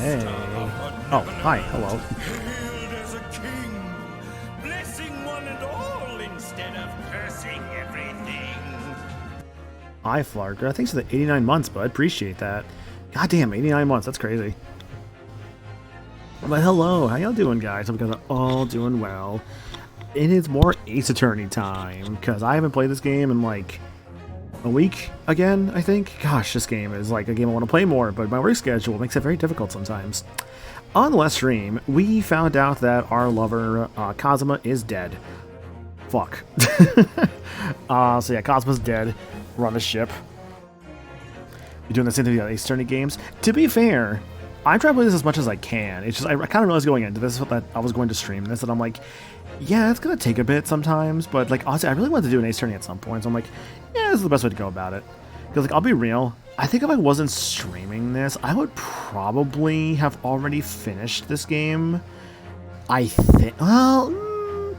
Hey. Oh, hi. Hello. Hailed as a king, blessing one and all instead of cursing everything. Hi, Flarker. Thanks for the 89 months, bud. Appreciate that. God damn, 89 months. That's crazy. But hello. How y'all doing, guys? Hope you guys are all doing well. It is more Ace Attorney time, because I haven't played this game in, like, a week again, I think. Gosh, this game is, like, a game I want to play more, but my work schedule makes it very difficult sometimes. On the last stream, we found out that our lover, Kazuma, is dead. Fuck. So yeah, Kazuma's dead. We're on the ship. You're doing the same thing with the Ace Attorney games. To be fair, I'm trying to play this as much as I can. It's just, I kind of realized going into this that I was going to stream this, and I'm like, yeah, it's going to take a bit sometimes, but, like, honestly, I really wanted to do an Ace Attorney at some point, so I'm like, yeah, this is the best way to go about it. Because, like, I'll be real, I think if I wasn't streaming this, I would probably have already finished this game. I think, well,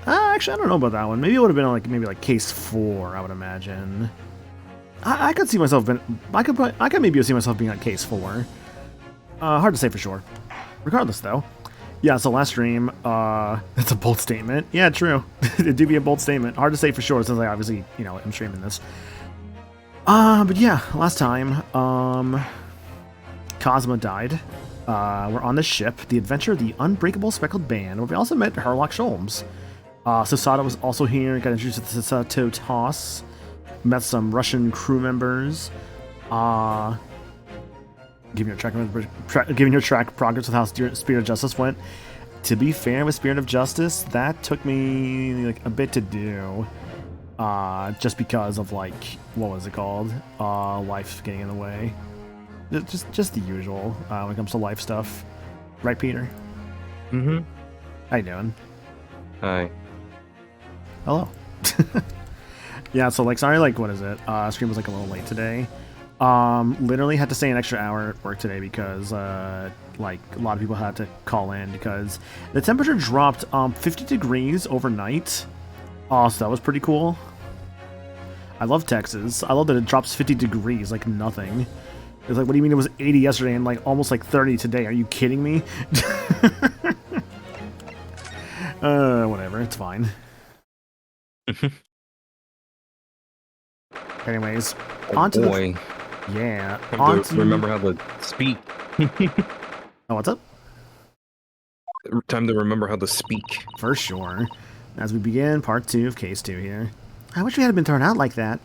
actually, I don't know about that one. Maybe it would have been, like, maybe, like, case 4, I would imagine. I could see myself I could maybe see myself being on case 4. Hard to say for sure. Regardless, though. Yeah, so last stream, it's a bold statement. Yeah, true. It do be a bold statement. Hard to say for sure since I obviously, you know, am streaming this. But yeah, last time, Cosmo died. We're on the ship, The Adventure of the Unbreakable Speckled Band, where we also met Herlock Sholmes. Sasada was also here, got introduced to Sasato Toss, met some Russian crew members. Giving your track progress with how Spirit of Justice went. To be fair, with Spirit of Justice, that took me like a bit to do. Just because of, like, what was it called? Life getting in the way. Just the usual when it comes to life stuff. Right, Peter? Mm-hmm. How you doing? Hi. Hello. Yeah, so, like, sorry, like, what is it? Stream was, like, a little late today. Literally had to stay an extra hour at work today because, like, a lot of people had to call in because the temperature dropped 50 degrees overnight. So that was pretty cool. I love Texas. I love that it drops 50 degrees like nothing. It's like, what do you mean it was 80 yesterday and, like, almost, like, 30 today? Are you kidding me? Whatever. It's fine. Anyways, onto boy. Yeah. Have to remember how to speak. Oh, what's up? Time to remember how to speak. For sure. As we begin part 2 of case 2 here. I wish we hadn't been thrown out like that.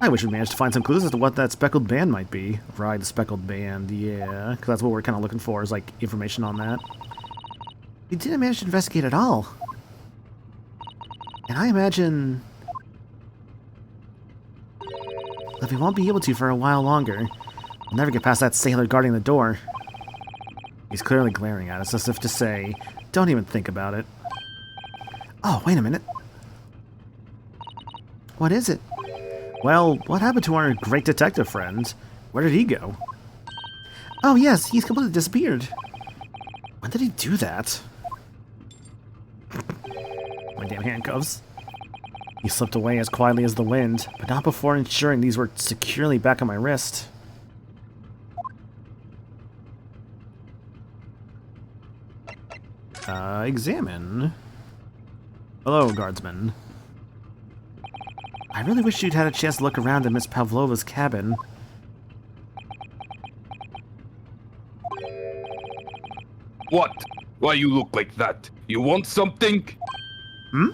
I wish we managed to find some clues as to what that speckled band might be. Right, the speckled band, yeah. Because that's what we're kind of looking for, is, like, information on that. We didn't manage to investigate at all. And I imagine that we won't be able to for a while longer. We'll never get past that sailor guarding the door. He's clearly glaring at us as if to say, don't even think about it. Oh, wait a minute. What is it? Well, what happened to our great detective friend? Where did he go? Oh yes, he's completely disappeared. When did he do that? My damn handcuffs. He slipped away as quietly as the wind, but not before ensuring these were securely back on my wrist. Examine. Hello, guardsman. I really wish you'd had a chance to look around in Miss Pavlova's cabin. What? Why you look like that? You want something? Hmm?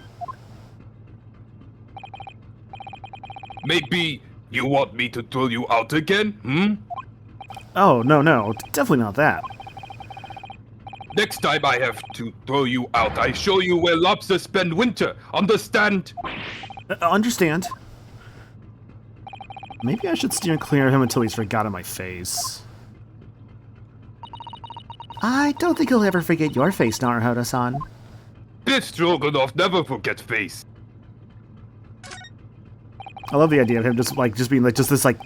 Maybe you want me to throw you out again? Oh, no, definitely not that. Next time I have to throw you out, I show you where lobsters spend winter. Understand? Understand. Maybe I should steer clear of him until he's forgotten my face. I don't think he'll ever forget your face, Naruhodo-san. This Stroganoff never forgets face. I love the idea of him just being like just this like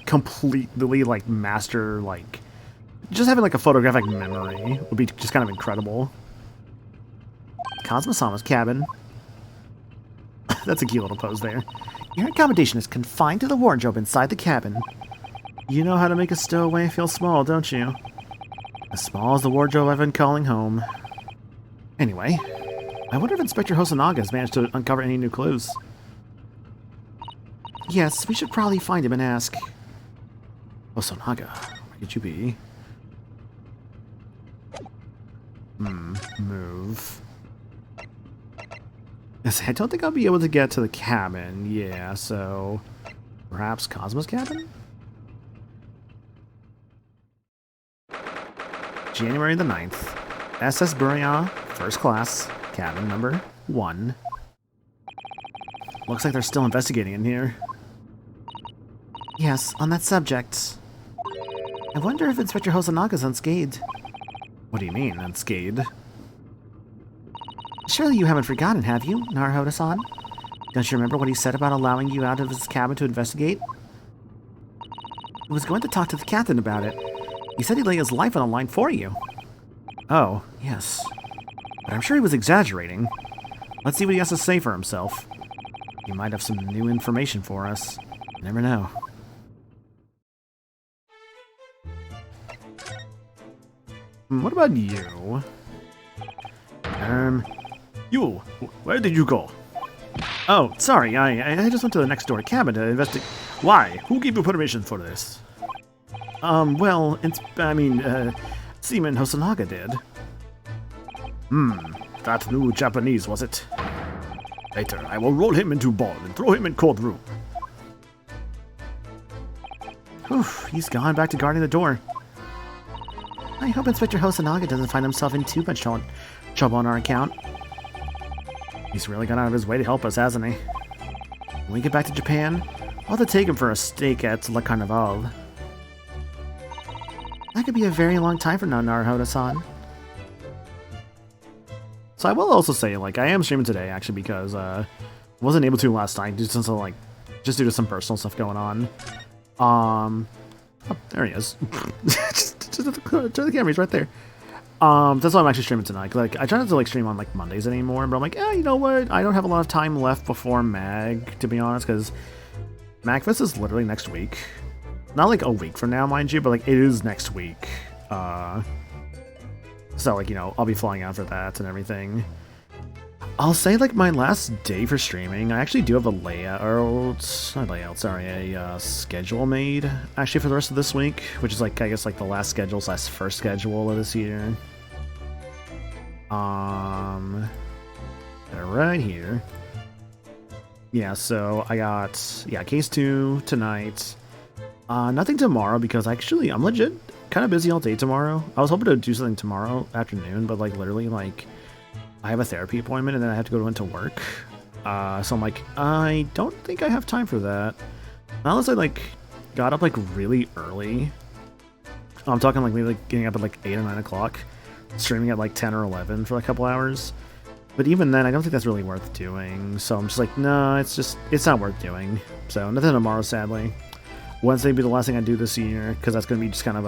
completely like master like just having like a photographic memory would be just kind of incredible. Cosmo-sama's cabin. That's a cute little pose there. Your accommodation is confined to the wardrobe inside the cabin. You know how to make a stowaway feel small, don't you? As small as the wardrobe I've been calling home. Anyway, I wonder if Inspector Hosonaga has managed to uncover any new clues. Yes, we should probably find him and ask. Hosonaga, where could you be? Move. Yes, I don't think I'll be able to get to the cabin. Yeah, so perhaps Cosmo's cabin? January the 9th. SS Buria, first class, cabin number 1. Looks like they're still investigating in here. Yes, on that subject. I wonder if Inspector Hosanaga's unscathed. What do you mean, unscathed? Surely you haven't forgotten, have you, Naruhodo-san? Don't you remember what he said about allowing you out of his cabin to investigate? He was going to talk to the captain about it. He said he'd lay his life on the line for you. Oh, yes. But I'm sure he was exaggerating. Let's see what he has to say for himself. He might have some new information for us. You never know. What about you? You, where did you go? Oh, sorry, I just went to the next door cabin to investigate. Why? Who gave you permission for this? Well, Seaman Hosonaga did. That new Japanese, was it? Later, I will roll him into ball and throw him in cold room. Whew, he's gone back to guarding the door. I hope Inspector Hosonaga doesn't find himself in too much trouble on our account. He's really gone out of his way to help us, hasn't he? When we get back to Japan, I'll have to take him for a steak at Le Carnaval. That could be a very long time from now, Naruhodo-san. So I will also say, like, I am streaming today, actually, because, wasn't able to last night, just due to some personal stuff going on. Oh, there he is. just to the camera, he's right there. That's why I'm actually streaming tonight. Like, I try not to like stream on like Mondays anymore, but I'm like, you know what? I don't have a lot of time left before Mag, to be honest, because MagFest is literally next week. Not like a week from now, mind you, but like it is next week. So like, you know, I'll be flying out for that and everything. I'll say like my last day for streaming, I actually do have a schedule made actually for the rest of this week, which is like, I guess like the last schedule / first schedule of this year. Right here. Yeah, so I got, case 2 tonight. Nothing tomorrow because actually I'm legit kind of busy all day tomorrow. I was hoping to do something tomorrow afternoon, but like literally like I have a therapy appointment and then I have to go into work. So I'm like, I don't think I have time for that. Unless I like got up like really early. I'm talking like maybe like getting up at like 8 or 9 o'clock, streaming at like 10 or 11 for like a couple hours. But even then, I don't think that's really worth doing. So I'm just like, no, it's not worth doing. So nothing tomorrow, sadly. Wednesday will be the last thing I do this year, because that's going to be just kind of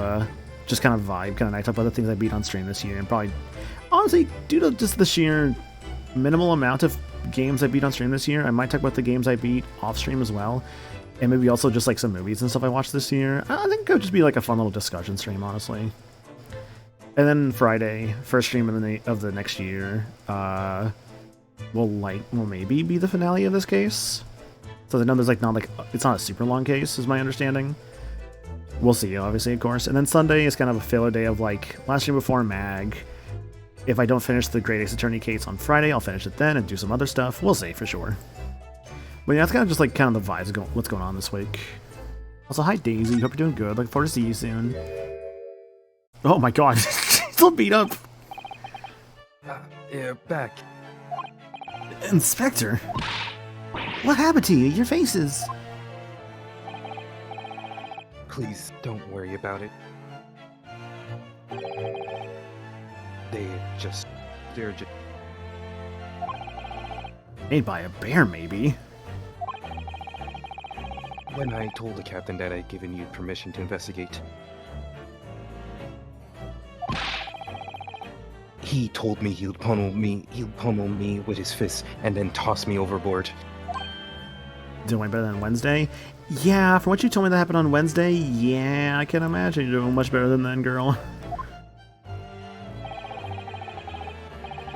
vibe kind of night. Talk about the things I beat on stream this year, and probably, honestly, due to just the sheer minimal amount of games I beat on stream this year, I might talk about the games I beat off stream as well, and maybe also just like some movies and stuff I watched this year. I think it would just be like a fun little discussion stream, honestly. And then Friday, first stream of the next year, will maybe be the finale of this case. So the number's like it's not a super long case, is my understanding. We'll see, obviously, of course. And then Sunday is kind of a filler day of like last stream before Mag. If I don't finish the Great Ace Attorney case on Friday, I'll finish it then and do some other stuff. We'll see for sure. But yeah, that's kind of just like kind of the vibes of what's going on this week. Also, hi Daisy, hope you're doing good. Look forward to see you soon. Oh my god, still beat up. Yeah, back. Inspector, what happened to you? Your faces. Please don't worry about it. They're just Made by a bear, maybe. When I told the captain that I'd given you permission to investigate, he told me he'd pummel me with his fists and then toss me overboard. Doing better than Wednesday? Yeah, from what you told me that happened on Wednesday, yeah, I can imagine you're doing much better than that, girl.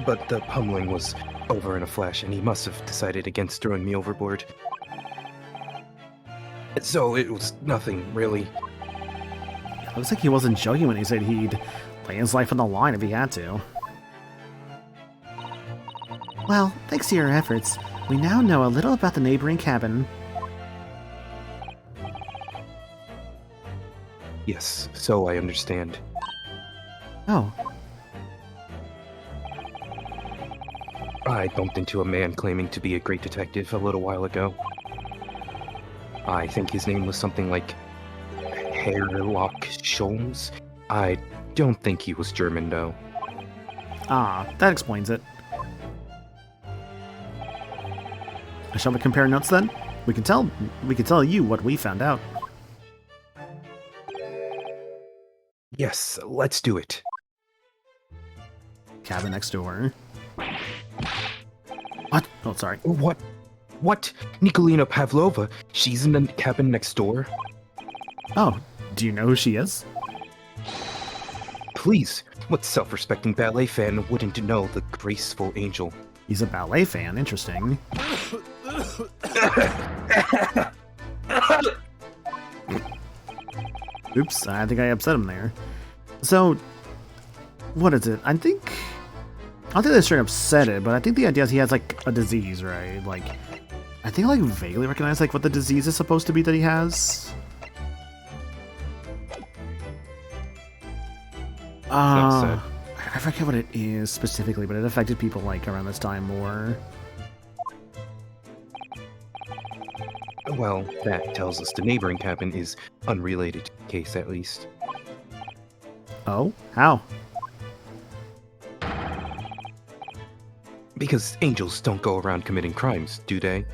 But the pummeling was over in a flash, and he must have decided against throwing me overboard. So it was nothing, really. It looks like he wasn't joking when he said he'd lay his life on the line if he had to. Well, thanks to your efforts, we now know a little about the neighboring cabin. Yes, so I understand. Oh, I bumped into a man claiming to be a great detective a little while ago. I think his name was something like Herlock Sholmes. I don't think he was German, though. that explains it. Shall we compare notes then? We can tell you what we found out. Yes, let's do it. Cabin next door. What? Oh, sorry. What? What? Nikolina Pavlova? She's in the cabin next door? Oh, do you know who she is? Please, what self-respecting ballet fan wouldn't know the graceful angel? He's a ballet fan. Interesting. Oops, I think I upset him there. So, what is it? I don't think they straight up said it, but I think the idea is he has, like, a disease, right? Like, I think I, like, vaguely recognize, like, what the disease is supposed to be that he has. I forget what it is specifically, but it affected people, like, around this time more. Well, that tells us the neighboring cabin is unrelated to the case, at least. Oh? How? Because angels don't go around committing crimes, do they?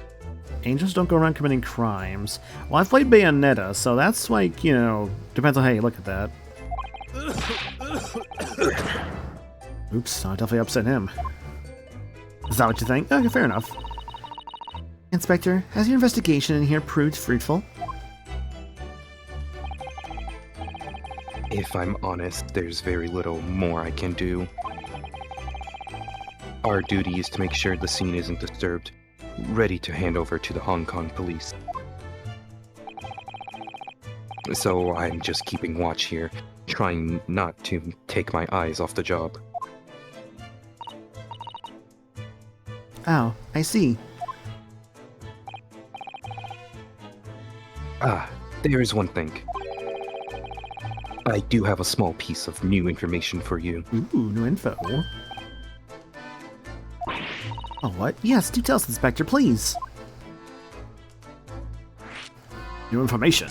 Angels don't go around committing crimes. Well, I've played Bayonetta, so that's like, you know, depends on how you look at that. Oops, I definitely upset him. Is that what you think? Okay, fair enough. Inspector, has your investigation in here proved fruitful? If I'm honest, there's very little more I can do. Our duty is to make sure the scene isn't disturbed, ready to hand over to the Hong Kong police. So I'm just keeping watch here, trying not to take my eyes off the job. Oh, I see. Ah, there's one thing. I do have a small piece of new information for you. Ooh, new info. Oh, what? Yes, do tell us, Inspector, please. New information.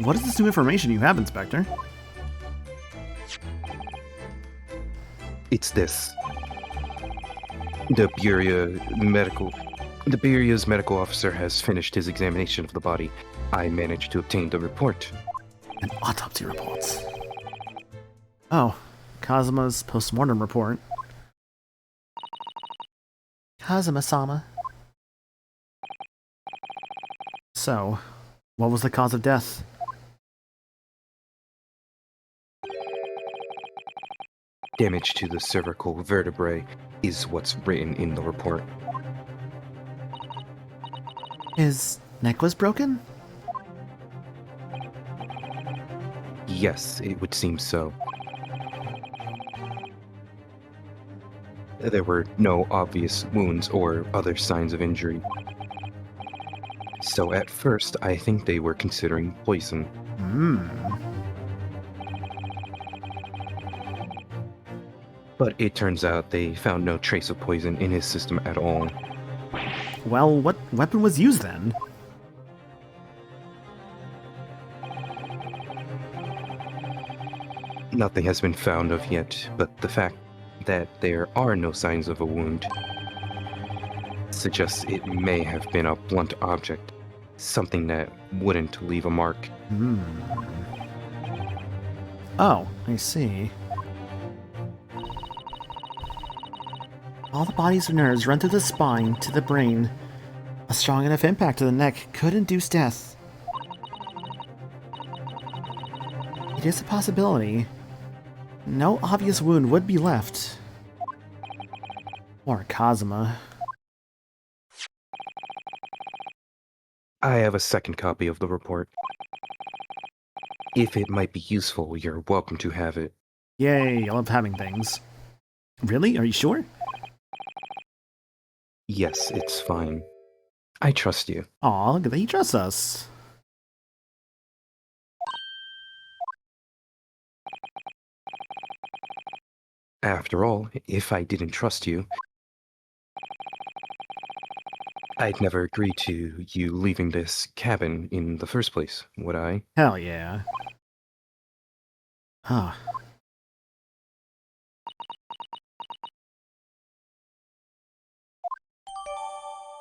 What is this new information you have, Inspector? It's this. The Buria's medical officer has finished his examination of the body. I managed to obtain the report. An autopsy report. Oh, Kazuma's postmortem report. Kazuma-sama. So, what was the cause of death? Damage to the cervical vertebrae is what's written in the report. His neck was broken? Yes, it would seem so. There were no obvious wounds or other signs of injury. So at first, I think they were considering poison. But it turns out they found no trace of poison in his system at all. Well, what weapon was used then? Nothing has been found of yet, but the fact that there are no signs of a wound suggests it may have been a blunt object, something that wouldn't leave a mark. Oh, I see. All the body's nerves run through the spine to the brain. A strong enough impact to the neck could induce death. It is a possibility. No obvious wound would be left. Or Kazuma. I have a second copy of the report. If it might be useful, you're welcome to have it. Yay, I love having things. Really? Are you sure? Yes, it's fine. I trust you. Aw, look at that, he trusts us. After all, if I didn't trust you, I'd never agree to you leaving this cabin in the first place, would I? Hell yeah. Huh.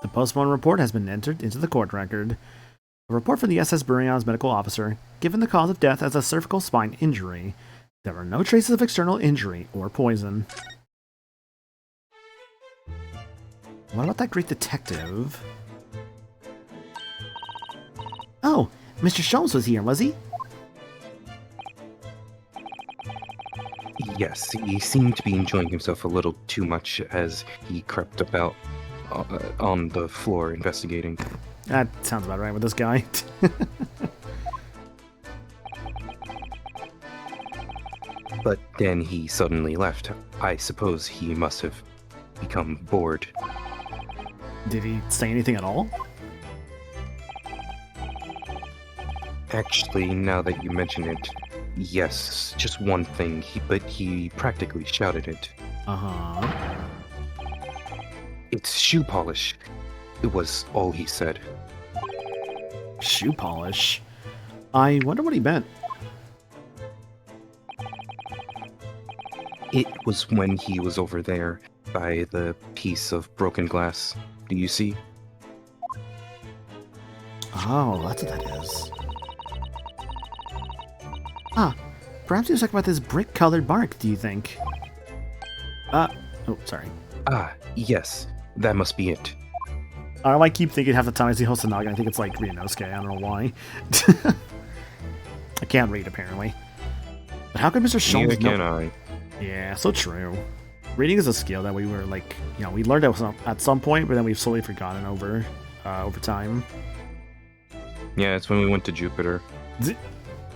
The postmortem report has been entered into the court record. A report from the SS Burion's medical officer, given the cause of death as a cervical spine injury. There were no traces of external injury or poison. What about that great detective? Oh, Mr. Sholmes was here, was he? Yes, he seemed to be enjoying himself a little too much as he crept about on the floor investigating. That sounds about right with this guy. But then he suddenly left. I suppose he must have become bored. Did he say anything at all? Actually, now that you mention it, yes, just one thing, but he practically shouted it. Uh-huh. It's shoe polish. It was all he said. Shoe polish? I wonder what he meant. It was when he was over there by the piece of broken glass. Do you see? Oh, that's what that is. Ah, perhaps he was talking about this brick-colored bark, do you think? Oh, sorry. Ah, yes, that must be it. I keep thinking half the time I see Hosonaga, I think it's like Ryunosuke, I don't know why. I can't read, apparently. But how could Mr. Sholmes Neither can I. Yeah, so true. Reading is a skill that we were like, we learned at some point, but then we've slowly forgotten over time. Yeah, it's when we went to Jupiter.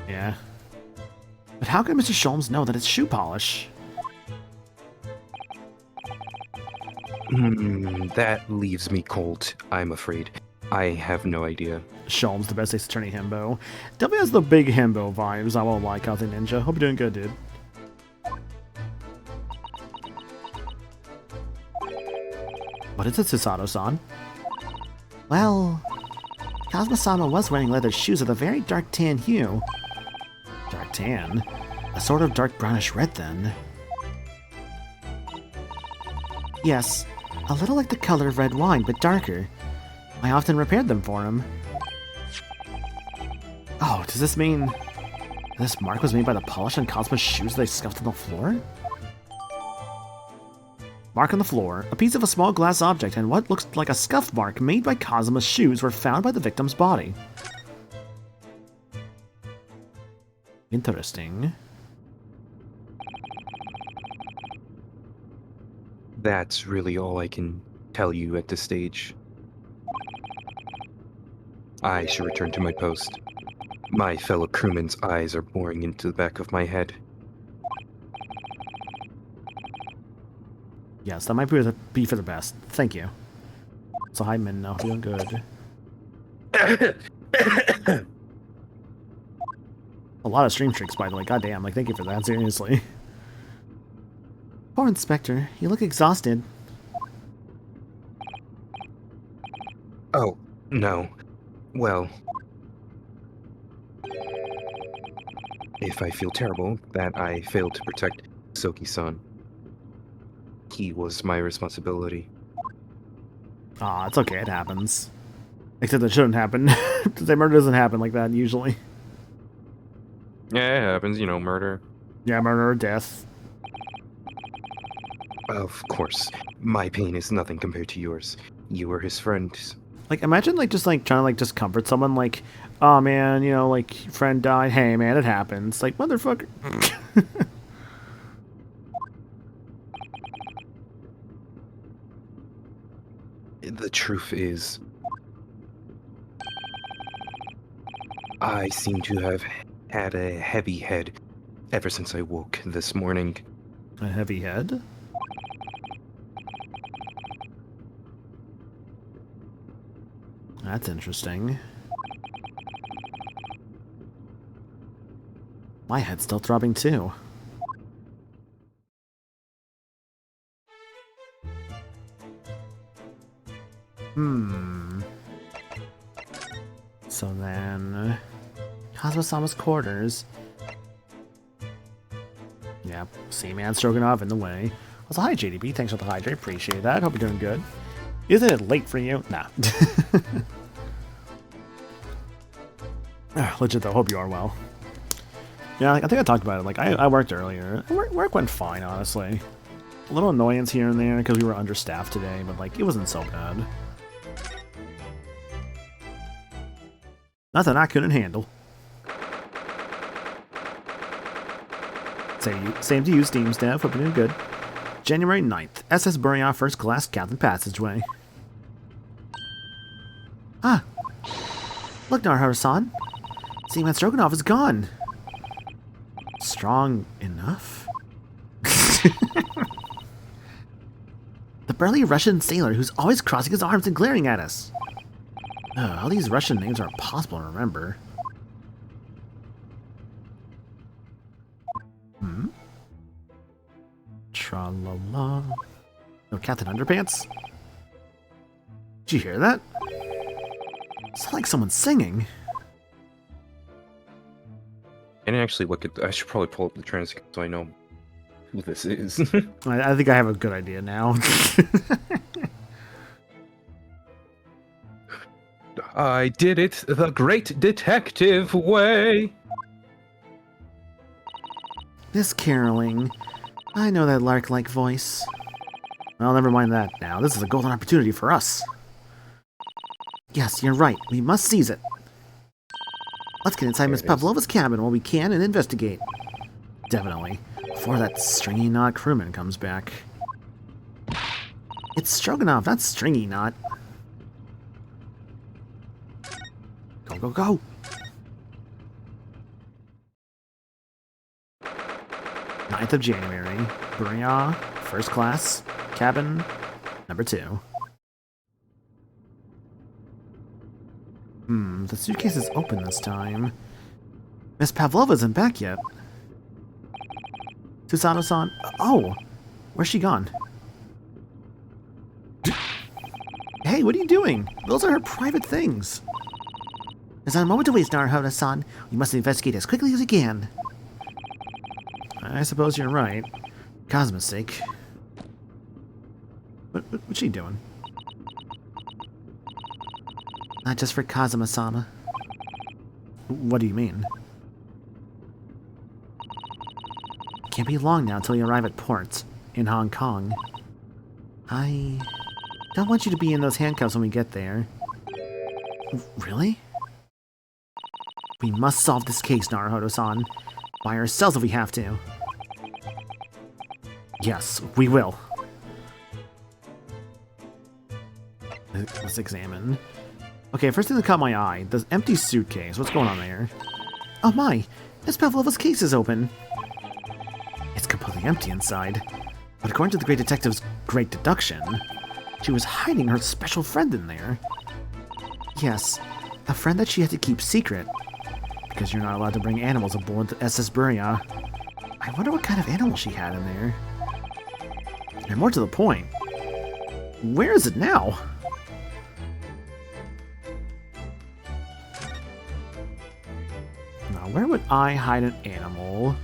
Yeah. But how could Mr. Sholmes know that it's shoe polish? That leaves me cold, I'm afraid. I have no idea. Sholmes, the best ace attorney himbo. Definitely has the big himbo vibes, I won't lie, Kaze Ninja. Hope you're doing good, dude. What is it, Susato-san? Well, Kazuma-sama was wearing leather shoes of a very dark tan hue. Dark tan? A sort of dark brownish red, then. Yes, a little like the color of red wine, but darker. I often repaired them for him. Oh, does this mean this mark was made by the polish on Kazuma's shoes they scuffed on the floor? Mark on the floor, a piece of a small glass object, and what looks like a scuff mark made by Kazuma's shoes were found by the victim's body. Interesting. That's really all I can tell you at this stage. I should return to my post. My fellow crewmen's eyes are boring into the back of my head. Yes, that might be for the best. Thank you. So hi, Minno. Feeling good. A lot of stream tricks, by the way. Goddamn, thank you for that, seriously. Poor Inspector. You look exhausted. Oh, no. Well... if I feel terrible that I failed to protect Soki-san. He was my responsibility. Aw, it's okay, it happens. Except it shouldn't happen. The murder doesn't happen like that, usually. Yeah, it happens, murder. Yeah, murder or death. Of course. My pain is nothing compared to yours. You were his friend. Like, imagine, like, just, like, trying to, like, just comfort someone, like, oh, man, you know, like, friend died. Hey, man, it happens. Like, motherfucker. The truth is, I seem to have had a heavy head ever since I woke this morning. A heavy head? That's interesting. My head's still throbbing too. So then... Cosmo-sama's quarters. Yep, Seaman Stroganoff in the way. Also, hi JDB, thanks for the hydrate, appreciate that. Hope you're doing good. Isn't it late for you? Nah. Legit though, hope you are well. Yeah, I think I talked about it. Like, I worked earlier. Work went fine, honestly. A little annoyance here and there because we were understaffed today, but like, it wasn't so bad. Nothing I couldn't handle. Same to you, Steam staff. Hope you're doing good. January 9th. SS Burya First Class Captain Passageway. Ah. Look, Naruto-san. Seaman Stroganoff is gone. Strong enough? The burly Russian sailor who's always crossing his arms and glaring at us. All these Russian names are impossible to remember. Tra-la-la. No Captain Underpants? Did you hear that? It sounds like someone's singing. I didn't actually look at. I should probably pull up the transcript so I know who this is. I think I have a good idea now. I did it the great detective way. This caroling. I know that lark-like voice. Well, never mind that now. This is a golden opportunity for us. Yes, you're right. We must seize it. Let's get inside Miss Pavlova's cabin while we can and investigate. Definitely. Before that stringy knot crewman comes back. It's Stroganoff, not Stringy Knot. Go, go, go! 9th of January. Burya, First Class, Cabin, number 2. The suitcase is open this time. Miss Pavlova isn't back yet. Susanoo-san. Oh! Where's she gone? Hey, what are you doing? Those are her private things. There's not a moment to waste, Naruto-san. We must investigate as quickly as we can. I suppose you're right. Cosmo's sake. What's she doing? Not just for Kazuma-sama. What do you mean? Can't be long now until you arrive at port in Hong Kong. I don't want you to be in those handcuffs when we get there. Really? We must solve this case, Naruto-san. By ourselves if we have to. Yes, we will. Let's examine. Okay, first thing that caught my eye, the empty suitcase. What's going on there? Oh my! Miss Pavlova's case is open! It's completely empty inside. But according to the great detective's great deduction, she was hiding her special friend in there. Yes, a friend that she had to keep secret. Because you're not allowed to bring animals aboard the SS Burya. I wonder what kind of animal she had in there. And more to the point, where is it now? Now, where would I hide an animal?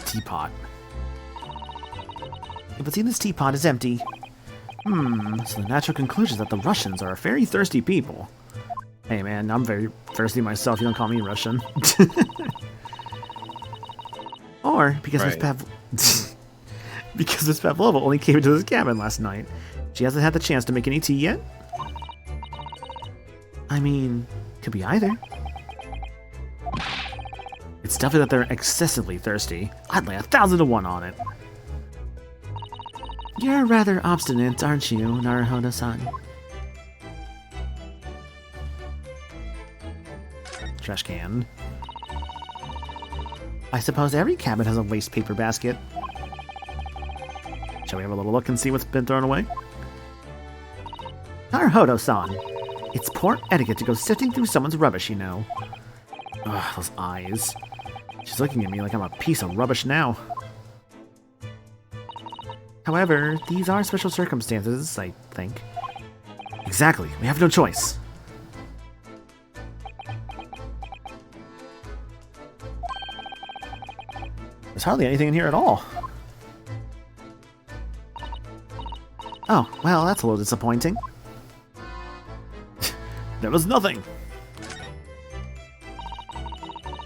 Teapot. Yeah, but see, this teapot is empty. So the natural conclusion is that the Russians are a very thirsty people. Hey man, I'm very thirsty myself, you don't call me Russian. Or, because Miss Pavlova only came into this cabin last night. She hasn't had the chance to make any tea yet? I mean, could be either. It's definitely that they're excessively thirsty. I'd lay 1,000 to 1 on it. You're rather obstinate, aren't you, Naruhodo-san? Trash can. I suppose every cabin has a waste paper basket. Shall we have a little look and see what's been thrown away? Naruhodo-san, it's poor etiquette to go sifting through someone's rubbish, you know. Ugh, those eyes. She's looking at me like I'm a piece of rubbish now. However, these are special circumstances, I think. Exactly, we have no choice. There's hardly anything in here at all. Oh, well, that's a little disappointing. There was nothing.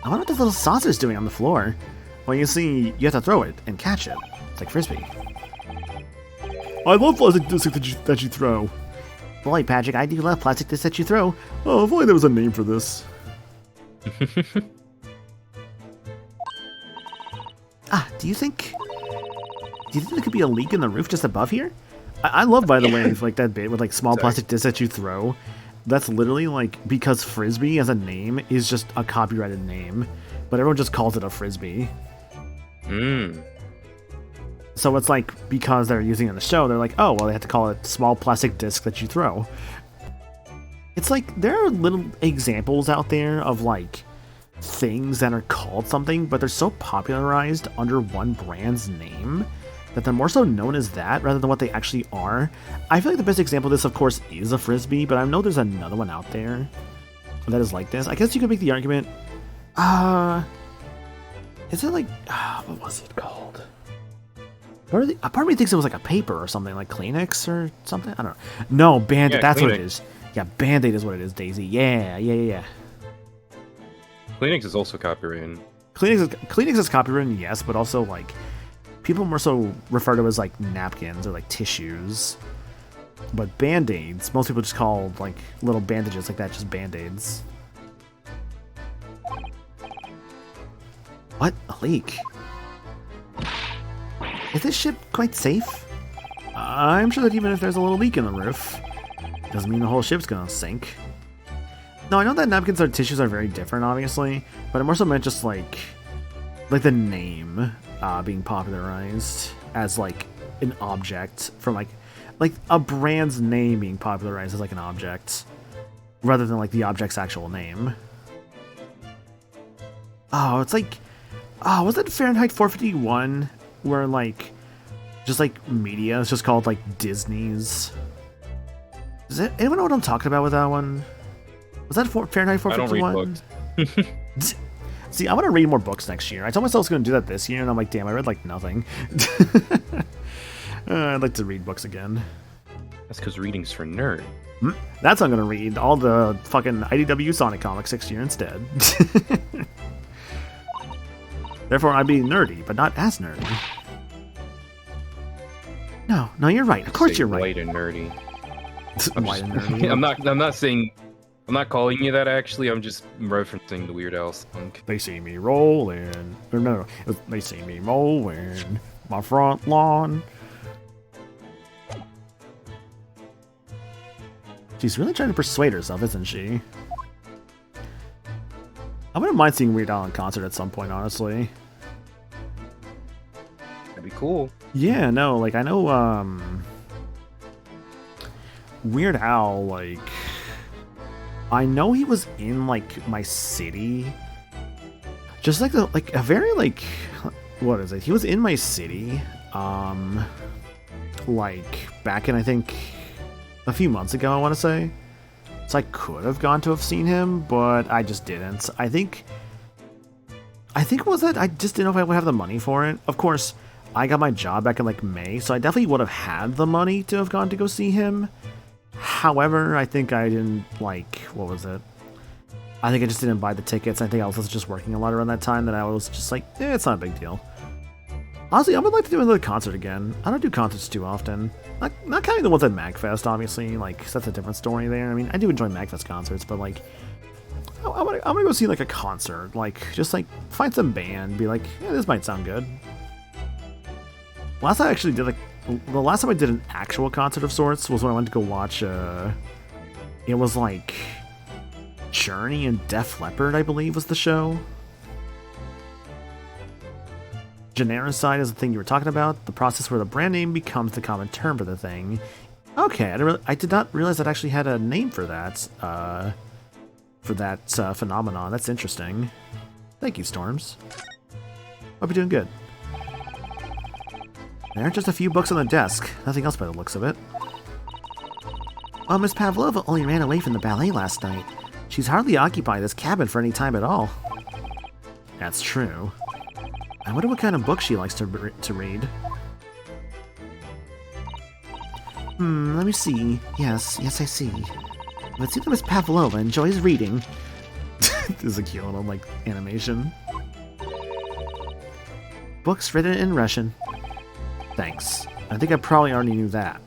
I wonder what this little saucer's doing on the floor. Well, you see, you have to throw it and catch it. It's like Frisbee. I love plastic discs that you throw. Boy, Patrick, I do love plastic discs that you throw. Oh, if only there was a name for this. Do you think there could be a leak in the roof just above here? I love, by the way, like that bit with like small plastic discs that you throw. That's literally like because Frisbee as a name is just a copyrighted name, but everyone just calls it a Frisbee. So it's like because they're using it in the show, they're like, oh well, they have to call it small plastic disc that you throw. It's like there are little examples out there of like things that are called something, but they're so popularized under one brand's name that they're more so known as that rather than what they actually are. I feel like the best example of this, of course, is a Frisbee, but I know there's another one out there that is like this. I guess you could make the argument, is it like, what was it called? Part of me thinks it was like a paper or something, like Kleenex or something. I don't know. No, Band-Aid, Yeah, that's Kleenex. what it is. Yeah, Band-Aid is what it is, Daisy. Yeah. Kleenex is also copyrighted. Kleenex is copywritten, yes, but also like people more so refer to it as like napkins or like tissues. But Band-Aids, most people just call like little bandages like that just Band-Aids. What? A leak? Is this ship quite safe? I'm sure that even if there's a little leak in the roof, doesn't mean the whole ship's gonna sink. No, I know that napkins or tissues are very different, obviously, but I'm also meant just like the name being popularized as like an object from like a brand's name being popularized as like an object rather than like the object's actual name. Oh, it's like, was it Fahrenheit 451 where like just like media is just called like Disney's? Does anyone know what I'm talking about with that one? Was that Fahrenheit 451? I don't read books. See, I want to read more books next year. I told myself I was going to do that this year, and I'm like, damn, I read like nothing. I'd like to read books again. That's because reading's for nerds. That's what I'm going to read. All the fucking IDW Sonic comics next year instead. Therefore, I'd be nerdy, but not as nerdy. No, you're right. Of course you're right. White and nerdy. White and nerdy. I'm not saying. I'm not calling you that, actually. I'm just referencing the Weird Al song. They see me rolling. No. They see me mowing my front lawn. She's really trying to persuade herself, isn't she? I wouldn't mind seeing Weird Al in concert at some point, honestly. That'd be cool. Yeah, no, like, I know, Weird Al, like, I know he was in, like, my city. Just, like, a very, like, what is it? He was in my city, like, back in, I think, a few months ago, I want to say. So I could have gone to have seen him, but I just didn't. I think was it? I just didn't know if I would have the money for it. Of course, I got my job back in, like, May, so I definitely would have had the money to have gone to go see him. However, I think I didn't, like, what was it? I think I just didn't buy the tickets. I think I was just working a lot around that time that I was just like, it's not a big deal. Honestly, I would like to do another concert again. I don't do concerts too often. Not counting the ones at MagFest, obviously. Like, 'cause that's a different story there. I mean, I do enjoy MagFest concerts, but like, I want to go see like a concert. Like, just like find some band, be like, yeah, this might sound good. Last time I actually did the last time I did an actual concert of sorts was when I went to go watch. It was like Journey and Def Leppard, I believe, was the show. Genericide is the thing you were talking about. The process where the brand name becomes the common term for the thing. Okay, I did not realize that actually had a name for that. Phenomenon. That's interesting. Thank you, Storms. Hope you're doing good. There are just a few books on the desk. Nothing else by the looks of it. Well, Miss Pavlova only ran away from the ballet last night. She's hardly occupied this cabin for any time at all. That's true. I wonder what kind of book she likes to read. Let me see. Yes, I see. Let's see that Miss Pavlova enjoys reading. This is a cute little, like, animation. Books written in Russian. Thanks. I think I probably already knew that.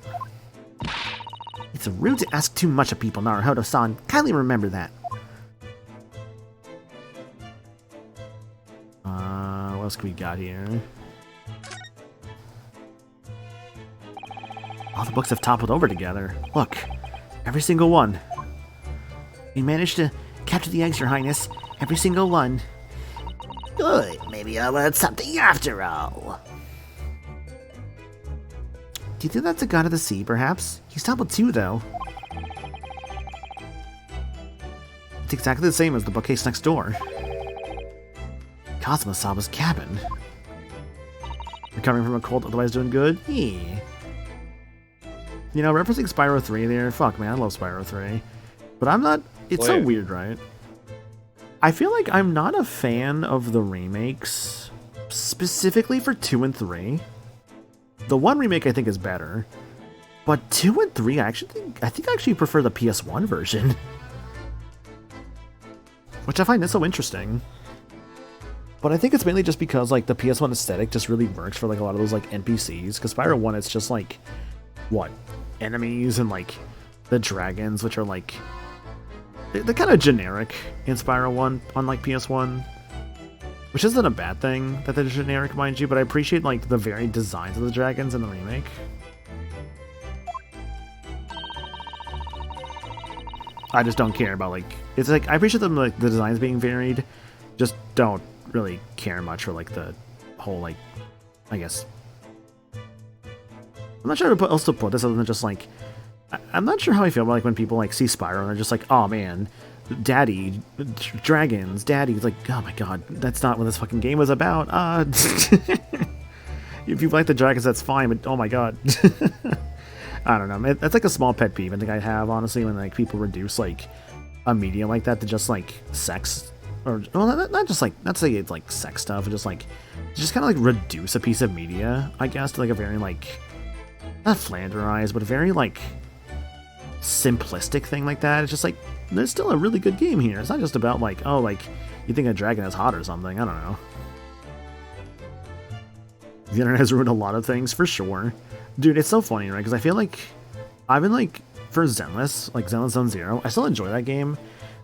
It's rude to ask too much of people, Naruhodo-san. Kindly remember that. What else can we got here? All the books have toppled over together. Look, every single one. We managed to capture the eggs, Your Highness. Every single one. Good. Maybe I learned something after all. Do you think that's a god of the sea, perhaps? He's toppled too, though. It's exactly the same as the bookcase next door. Kazuma-sama's cabin. Recovering from a cold, otherwise doing good? Yeah. You know, referencing Spyro 3 there, fuck man, I love Spyro 3. But I'm not, it's so weird, right? I feel like I'm not a fan of the remakes, specifically for 2 and 3. The 1 remake I think is better, but 2 and 3 I think I actually prefer the PS1 version. Which I find is so interesting. But I think it's mainly just because like the PS1 aesthetic just really works for like a lot of those like NPCs. Because Spyro 1 it's just like, what? Enemies and like the dragons, which are like, they're kind of generic in Spyro 1 on like PS1. Which isn't a bad thing that they're generic, mind you, but I appreciate like the varied designs of the dragons in the remake. I just don't care about like, it's like, I appreciate them like the designs being varied, just don't really care much for like the whole like, I guess, I'm not sure how to else to put this other than just like, I'm not sure how I feel about like when people like see Spyro and they're just like, oh man, daddy, dragons, daddy. It's like, oh my god, that's not what this fucking game was about. If you like the dragons, that's fine, but oh my god. I don't know. That's like a small pet peeve I think I have, honestly, when like people reduce like a medium like that to just like sex, or well, not just like, not to say it's like sex stuff, but just like, just kind of like reduce a piece of media, I guess, to like a very like, not flanderized, but a very like simplistic thing like that. It's just like, there's still a really good game here. It's not just about like, oh, like you think a dragon is hot or something. I don't know. The internet has ruined a lot of things for sure. Dude, it's so funny, right? Because I feel like I've been like, for Zenless, like Zenless Zone Zero, I still enjoy that game,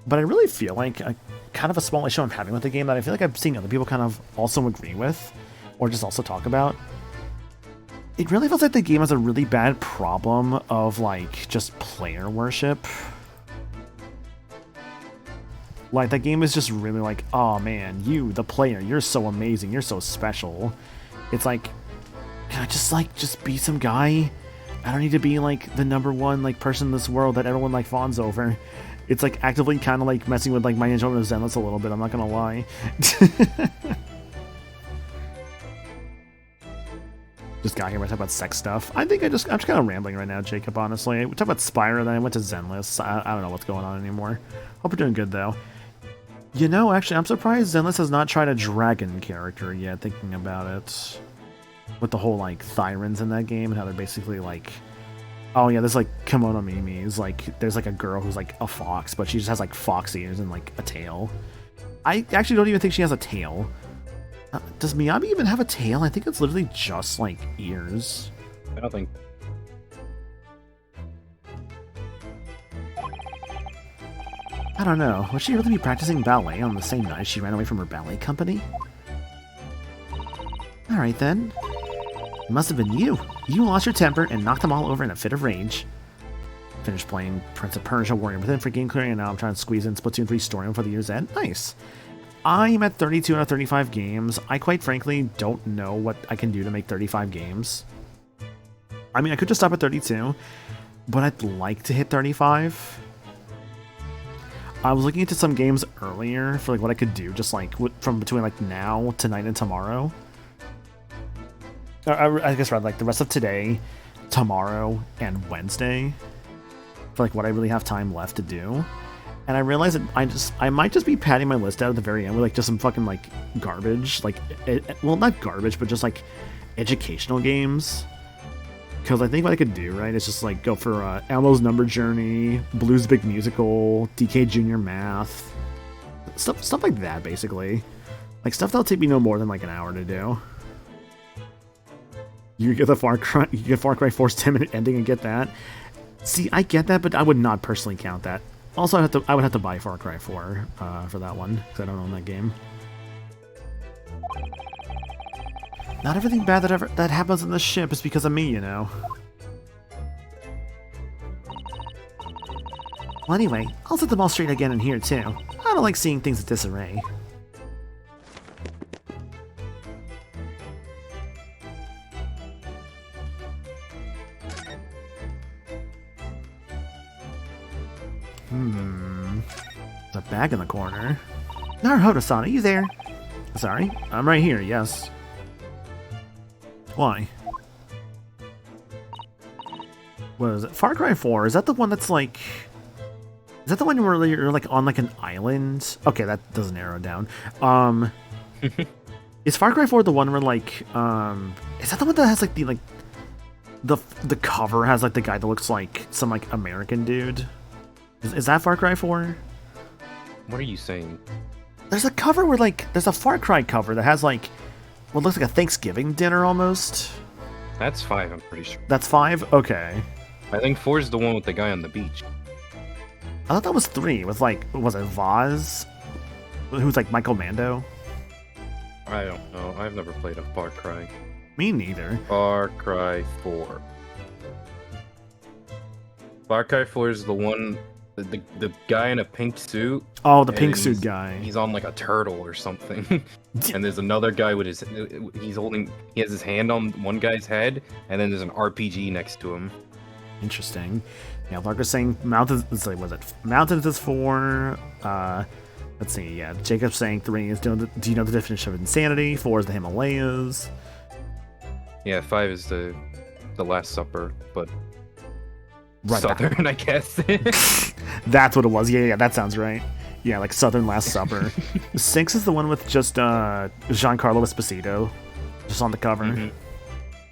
but I really feel like a kind of a small issue I'm having with the game that I feel like I've seen other people kind of also agree with, or just also talk about. It really feels like the game has a really bad problem of like just player worship. Like that game is just really like, oh man, you, the player, you're so amazing, you're so special. It's like, can I just be some guy? I don't need to be like the #1 like person in this world that everyone like fawns over. It's like actively kind of like messing with like my enjoyment of Zenless a little bit, I'm not gonna lie. Just got here, we're talking about sex stuff. I think I'm just kind of rambling right now, Jacob, honestly. We talked about Spyro, then I went to Zenless. I don't know what's going on anymore. Hope you're doing good, though. You know, actually, I'm surprised Zenless has not tried a dragon character yet, thinking about it. With the whole, like, Thyrans in that game, and how they're basically, like... Oh, yeah, there's, like, kimono mimis. Like, there's, like, a girl who's, like, a fox, but she just has, like, fox ears and, like, a tail. I actually don't even think she has a tail. Does Miyabi even have a tail? I think it's literally just, like, ears. I don't think. I don't know. Would she really be practicing ballet on the same night she ran away from her ballet company? Alright then. It must have been you. You lost your temper and knocked them all over in a fit of rage. Finished playing Prince of Persia Warrior Within for game clearing, and now I'm trying to squeeze in Splatoon 3 story mode for the year's end. Nice. I'm at 32 out of 35 games. I quite frankly don't know what I can do to make 35 games. I mean, I could just stop at 32, but I'd like to hit 35. I was looking into some games earlier for like what I could do, just like from between like now, tonight, and tomorrow. I guess rather like the rest of today, tomorrow, and Wednesday for like what I really have time left to do. And I realized that I might just be padding my list out at the very end with like just some fucking like garbage, like well, not garbage, but just like educational games. Because I think what I could do, right, is just like go for Elmo's Number Journey, Blues Big Musical, DK Junior Math, stuff like that, basically. Like stuff that'll take me no more than like an hour to do. You get the Far Cry 4's 10-minute ending and get that. See, I get that, but I would not personally count that. Also, I would have to buy Far Cry 4 for that one because I don't own that game. Not everything bad that happens on the ship is because of me, you know. Well, anyway, I'll set them all straight again in here, too. I don't like seeing things in disarray. There's a bag in the corner. Naruhodo-san, are you there? Sorry, I'm right here, yes. Why? What is it? Far Cry 4, is that the one that's like... Is that the one where you're like on like an island? Okay, that doesn't narrow it down. Is Far Cry 4 the one where like... Is that the one that has like the cover has like the guy that looks like some like American dude? Is that Far Cry 4? What are you saying? There's a cover where like... There's a Far Cry cover that has like... What looks like a Thanksgiving dinner almost. That's 5, I'm pretty sure. That's 5? Okay. I think 4 is the one with the guy on the beach. I thought that was 3 with like... Was it Vaz? Who's like Michael Mando? I don't know. I've never played a Far Cry. Me neither. Far Cry 4. Far Cry 4 is the one... The guy in a pink suit. Oh, the pink suit guy. He's on like a turtle or something. And there's another guy with his... He has his hand on one guy's head, and then there's an RPG next to him. Interesting. Yeah, Larker's saying Mountains... Let's see, was it? Mountains is 4. Let's see, yeah. Jacob's saying 3 is... Do you know the definition of insanity? 4 is the Himalayas. Yeah, 5 is the Last Supper, but... Right. Southern, I guess. That's what it was. Yeah, that sounds right. Yeah, like Southern Last Supper. 6 is the one with just Giancarlo Esposito just on the cover.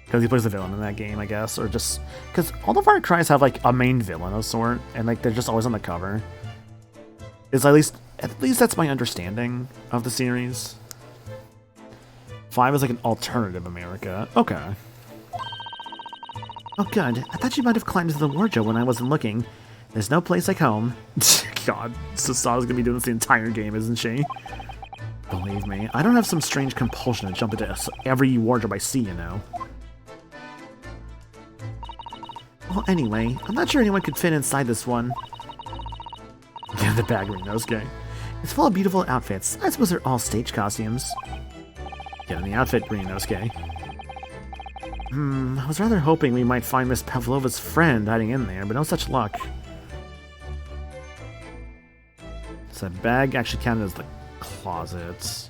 Because he plays the villain in that game, I guess. Or just... Because all the Far Cries have, like, a main villain of sort. And, like, they're just always on the cover. It's at least that's my understanding of the series. 5 is, like, an alternative America. Okay. Oh, good. I thought you might have climbed into the wardrobe when I wasn't looking. There's no place like home. God, Sasada's gonna be doing this the entire game, isn't she? Believe me, I don't have some strange compulsion to jump into every wardrobe I see, you know. Well, anyway, I'm not sure anyone could fit inside this one. Yeah, the bag Renosuke. It's full of beautiful outfits. I suppose they're all stage costumes. Get in the outfit, Renosuke. I was rather hoping we might find Miss Pavlova's friend hiding in there, but no such luck. So that bag actually counted as the closet. So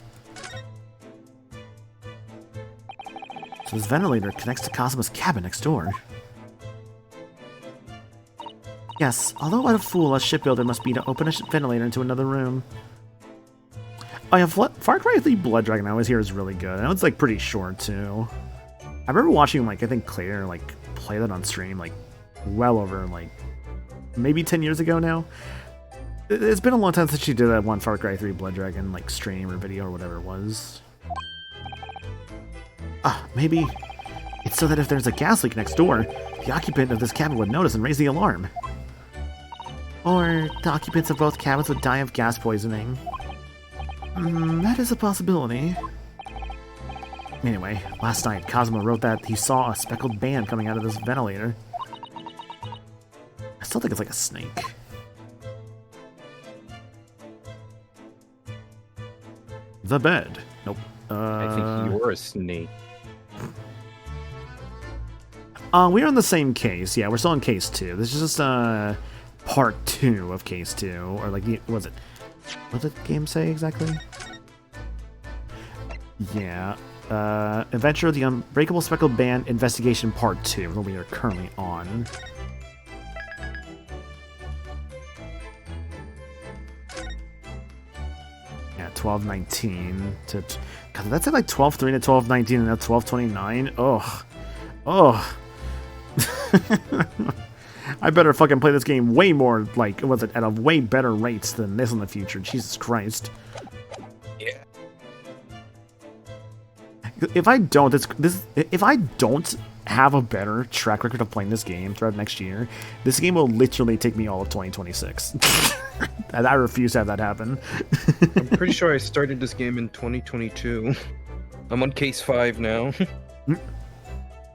this ventilator connects to Cosmo's cabin next door. Yes, although what a fool a shipbuilder must be to open a ventilator into another room. Oh yeah, Far Cry 3 Blood Dragon I always hear is really good. I know it's like pretty short too. I remember watching, like, I think Claire, like, play that on stream, like, well over, like, maybe 10 years ago now. It's been a long time since she did that one Far Cry 3 Blood Dragon, like, stream or video or whatever it was. Maybe it's so that if there's a gas leak next door, the occupant of this cabin would notice and raise the alarm. Or the occupants of both cabins would die of gas poisoning. That is a possibility. Anyway, last night, Cosmo wrote that he saw a speckled band coming out of this ventilator. I still think it's like a snake. The bed. Nope. I think you're a snake. We're on the same case. Yeah, we're still on case 2. This is just part 2 of case 2, or like, what did the game say exactly? Yeah. Adventure of the Unbreakable Speckled Band Investigation Part 2, that we are currently on. Yeah, 12:19 to... God, that's at like 12:03 to 12:19 and now 12:29? Ugh. Ugh. I better fucking play this game way more, like, was it, at a way better rates than this in the future. Jesus Christ. Yeah. If I don't, if I don't have a better track record of playing this game throughout next year, this game will literally take me all of 2026. And I refuse to have that happen. I'm pretty sure I started this game in 2022. I'm on case 5 now.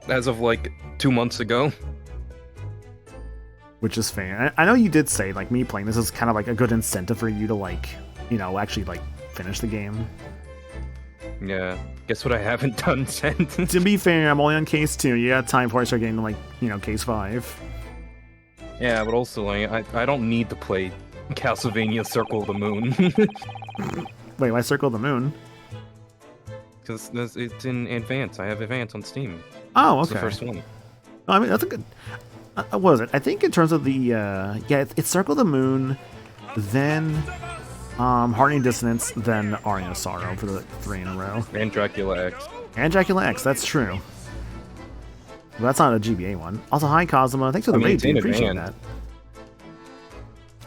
As of like 2 months ago. Which is fair. I know you did say, like, me playing this is kind of like a good incentive for you to, like, you know, actually, like, finish the game. Yeah. Guess what I haven't done since? To be fair, I'm only on case 2. You got time before I start getting to, like, you know, case 5. Yeah, but also, like, I don't need to play Castlevania Circle of the Moon. Wait, why Circle of the Moon? Because it's in Advance. I have Advance on Steam. Oh, okay. It's the first one. I mean, that's a good... what was it? I think in terms of the... yeah, it's Circle of the Moon, then... Harmony Dissonance, then Aria of Sorrow for the 3 in a row. And Dracula X. And Dracula X, that's true. But that's not a GBA one. Also, hi Cosmo, thanks for the raid, dude. Appreciate that.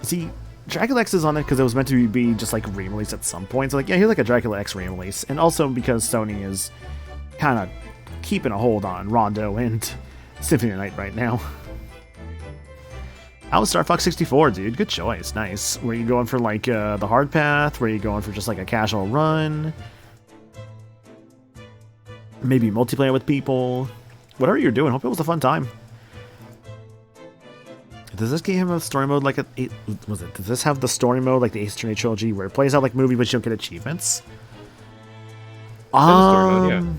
See, Dracula X is on it because it was meant to be just like re-released at some point. So like, yeah, here's like a Dracula X re-release. And also because Sony is kind of keeping a hold on Rondo and Symphony of the Night right now. How was Star Fox 64, dude? Good choice. Nice. Were you going for, like, the hard path? Were you going for just, like, a casual run? Maybe multiplayer with people? Whatever you're doing, hope it was a fun time. Does this game have a story mode like does this have the story mode like the Ace Attorney trilogy where it plays out like movie but you don't get achievements? Story mode, yeah.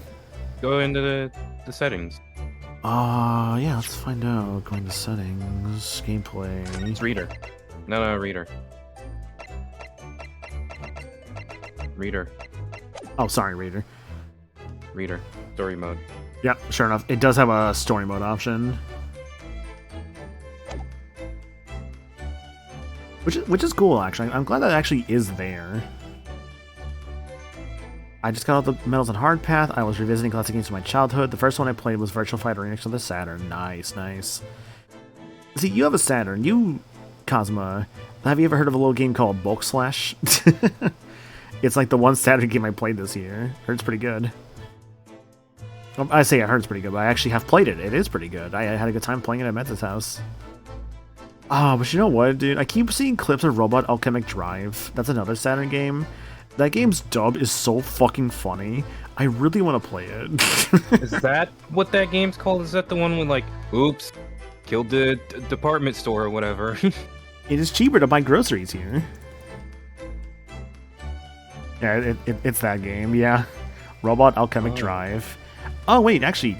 Go into the settings. Yeah, let's find out. Going to settings, gameplay. It's Reader. No, Reader. Reader. Oh, sorry, Reader. Reader. Story mode. Yep, sure enough. It does have a story mode option. Which is cool, actually. I'm glad that actually is there. I just got all the medals on hard path. I was revisiting classic games from my childhood. The first one I played was Virtual Fighter Remix on the Saturn. Nice, nice. See, you have a Saturn. You, Cosma, have you ever heard of a little game called Bulk Slash? It's like the one Saturn game I played this year. Heard it's pretty good. I say I heard it's pretty good, but I actually have played it. It is pretty good. I had a good time playing it at Meta's house. Oh, but you know what, dude? I keep seeing clips of Robot Alchemic Drive. That's another Saturn game. That game's dub is so fucking funny. I really want to play it. Is that what that game's called? Is that the one with like, oops, killed the department store or whatever? It is cheaper to buy groceries here. Yeah, it's that game, yeah. Robot Alchemic Drive. Oh, wait, actually...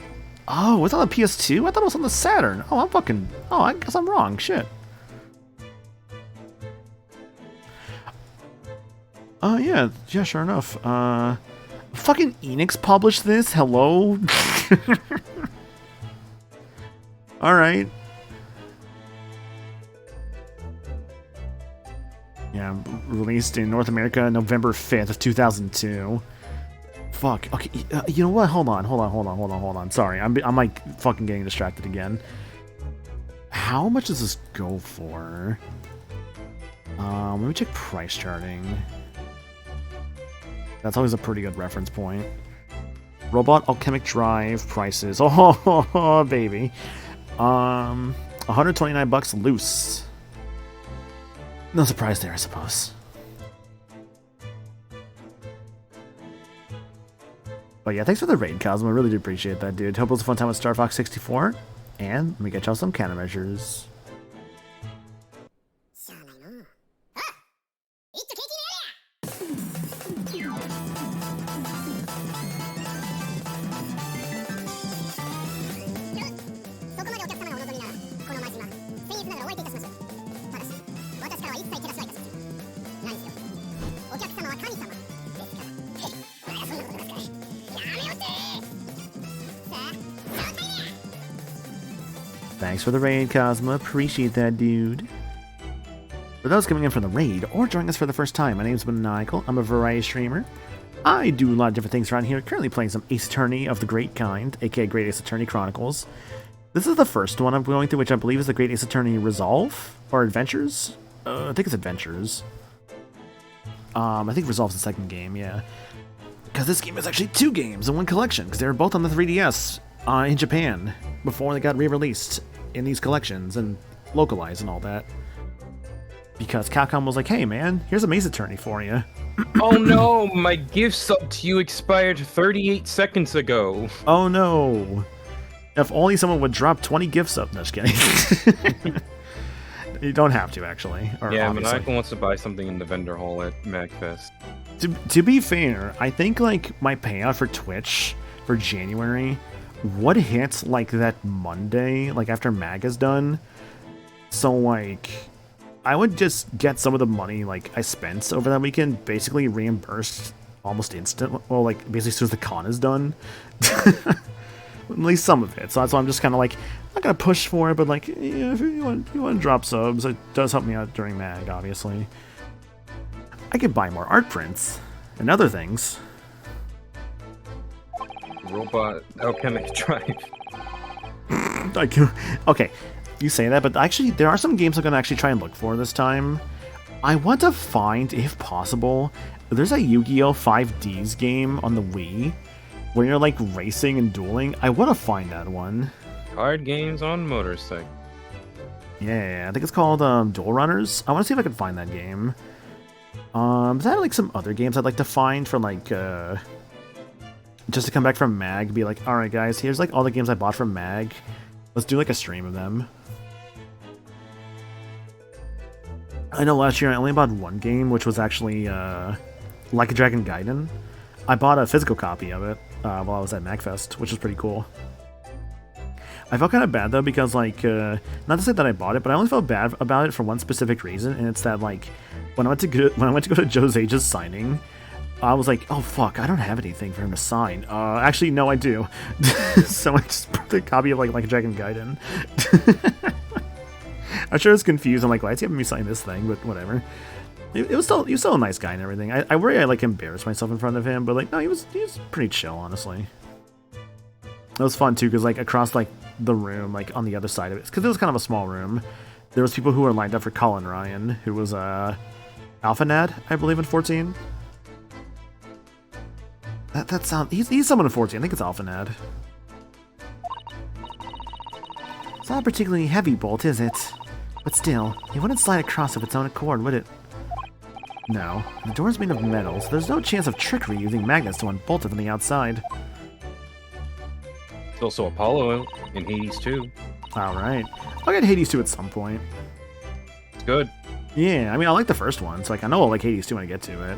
Oh, it's on the PS2? I thought it was on the Saturn. Oh, I guess I'm wrong. Shit. Oh, yeah, sure enough. Fucking Enix published this? Hello? Alright. Yeah, released in North America November 5th of 2002. Fuck. Okay, you know what? Hold on. Sorry, I'm like fucking getting distracted again. How much does this go for? Let me check price charting. That's always a pretty good reference point. Robot Alchemic Drive prices. Oh, baby. 129 bucks loose. No surprise there, I suppose. But yeah, thanks for the raid, Cosmo. I really do appreciate that, dude. Hope it was a fun time with Star Fox 64. And let me get y'all some countermeasures. Thanks for the raid, Cosmo. Appreciate that, dude. For those coming in from the raid or joining us for the first time, my name is Maniacal. I'm a variety streamer. I do a lot of different things around here. Currently playing some Ace Attorney of the Great Kind, aka Great Ace Attorney Chronicles. This is the first one I'm going through, which I believe is the Great Ace Attorney Resolve or Adventures. I think it's Adventures. I think Resolve's the second game, yeah. Because this game is actually 2 games in one collection, because they were both on the 3DS in Japan before they got re-released in these collections and localized and all that. Because Capcom was like, hey man, here's a Maze Attorney for you. Oh no, my gift sub to you expired 38 seconds ago. Oh no. If only someone would drop 20 gifts up. No, just kidding. You don't have to, actually. Or Yeah, obviously. Maniacal wants to buy something in the vendor hall at MagFest. To be fair, I think like my payout for Twitch for January would hit like that Monday, like after Mag is done. So like I would just get some of the money like I spent over that weekend basically reimbursed almost instant. Well, like basically as soon as the con is done. At least some of it. So that's why I'm just kind of like not gonna push for it, but like yeah, if you want to drop subs, it does help me out during Mag, obviously. I could buy more art prints and other things. Robot Alchemic Drive. Okay, you say that, but actually there are some games I'm gonna actually try and look for this time. I want to find, if possible, there's a Yu-Gi-Oh! 5Ds game on the Wii where you're like racing and dueling. I want to find that one. Card games on motorcycle. Yeah, I think it's called Duel Runners. I want to see if I can find that game. Is there like some other games I'd like to find for like just to come back from Mag, be like, alright guys, here's like all the games I bought from Mag. Let's do like a stream of them. I know last year I only bought one game, which was actually Like a Dragon Gaiden. I bought a physical copy of it while I was at MagFest, which was pretty cool. I felt kind of bad though because like, not to say that I bought it, but I only felt bad about it for one specific reason, and it's that like, when I went to go to Joe Zage's signing, I was like, oh fuck, I don't have anything for him to sign. Actually, no, I do. So I just put the copy of like a Dragon Gaiden. I'm sure it's confused. I'm like, why is he having me sign this thing? But whatever. He was still a nice guy and everything. I worry I like embarrassed myself in front of him, but like no, he was pretty chill, honestly. It was fun too, because like across like the room, like on the other side of it, because it was kind of a small room, there was people who were lined up for Colin Ryan, who was AlphaNad, I believe, in 14. That sound he's someone in 14. I think it's AlphaNad. It's not a particularly heavy bolt, is it? But still, it wouldn't slide across of its own accord, would it? No. The door's made of metal, so there's no chance of trickery using magnets to unbolt it from the outside. There's also Apollo in Hades 2. Alright. I'll get Hades 2 at some point. It's good. Yeah, I mean, I like the first one, so like, I know I'll like Hades 2 when I get to it.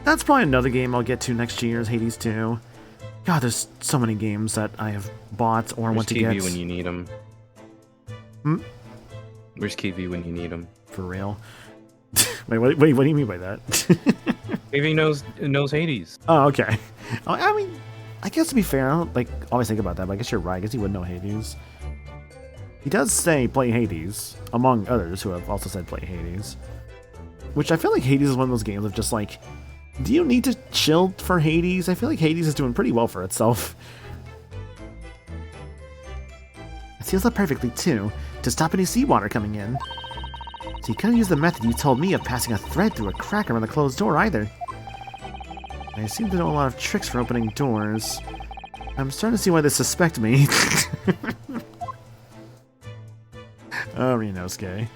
That's probably another game I'll get to next year is Hades 2. God, there's so many games that I have bought or want to TV get. when you need them. Where's KV when you need them? For real? Wait, what do you mean by that? KV knows Hades. Oh, okay. I mean, I guess to be fair, I don't like always think about that, but I guess you're right. I guess he would know Hades. He does say play Hades, among others who have also said play Hades. Which I feel like Hades is one of those games of just like, do you need to chill for Hades? I feel like Hades is doing pretty well for itself. It seals up perfectly, too, to stop any seawater coming in. So you couldn't use the method you told me of passing a thread through a crack around the closed door, either. I seem to know a lot of tricks for opening doors. I'm starting to see why they suspect me. Oh, Rinosuke.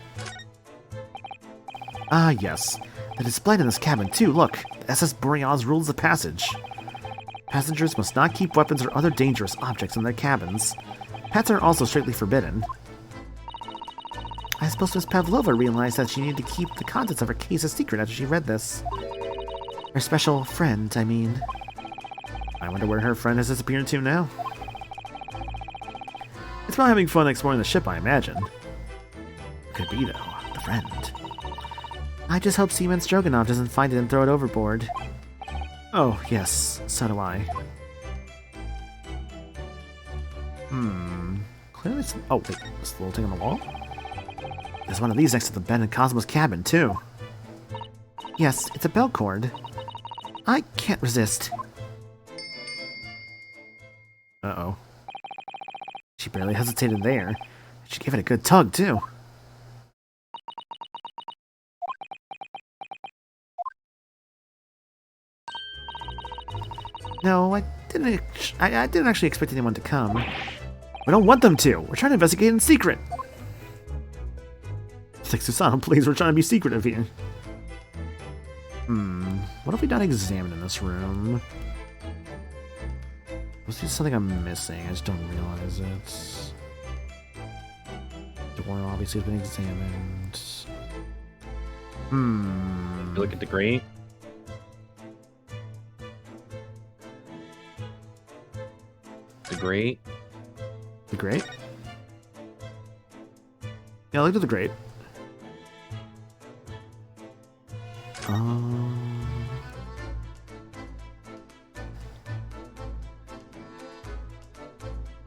Ah, yes. They're displayed in this cabin, too. Look, the SS Boreas rules the passage. Passengers must not keep weapons or other dangerous objects in their cabins. Pets are also strictly forbidden. I suppose Miss Pavlova realized that she needed to keep the contents of her case a secret after she read this. Her special friend, I mean. I wonder where her friend has disappeared to now. It's probably having fun exploring the ship, I imagine. Could be, though. The friend. I just hope Seaman Stroganoff doesn't find it and throw it overboard. Oh, yes. So do I. Clearly it's... Oh, wait. This little thing on the wall? There's one of these next to the Ben and Cosmo's cabin, too. Yes, it's a bell cord. I can't resist. Uh-oh. She barely hesitated there. She gave it a good tug, too. No, I didn't actually expect anyone to come. We don't want them to. We're trying to investigate in secret. It's like, Susano, please, we're trying to be secretive here. What have we not examined in this room? Was there something I'm missing? I just don't realize it. The door obviously has been examined. You look at the grate. The grate. The grate? Yeah, look at the grate.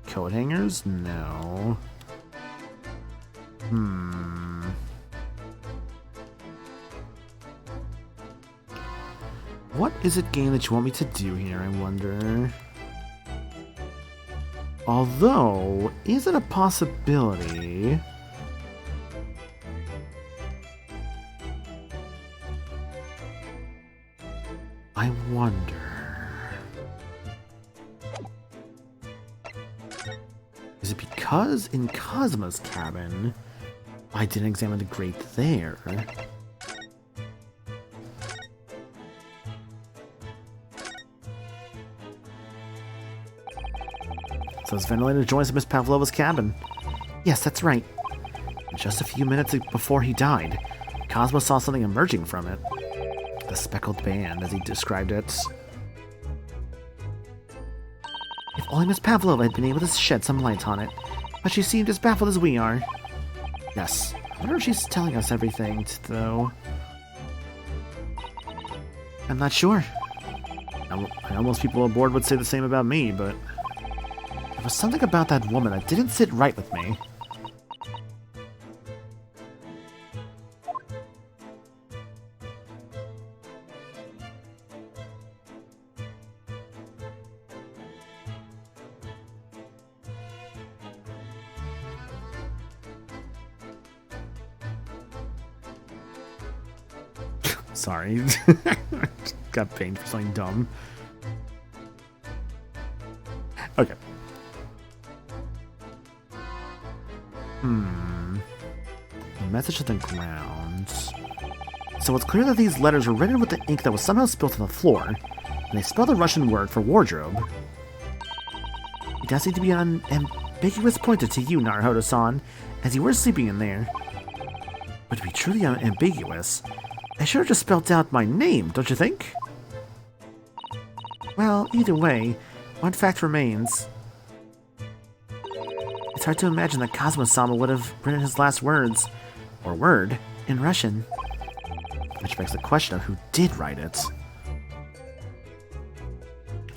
Coat hangers? No. What is it, game, that you want me to do here, I wonder? Although, is it a possibility... I wonder... Is it because in Cosmo's cabin, I didn't examine the grate there? So this ventilator joins Miss Pavlova's cabin. Yes, that's right. Just a few minutes before he died, Cosmo saw something emerging from it. The speckled band, as he described it. If only Miss Pavlova had been able to shed some light on it, but she seemed as baffled as we are. Yes, I wonder if she's telling us everything, though. I'm not sure. I know most people aboard would say the same about me, but... there was something about that woman that didn't sit right with me. Sorry. Got paid for something dumb. Okay. Message to the ground. So it's clear that these letters were written with the ink that was somehow spilled on the floor, and they spell the Russian word for wardrobe. It does seem to be an ambiguous pointer to you, Naruhodo-san, as you were sleeping in there. But to be truly unambiguous, I should have just spelled out my name, don't you think? Well, either way, one fact remains. It's hard to imagine that Cosmo-sama would have written his last words, or word, in Russian. Which begs the question of who did write it.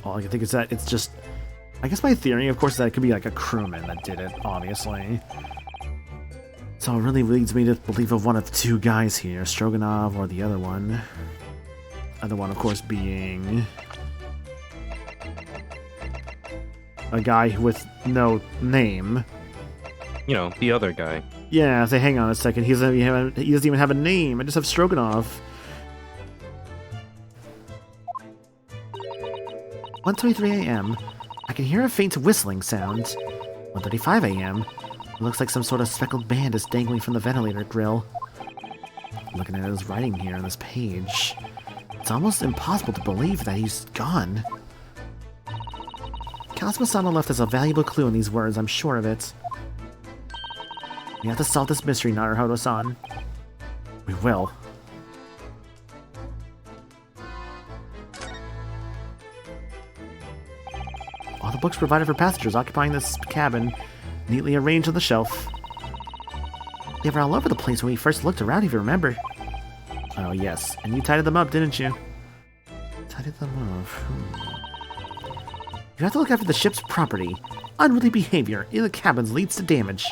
All I can think is that it's just... I guess my theory, of course, is that it could be like a crewman that did it, obviously. So it really leads me to believe of one of two guys here, Stroganov or the other one. Other one, of course, being... a guy with no name. You know, the other guy. Yeah, say, hang on a second, he doesn't even have a name, I just have Stroganov. 1:23 a.m. I can hear a faint whistling sound. 1:35 a.m. It looks like some sort of speckled band is dangling from the ventilator grill. Looking at his writing here on this page, it's almost impossible to believe that he's gone. Kazuma-sama left us a valuable clue in these words, I'm sure of it. We have to solve this mystery, Naruhodo-san. We will. All the books provided for passengers occupying this cabin, neatly arranged on the shelf. They were all over the place when we first looked around, if you remember. Oh, yes. And you tidied them up, didn't you? Tidied them up. You have to look after the ship's property. Unruly behavior in the cabins leads to damage.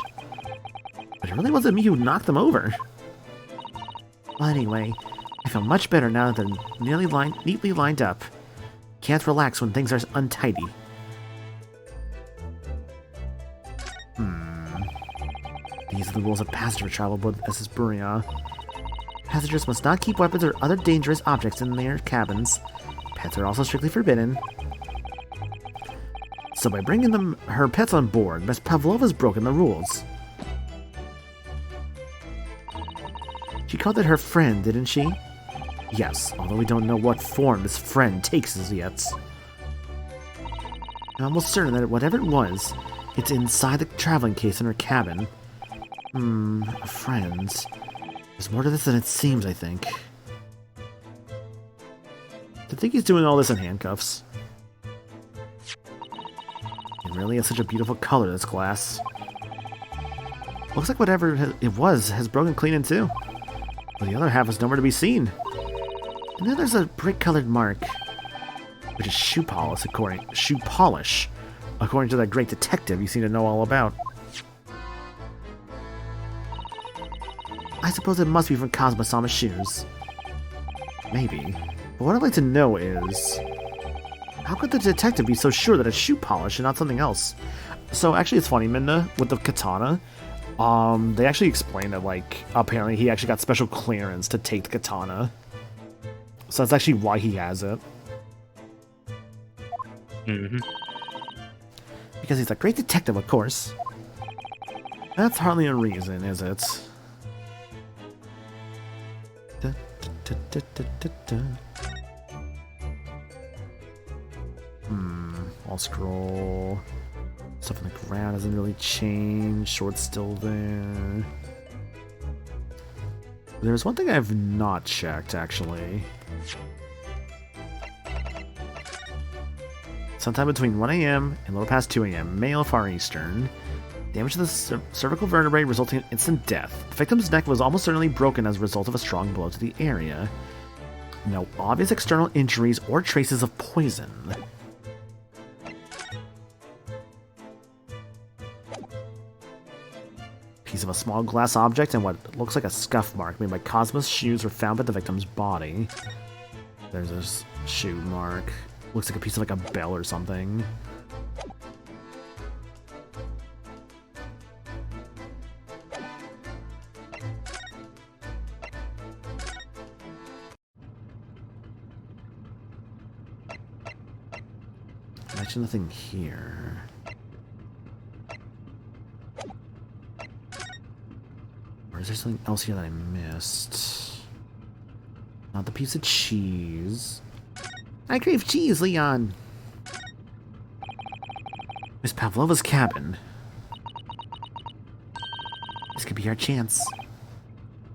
But it really wasn't me who knocked them over. Well, anyway, I feel much better now that they're neatly lined up. Can't relax when things are untidy. These are the rules of passenger travel aboard SS Buria. Passengers must not keep weapons or other dangerous objects in their cabins. Pets are also strictly forbidden. So by bringing her pets on board, Miss Pavlova's broken the rules. She called it her friend, didn't she? Yes, although we don't know what form this friend takes as yet. I'm almost certain that whatever it was, it's inside the traveling case in her cabin. A friend. There's more to this than it seems, I think. To think he's doing all this in handcuffs. It really has such a beautiful color, this glass. Looks like whatever it was has broken clean in two. But the other half is nowhere to be seen. And then there's a brick-colored mark, which is shoe polish, according to that great detective you seem to know all about. I suppose it must be from Kazuma-sama's shoes. Maybe. But what I'd like to know is, how could the detective be so sure that it's shoe polish and not something else? So actually it's funny, Minna, with the katana, they actually explained that, like, apparently he actually got special clearance to take the katana. So that's actually why he has it. Because he's a great detective, of course. That's hardly a reason, is it? I'll scroll. Stuff on the ground hasn't really changed. Short's still there. There's one thing I've not checked, actually. Sometime between 1 a.m. and a little past 2 a.m., male Far Eastern. Damage to the cervical vertebrae resulting in instant death. The victim's neck was almost certainly broken as a result of a strong blow to the area. No obvious external injuries or traces of poison. Piece of a small glass object and what looks like a scuff mark made by Cosmo's shoes were found by the victim's body. There's this shoe mark. Looks like a piece of like a bell or something. Actually, nothing here. Or is there something else here that I missed? Not the piece of cheese. I crave cheese, Leon! Miss Pavlova's cabin. This could be our chance.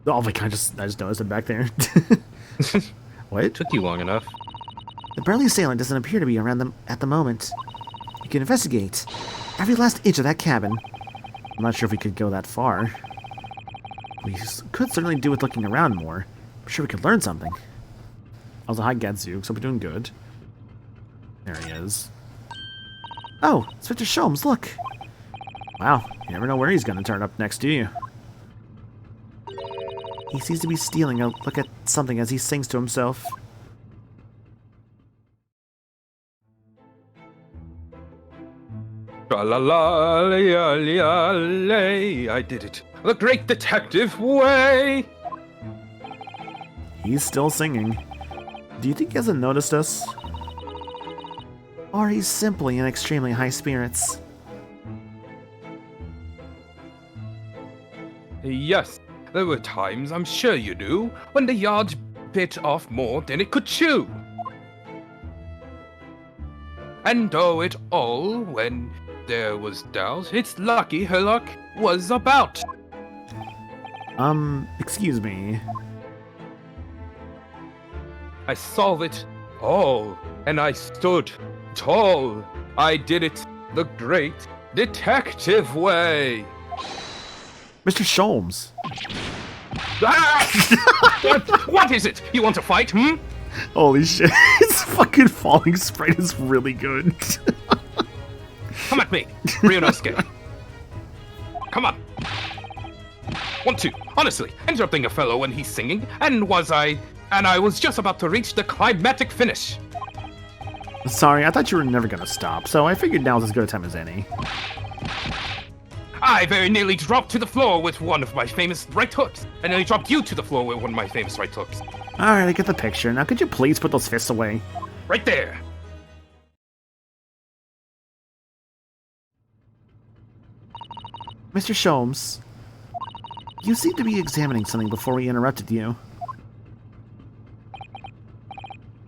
Oh my god, I just noticed it back there. What? It took you long enough. The burly assailant doesn't appear to be around them at the moment. You can investigate every last inch of that cabin. I'm not sure if we could go that far. We could certainly do with looking around more. I'm sure we could learn something. Also, hi Getsu, so we're doing good. There he is. Oh, Inspector Sholmes, look! Wow, you never know where he's gonna turn up next, do you? He seems to be stealing a look at something as he sings to himself. I did it. The great detective way! He's still singing. Do you think he hasn't noticed us? Or he's simply in extremely high spirits. Yes, there were times, I'm sure you do, when the yard bit off more than it could chew. And though it all, when there was doubt, it's lucky her luck was about. Excuse me. I solved it all, and I stood tall. I did it the great detective way. Mr. Sholmes. Ah! What is it? You want to fight, hmm? Holy shit. His fucking falling sprite is really good. Come at me, Ryunosuke. Come on. 1, 2. Honestly, interrupting a fellow when he's singing, and I was just about to reach the climatic finish. Sorry, I thought you were never gonna stop, so I figured now is as good a time as any. I very nearly dropped to the floor with one of my famous right hooks, and nearly dropped you to the floor with one of my famous right hooks. Alright, I get the picture. Now could you please put those fists away? Right there. Mr. Sholmes, you seem to be examining something before we interrupted you.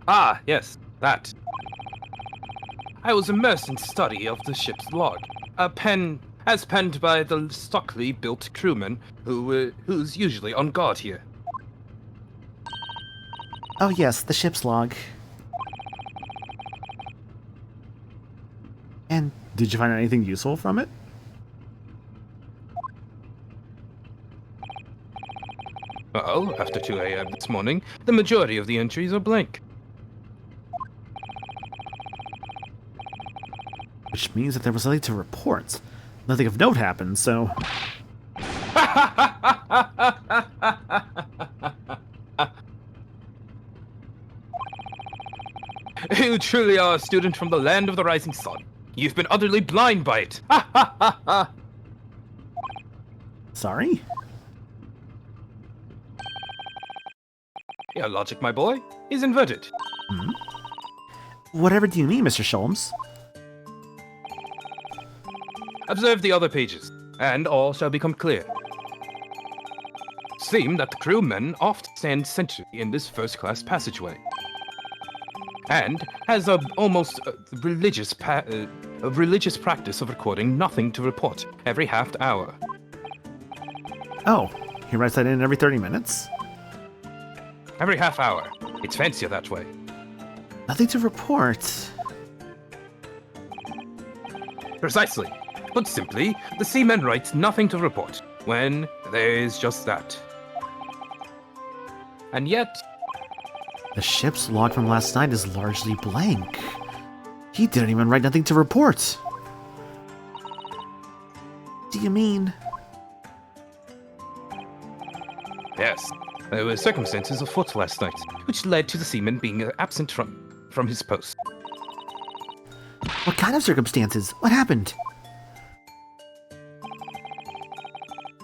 Ah, yes, that. I was immersed in study of the ship's log, as penned by the stockily built crewman who's usually on guard here. Oh yes, the ship's log. And did you find anything useful from it? Well, after 2 a.m. this morning, the majority of the entries are blank. Which means that there was nothing to report. Nothing of note happened, so... You truly are a student from the land of the rising sun. You've been utterly blind by it. Ha ha ha ha! Sorry? Your logic, my boy, is inverted. Whatever do you mean, Mr. Sholmes? Observe the other pages, and all shall become clear. Seem that the crewmen oft stand sentry in this first-class passageway, and has a almost religious practice of recording nothing to report every half hour. Oh, he writes that in every 30 minutes? Every half hour. It's fancier that way. Nothing to report. Precisely. Put simply, the seaman writes nothing to report, when there is just that. And yet... The ship's log from last night is largely blank. He didn't even write nothing to report. Do you mean? Yes, there were circumstances afoot last night, which led to the seaman being absent from his post. What kind of circumstances? What happened?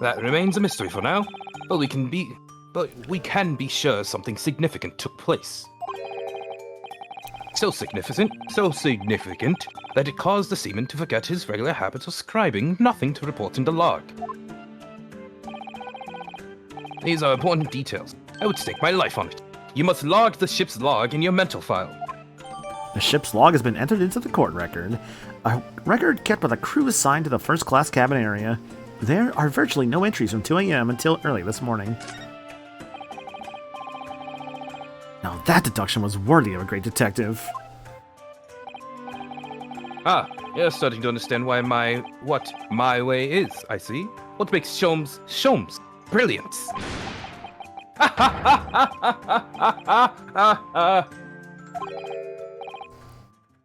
That remains a mystery for now, but we can be sure something significant took place. So significant that it caused the seaman to forget his regular habit of scribing nothing to report in the log. These are important details. I would stake my life on it. You must log the ship's log in your mental file. The ship's log has been entered into the court record. A record kept by the crew assigned to the first-class cabin area. There are virtually no entries from 2 a.m. until early this morning. Now that deduction was worthy of a great detective. Ah, you're starting to understand what my way is, I see. What makes Sholmes brilliant.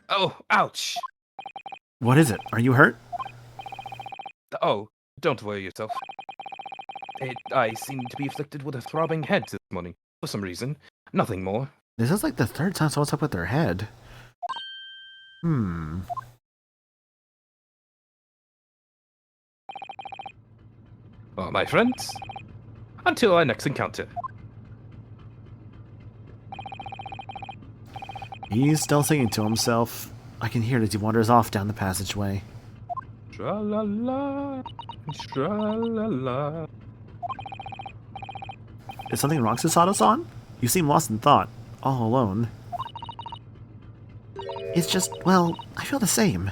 Oh, ouch. What is it? Are you hurt? Oh, don't worry yourself. I seem to be afflicted with a throbbing head this morning, for some reason. Nothing more. This is like the third time someone's up with their head. Well, my friends, until our next encounter. He's still singing to himself. I can hear it as he wanders off down the passageway. Tra-la-la, tra-la-la. Is something wrong, Susato-san? You seem lost in thought, all alone. It's just, well, I feel the same.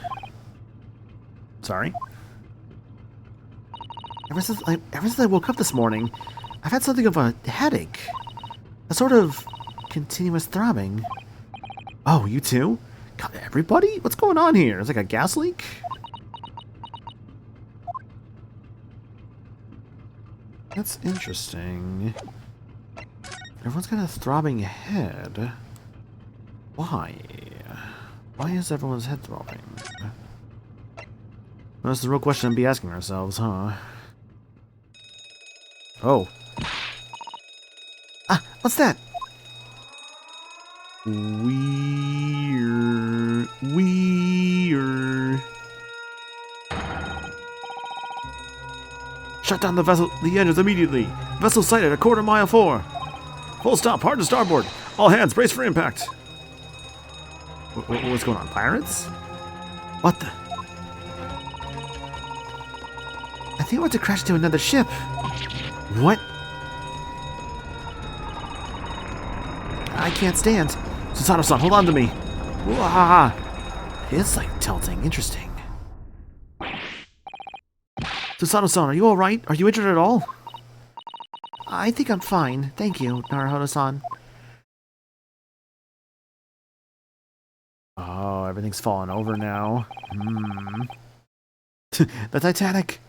Sorry? Ever since I woke up this morning, I've had something of a headache. A sort of continuous throbbing. Oh, you too? God, everybody? What's going on here? Is it like a gas leak? That's interesting. Everyone's got a throbbing head. Why? Why is everyone's head throbbing? Well, that's the real question to be asking ourselves, huh? Oh. Ah, what's that? Weird. Shut down the vessel, the engines immediately. Vessel sighted a quarter mile 4. Full stop, hard to starboard. All hands, brace for impact. What's going on, pirates? What the? I think we're about to crash into another ship. What? I can't stand. Susato-san, hold on to me. Wah! It's like tilting. Interesting. Susato-san, are you alright? Are you injured at all? I think I'm fine. Thank you, Naruhodo-san. Oh, everything's falling over now. The Titanic!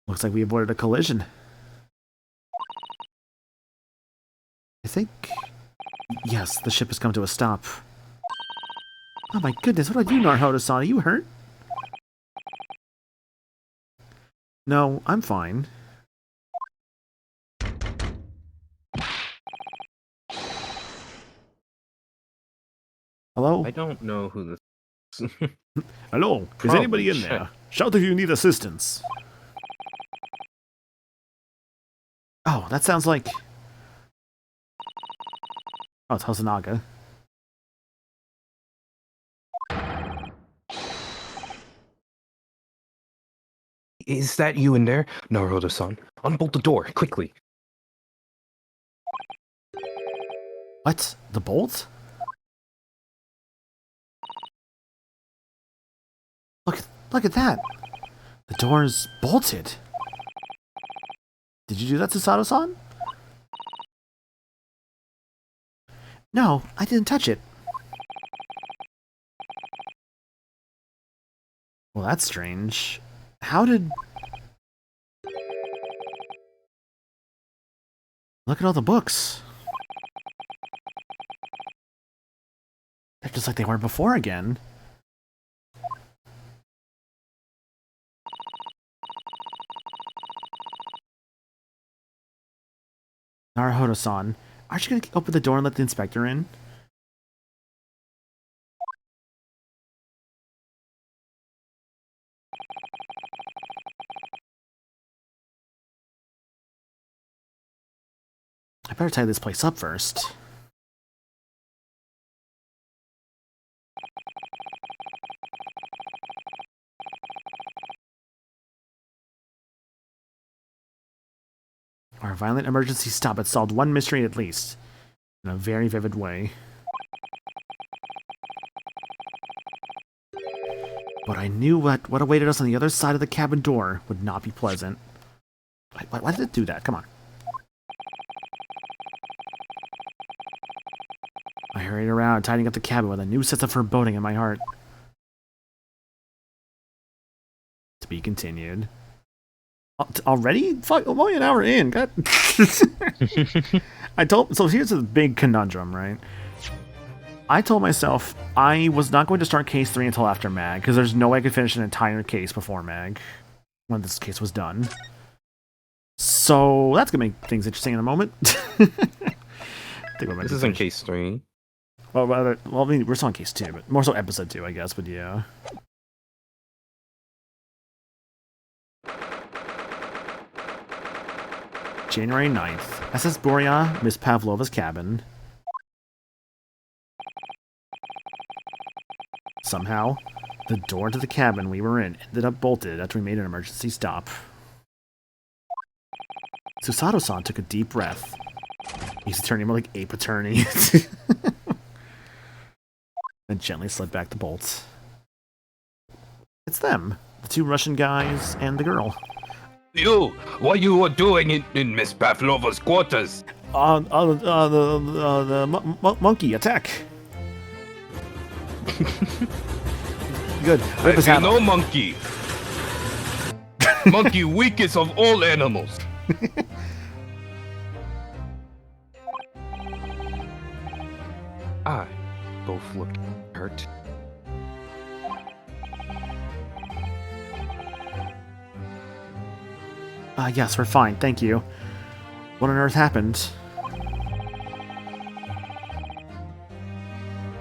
Looks like we avoided a collision. I think... Yes, the ship has come to a stop. Oh my goodness, what are you, Naruhodo-san? Are you hurt? No, I'm fine. Hello? I don't know who this. Hello? Is Probably anybody in check. there? Shout if you need assistance. Oh, that sounds like... Oh, it's Hosonaga. Is that you in there? Naruto-san, unbolt the door, quickly. What? The bolt? Look at that! The door's bolted. Did you do that, Susato-san? No, I didn't touch it. Well, that's strange. How did... Look at all the books. They're just like they were before again. Naruhodo-san, aren't you gonna open the door and let the inspector in? I better tie this place up first. Our violent emergency stop had solved one mystery at least, in a very vivid way. But I knew what awaited us on the other side of the cabin door would not be pleasant. Why did it do that? Come on. I hurried around, tidying up the cabin with a new sense of foreboding in my heart. To be continued. Already? Fuck, I'm only an hour in. God. So here's the big conundrum, right? I told myself I was not going to start case 3 until after Mag, because there's no way I could finish an entire case before Mag, when this case was done. So that's going to make things interesting in a moment. This isn't case 3. Well, I mean, we're still on case 2, but more so episode 2, I guess, but yeah. January 9th. SS Borea, Miss Pavlova's cabin. Somehow, the door to the cabin we were in ended up bolted after we made an emergency stop. Susato-san took a deep breath. He used to turn him like Ape Attorney. Then gently slid back the bolts. It's them. The two Russian guys and the girl. You, what you were doing in Miss Pavlova's quarters? The monkey attack. Good. Rip his I hat know off. monkey. Monkey weakest of all animals. Both look hurt. Yes, we're fine, thank you. What on earth happened?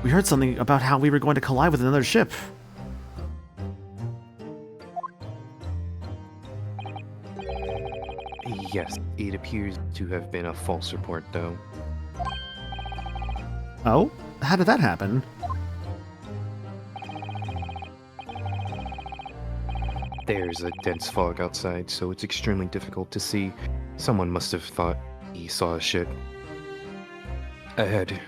We heard something about how we were going to collide with another ship. Yes, it appears to have been a false report, though. Oh? How did that happen? There's a dense fog outside, so it's extremely difficult to see. Someone must have thought he saw a ship ahead.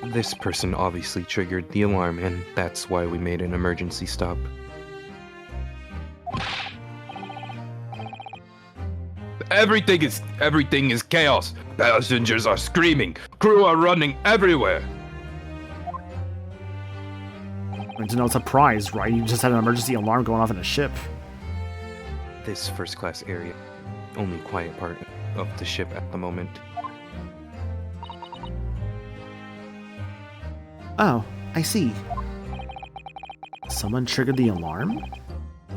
This person obviously triggered the alarm, and that's why we made an emergency stop. Everything is chaos. Passengers are screaming. Crew are running everywhere. It's no surprise, right? You just had an emergency alarm going off in a ship. This first class area, only quiet part of the ship at the moment. Oh, I see. Someone triggered the alarm?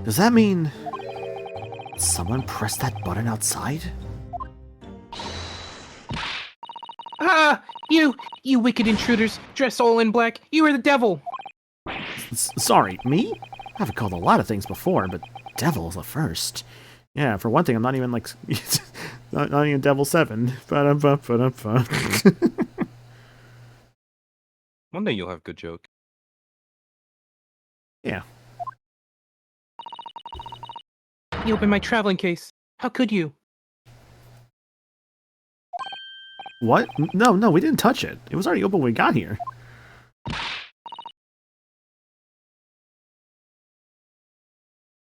Does that mean someone pressed that button outside? Ah! You wicked intruders, dressed all in black. You are the devil! Sorry, me? I've called a lot of things before, but Devil's the first. Yeah, for one thing, I'm not even like... not even Devil 7. One day you'll have good joke. Yeah. You opened my traveling case. How could you? What? No, we didn't touch it. It was already open when we got here.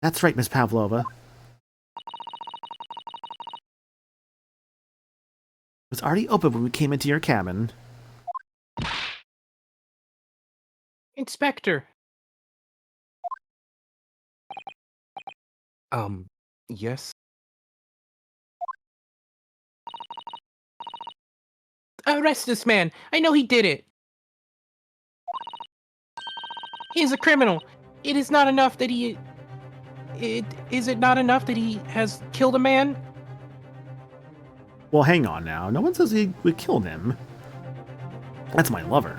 That's right, Miss Pavlova. It was already open when we came into your cabin. Inspector! Yes? Arrest this man! I know he did it! He is a criminal! It is not enough that he... Is it not enough that he has killed a man? Well, hang on now. No one says we killed him. That's my lover.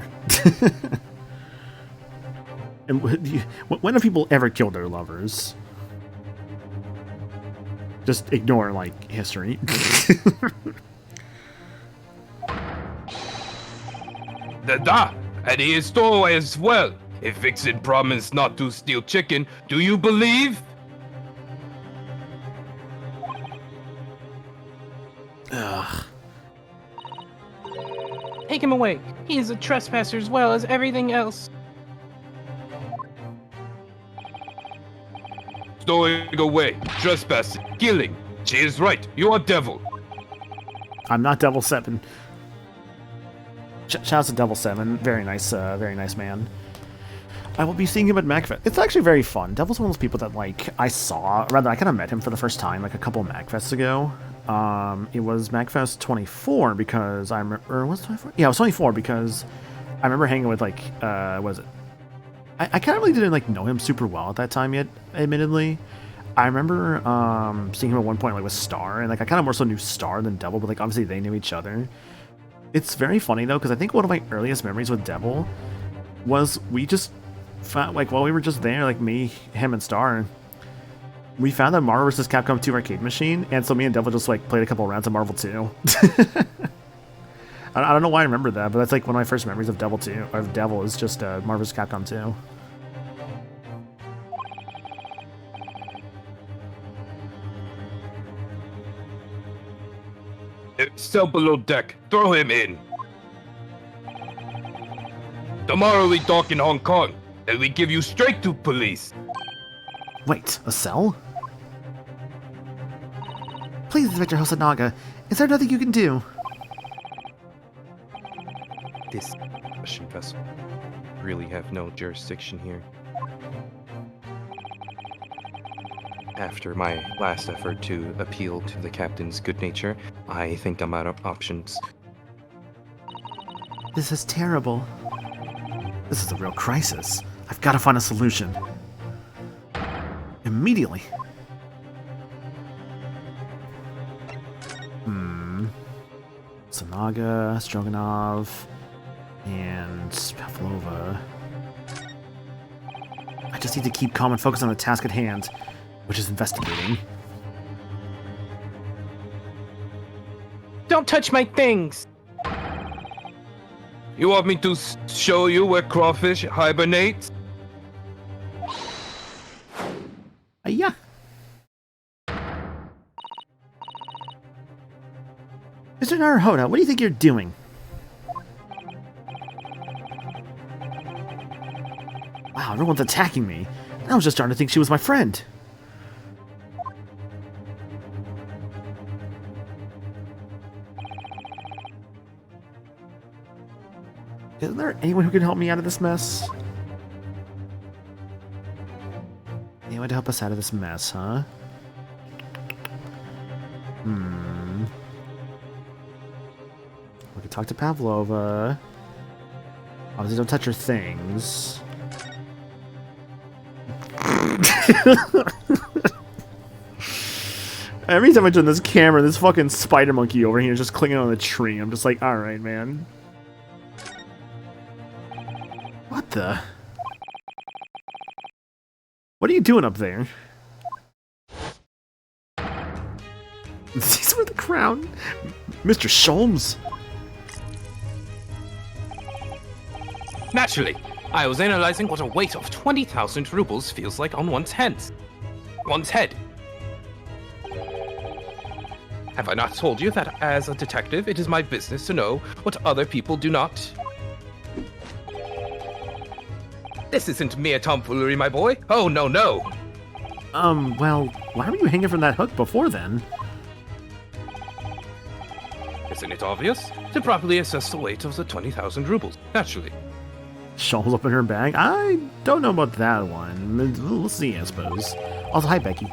And when have people ever killed their lovers? Just ignore, like, history. And he is stowaway as well. If Vixen promised not to steal chicken, do you believe? Ugh. Take him away. He is a trespasser as well as everything else. Stowing away, trespassing, killing. She is right. You are devil. I'm not Devil 7. Shout out to Devil 7. Very nice man. I will be seeing him at MacFest. It's actually very fun. Devil's one of those people that, like, I kind of met him for the first time, like, a couple of MacFests ago. It was MacFest 24 because I remember, or was it 24? Yeah, it was 24 because I remember hanging with, like, was it? I kind of really didn't, like, know him super well at that time yet, admittedly. I remember seeing him at one point, like, with Star, and, like, I kind of more so knew Star than Devil, but, like, obviously they knew each other. It's very funny, though, because I think one of my earliest memories with Devil was we just found, like, while we were just there, like, me, him, and Star, we found that Marvel vs. Capcom 2 arcade machine, and so me and Devil just, like, played a couple rounds of Marvel 2. I don't know why I remember that, but that's like one of my first memories of Devil 2. Or Devil is just Marvel vs. Capcom 2. Cell below deck. Throw him in. Tomorrow we dock in Hong Kong, and we give you straight to police. Wait, a cell? Please, Inspector Hosanaga, is there nothing you can do? This Russian vessel really have no jurisdiction here. After my last effort to appeal to the captain's good nature, I think I'm out of options. This is terrible. This is a real crisis. I've got to find a solution. Immediately. Sanaga, Stroganov, and Pavlova. I just need to keep calm and focus on the task at hand, which is investigating. Don't touch my things! You want me to show you where crawfish hibernate? Yeah. Mr. Naruhoda, what do you think you're doing? Wow, everyone's attacking me. I was just starting to think she was my friend. Isn't there anyone who can help me out of this mess? Anyone to help us out of this mess, huh? We can talk to Pavlova. Obviously, don't touch her things. Every time I turn this camera, this fucking spider monkey over here is just clinging on the tree. I'm just like, alright, man. What the? What are you doing up there? These were the crown? Mr. Sholmes? Naturally, I was analyzing what a weight of 20,000 rubles feels like on one's hands. One's head. Have I not told you that as a detective, it is my business to know what other people do not? This isn't mere tomfoolery, my boy. Oh, no, no. Well, why were you hanging from that hook before then? Isn't it obvious? To properly assess the weight of the 20,000 rubles, naturally. Shovels up in her bag? I don't know about that one. We'll see, I suppose. Also, hi, Becky.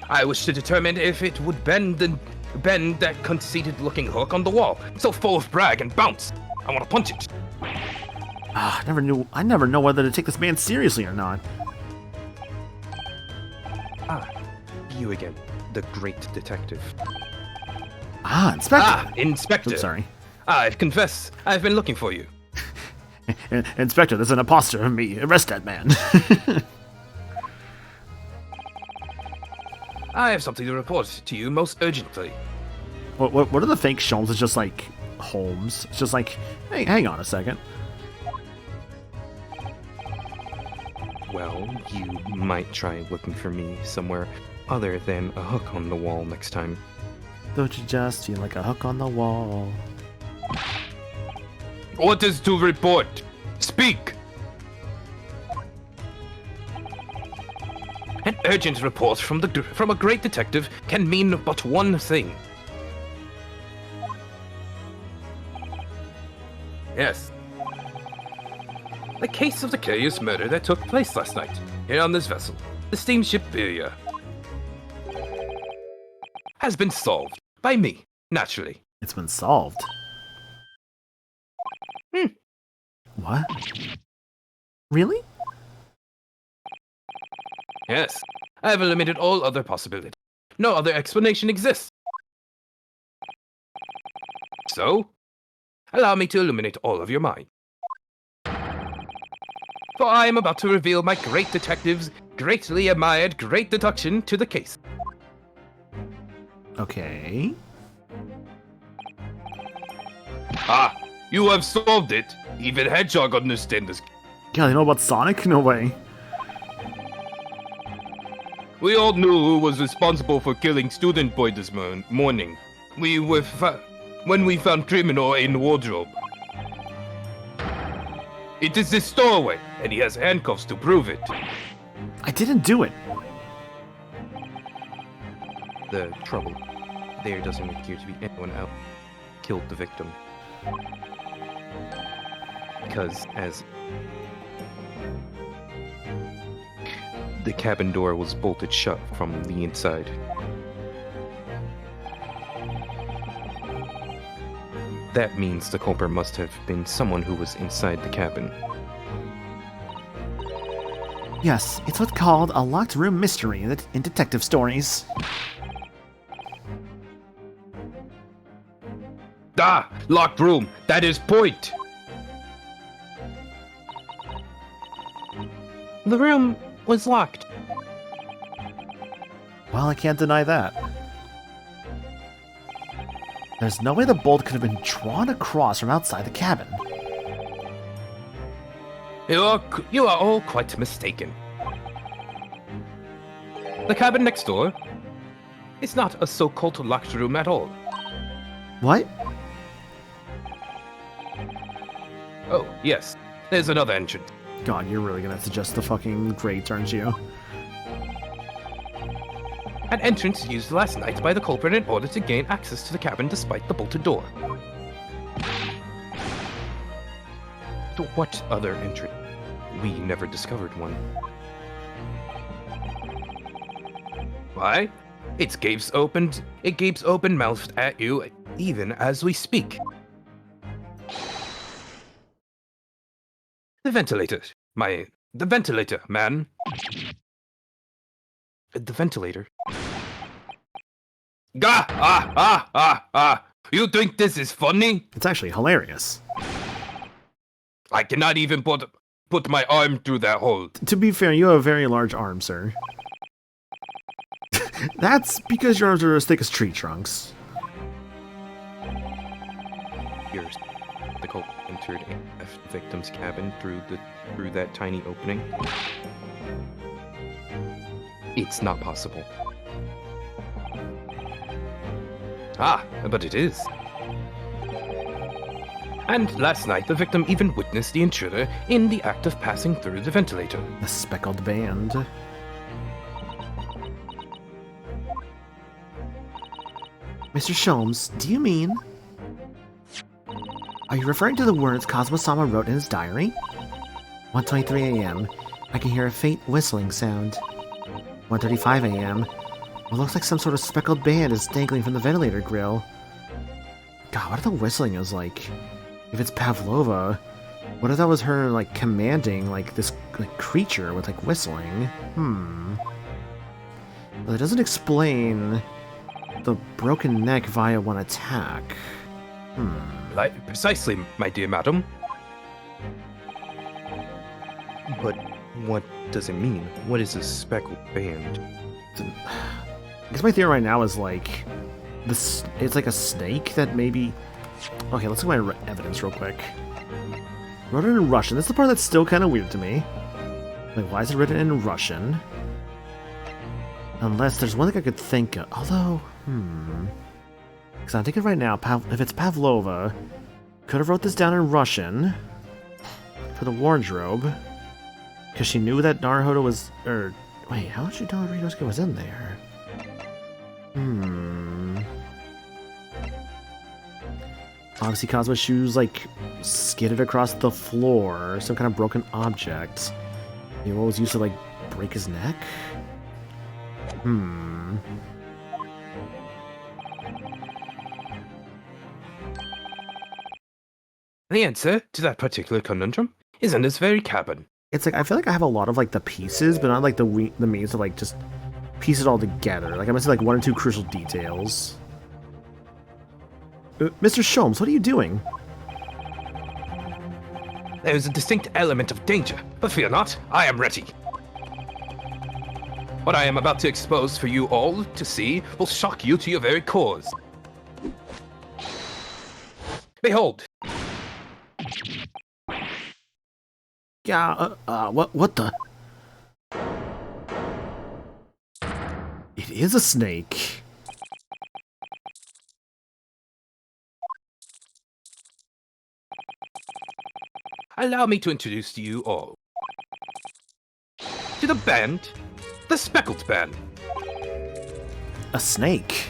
I wish to determine if it would bend that conceited-looking hook on the wall, so full of brag and bounce. I want to punch it. I never know whether to take this man seriously or not. Ah, you again, the great detective. Inspector! Inspector. Oops, sorry. I confess, I've been looking for you. Inspector, there's an imposter of me. Arrest that man. I have something to report to you most urgently. What are the fake Sholmes? It's just like Holmes. It's just like, hey, hang on a second. Well, you might try looking for me somewhere other than a hook on the wall next time. Don't you just feel like a hook on the wall? What is to report? Speak! An urgent report from a great detective can mean but one thing. Yes. The case of the curious murder that took place last night, here on this vessel, the steamship Birya, has been solved by me, naturally. It's been solved. What? Really? Yes, I have eliminated all other possibilities. No other explanation exists. So, allow me to illuminate all of your mind. For I am about to reveal my great detective's greatly admired great deduction to the case. Okay. Ah, you have solved it. Even Hedgehog understands this. Yeah, they know about Sonic? No way. We all knew who was responsible for killing Student Boy this morning. When we found criminal in the wardrobe. It is this stowaway, and he has handcuffs to prove it. I didn't do it. The trouble, there doesn't appear to be anyone else killed the victim. Because as the cabin door was bolted shut from the inside. That means the culprit must have been someone who was inside the cabin. Yes, it's what's called a locked room mystery in detective stories. Ah, locked room. That is point. The room was locked. Well, I can't deny that. There's no way the bolt could have been drawn across from outside the cabin. You are all quite mistaken. The cabin next door is not a so-called locked room at all. What? Oh, yes. There's another entrance. God, you're really gonna suggest the fucking grate, aren't you? An entrance used last night by the culprit in order to gain access to the cabin despite the bolted door. What other entrance? We never discovered one. Why? It gapes open-mouthed at you even as we speak. The ventilator, man. The ventilator? You think this is funny? It's actually hilarious. I cannot even put my arm through that hole. To be fair, you have a very large arm, sir. That's because your arms are as thick as tree trunks. Here's the culprit entered a victim's cabin through that tiny opening. It's not possible. Ah, but it is. And last night, the victim even witnessed the intruder in the act of passing through the ventilator. The speckled band. Mr. Sholmes, do you mean... Are you referring to the words Cosmo-sama wrote in his diary? 1:23 a.m. I can hear a faint whistling sound. 1:35 a.m. What looks like some sort of speckled band is dangling from the ventilator grill. God, what if the whistling is like... If it's Pavlova, what if that was her, like, commanding, like, this like, creature with, like, whistling? Well, it doesn't explain the broken neck via one attack. Precisely, my dear madam. But what does it mean? What is a speckled band? I guess my theory right now is, like, this. It's like a snake that maybe... Okay, let's look at my evidence real quick. Wrote it in Russian. This is the part that's still kind of weird to me. Like, why is it written in Russian? Unless there's one thing I could think of. Although, because I'm thinking right now, if it's Pavlova, could have wrote this down in Russian for the wardrobe, because she knew that Naruhodo was... wait, how did she know Rinosuke was in there? Obviously, Cosmo's shoes, like, skidded across the floor. Some kind of broken object. You know, what was used to, like, break his neck? The answer to that particular conundrum is in this very cabin. It's like, I feel like I have a lot of, like, the pieces, but not, like, the means to, like, just piece it all together. Like, I'm missing, like, one or two crucial details. Mr. Sholmes, what are you doing? There is a distinct element of danger, but fear not, I am ready. What I am about to expose for you all to see will shock you to your very cores. Behold, Yeah, what the? It is a snake. Allow me to introduce to you all to the band, the Speckled Band. A snake.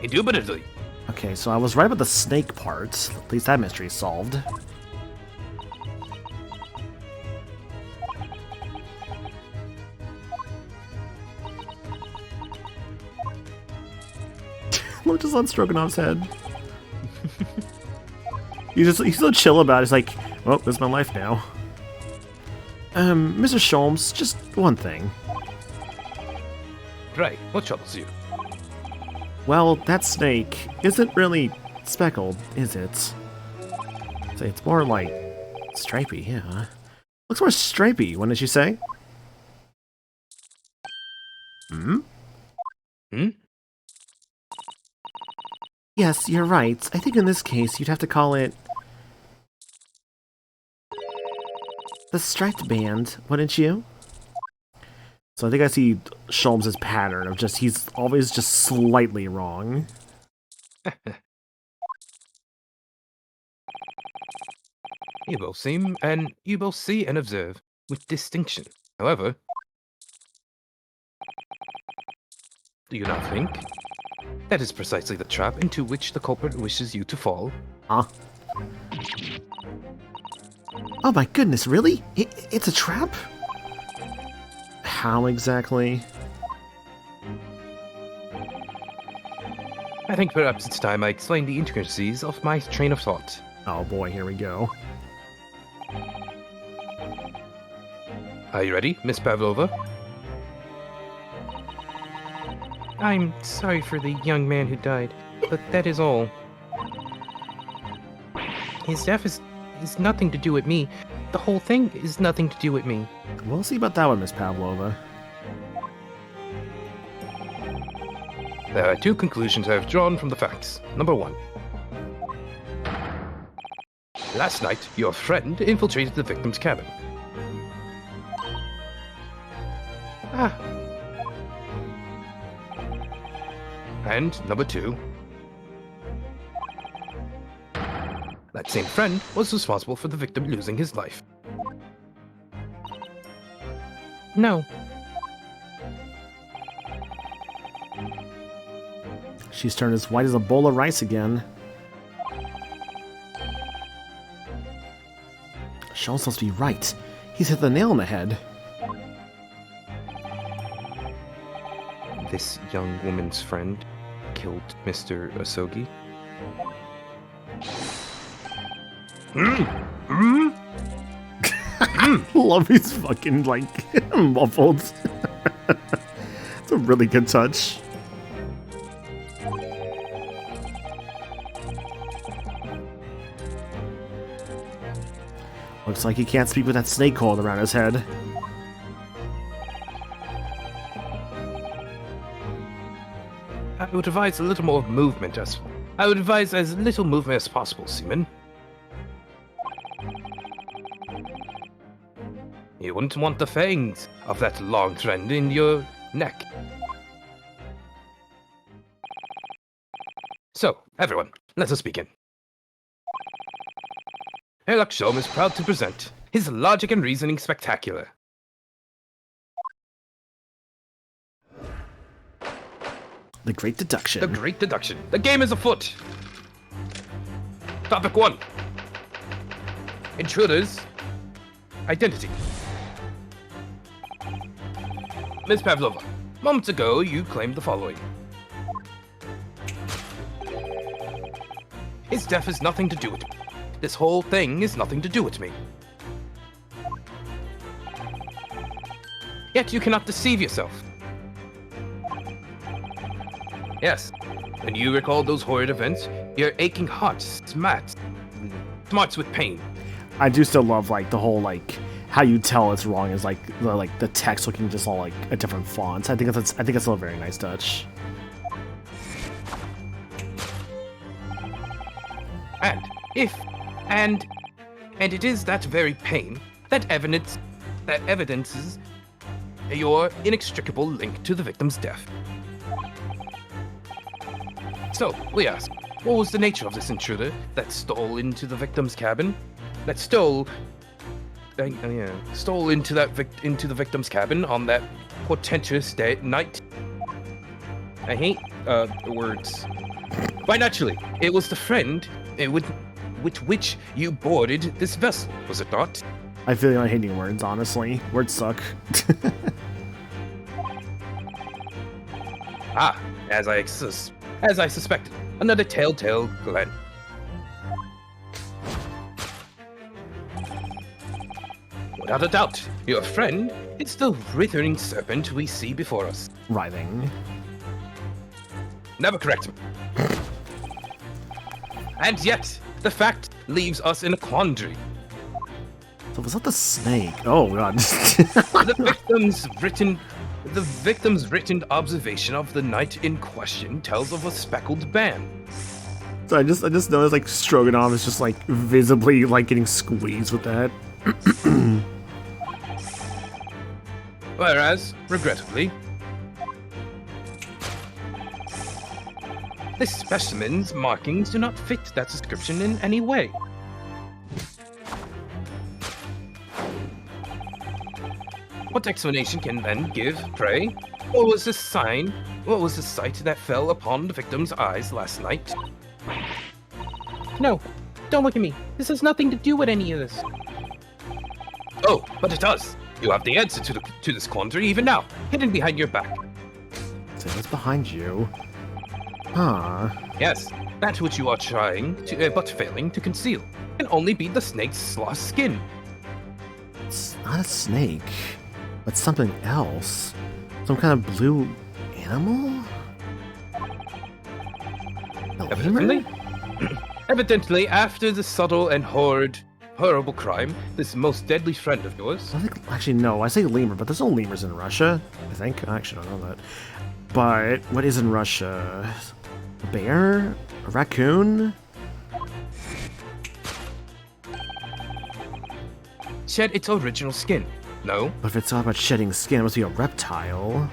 Indubitably. Okay, so I was right about the snake part. At least that mystery is solved. Look, just on Stroganoff's head. he's so chill about it. He's like, well, this is my life now. Mr. Sholmes, just one thing. Right, what troubles you? Well, that snake isn't really speckled, is it? So it's more like stripy, yeah. Looks more stripy, what did you say? Hmm? Hmm? Yes, you're right. I think in this case, you'd have to call it the striped band, wouldn't you? So I think I see Sholmes' pattern of just, he's always just slightly wrong. You both see and observe with distinction. However, do you not think that is precisely the trap into which the culprit wishes you to fall? Huh? Oh my goodness, really? It's a trap? How exactly? I think perhaps it's time I explain the intricacies of my train of thought. Oh boy, here we go. Are you ready, Miss Pavlova? I'm sorry for the young man who died, but that is all. His death is nothing to do with me. The whole thing is nothing to do with me. We'll see about that one, Miss Pavlova. There are two conclusions I have drawn from the facts. Number one. Last night, your friend infiltrated the victim's cabin. Ah, And number two. That same friend was responsible for the victim losing his life. no. She's turned as white as a bowl of rice again. Sholmes must be right. He's hit the nail on the head. This young woman's friend killed Mr. Asogi. Love his fucking, like, muffled. It's a really good touch. Looks like he can't speak with that snake coiled around his head. I would advise a little more movement I would advise as little movement as possible, Seaman. You wouldn't want the fangs of that long trend in your neck. So, everyone, let us begin. Herlock Sholmes is proud to present his logic and reasoning spectacular. The Great Deduction. The Great Deduction. The game is afoot. Topic 1. Intruder's identity. Ms. Pavlova, moments ago you claimed the following. His death has nothing to do with me. This whole thing is nothing to do with me. Yet you cannot deceive yourself. Yes, when you recall those horrid events, your aching heart smarts with pain. I do still love, like, the whole, like, how you tell it's wrong is, like, the text looking just all, like, a different font. I think that's still a very nice touch. And it is that very pain that evidences your inextricable link to the victim's death. So, we ask, what was the nature of this intruder that stole into the victim's cabin? That stole into the victim's cabin on that portentous night? I hate words. Why, naturally, it was the friend with which you boarded this vessel, was it not? I feel like I'm hating words, honestly. Words suck. As I suspected, another telltale Glen. Without a doubt, your friend is the writhing serpent we see before us. Writhing. Never correct me. And yet, the fact leaves us in a quandary. So was that the snake? Oh god. The victim's written observation of the night in question tells of a speckled band. So I just noticed like Stroganoff is just like visibly like getting squeezed with that. Whereas, regrettably, this specimen's markings do not fit that description in any way. What explanation can then give, pray? What was the sight that fell upon the victim's eyes last night? No, don't look at me. This has nothing to do with any of this. Oh, but it does. You have the answer to this quandary even now, hidden behind your back. So what's behind you? Huh. Yes, that which you are trying to, but failing to conceal, can only be the snake's lost skin. It's not a snake, but something else. Some kind of blue animal? A lemur? Evidently, after the subtle and horrible crime, this most deadly friend of yours. I think, actually, no, I say lemur, but there's no lemurs in Russia, I think. I actually don't know that. But what is in Russia? A bear? A raccoon? Shed its original skin. No. But if it's all about shedding skin, it must be a reptile.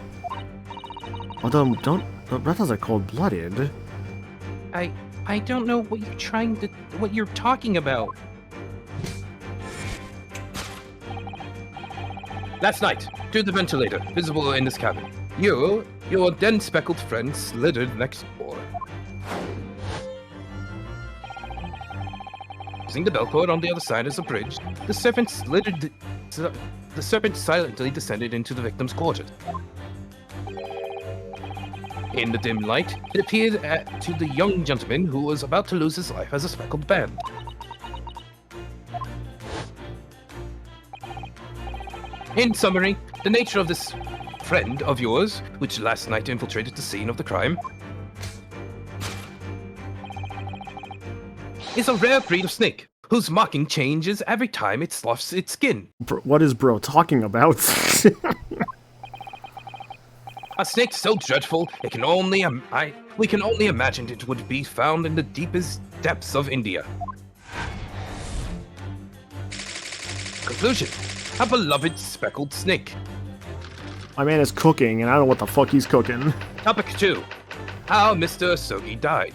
Although, reptiles are cold-blooded. I don't know what you're talking about. Last night, through the ventilator, visible in this cabin, your then speckled friend slithered next door. Using the bell cord on the other side as a bridge, the serpent silently descended into the victim's quarters. In the dim light, it appeared to the young gentleman who was about to lose his life as a speckled band. In summary, the nature of this friend of yours, which last night infiltrated the scene of the crime, is a rare breed of snake, whose marking changes every time it sloughs its skin. What is bro talking about? A snake so dreadful, we can only imagine it would be found in the deepest depths of India. Conclusion: a beloved speckled snake. My man is cooking, and I don't know what the fuck he's cooking. Topic 2: how Mr. Sogi died.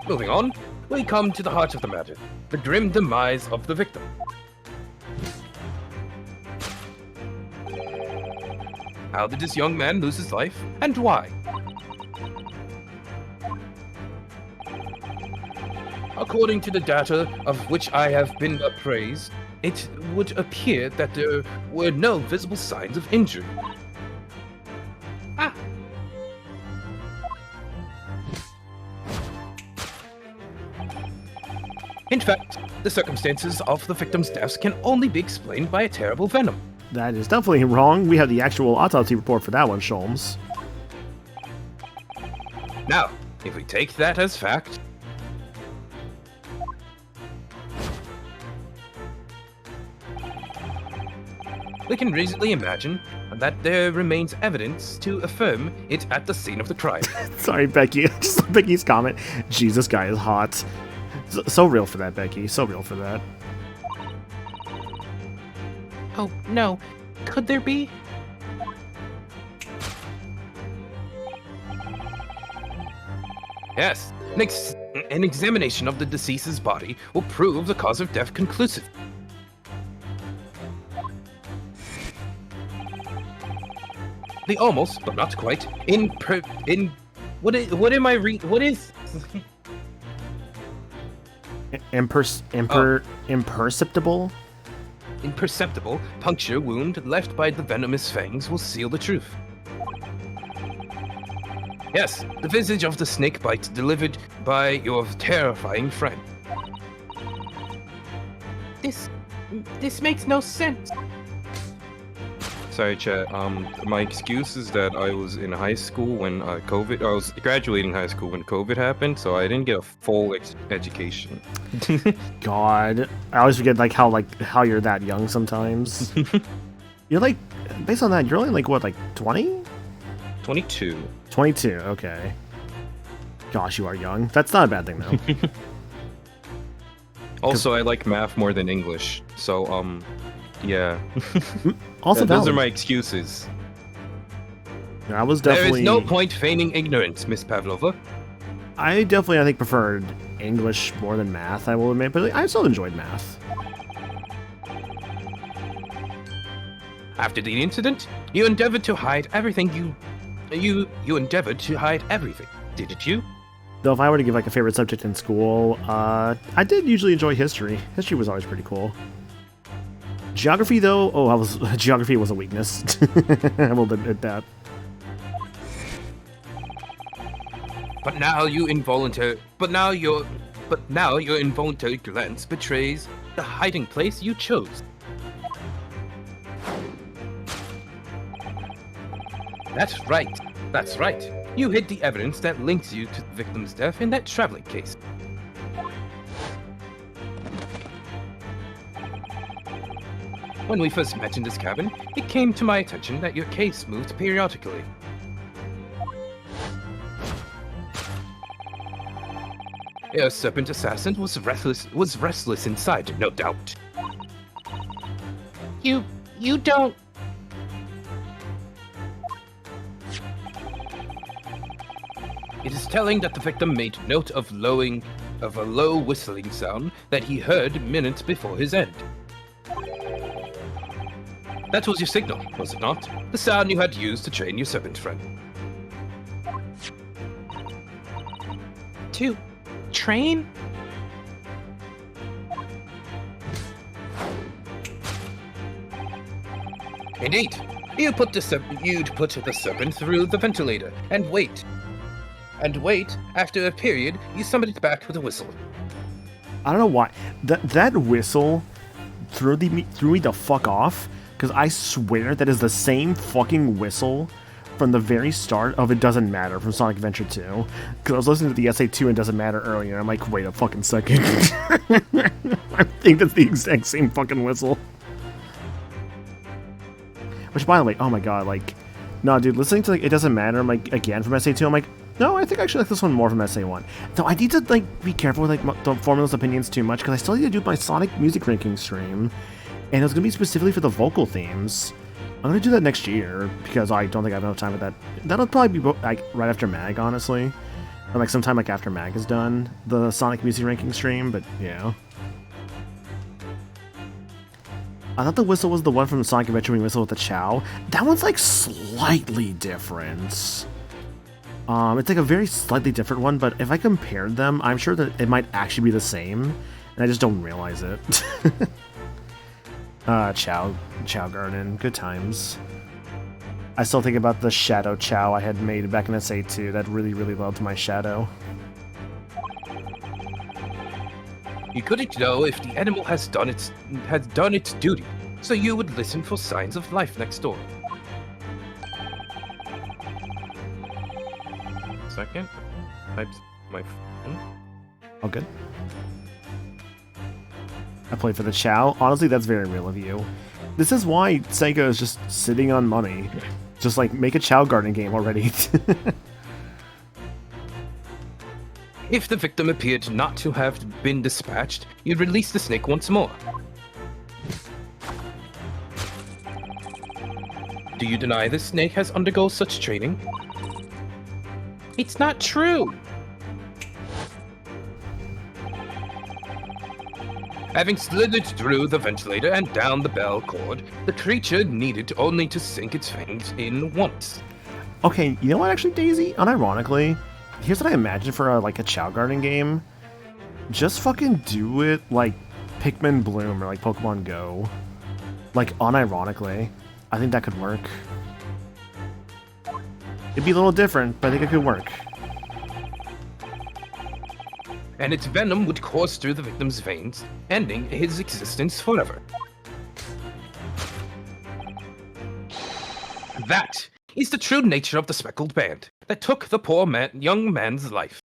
Moving on, we come to the heart of the matter: the grim demise of the victim. How did this young man lose his life, and why? According to the data of which I have been appraised, it would appear that there were no visible signs of injury. In fact, the circumstances of the victim's deaths can only be explained by a terrible venom. That is definitely wrong. We have the actual autopsy report for that one, Sholmes. Now, if we take that as fact, we can reasonably imagine that there remains evidence to affirm it at the scene of the crime. Sorry, Becky. Just Becky's comment. Jesus, guy is hot. So real for that, Becky. So real for that. Oh, no. Could there be? Yes, an examination of the deceased's body will prove the cause of death conclusive. The almost, but not quite, what am I what is? Imperceptible? Imperceptible puncture wound left by the venomous fangs will seal the truth. Yes, the visage of the snake bite delivered by your terrifying friend. This makes no sense. Sorry, chat. My excuse is that I was in high school when COVID. I was graduating high school when COVID happened, so I didn't get a full education. God, I always forget how you're that young sometimes. You're like, based on that, you're only like what, like 20? 22. 22. Okay. Gosh, you are young. That's not a bad thing though. Also, I like math more than English, so yeah. Also, those valid. are my excuses. I was There definitely. is no point feigning ignorance, Miss Pavlova. I think, preferred English more than math, I will admit, but I still enjoyed math. After the incident, you endeavored to hide everything you endeavored to hide everything, didn't you? Though if I were to give like a favorite subject in school, I did usually enjoy history. History was always pretty cool. Geography, though, geography was a weakness. I will admit that. But now your involuntary glance betrays the hiding place you chose. That's right. You hid the evidence that links you to the victim's death in that traveling case. When we first met in this cabin, it came to my attention that your case moved periodically. Your serpent assassin was restless inside, no doubt. You don't... It is telling that the victim made note of a low whistling sound that he heard minutes before his end. That was your signal, was it not? The sound you had used to train your serpent friend. To train? Indeed. You'd put the serpent through the ventilator and wait. After a period, you summoned it back with a whistle. I don't know why that whistle threw me the fuck off, because I swear that is the same fucking whistle from the very start of It Doesn't Matter from Sonic Adventure 2. Because I was listening to the SA2 and It Doesn't Matter earlier, and I'm like, wait a fucking second. I think that's the exact same fucking whistle. Which, by the way, oh my god, like, no, dude, listening to like It Doesn't Matter, like, again from SA2, I'm like, no, I think I actually like this one more from SA1. Though I need to like be careful with like don't form those opinions too much, because I still need to do my Sonic music ranking stream, and it's gonna be specifically for the vocal themes. I'm gonna do that next year because I don't think I have enough time for that. That'll probably be like right after Mag, honestly, or like sometime like after Mag is done, the Sonic music ranking stream. But yeah, I thought the whistle was the one from Sonic Adventure when you whistle with the Chow. That one's like slightly different. It's like a very slightly different one, but if I compared them, I'm sure that it might actually be the same, and I just don't realize it. Chow Garden, good times. I still think about the Shadow Chow I had made back in SA2 that really, really loved my Shadow. You couldn't know if the animal has done its duty, so you would listen for signs of life next door. Second, types my phone. Oh, good. I played for the Chow. Honestly, that's very real of you. This is why Sega is just sitting on money. Just like, make a Chow Garden game already. If the victim appeared not to have been dispatched, you'd release the snake once more. Do you deny the snake has undergone such training? It's not true. Having slithered through the ventilator and down the bell cord, the creature needed only to sink its fangs in once. Okay, you know what, actually, Daisy? Unironically, here's what I imagine for like a Chow Garden game. Just fucking do it like Pikmin Bloom or like Pokemon Go. Like, unironically. I think that could work. It'd be a little different, but I think it could work. And its venom would course through the victim's veins, ending his existence forever. That is the true nature of the speckled band that took the poor young man's life.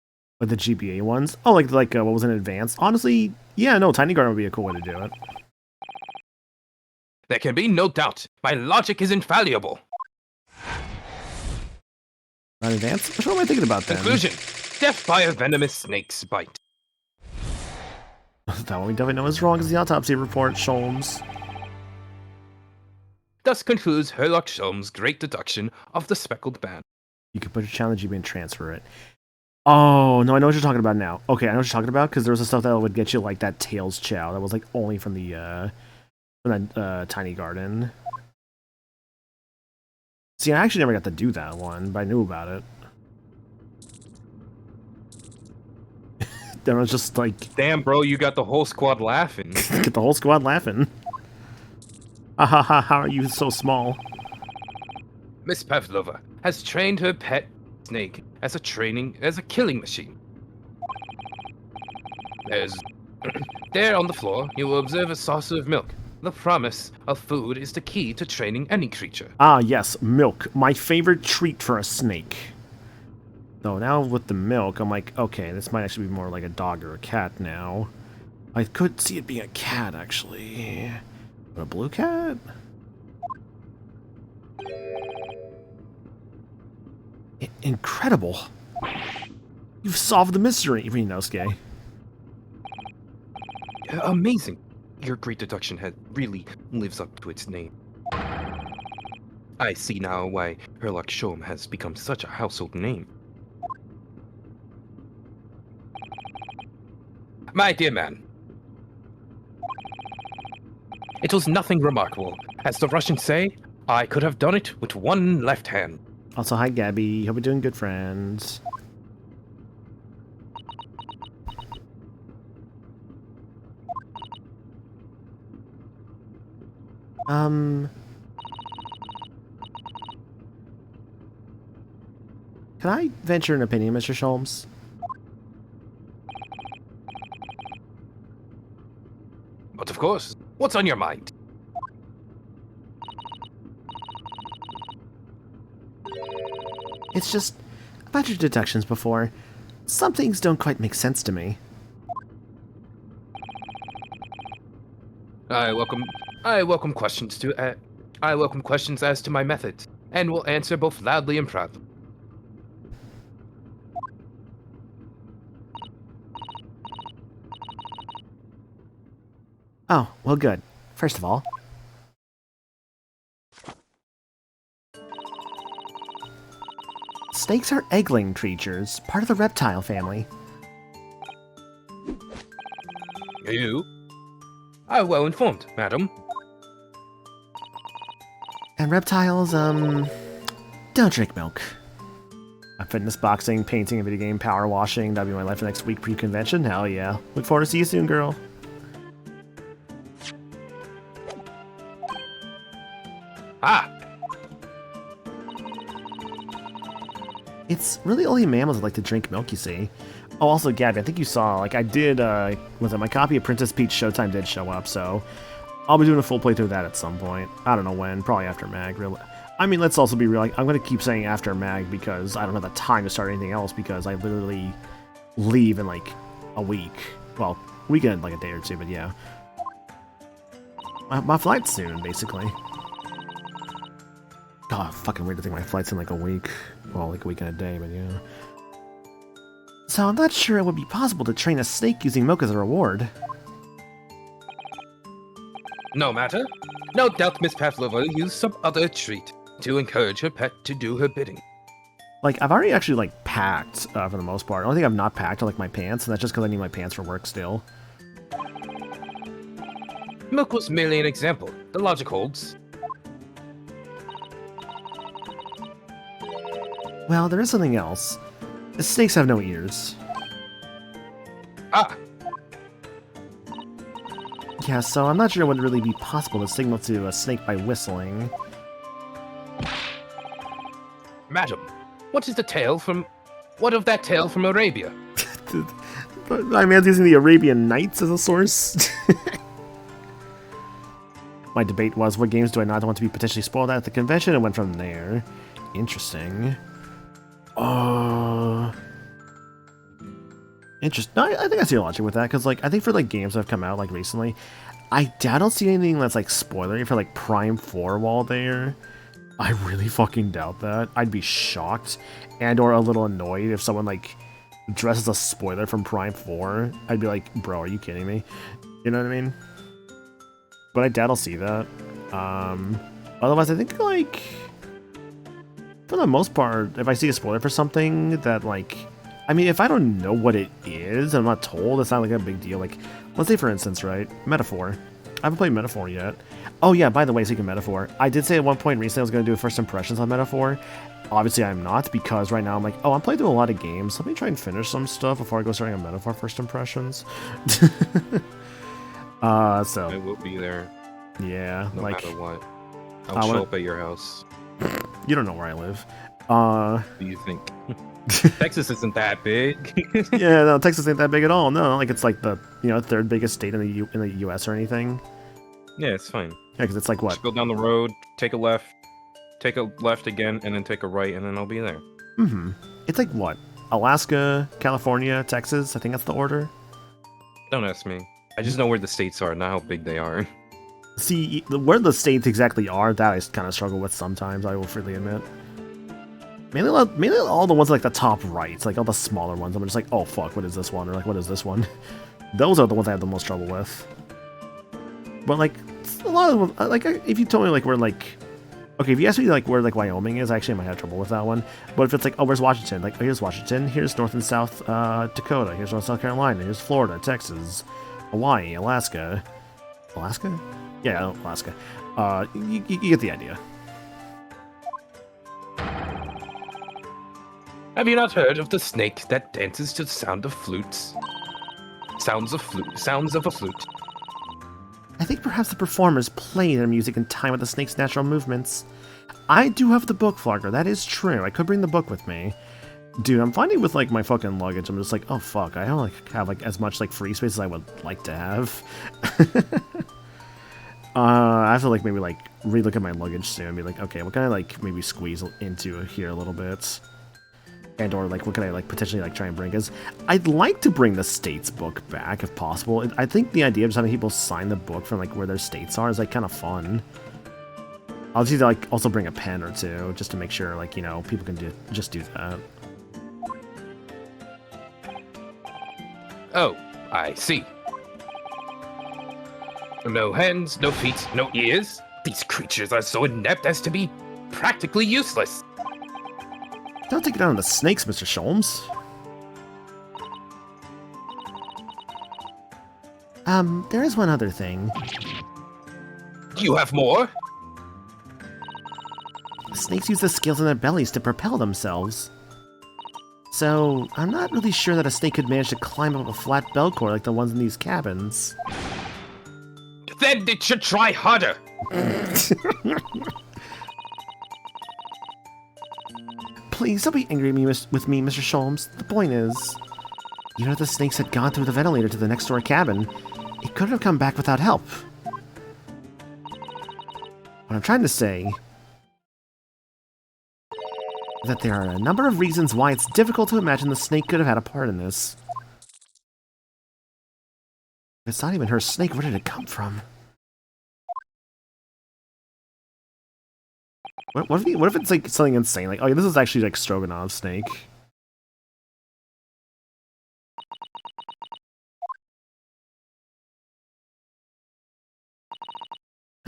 Like the GBA ones? Oh, like what was in advance? Honestly, yeah, no, Tiny Garden would be a cool way to do it. There can be no doubt. My logic is infallible. Not advance? What am I thinking about then? Conclusion. Death by a venomous snake's bite. That one we definitely know is wrong as the autopsy report, Sholmes. Thus concludes Herlock Sholmes' great deduction of the speckled band. You can put your challenge GBA and transfer it. Oh, no, I know what you're talking about now. Okay, I know what you're talking about, because there was the stuff that would get you, like, that Tails Chow. That was, like, only from the, Tiny Garden. See, I actually never got to do that one, but I knew about it. Then I was just like... Damn, bro, you got the whole squad laughing. Get the whole squad laughing. How are you so small? Miss Pavlova has trained her pet snake as a killing machine. There on the floor, you will observe a saucer of milk. The promise of food is the key to training any creature. Ah, yes, milk. My favorite treat for a snake. Though now with the milk, I'm like, okay, this might actually be more like a dog or a cat now. I could see it being a cat, actually. But a blue cat? Incredible. You've solved the mystery, Inosuke. Amazing. Your great deduction really lives up to its name. I see now why Herlock Sholmes has become such a household name. My dear man, it was nothing remarkable. As the Russians say, I could have done it with one left hand. Also, hi Gabby. Hope you're doing good, friends. Can I venture an opinion, Mr. Sholmes? But of course, what's on your mind? It's just, about your deductions before, some things don't quite make sense to me. I welcome questions as to my methods, and will answer both loudly and proudly. Oh, well good. First of all, snakes are egg-laying creatures, part of the reptile family. You are well informed, madam. And reptiles, don't drink milk. Fitness, boxing, painting, video game, power washing, that'll be my life for next week pre-convention. Hell yeah. Look forward to see you soon, girl. Ah! It's really only mammals that like to drink milk, you see. Oh, also, Gabby, I think you saw, like, I did, my copy of Princess Peach Showtime did show up, so I'll be doing a full playthrough of that at some point. I don't know when, probably after Mag, really. I mean, let's also be real, like, I'm going to keep saying after Mag because I don't have the time to start anything else because I literally leave in, like, a week. Well, weekend, like a day or two, but yeah. My flight's soon, basically. God, fucking weird to think my flight's in, like, a week. Well, like a week and a day, but yeah. So I'm not sure it would be possible to train a snake using milk as a reward. No matter. No doubt Miss Pavlova used some other treat to encourage her pet to do her bidding. Like, I've already actually, like, packed, for the most part. The only thing I've not packed are, like, my pants, and that's just because I need my pants for work still. Milk was merely an example. The logic holds. Well, there is something else. The snakes have no ears. Ah! Yeah, so I'm not sure it would really be possible to signal to a snake by whistling. Madam, what is the tale from... What of that tale from Arabia? My man's using the Arabian Nights as a source. My debate was, what games do I not want to be potentially spoiled at the convention, and went from there. Interesting. Interesting. No, I think I see a logic with that, because, like, I think for, like, games that have come out, like, recently, I don't see anything that's, like, spoilery for, like, Prime 4 while there. I really fucking doubt that. I'd be shocked and or a little annoyed if someone, like, dresses a spoiler from Prime 4. I'd be like, bro, are you kidding me? You know what I mean? But I doubt I'll see that. Otherwise, I think, like, for the most part, if I see a spoiler for something that, like, I mean, if I don't know what it is, I'm not told, it's not, like, a big deal. Like, let's say, for instance, right, Metaphor. I haven't played Metaphor yet. Oh, yeah, by the way, speaking of Metaphor, I did say at one point recently I was going to do first impressions on Metaphor. Obviously, I'm not, because right now I'm like, oh, I'm playing through a lot of games. Let me try and finish some stuff before I go starting on Metaphor first impressions. So... I will be there. Yeah, no like... matter what. I'll show up at your house. You don't know where I live. What do you think? Texas isn't that big. Yeah, no, Texas ain't that big at all. No, like it's like the third biggest state in the U.S. or anything. Yeah, it's fine. Yeah, because it's like what? Just go down the road, take a left again, and then take a right, and then I'll be there. Mm-hmm. It's like what? Alaska, California, Texas. I think that's the order. Don't ask me. I just know where the states are, not how big they are. See, where the states exactly are, that I kind of struggle with sometimes. I will freely admit. Mainly all the ones like the top right, like all the smaller ones. I'm just like, oh fuck, what is this one? Or like, what is this one? Those are the ones I have the most trouble with. But like, a lot of them, like, if you told me like where like, okay, if you ask me like where like Wyoming is, I actually might have trouble with that one. But if it's like, oh, where's Washington? Like, oh, here's Washington. Here's North and South Dakota. Here's North South Carolina. Here's Florida, Texas, Hawaii, Alaska. Alaska? Yeah, Alaska. You get the idea. Have you not heard of the snake that dances to the sound of flutes? Sounds of a flute. I think perhaps the performers play their music in time with the snake's natural movements. I do have the book, Flarker. That is true. I could bring the book with me. Dude, I'm finding with like my fucking luggage, I'm just like, oh fuck, I don't like have like as much like free space as I would like to have. I have to like maybe like relook at my luggage soon and be like, okay, what can I like maybe squeeze into here a little bit? And or like what can I like potentially like try and bring? Because I'd like to bring the states book back if possible. I think the idea of just having people sign the book from like where their states are is like kind of fun. I'll just like also bring a pen or two just to make sure like people can just do that. Oh, I see. No hands, no feet, no ears. These creatures are so inept as to be practically useless. Don't take it out on the snakes, Mr. Sholmes. There is one other thing. You have more? Snakes use the scales in their bellies to propel themselves. So, I'm not really sure that a snake could manage to climb up a flat bell core like the ones in these cabins. Then it should try harder. Please don't be angry with me, Mr. Sholmes. The point is, even if the snakes had gone through the ventilator to the next door cabin, it couldn't have come back without help. What I'm trying to say is that there are a number of reasons why it's difficult to imagine the snake could have had a part in this. If it's not even her snake, where did it come from? What if it's like something insane? Like, oh yeah, this is actually like Stroganov's snake.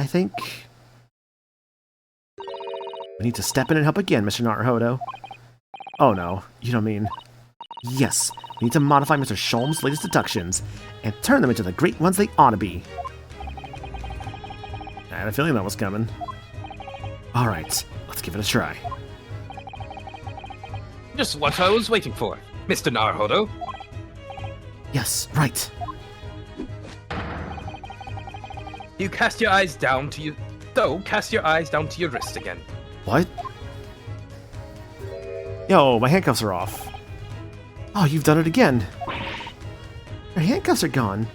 I think. We need to step in and help again, Mr. Naruhodo. Oh no, you don't mean... Yes, we need to modify Mr. Sholmes' latest deductions and turn them into the great ones they ought to be. I had a feeling that was coming. Alright, let's give it a try. Just what I was waiting for, Mr. Naruhodo. Yes, right. You cast your eyes down to your... Though, cast your eyes down to your wrist again. What? Yo, my handcuffs are off. Oh, you've done it again. Your handcuffs are gone.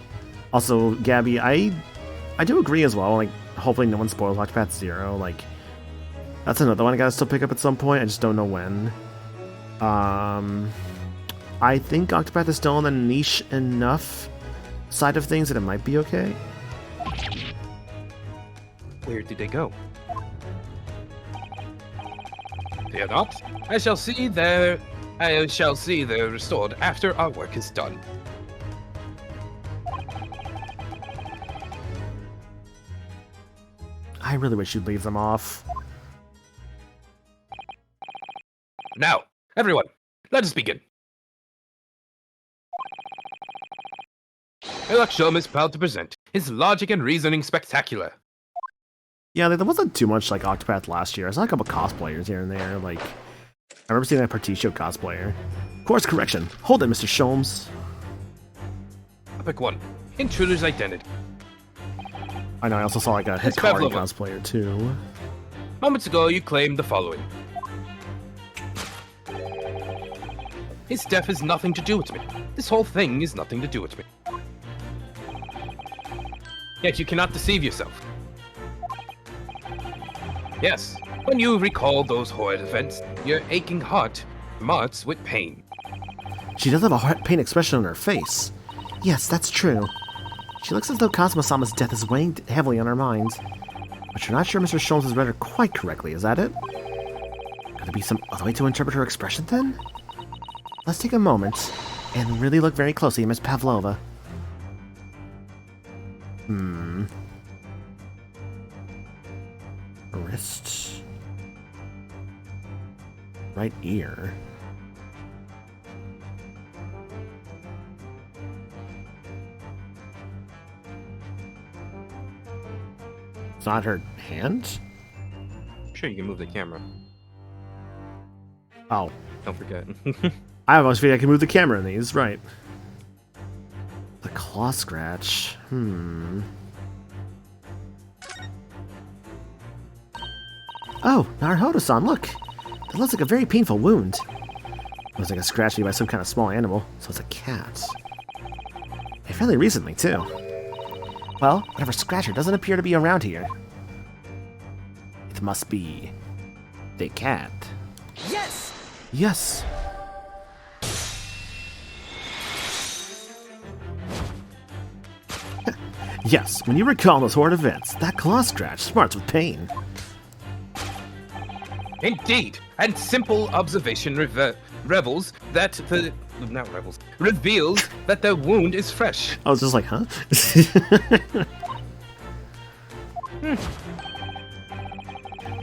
Also, Gabby, I do agree as well. Like, hopefully no one spoils Octopath Zero. Like, that's another one I gotta still pick up at some point. I just don't know when. I think Octopath is still on the niche enough side of things that it might be okay. Where did they go? Fear not. I shall see they're restored after our work is done. I really wish you'd leave them off. Now, everyone, let us begin. Elok Sholmes is proud to present his logic and reasoning spectacular. Yeah, there wasn't too much like Octopath last year. I saw a couple cosplayers here and there. Like, I remember seeing that Particio cosplayer. Course correction. Hold it, Mr. Sholmes. Topic 1. Intruder's identity. I know, I also saw like a It's Hikari Pavlova. cosplayer too. Moments ago, you claimed the following. His death has nothing to do with me. This whole thing is nothing to do with me. Yet you cannot deceive yourself. Yes, when you recall those horrid events, your aching heart marks with pain. She does have a heart pain expression on her face. Yes, that's true. She looks as though Kazuma-sama's death is weighing heavily on her mind. But you're not sure Mr. Sholmes has read her quite correctly, is that it? Could there be some other way to interpret her expression, then? Let's take a moment and really look very closely at Miss Pavlova. Wrist. Right ear. It's not her hand? Sure, you can move the camera. Oh. Don't forget. I almost figured I could move the camera in these, right. The claw scratch. Oh, Naruhodo-san, look! That looks like a very painful wound. It looks like a scratch made by some kind of small animal, so it's a cat. And fairly recently, too. Well, whatever scratcher doesn't appear to be around here. It must be... the cat. Yes! Yes! Yes, when you recall those horrid events, that claw scratch smarts with pain. Indeed, and simple observation reveals that the wound is fresh. I was just like, huh?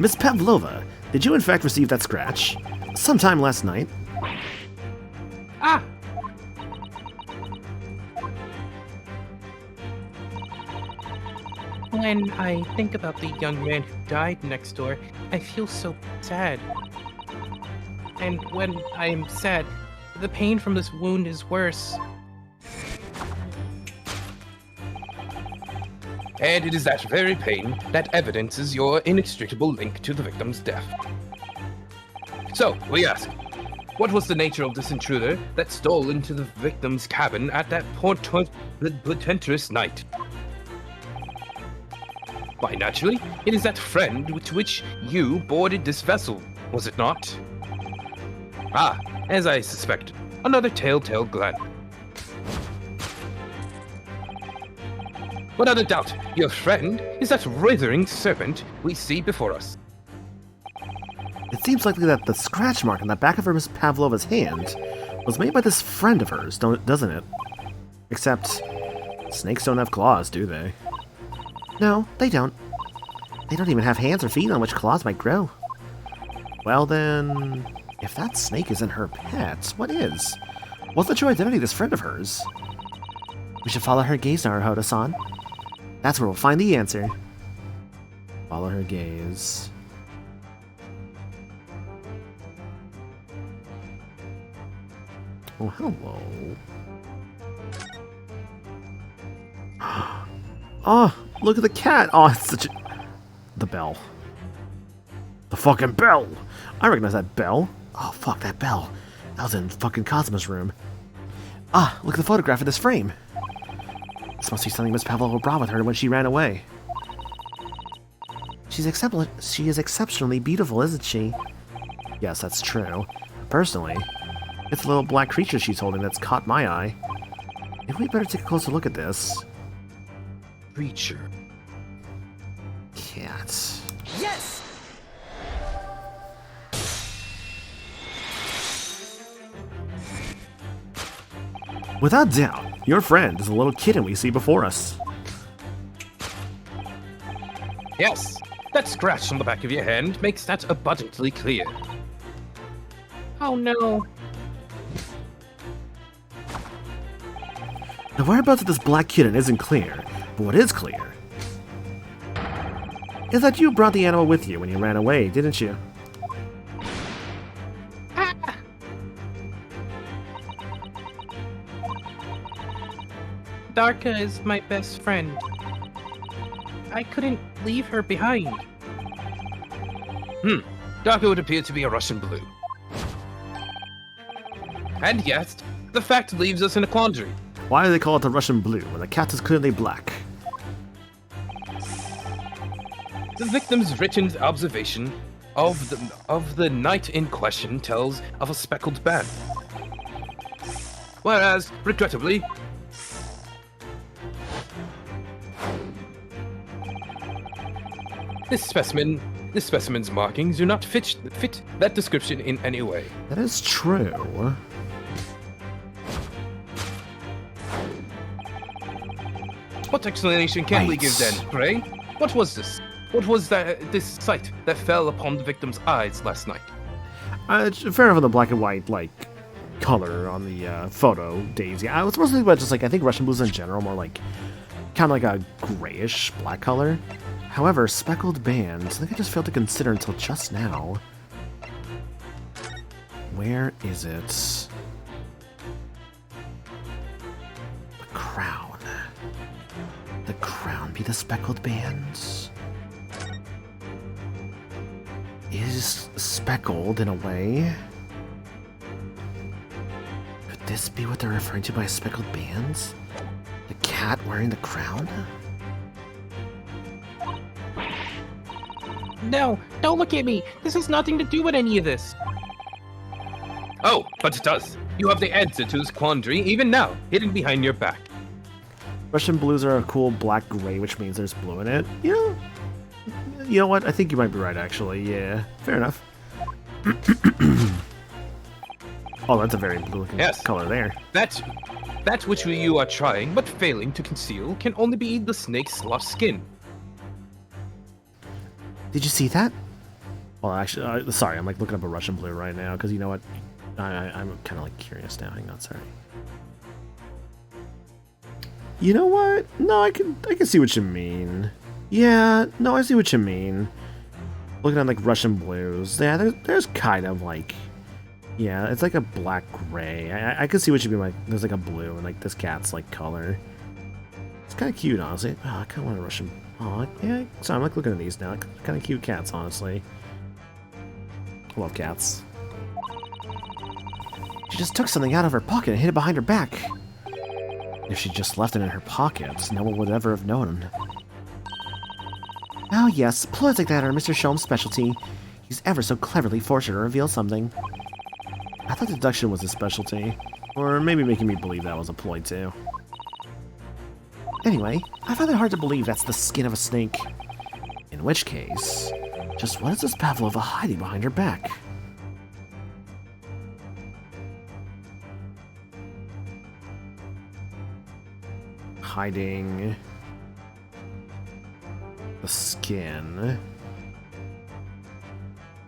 Miss Pavlova, did you in fact receive that scratch? Sometime last night? Ah! When I think about the young man who died next door, I feel so sad. And when I am sad, the pain from this wound is worse. And it is that very pain that evidences your inextricable link to the victim's death. So, we ask, what was the nature of this intruder that stole into the victim's cabin at that portentous night? Why, naturally, it is that friend with which you boarded this vessel, was it not? Ah, as I suspected, another telltale glad. Without a doubt, your friend is that writhing serpent we see before us. It seems likely that the scratch mark on the back of Miss Pavlova's hand was made by this friend of hers, doesn't it? Except, snakes don't have claws, do they? No, they don't. They don't even have hands or feet on which claws might grow. Well then, if that snake isn't her pet, what is? What's the true identity of this friend of hers? We should follow her gaze, Naruhodo-san. That's where we'll find the answer. Follow her gaze. Oh, hello. Oh, look at the cat. Oh, it's such a... The bell. The fucking bell. I recognize that bell. Oh, fuck, that bell. That was in fucking Cosmo's room. Ah, look at the photograph of this frame. This must be something Miss Pavlova brought with her when she ran away. She is exceptionally beautiful, isn't she? Yes, that's true. Personally, it's a little black creature she's holding that's caught my eye. Maybe we better take a closer look at this. Creature. Cat. Yes! Without doubt, your friend is the little kitten we see before us. Yes, that scratch on the back of your hand makes that abundantly clear. Oh no. The whereabouts of this black kitten isn't clear, but what is clear is that you brought the animal with you when you ran away, didn't you? Darka is my best friend. I couldn't leave her behind. Darko would appear to be a Russian blue. And yet, the fact leaves us in a quandary. Why do they call it the Russian blue when the cat is clearly black? The victim's written observation of the night in question tells of a speckled band. Whereas, regrettably, this specimen's markings do not fit that description in any way. That is true. What explanation can we give then, Gray? What was this? What was this sight that fell upon the victim's eyes last night? Fair enough on the black and white, like, color on the photo, Daisy. I was mostly about just, like, I think Russian blues in general, more like, kind of like a grayish black color. However, speckled bands, I think I just failed to consider until just now. Where is it? The crown. The crown be the speckled bands? Is speckled in a way? Could this be what they're referring to by speckled bands? The cat wearing the crown? No, don't look at me. This has nothing to do with any of this. Oh, but it does. You have the answer to this quandary even now, hidden behind your back. Russian blues are a cool black-gray, which means there's blue in it. You know what? I think you might be right, actually. Yeah, fair enough. Oh, that's a very blue-looking color there. That which you are trying but failing to conceal can only be the snake's lost skin. Did you see that? Well, actually, sorry, I'm like looking up a Russian blue right now, because you know what? I'm kind of like curious now. Hang on, sorry. You know what? No, I can see what you mean. Yeah, no, I see what you mean. Looking at like Russian blues, yeah, there's kind of like, yeah, it's like a black gray. I can see what you mean. Like, there's like a blue and like this cat's like color. It's kind of cute, honestly. Oh, I kind of want a Russian. Oh, yeah. So I'm like looking at these now. Kind of cute cats, honestly. I love cats. She just took something out of her pocket and hid it behind her back. If she just left it in her pocket, no one would ever have known. Oh yes, ploys like that are Mr. Sholmes' specialty. He's ever so cleverly forced her to reveal something. I thought deduction was his specialty. Or maybe making me believe that was a ploy too. Anyway, I find it hard to believe that's the skin of a snake. In which case, just what is this Pavlova hiding behind her back? Hiding... the skin.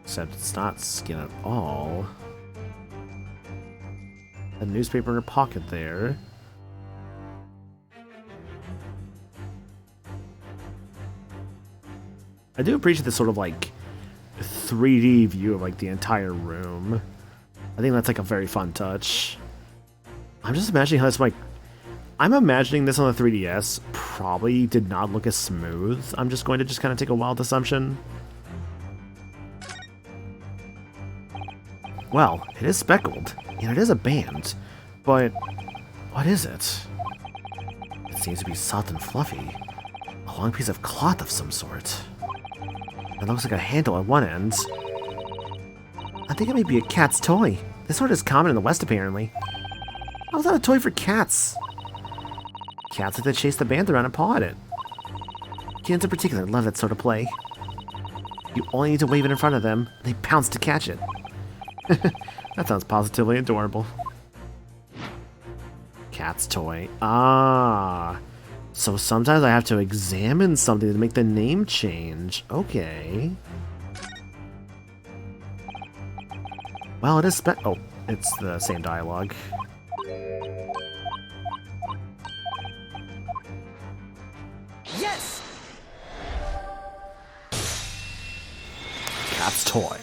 Except it's not skin at all. A newspaper in her pocket there. I do appreciate this sort of like 3D view of like the entire room. I think that's like a very fun touch. I'm just imagining how this might... I'm imagining this on the 3DS probably did not look as smooth. I'm just going to kind of take a wild assumption. Well, it is speckled, and it is a band, but what is it? It seems to be soft and fluffy. A long piece of cloth of some sort. It looks like a handle at one end. I think it may be a cat's toy. This sort is common in the West, apparently. How's that a toy for cats? Cats like to chase the band around and paw at it. Kids in particular love that sort of play. You only need to wave it in front of them, and they pounce to catch it. That sounds positively adorable. Cat's toy. Ah. So sometimes I have to examine something to make the name change. Okay. Well, it is oh, it's the same dialogue. Yes! Cat's toy.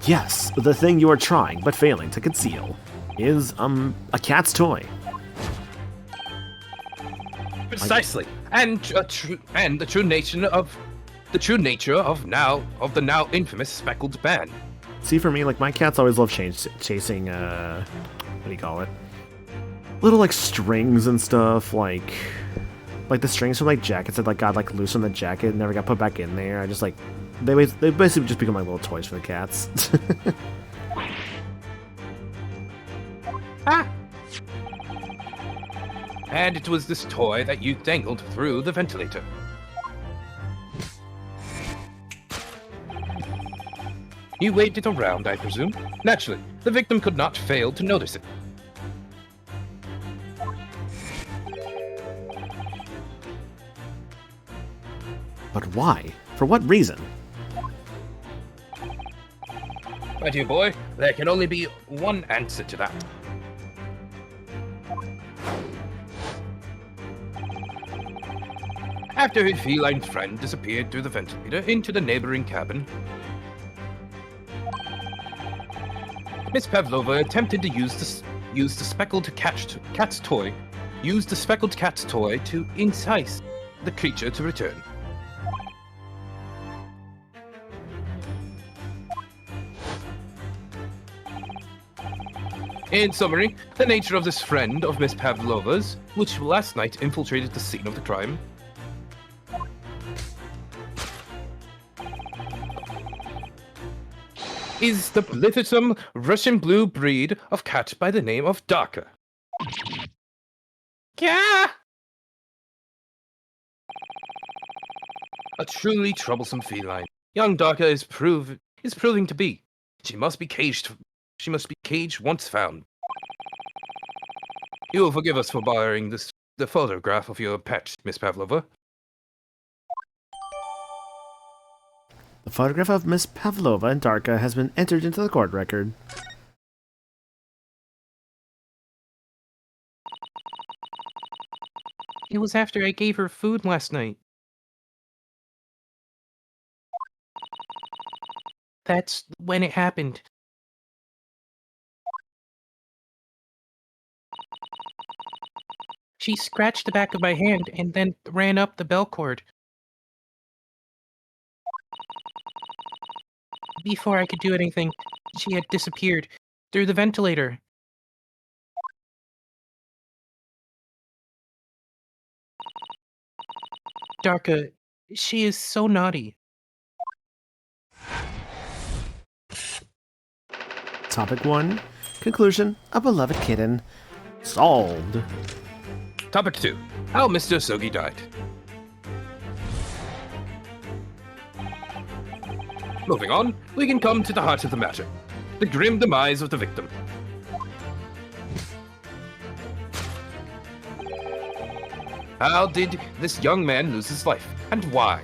Yes, the thing you are trying, but failing to conceal, is, a cat's toy. Precisely, and the true nature of the now infamous speckled band. See, for me, like, my cats always love chasing, what do you call it? Little, like, strings and stuff, like the strings from, like, jackets that, like, got, like, loose on the jacket and never got put back in there. I just, like, they basically just become, like, little toys for the cats. Ah! And it was this toy that you dangled through the ventilator. You waved it around, I presume. Naturally, the victim could not fail to notice it. But why? For what reason? My dear boy, there can only be one answer to that. After his feline friend disappeared through the ventilator into the neighboring cabin, Miss Pavlova attempted to use the speckled cat's toy to entice the creature to return. In summary, the nature of this friend of Miss Pavlova's, which last night infiltrated the scene of the crime, is the blithesome Russian blue breed of cat by the name of Darka. Gah! A truly troublesome feline. Young Darka is proving to be. She must be caged once found. You will forgive us for borrowing the photograph of your pet, Miss Pavlova. The photograph of Miss Pavlova and Darka has been entered into the court record. It was after I gave her food last night. That's when it happened. She scratched the back of my hand and then ran up the bell cord. Before I could do anything, she had disappeared through the ventilator. Darka, she is so naughty. Topic 1. Conclusion. A beloved kitten. Solved. Topic 2. How Mr. Sogi died. Moving on, we can come to the heart of the matter. The grim demise of the victim. How did this young man lose his life, and why?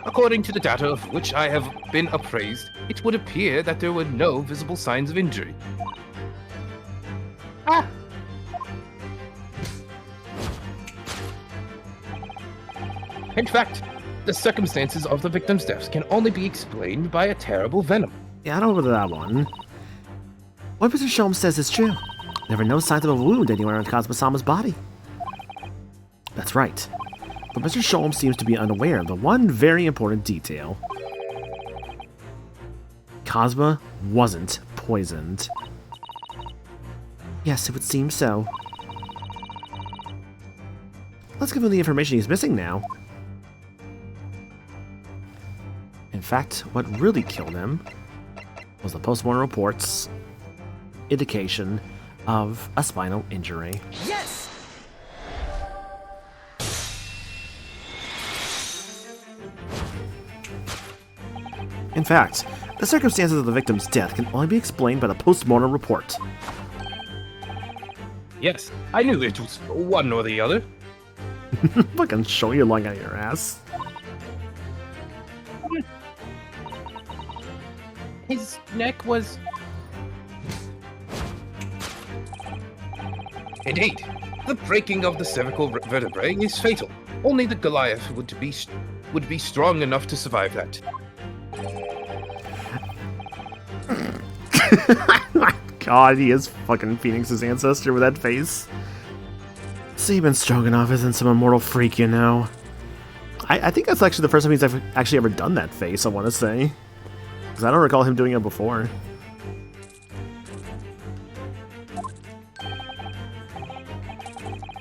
According to the data of which I have been appraised, it would appear that there were no visible signs of injury. Ah! In fact, the circumstances of the victim's death can only be explained by a terrible venom. Yeah, I don't know that one. What Mr. Sholmes says is true. There were no signs of a wound anywhere on Kazuma-sama's body. That's right. But Mr. Sholmes seems to be unaware of the one very important detail. Kazuma wasn't poisoned. Yes, it would seem so. Let's give him the information he's missing now. In fact, what really killed him was the post-mortem report's indication of a spinal injury. Yes! In fact, the circumstances of the victim's death can only be explained by the post-mortem report. Yes, I knew it was one or the other. Fucking show your lung out of your ass. His neck was... Indeed, the breaking of the cervical vertebrae is fatal. Only the Goliath would be strong enough to survive that. God, he is fucking Phoenix's ancestor with that face. Steven Stroganoff isn't some immortal freak, you know. I think that's actually the first time he's actually ever done that face, I want to say. Because I don't recall him doing it before.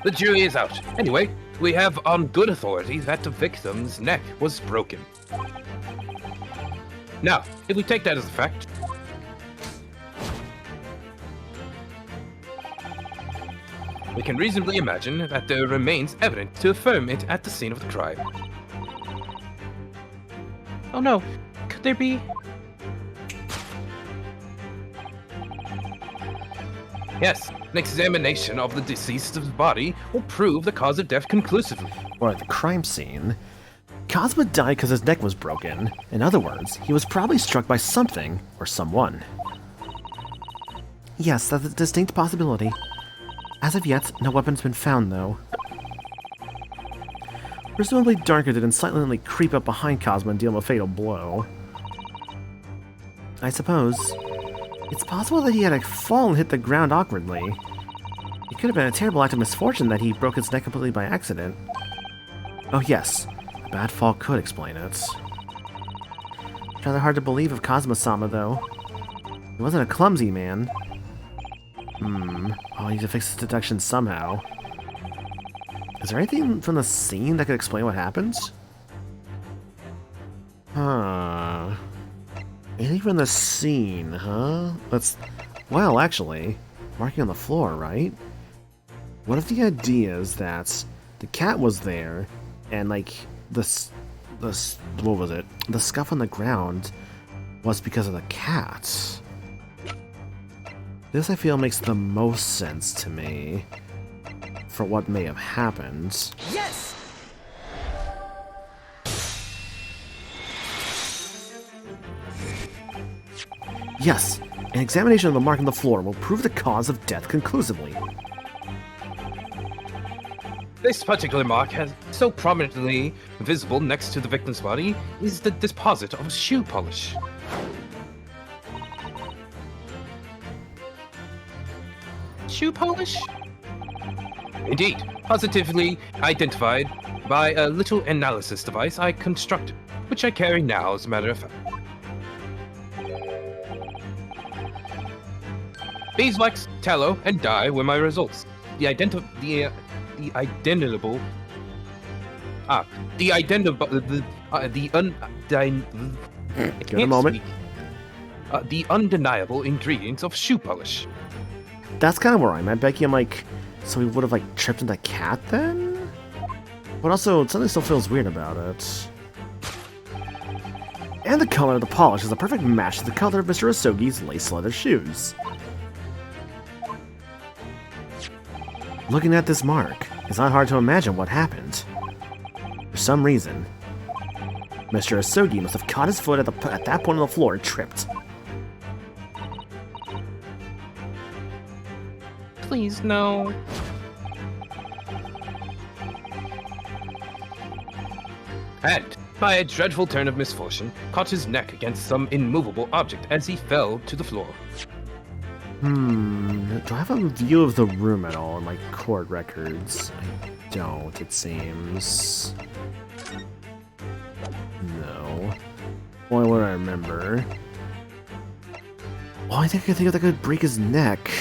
The jury is out. Anyway, we have on good authority that the victim's neck was broken. Now, if we take that as a fact, we can reasonably imagine that there remains evidence to affirm it at the scene of the crime. Oh no, could there be... Yes, an examination of the deceased's body will prove the cause of death conclusively. Or at the crime scene, Kazuma died because his neck was broken. In other words, he was probably struck by something or someone. Yes, that's a distinct possibility. As of yet, no weapon's been found, though. Presumably Darker didn't silently creep up behind Kazuma and deal him a fatal blow. I suppose it's possible that he had a fall and hit the ground awkwardly. It could have been a terrible act of misfortune that he broke his neck completely by accident. Oh yes, a bad fall could explain it. Rather hard to believe of Kazuma-sama, though. He wasn't a clumsy man. I'll need to fix this deduction somehow. Is there anything from the scene that could explain what happens? Huh. Anything from the scene, huh? Well, actually, marking on the floor, right? What if the idea is that the cat was there, and like, what was it? The scuff on the ground was because of the cat. This, I feel, makes the most sense to me for what may have happened. Yes! Yes, an examination of the mark on the floor will prove the cause of death conclusively. This particular mark, has so prominently visible next to the victim's body, is the deposit of shoe polish. shoe polish? Indeed, positively identified by a little analysis device I constructed, which I carry now, as a matter of fact. Beeswax, tallow, and dye were my results. The identifiable Give it a moment. The undeniable ingredients of shoe polish. That's kind of where I'm at, Becky. I'm like, so he would have like tripped on the cat then? But also, something still feels weird about it. And the color of the polish is a perfect match to the color of Mr. Asogi's lace leather shoes. Looking at this mark, it's not hard to imagine what happened. For some reason, Mr. Asogi must have caught his foot at that point on the floor and tripped. Please, no. And, by a dreadful turn of misfortune, caught his neck against some immovable object as he fell to the floor. Do I have a view of the room at all in my court records? I don't, it seems. No. Only what I remember. Well, I think that could break his neck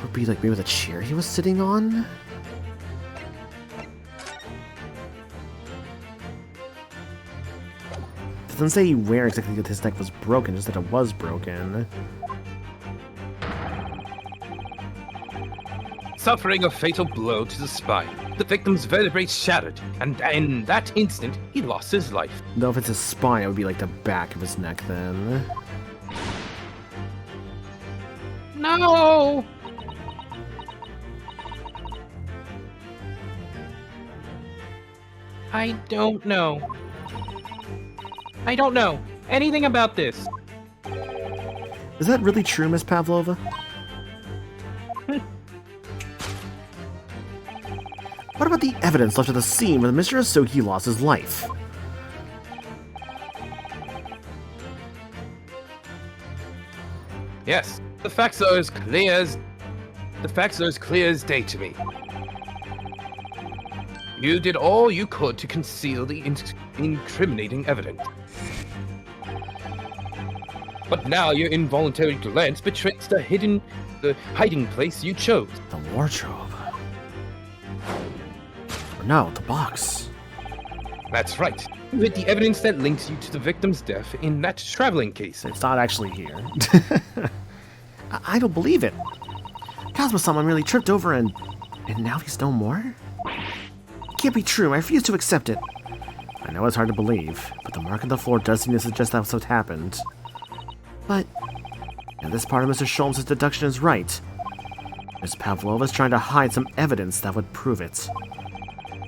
would be like maybe the chair he was sitting on? It doesn't say where exactly his neck was broken, just that it was broken. Suffering a fatal blow to the spine, the victim's vertebrae shattered, and in that instant, he lost his life. Though if it's his spine, it would be like the back of his neck then. No! I don't know. I don't know anything about this. Is that really true, Miss Pavlova? What about the evidence left at the scene where Mr. Asogi lost his life? Yes, the facts are as clear as day to me. You did all you could to conceal the incriminating evidence. But now your involuntary glance betrays the hiding place you chose. The wardrobe. Or no, the box. That's right. You hid the evidence that links you to the victim's death in that traveling case. It's not actually here. I don't believe it. Kazuma-sama really tripped over and now he's no more? It can't be true. I refuse to accept it. I know it's hard to believe, but the mark on the floor does seem to suggest that's what happened. But this part of Mr. Sholmes' deduction is right. Miss Pavlova's trying to hide some evidence that would prove it.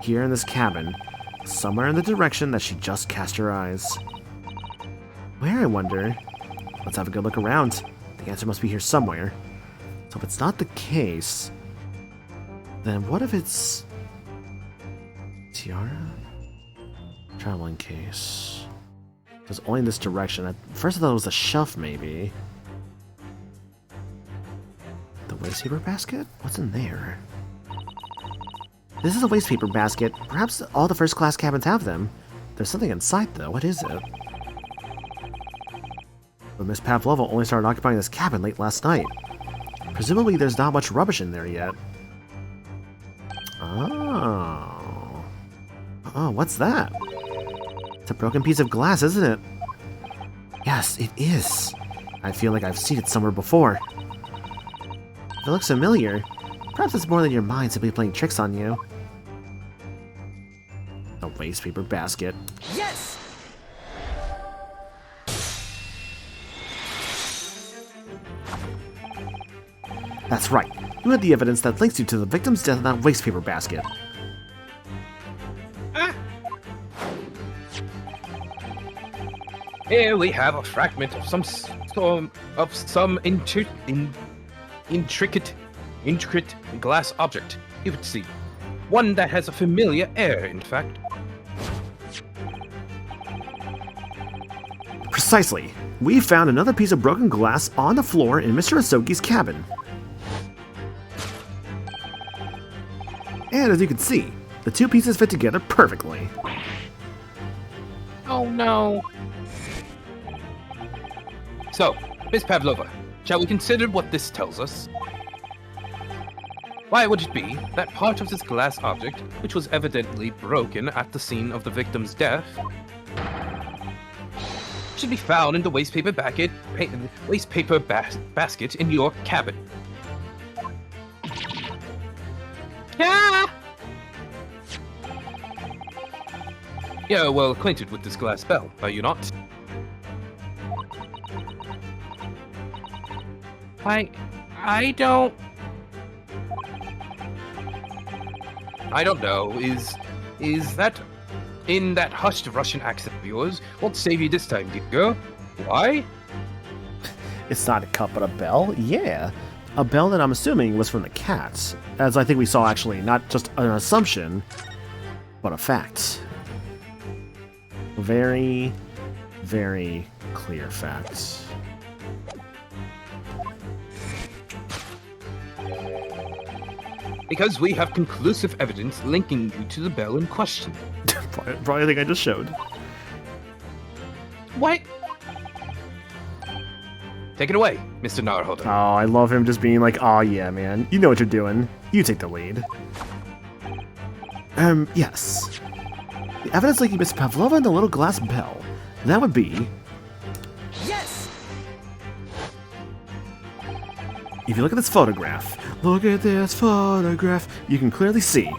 Here in this cabin, somewhere in the direction that she just cast her eyes. Where, I wonder? Let's have a good look around. The answer must be here somewhere. So if it's not the case, then what if it's... tiara? Traveling case. It was only in this direction. At first I thought it was a shelf, maybe. The waste paper basket? What's in there? This is a waste paper basket. Perhaps all the first class cabins have them. There's something inside, though. What is it? But Miss Pavlova only started occupying this cabin late last night. Presumably there's not much rubbish in there yet. Oh. Oh, what's that? It's a broken piece of glass, isn't it? Yes, it is. I feel like I've seen it somewhere before. It looks familiar. Perhaps it's more than your mind simply playing tricks on you. A waste paper basket. Yes! That's right. You had the evidence that links you to the victim's death in that waste paper basket. Here we have a fragment of some intricate glass object. You would see one that has a familiar air. In fact, Precisely. We found another piece of broken glass on the floor in Mr. Asogi's cabin. And as you can see, the two pieces fit together perfectly. Oh no. so Miss Pavlova, shall we consider what this tells us? Why would it be that part of this glass object, which was evidently broken at the scene of the victim's death, should be found in the waste paper basket in your cabin? Ah! You're well acquainted with this glass bell, are you not? I don't... I don't know. Is that in that hushed Russian accent of yours? Won't save you this time, Giga. Why? It's not a cup, but a bell? Yeah. A bell that I'm assuming was from the cats, as I think we saw actually not just an assumption, but a fact. Very, very clear fact. Because we have conclusive evidence linking you to the bell in question. Probably I think I just showed. What? Take it away, Mr. Naruhodo. Oh, I love him just being like, "Oh yeah, man, you know what you're doing. You take the lead." Yes. The evidence linking Miss Pavlova and the little glass bell. That would be... Yes! If you look at this photograph, you can clearly see,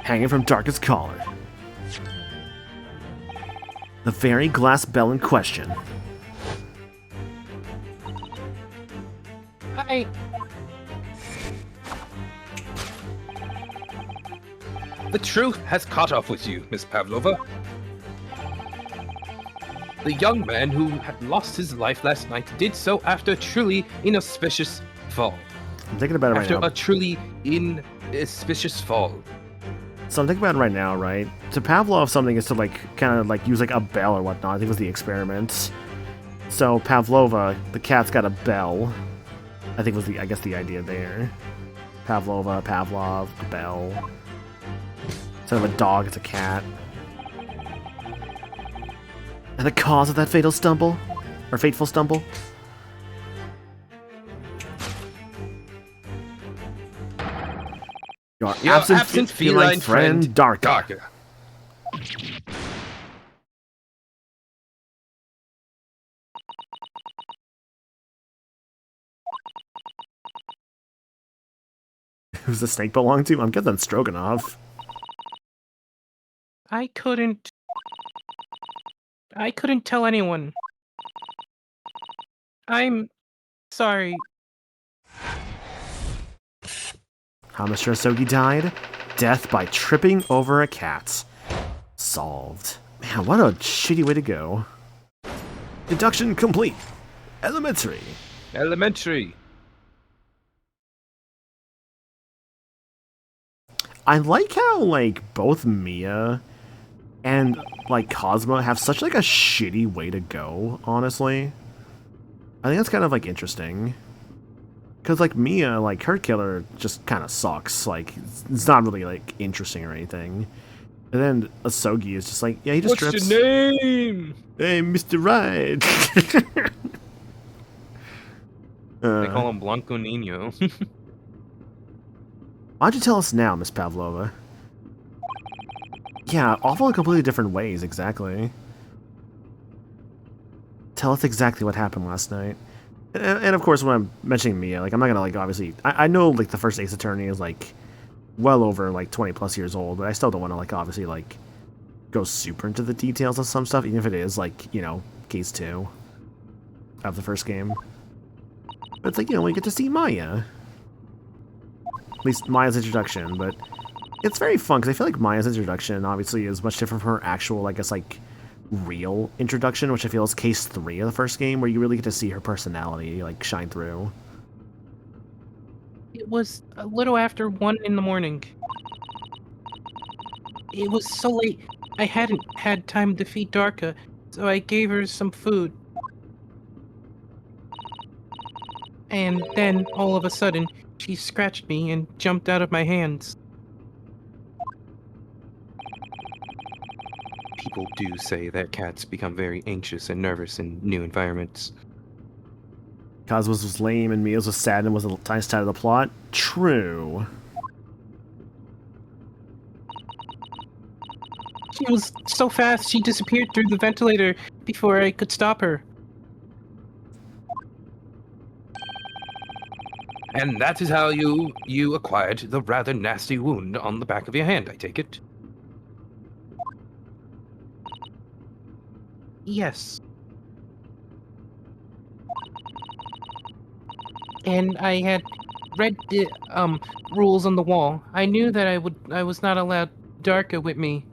hanging from Darka's collar, the very glass bell in question. The truth has caught up with you, Miss Pavlova. The young man who had lost his life last night did so after a truly inauspicious fall. I'm thinking about it right After now. a truly inauspicious fall. So I'm thinking about it right now, right? To Pavlov, something is to like kind of like use like a bell or whatnot. I think it was the experiment. So Pavlova, the cat's got a bell. I think was the the idea there. Pavlova, Pavlov, a bell. Instead of a dog, it's a cat. And the cause of that fatal stumble? Or fateful stumble? Your absent feline friend, Darka. Who's the snake belong to? I'm guessing Stroganoff. I couldn't tell anyone. I'm sorry. How Mr. Asogi died? Death by tripping over a cat. Solved. Man, what a shitty way to go. Deduction complete. Elementary. Elementary. I like how, like, both Mia and, like, Cosmo have such, like, a shitty way to go, honestly. I think that's kind of, like, interesting. Because, like, Mia, like, her killer just kind of sucks. Like, it's not really, like, interesting or anything. And then Asogi is just like, yeah, he just What's trips. your name? Hey, Mr. Right. They call him Blanco Nino. Why'd you tell us now, Miss Pavlova? Yeah, awful in completely different ways, exactly. Tell us exactly what happened last night. And of course, when I'm mentioning Mia, like, I'm not gonna, like, obviously... I know, like, the first Ace Attorney is, like, well over, like, 20 plus years old, but I still don't want to, like, obviously, like, go super into the details of some stuff, even if it is, like, you know, Case 2 of the first game. But it's like, you know, we get to see Maya. At least Maya's introduction, but it's very fun, because I feel like Maya's introduction, obviously, is much different from her actual, I guess, like, real introduction, which I feel is Case 3 of the first game, where you really get to see her personality, like, shine through. It was a little after 1 in the morning. It was so late, I hadn't had time to feed Darka, so I gave her some food. And then, all of a sudden, she scratched me and jumped out of my hands. People do say that cats become very anxious and nervous in new environments. Cosmos was lame and Mia's was sad and was a tiny side of the plot. True. She was so fast, she disappeared through the ventilator before I could stop her. And that is how you acquired the rather nasty wound on the back of your hand, I take it. Yes. And I had read the rules on the wall. I knew that I was not allowed Darka with me.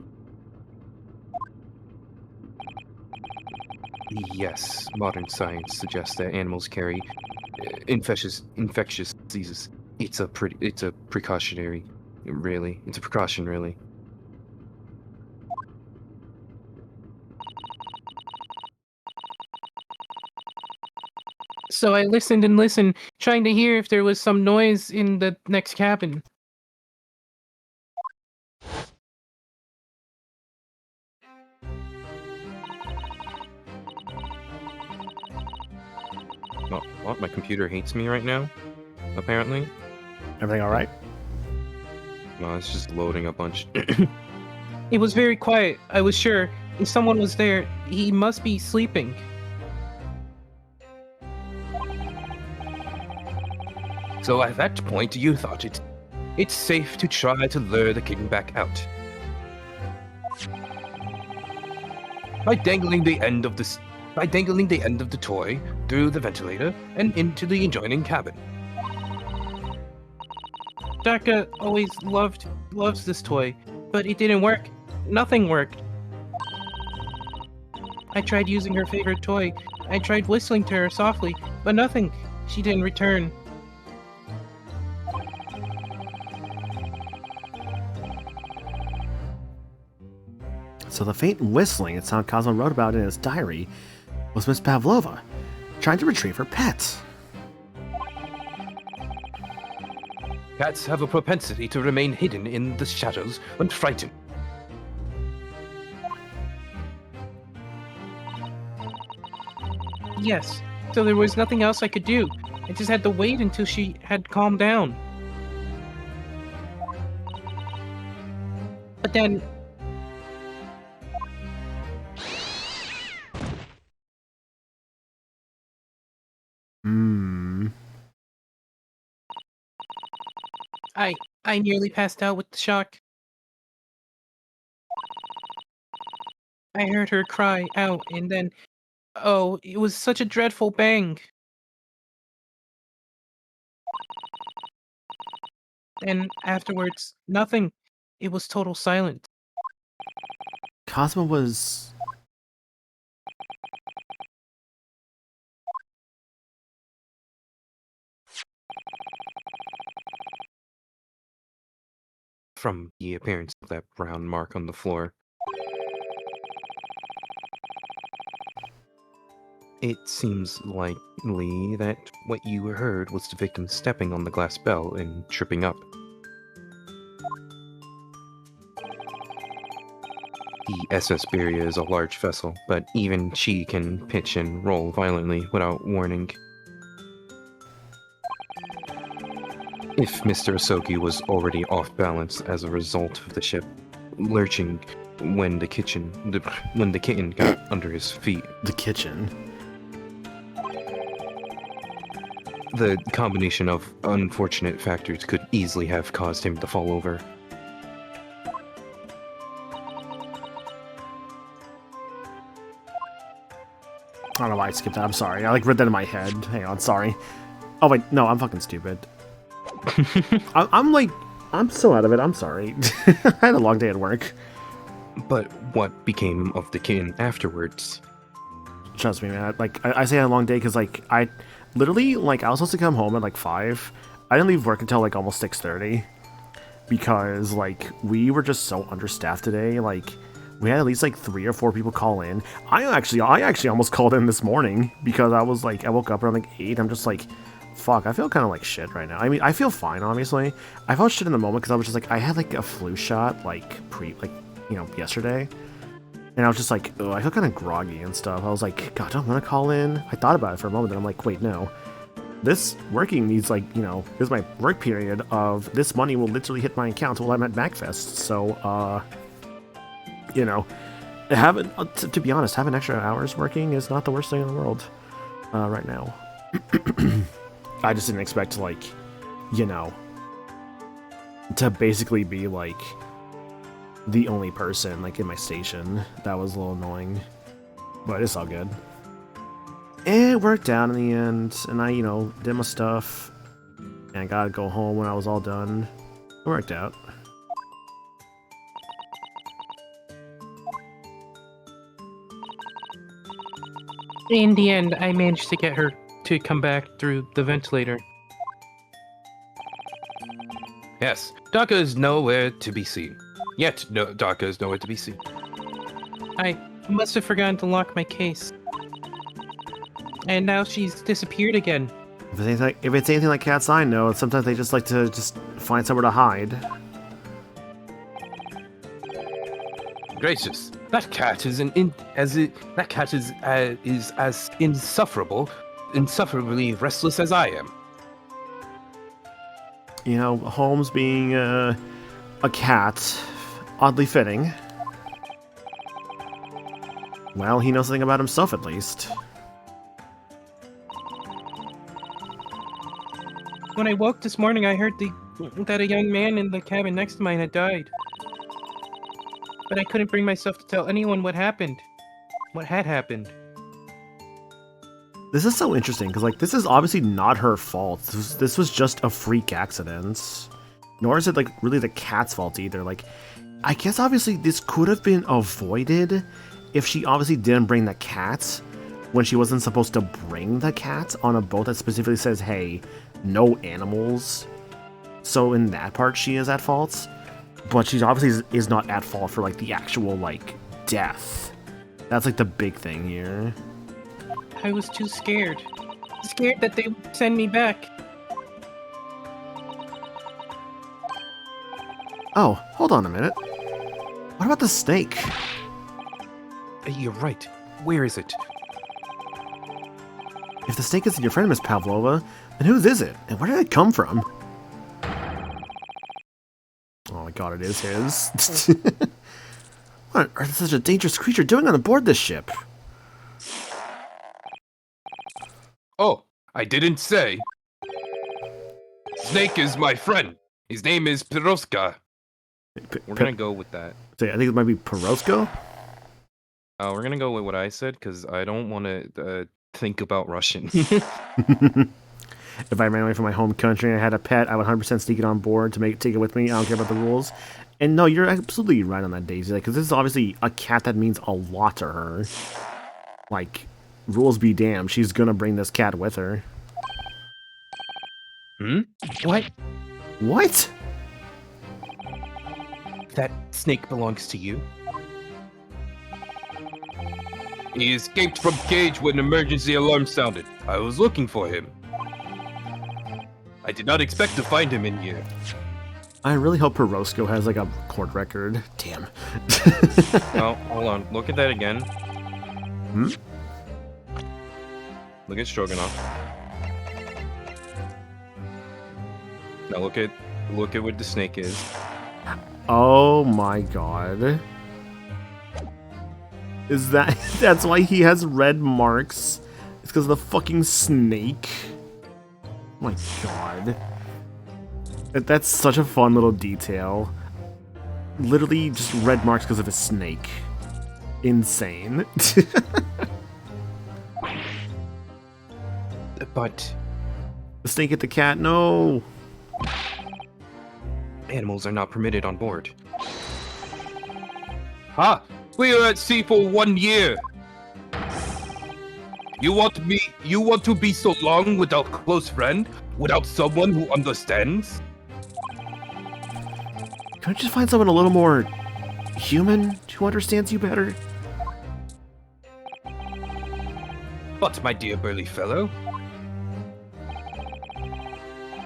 Yes, modern science suggests that animals carry infectious diseases. It's a precautionary, really. It's a precaution, really. So I listened and listened, trying to hear if there was some noise in the next cabin. Oh, what? My computer hates me right now, apparently. Everything all right? No, it's just loading a bunch. It was very quiet. I was sure if someone was there, he must be sleeping. So at that point, you thought it's safe to try to lure the king back out. By dangling the end of the toy through the ventilator and into the adjoining cabin. Darka always loves this toy, but it didn't work. Nothing worked. I tried using her favorite toy. I tried whistling to her softly, but nothing. She didn't return. So the faint whistling that sound Cosmo wrote about in his diary was Miss Pavlova, trying to retrieve her pet. Cats have a propensity to remain hidden in the shadows when frightened. Yes, so there was nothing else I could do. I just had to wait until she had calmed down. But then... I nearly passed out with the shock. I heard her cry out, and then... Oh, it was such a dreadful bang. And afterwards, nothing. It was total silence. Cosmo was... From the appearance of that brown mark on the floor, it seems likely that what you heard was the victim stepping on the glass bell and tripping up. The SS Beria is a large vessel, but even she can pitch and roll violently without warning. If Mr. Asogi was already off balance as a result of the ship lurching when the kitten got under his feet, The kitchen. the combination of unfortunate factors could easily have caused him to fall over. I don't know why I skipped that. I'm sorry. I read that in my head. Hang on, sorry. Oh wait, no, I'm fucking stupid. I'm so out of it. I'm sorry. I had a long day at work. But what became of the kitten afterwards? Trust me, man. I say I had a long day because I literally I was supposed to come home at 5. I didn't leave work until almost 6:30 because we were just so understaffed today. We had at least 3 or 4 people call in. I actually almost called in this morning because I was I woke up around 8. I'm just fuck, I feel kind of like shit right now. I mean, I feel fine, obviously. I felt shit in the moment because I was just I had a flu shot yesterday. And I was just oh, I feel kind of groggy and stuff. I was God, don't want to call in. I thought about it for a moment, then I'm wait, no. This working needs this is my work period of this money will literally hit my account while I'm at MacFest. So, having, to be honest, having extra hours working is not the worst thing in the world right now. I just didn't expect to to basically be the only person in my station. That was a little annoying, but it's all good. It worked out in the end, and I did my stuff. And I gotta go home when I was all done. It worked out. In the end, I managed to get her to come back through the ventilator. Yes, Daka is nowhere to be seen. Yet, no, Daka is nowhere to be seen. I must have forgotten to lock my case. And now she's disappeared again. If it's anything like cats I know, sometimes they just like to just find somewhere to hide. Gracious, that cat is that cat is as insufferably restless as I am. You know, Holmes being a cat, oddly fitting. Well, he knows something about himself at least. When I woke this morning, I heard that a young man in the cabin next to mine had died. But I couldn't bring myself to tell anyone what happened. What had happened. This is so interesting, because, like, this is obviously not her fault. This was just a freak accident. Nor is it, like, really the cat's fault either. Like, I guess obviously this could have been avoided if she obviously didn't bring the cat when she wasn't supposed to bring the cat on a boat that specifically says, hey, no animals. So in that part, she is at fault. But she obviously is not at fault for, like, the actual, like, death. That's, like, the big thing here. I was too scared. Scared that they would send me back. Oh, hold on a minute. What about the snake? You're right. Where is it? If the snake isn't your friend, Miss Pavlova, then whose is it? And where did it come from? Oh my god, it is his. What is such a dangerous creature doing on board this ship? Oh, I didn't say. Snake is my friend. His name is Piroska. We're gonna go with that. I think it might be Perosco? We're gonna go with what I said because I don't want to think about Russian. If I ran away from my home country and I had a pet, I would 100% sneak it on board to take it with me. I don't care about the rules. And no, you're absolutely right on that, Daisy. Because this is obviously a cat that means a lot to her. Like, rules be damned, she's gonna bring this cat with her. Hmm? What? What? That snake belongs to you? He escaped from cage when emergency alarm sounded. I was looking for him. I did not expect to find him in here. I really hope Perosco has, like, a court record. Damn. Oh, hold on. Look at that again. Hmm? Look at Stroganoff. Now look at where the snake is. Oh my god. Is that's why he has red marks? It's because of the fucking snake. Oh my god. That's such a fun little detail. Literally just red marks because of a snake. Insane. But The snake hit the cat, no! animals are not permitted on board. Ha! We are at sea for 1 year. You want to be so long without a close friend? Without someone who understands? Can I just find someone a little more human who understands you better? But, my dear burly fellow,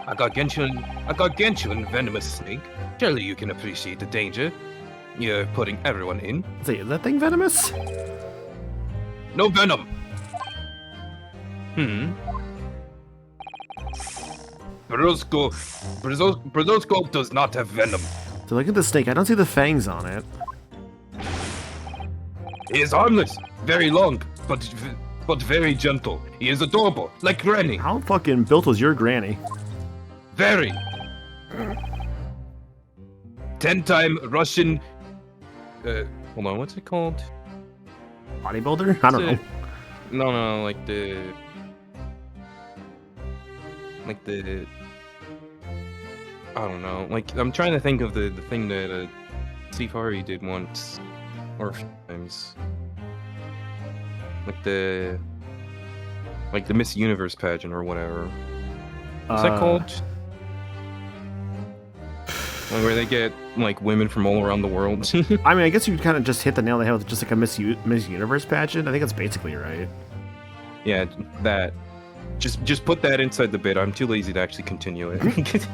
a gargantuan venomous snake. Surely you can appreciate the danger you're putting everyone in. Say, is that thing venomous? No venom. Brozko does not have venom. So look at the snake, I don't see the fangs on it. He is harmless, very long, but very gentle. He is adorable, like Granny. How fucking built was your granny? Very. 10-time Russian. Hold on, what's it called? Bodybuilder? I don't know. No, like the I don't know. Like, I'm trying to think of the thing that Safari did once, or a few times. Like the Miss Universe pageant or whatever. What's that called? Like, where they get like women from all around the world. I mean, I guess you kind of just hit the nail on the head with just like a Miss Universe pageant. I think that's basically right. Yeah, that. Just put that inside the bit. I'm too lazy to actually continue it.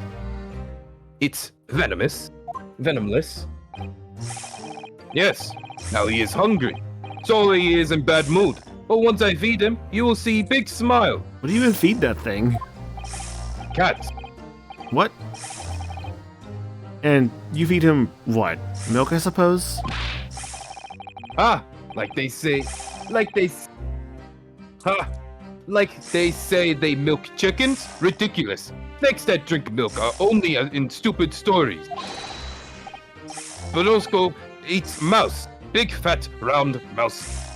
It's venomous. Venomless. Yes. Now he is hungry. So he is in bad mood. But once I feed him, you will see big smile. What do you even feed that thing? Cats. What? And you feed him what? Milk, I suppose? Ah, like they say they milk chickens? Ridiculous. Snakes that drink milk are only in stupid stories. Borosco eats mouse. Big, fat, round mouse.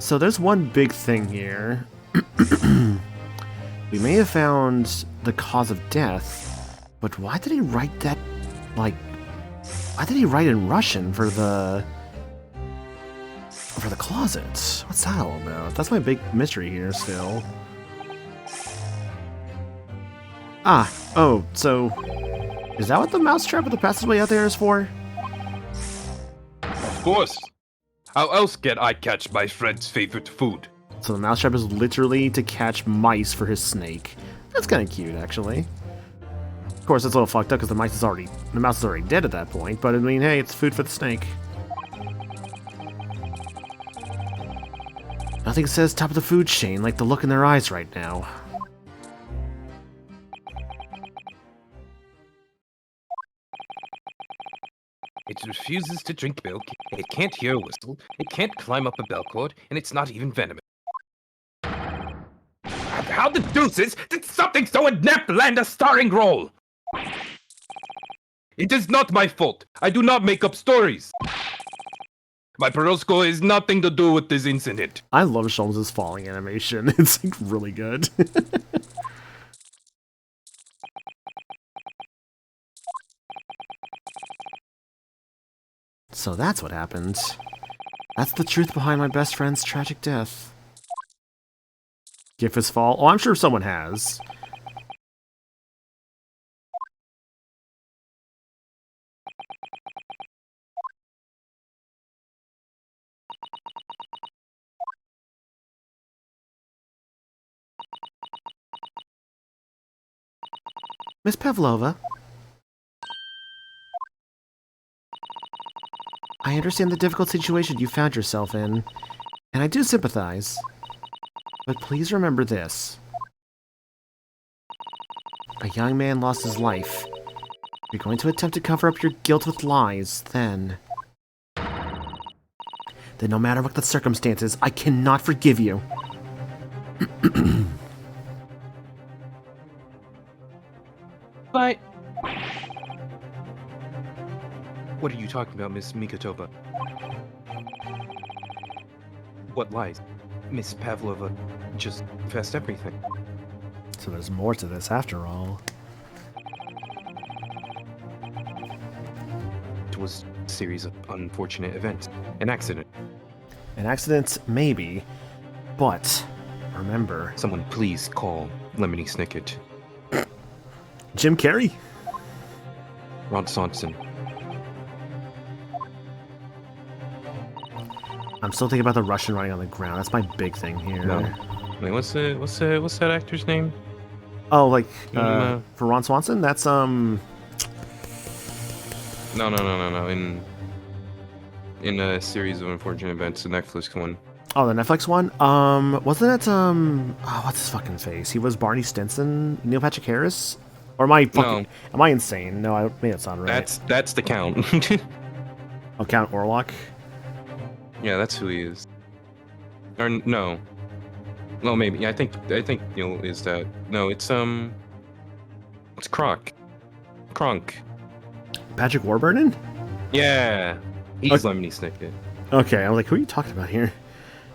So there's one big thing here. We may have found the cause of death, but why did he write that, like... Why did he write in Russian for the closet? What's that all about? That's my big mystery here still. Ah, oh, so... Is that what the mousetrap at the passageway out there is for? Of course. How else can I catch my friend's favorite food? So the mousetrap is literally to catch mice for his snake. That's kind of cute, actually. Of course, it's a little fucked up because the mouse is already dead at that point. But I mean, hey, it's food for the snake. Nothing says top of the food chain like the look in their eyes right now. It refuses to drink milk, it can't hear a whistle, it can't climb up a bell cord, and it's not even venomous. How the deuces did something so inept land a starring role? It is not my fault. I do not make up stories. My Perosco has nothing to do with this incident. I love Sholmes' falling animation. It's like really good. So that's what happened. That's the truth behind my best friend's tragic death. Gift his fall? Oh, I'm sure someone has. Miss Pavlova? I understand the difficult situation you found yourself in, and I do sympathize. But please remember this. A young man lost his life. If you're going to attempt to cover up your guilt with lies, then no matter what the circumstances, I cannot forgive you. But What are you talking about, Miss Mikatova? What lies? Miss Pavlova just confessed everything. So there's more to this after all. It was a series of unfortunate events. An accident. An accident, maybe, but remember... Someone please call Lemony Snicket. Jim Carrey? Ron Swanson. I'm still thinking about the Russian writing on the ground. That's my big thing here. No. Wait, what's that actor's name? Oh, like, No. for Ron Swanson? That's, No. In a series of unfortunate events, the Netflix one. Oh, the Netflix one? Wasn't it, oh, what's his fucking face? He was Barney Stinson? Neil Patrick Harris? Or am I fucking... No. Am I insane? No, maybe that's not right. That's the Count. Oh, Count Orlok? Yeah, that's who he is. Or no. Well, maybe. Yeah, I think Neil is that. No, it's Kronk. Patrick Warburton? Yeah, he's Lemony Snicket. Okay, I was like, who are you talking about here?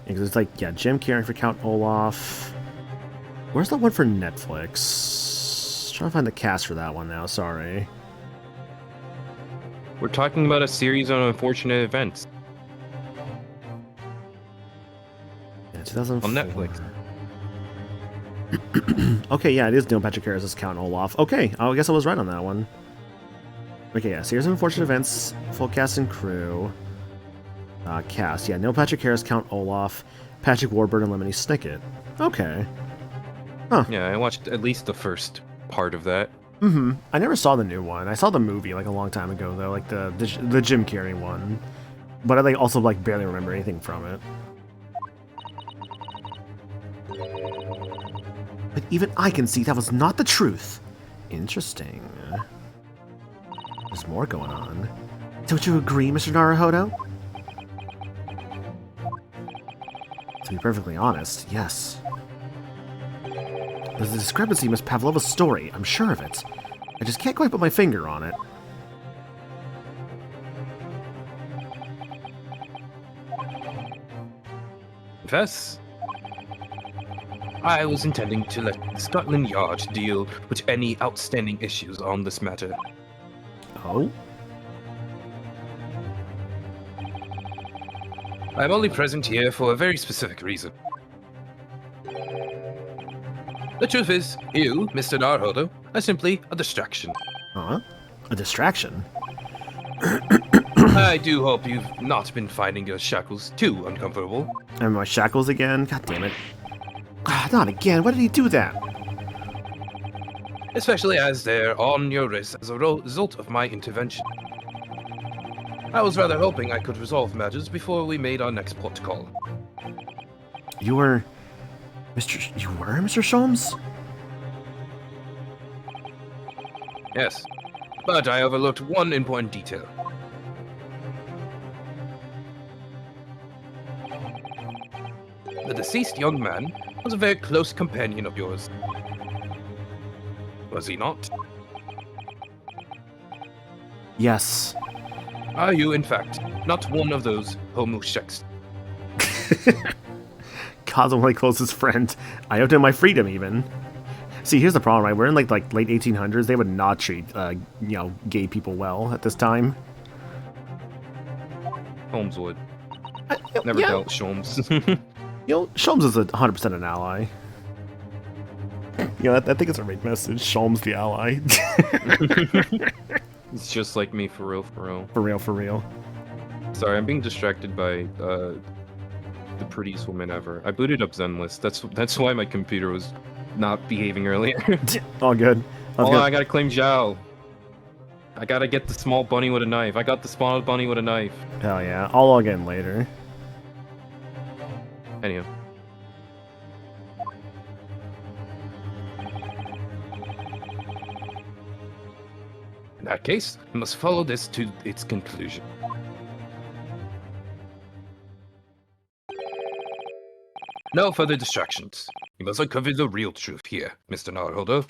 Because it's like, yeah, Jim Carrey for Count Olaf. Where's the one for Netflix? Trying to find the cast for that one now, sorry. We're talking about a series of unfortunate events Yeah, 2004. on Netflix. Okay, yeah, it is Neil Patrick Harris as Count Olaf. Okay, I guess I was right on that one. Okay, yeah, series of unfortunate events, full cast and crew. Cast, yeah, Neil Patrick Harris, Count Olaf, Patrick Warburton, and Lemony Snicket. Okay. Yeah, I watched at least the first part of that. Mm-hmm. I never saw the new one. I saw the movie like a long time ago though, like the Jim Carrey one. But I also like barely remember anything from it. But even I can see that was not the truth. Interesting. There's more going on. Don't you agree, Mr. Naruhodo? To be perfectly honest, yes. There's a discrepancy in Miss Pavlova's story, I'm sure of it. I just can't quite put my finger on it. Confess? I was intending to let Scotland Yard deal with any outstanding issues on this matter. Oh? I'm only present here for a very specific reason. The truth is, you, Mr. Naruhodo, are simply a distraction. Huh? A distraction? I do hope you've not been finding your shackles too uncomfortable. And my shackles again? God damn it. Not again. Why did he do that? Especially as they're on your wrist as a result of my intervention. I was rather hoping I could resolve matters before we made our next port call. You were... You were Mr. Sholmes? Yes, but I overlooked one important detail. The deceased young man was a very close companion of yours. Was he not? Yes. Are you, in fact, not one of those homosexuals? God's only closest friend. I owed him my freedom, even. See, here's the problem, right? We're in like late 1800s. They would not treat, gay people well at this time. Holmes would. Never dealt Sholmes. Sholmes is 100% an ally. I think it's our main message. Sholmes the ally. It's just like me, for real, for real. For real, for real. Sorry, I'm being distracted by the prettiest woman ever. I booted up Zenlist. That's why my computer was not behaving earlier. All good. Hold on, I gotta claim Zhao. I gotta get the small bunny with a knife. I got the small bunny with a knife. Hell yeah. I'll log in later. Anyhow. In that case, we must follow this to its conclusion. No further distractions. We must uncover the real truth here, Mr. Naruhodo.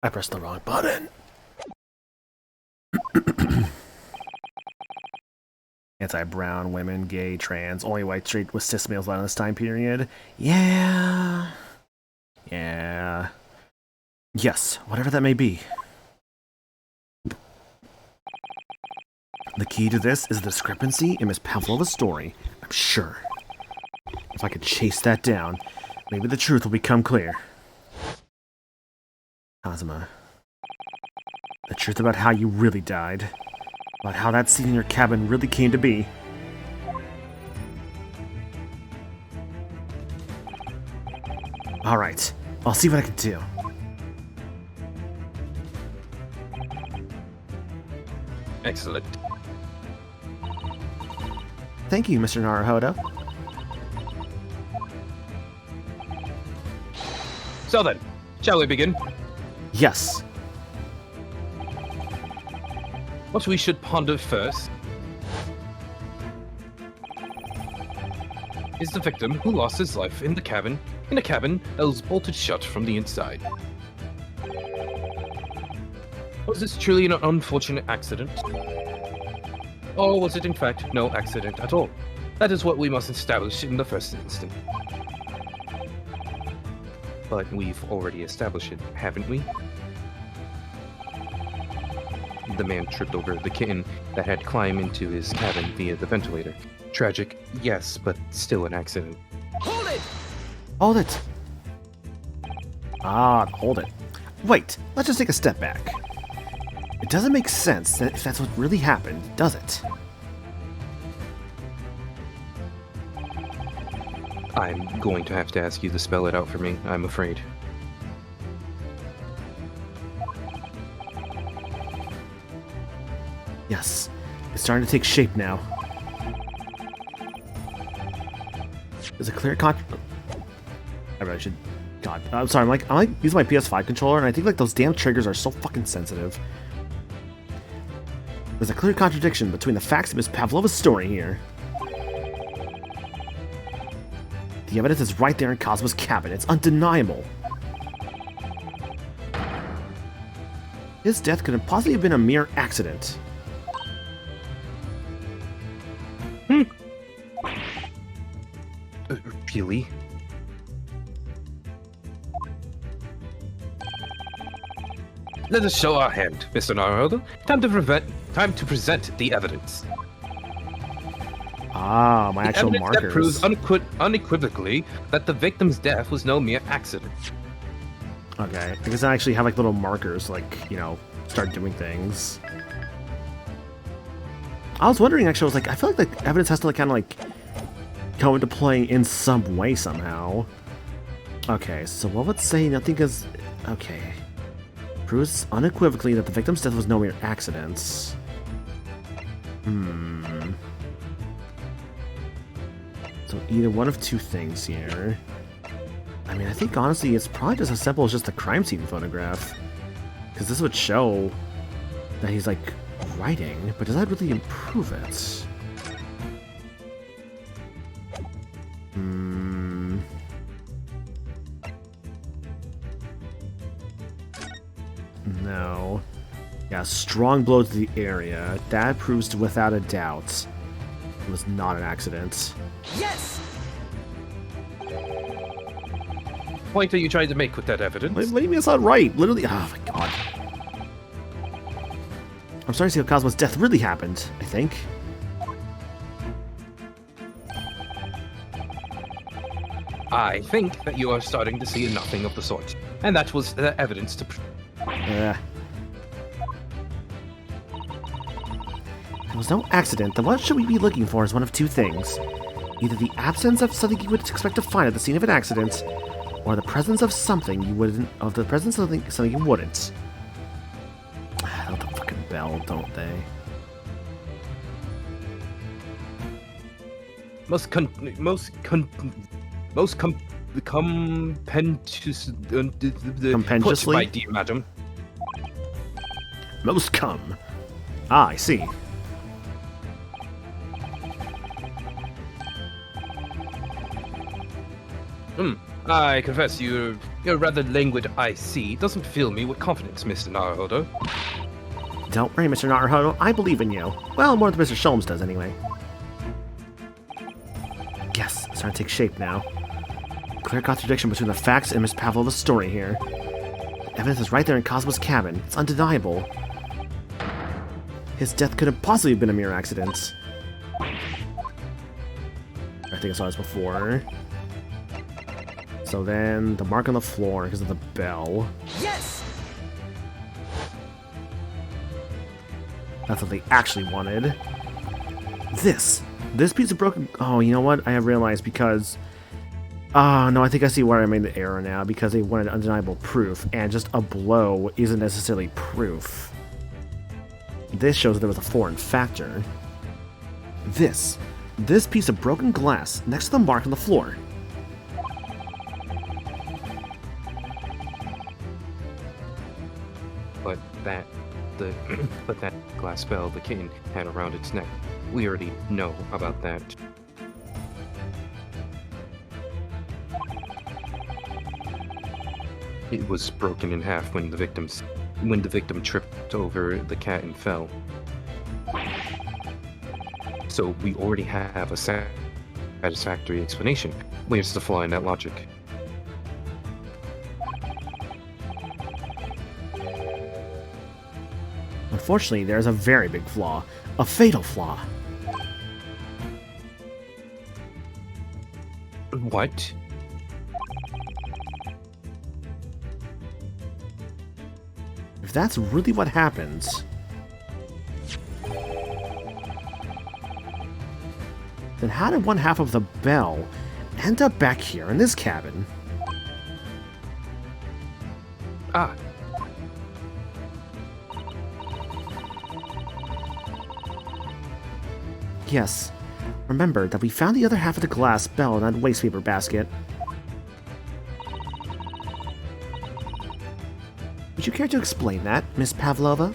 I pressed the wrong button. Anti-brown, women, gay, trans, only white, straight with cis males allowed in this time period. Yeah. Yeah. Yes, whatever that may be. The key to this is the discrepancy in Miss Pavlova's story, I'm sure. If I could chase that down, maybe the truth will become clear. Kazuma. The truth about how you really died. About how that scene in your cabin really came to be. Alright, I'll see what I can do. Excellent. Thank you, Mr. Naruhodo. So then, shall we begin? Yes. What we should ponder first is the victim who lost his life in a cabin that was bolted shut from the inside. Was this truly an unfortunate accident? Or was it in fact no accident at all? That is what we must establish in the first instance. But we've already established it, haven't we? the man tripped over the kitten that had climbed into his cabin via the ventilator. Tragic, yes, but still an accident. Hold it! Hold it. Ah, hold it. Wait, let's just take a step back. It doesn't make sense that if that's what really happened, does it? I'm going to have to ask you to spell it out for me, I'm afraid. Yes, it's starting to take shape now. There's a clear I really should. God, I'm sorry. I'm like using my PS5 controller, and I think like those damn triggers are so fucking sensitive. There's a clear contradiction between the facts of Miss Pavlova's story here. The evidence is right there in Cosmo's cabin. It's undeniable. His death could have possibly have been a mere accident. Really? Let us show our hand, Mr. Naruhodo. Time to present the evidence. Ah, my actual Evidence that markers. proves unequivocally that the victim's death was no mere accident. Okay, I guess I actually have like little markers, like, you know, start doing things. I was wondering, actually, I was like, I feel like the evidence has to like kind of like come into play in some way somehow. Okay, so what would say nothing is... Okay. Proves unequivocally that the victim's death was no mere accident. So either one of two things here. I mean, I think honestly it's probably just as simple as just a crime scene photograph. Because this would show that he's like writing, but does that really improve it? No. Yeah, strong blow to the area. That proves without a doubt it was not an accident. Yes! Point are you trying to make with that evidence? What do you mean it's not right? Literally, oh my god. I'm starting to see how Cosmo's death really happened, I think. I think that you are starting to see nothing of the sort. And that was the evidence to There was no accident, then what should we be looking for is one of two things. Either the absence of something you would expect to find at the scene of an accident, or the presence of something you wouldn't... Of the presence of something you wouldn't. They want the fucking bell, don't they? Compendiously? My dear madam. Most come. Ah, I see. I confess your rather languid I see doesn't fill me with confidence, Mr. Naruhodo. Don't worry, Mr. Naruhodo. I believe in you. Well, more than Mr. Sholmes does, anyway. Yes, it's starting to take shape now. Clear contradiction between the facts and Miss Pavlova's story here. The evidence is right there in Cosmo's cabin. It's undeniable. His death couldn't possibly have been a mere accident. I think I saw this before. So then, the mark on the floor because of the bell. Yes! That's what they actually wanted. This piece of broken... Oh, you know what? I have realized because... Oh, no, I think I see where I made the error now. Because they wanted undeniable proof, and just a blow isn't necessarily proof. This shows that there was a foreign factor. This piece of broken glass next to the mark on the floor. But that glass bell the kitten had around its neck, we already know about that. It was broken in half when the victim tripped over the cat and fell. So we already have a satisfactory explanation. Where's the flaw in that logic? Unfortunately, there's a very big flaw. A fatal flaw. What? If that's really what happens, then how did one half of the bell end up back here in this cabin? Ah, Yes. Remember that we found the other half of the glass bell in that waste paper basket. Would you care to explain that, Miss Pavlova?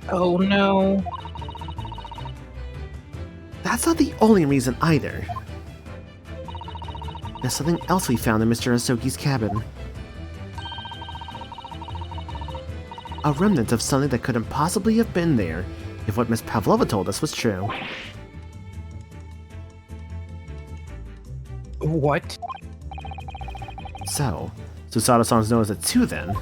Oh no. That's not the only reason either. There's something else we found in Mr. Asoki's cabin. A remnant of something that couldn't possibly have been there if what Miss Pavlova told us was true. what? So, Susato-san's knows it too then.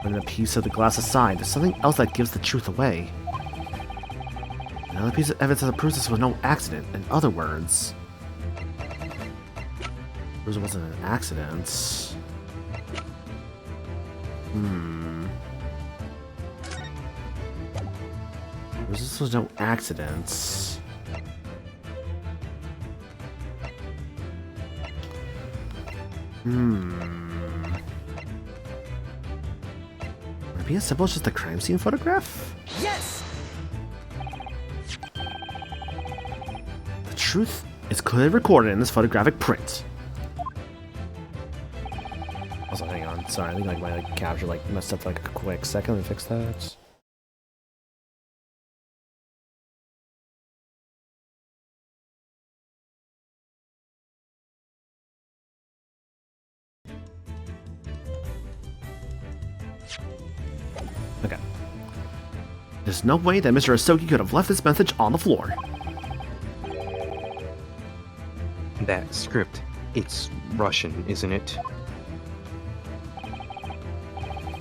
Putting a piece of the glass aside, there's something else that gives the truth away. Another piece of evidence that proves this was no accident. In other words, it wasn't an accident. This was no accident. Would it be as simple as just a crime scene photograph? Yes! The truth is clearly recorded in this photographic print. Also, hang on. Sorry, I think my capture messed up for a quick second. Let me fix that. Okay. There's no way that Mr. Asoki could have left this message on the floor. That script, it's Russian, isn't it?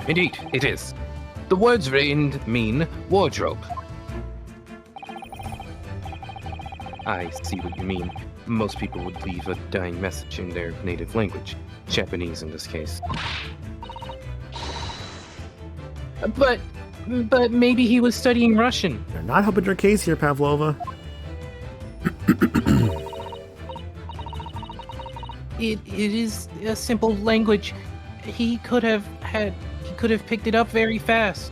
Indeed, it is. The words written mean wardrobe. I see what you mean. Most people would leave a dying message in their native language, Japanese in this case. But maybe he was studying Russian. You're not helping your case here, Pavlova. It is a simple language. He could have picked it up very fast.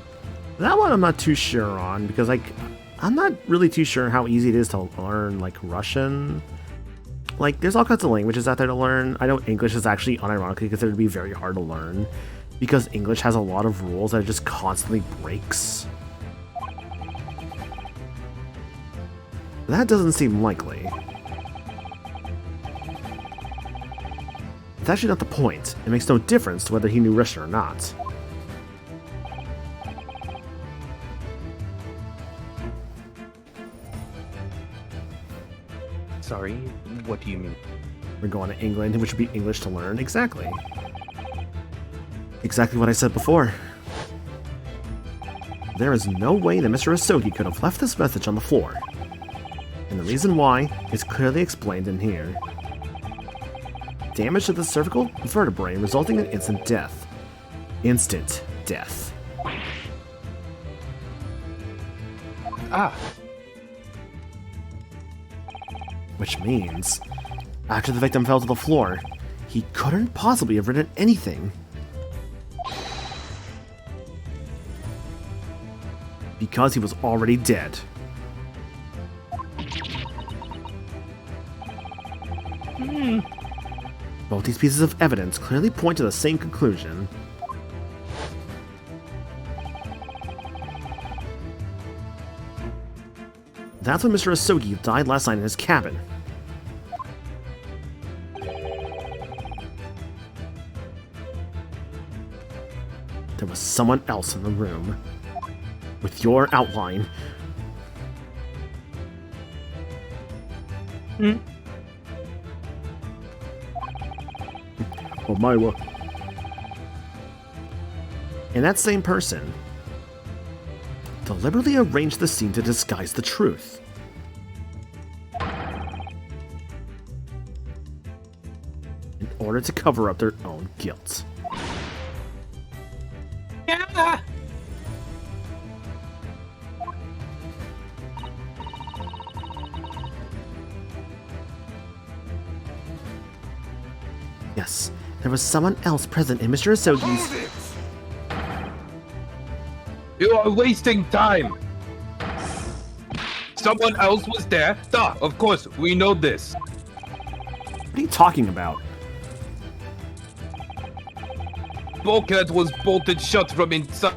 That one I'm not too sure on, because I'm not really too sure how easy it is to learn Russian. There's all kinds of languages out there to learn. I know English is actually unironically considered to be very hard to learn, because English has a lot of rules that it just constantly breaks. That doesn't seem likely. It's actually not the point. It makes no difference to whether he knew Russian or not. Sorry, what do you mean? We're going to England, which would be English to learn. Exactly. Exactly what I said before. There is no way that Mr. Asoki could have left this message on the floor. And the reason why is clearly explained in here. Damage to the cervical vertebrae resulting in instant death. Instant death. Ah, Which means, after the victim fell to the floor, he couldn't possibly have written anything. Because he was already dead. Both these pieces of evidence clearly point to the same conclusion. That's when Mr. Asoki died last night in his cabin. There was someone else in the room. With your outline. Oh my And that same person deliberately arranged the scene to disguise the truth. In order to cover up their own guilt. Yeah! Yes, there was someone else present in Mr. Asogi's. Hold it! You are wasting time! Someone else was there? Duh, of course, we know this. What are you talking about? Bulkhead was bolted shut from inside.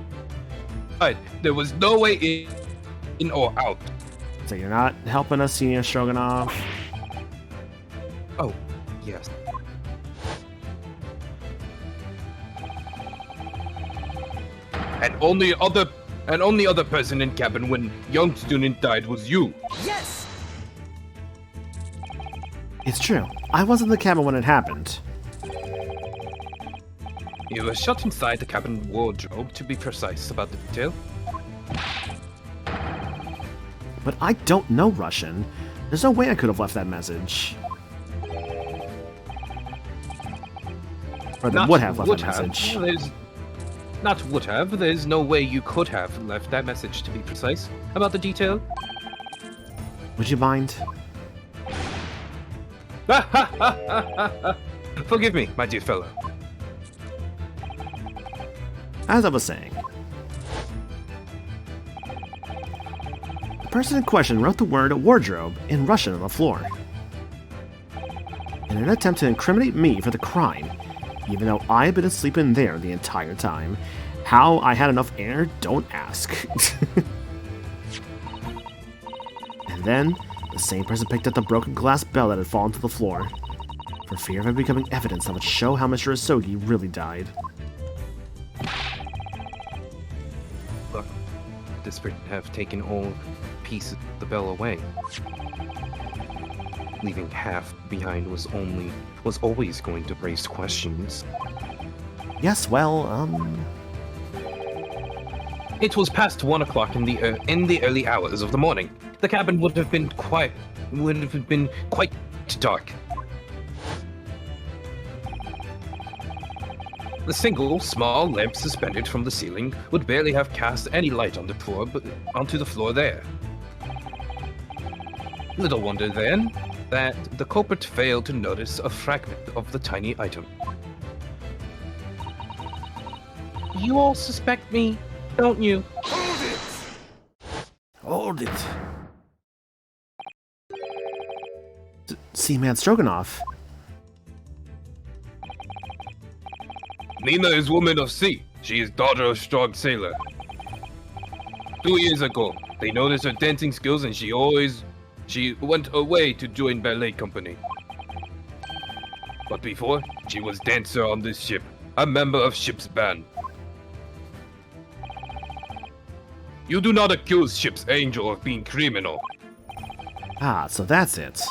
There was no way in or out. So you're not helping us, Senior Stroganoff? Oh, yes. And only other person in cabin when young student died was you. Yes! It's true. I was in the cabin when it happened. You were shut inside the cabin wardrobe, to be precise about the detail. But I don't know Russian. There's no way I could have left that message. Or that would have left that message. Not would have. There's no way you could have left that message, to be precise about the detail. Would you mind? Forgive me, my dear fellow. As I was saying, the person in question wrote the word wardrobe in Russian on the floor. In an attempt to incriminate me for the crime, even though I had been asleep in there the entire time. How I had enough air, don't ask. And then, the same person picked up the broken glass bell that had fallen to the floor, for fear of it becoming evidence that would show how Mr. Asogi really died. Look, this would have taken all pieces of the bell away. Leaving half behind was always going to raise questions. Yes, well, It was past 1 o'clock in the early hours of the morning. The cabin would have been quite dark. The single small lamp suspended from the ceiling would barely have cast any light on the floor, onto the floor there. Little wonder then that the culprit failed to notice a fragment of the tiny item. You all suspect me, don't you? Hold it! hold it. Seaman Stroganoff. Nina is woman of sea. She is daughter of strong sailor. 2 years ago, they noticed her dancing skills and she went away to join ballet company. But before, she was dancer on this ship, a member of ship's band. You do not accuse ship's angel of being criminal. Ah, so that's it.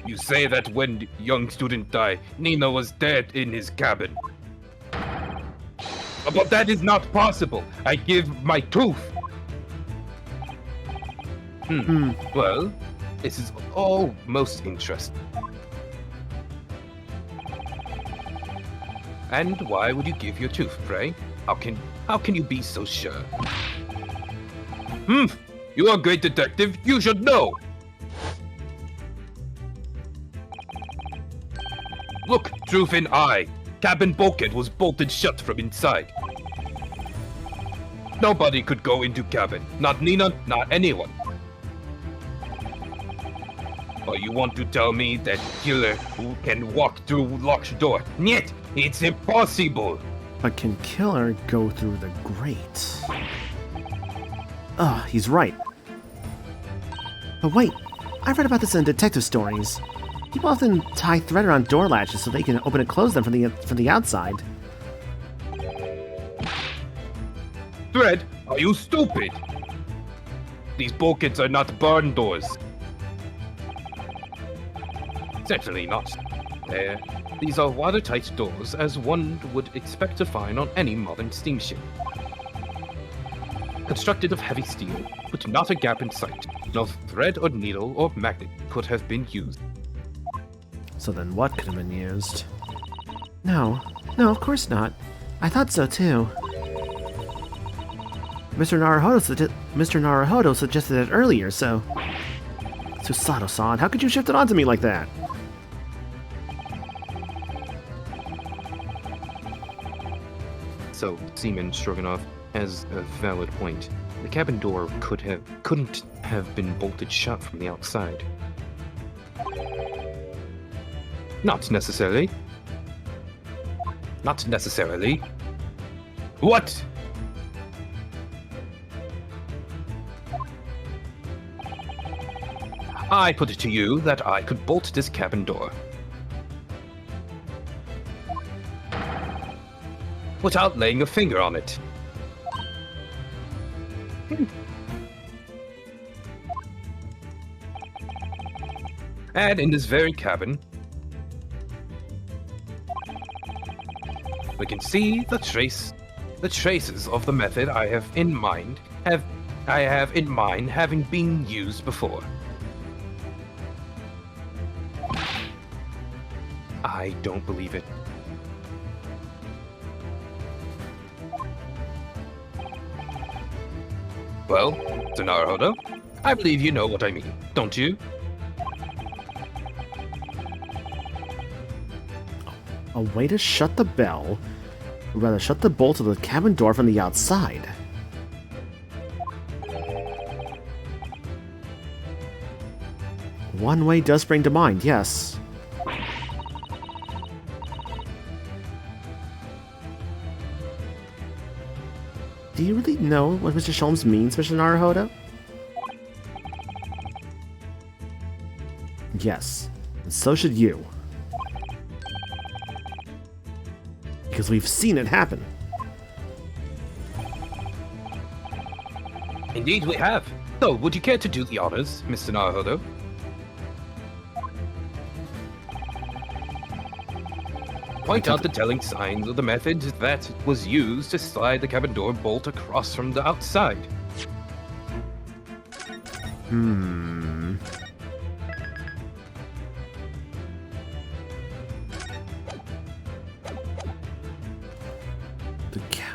You say that when young student died, Nina was dead in his cabin. But that is not possible. I give my tooth. Well, this is all most interesting. And why would you give your tooth, pray? How can you be so sure? You are a great detective. You should know. Look, truth in eye. Cabin bulkhead was bolted shut from inside. Nobody could go into cabin. Not Nina, not anyone. Or you want to tell me that killer who can walk through locked door? Niet, it's impossible. But can Killer go through the grate? He's right. But wait, I've read about this in detective stories. People often tie thread around door latches so they can open and close them from the outside. Thread? Are you stupid? These bulkheads are not barn doors. Certainly not. These are watertight doors, as one would expect to find on any modern steamship. Constructed of heavy steel, with not a gap in sight. No thread or needle or magnet could have been used. So then what could have been used? No, of course not. I thought so too. Mr. Naruhodo suggested it earlier, so... Susato-san, how could you shift it onto me like that? So, Seaman Stroganoff has a valid point. The cabin door couldn't have been bolted shut from the outside. Not necessarily. Not necessarily. What? I put it to you that I could bolt this cabin door. Without laying a finger on it. And in this very cabin, we can see the traces of the method I have in mind having been used before. I don't believe it. Well, Naruhodo, I believe you know what I mean, don't you? A way to shut the bell, or rather shut the bolt of the cabin door from the outside. One way does spring to mind, yes. Do you really know what Mr. Sholmes means, Mr. Naruhodo? Yes, and so should you. Because we've seen it happen. Indeed we have. So, would you care to do the honors, Mr. Naruhodo? Point out the telling signs of the method that was used to slide the cabin door bolt across from the outside.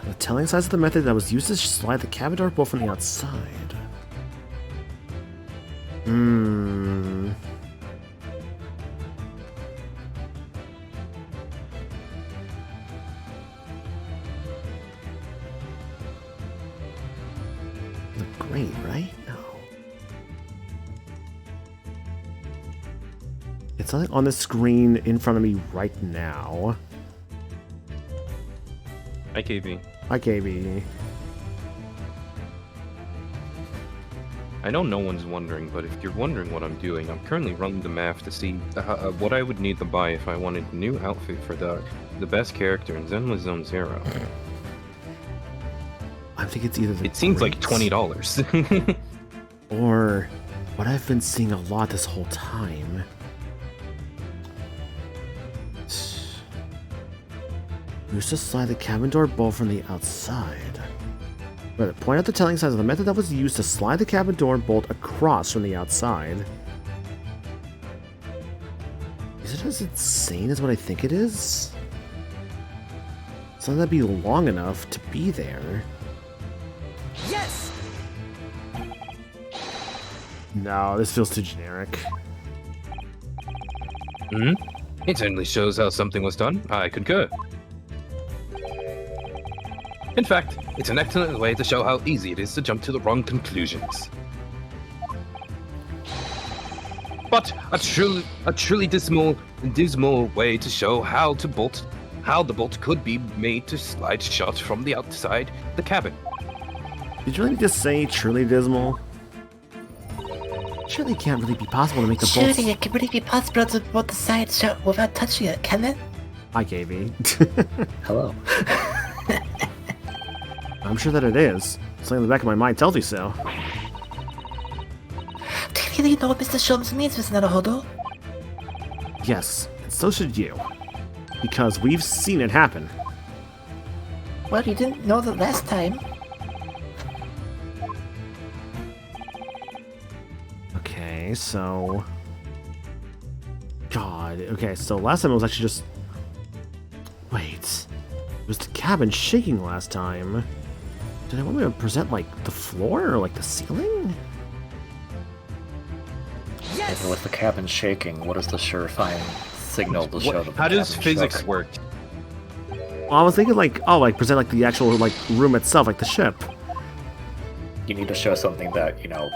The telling signs of the method that was used to slide the cabin door bolt from the outside. The grate, right? No. It's not on the screen in front of me right now. Hi, KB. Hi, KB. I know no one's wondering, but if you're wondering what I'm doing, I'm currently running the math to see what I would need to buy if I wanted a new outfit for the best character in Zenless Zone Zero. I think it's either the It seems like grate $20. or what I've been seeing a lot this whole time. Used to slide the cabin door bolt from the outside. But point out the telling signs of the method that was used to slide the cabin door bolt across from the outside. Is it as insane as what I think it is? Something that'd be long enough to be there. Yes! No, this feels too generic. It certainly shows how something was done. I concur. In fact, it's an excellent way to show how easy it is to jump to the wrong conclusions. But a truly dismal way to show how the bolt could be made to slide shut from the outside the cabin. Did you really just say truly dismal? Surely it can't really be possible to make the bolts... Surely it can really be possible to bolt the side shut without touching it, can it? Hi, KB. Hello. I'm sure that it is. Something in the back of my mind tells me so. Do you really know what Mr. Sholmes means, Mr. Naruhodo? Yes, and so should you. because we've seen it happen. Well, you didn't know that last time. Okay, so... God, okay, so last time it was actually just... Wait. It was the cabin shaking last time. Did I want me to present, like, the floor or, like, the ceiling? Even with the cabin shaking, what is the surefire signal to show that the How does cabin physics shook? work? Well, I was thinking, like, oh, like, present, like, the actual, like, room itself, like the ship. You need to show something that, you know...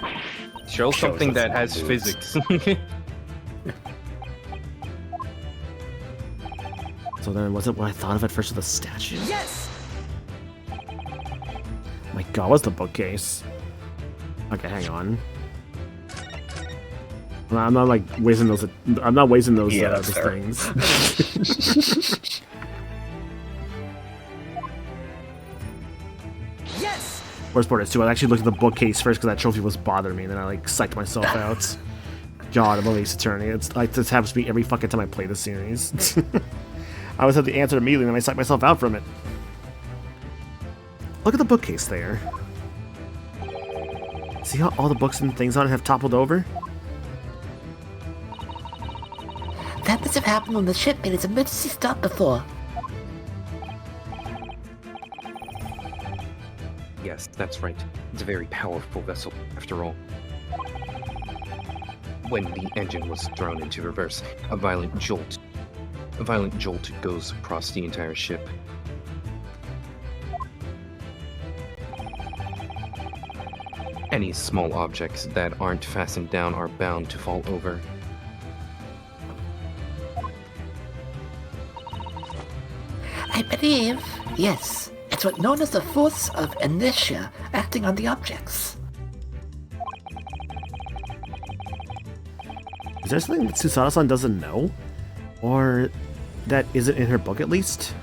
Show shows something us that has moves. physics. So then, was it what I thought of at first with the statue? Yes! My god, what's the bookcase? Okay, hang on. I'm not like wasting those. I'm not wasting those, Yeah, that's those fair. things. Yes! Worst part is too. I actually looked at the bookcase first because that trophy was bothering me, and then I like psyched myself out. God, I'm Ace Attorney. It's like this happens to me every fucking time I play this series. I always have the answer immediately, and then I psych myself out from it. Look at the bookcase there. See how all the books and things on it have toppled over? That must have happened when the ship made its emergency stop before. Yes, that's right. It's a very powerful vessel, after all. When the engine was thrown into reverse, a violent jolt goes across the entire ship. Any small objects that aren't fastened down are bound to fall over. I believe, yes, it's what's known as the force of inertia acting on the objects. Is there something that Susanoo-san doesn't know? Or that isn't in her book at least?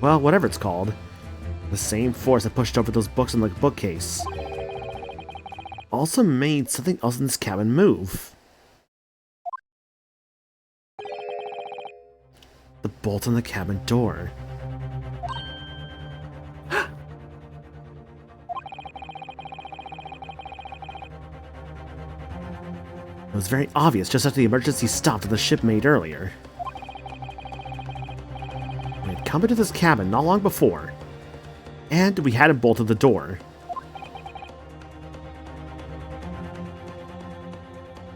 Well, whatever it's called. The same force that pushed over those books in the bookcase also made something else in this cabin move. The bolt on the cabin door. It was very obvious just after the emergency stop that the ship made earlier. We had come into this cabin not long before, and we hadn't bolted the door.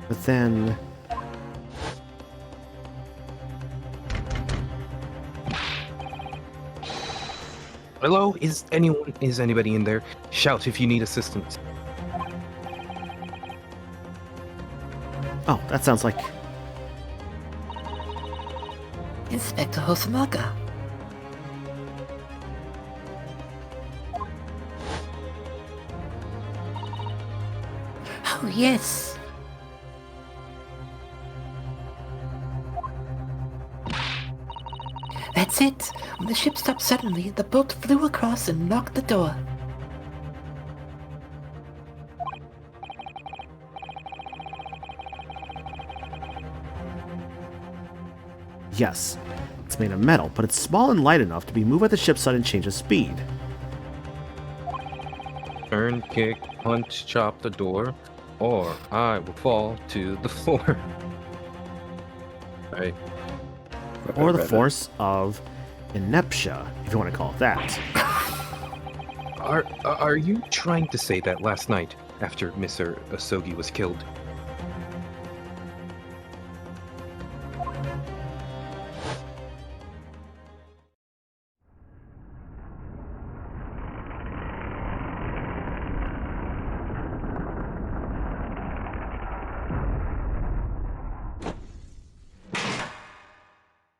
But then... Hello? Is anybody in there? Shout if you need assistance. Oh, that sounds like... Inspector Hosonaga. Oh, yes. That's it. When the ship stopped suddenly, the boat flew across and locked the door. Yes, it's made of metal, but it's small and light enough to be moved by the ship's sudden change of speed. Turn, kick, punch, chop the door, or I will fall to the floor. Right. Or the force of ineptia, if you want to call it that. Are you trying to say that last night, after Mr. Asogi was killed,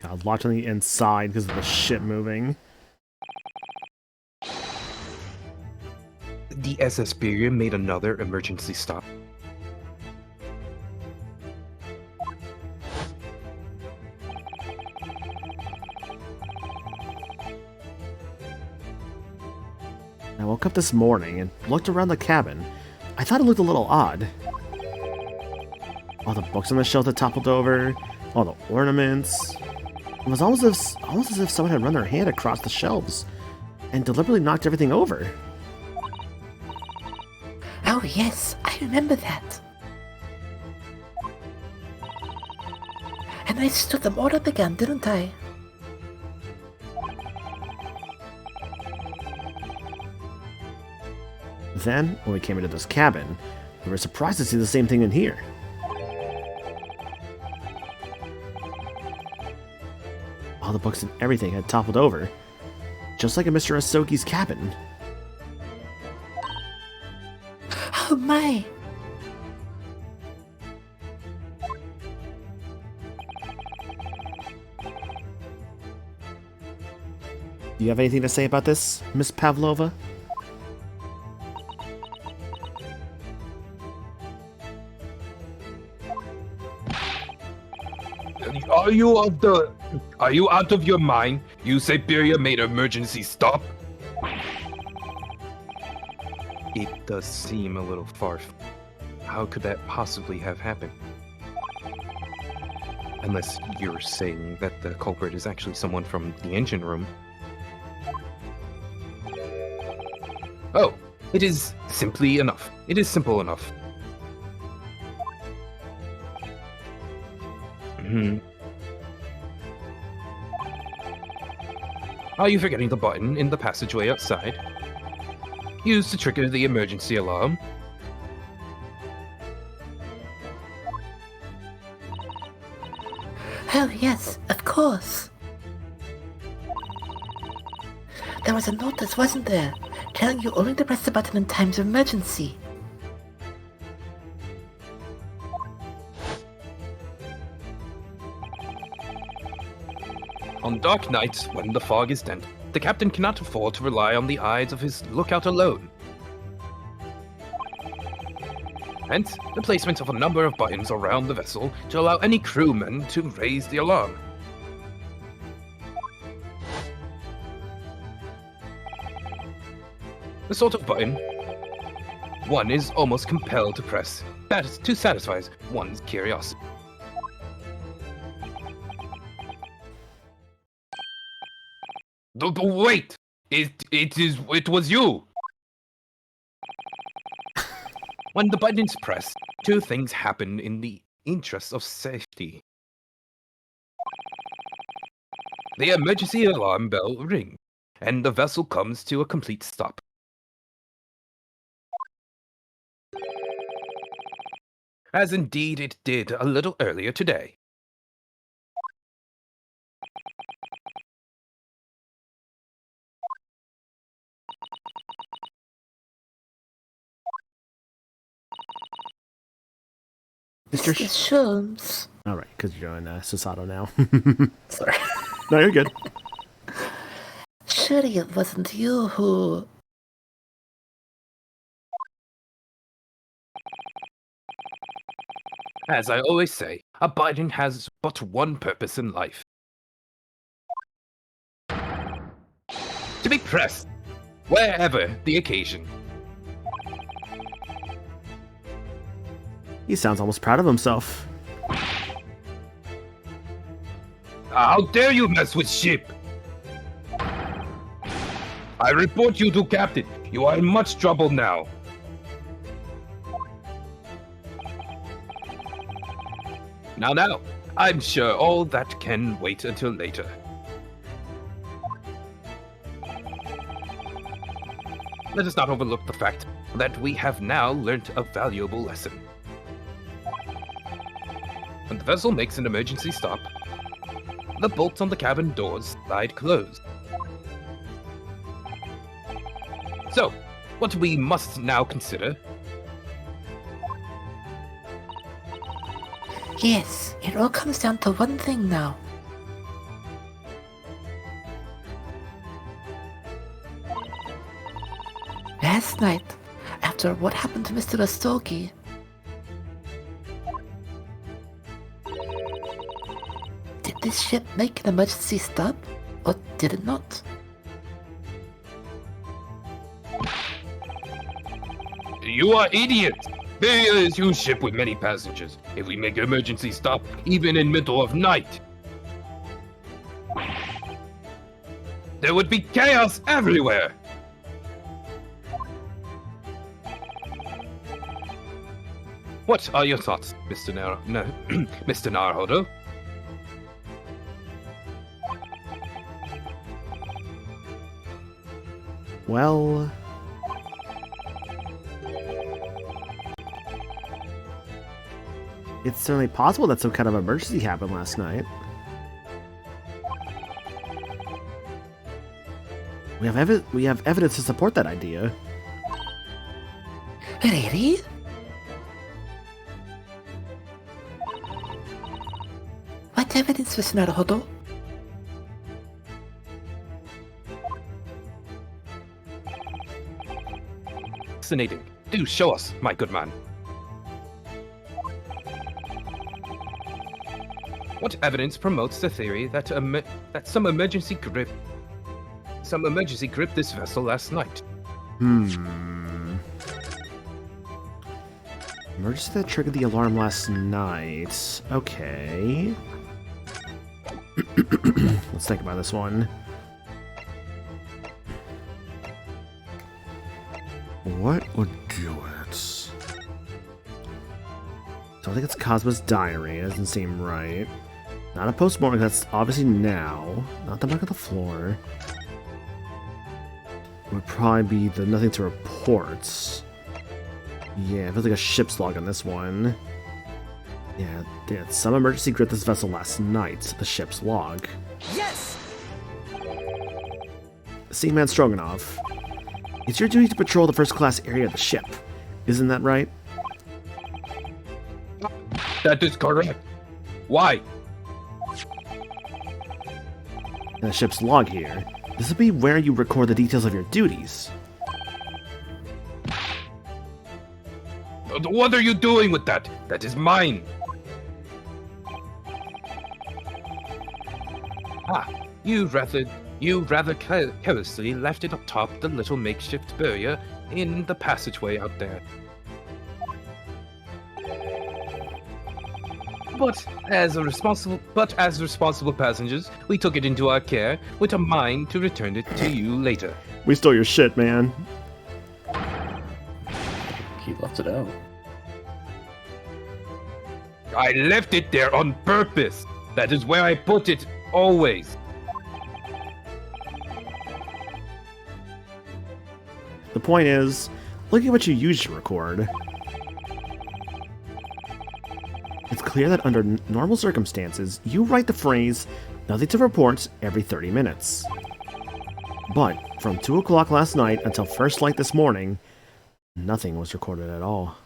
God, locked on the inside because of the ship moving. the SS Beria made another emergency stop? I woke up this morning and looked around the cabin. I thought it looked a little odd. All the books on the shelf that toppled over, all the ornaments. It was almost as if someone had run their hand across the shelves and deliberately knocked everything over. Oh yes, I remember that. And I stood them all up again, didn't I? Then, when we came into this cabin, we were surprised to see the same thing in here. All the books and everything had toppled over, just like in Mr. Asogi's cabin. Oh my! Do you have anything to say about this, Miss Pavlova? Are you out of your mind? You Siberia made emergency stop? It does seem a little far. How could that possibly have happened? Unless you're saying that the culprit is actually someone from the engine room. Oh, it is simply enough. It is simple enough. Are you forgetting the button in the passageway outside? Used to trigger the emergency alarm. Oh yes, of course. There was a notice, wasn't there, telling you only to press the button in times of emergency. On dark nights, when the fog is dense, the captain cannot afford to rely on the eyes of his lookout alone. Hence, the placement of a number of buttons around the vessel to allow any crewman to raise the alarm. The sort of button one is almost compelled to press to satisfy one's curiosity. Wait! It was you! When the button is pressed, two things happen in the interest of safety. The emergency alarm bell rings, and the vessel comes to a complete stop. As indeed it did a little earlier today. Mr. Mr. Sholmes. Alright, because you're on Susato now. Sorry. No, you're good. Surely it wasn't you who... As I always say, a button has but one purpose in life. To be pressed, wherever the occasion. He sounds almost proud of himself. How dare you mess with ship! I report you to Captain. You are in much trouble now. Now, I'm sure all that can wait until later. Let us not overlook the fact that we have now learnt a valuable lesson. When the vessel makes an emergency stop, the bolts on the cabin doors slide closed. So, what we must now consider... Yes, it all comes down to one thing now. Last night, after what happened to Mr. Astogi, did this ship make an emergency stop, or did it not? You are idiots! There is a huge ship with many passengers. if we make emergency stop even in middle of night. There would be chaos everywhere! What are your thoughts, Mr. Mr. Naruhodo? Well... It's certainly possible that some kind of emergency happened last night. We have evidence to support that idea. Really? What evidence, Mr. Naruhodo? Fascinating. Do show us, my good man. What evidence promotes the theory that some emergency gripped this vessel last night? Emergency that triggered the alarm last night. Okay. Let's think about this one. What would do it? Don't think it's Cosmo's diary. It doesn't seem right. Not a postmortem. That's obviously now. Not the back of the floor. It would probably be the nothing to report. Yeah, it feels like a ship's log on this one. Yeah, some emergency gripped this vessel last night. The ship's log. Yes! Seaman Stroganoff. It's your duty to patrol the first-class area of the ship. Isn't that right? That is correct. Why? The ship's log here. This will be where you record the details of your duties. What are you doing with that? That is mine. You rather carelessly left it atop the little makeshift barrier in the passageway out there. But as responsible passengers, we took it into our care with a mind to return it to you later. We stole your shit, man. He left it out. I left it there on purpose. That is where I put it, always. The point is, look at what you used to record. It's clear that under normal circumstances, you write the phrase, nothing to report, every 30 minutes. But from 2 o'clock last night until first light this morning, nothing was recorded at all.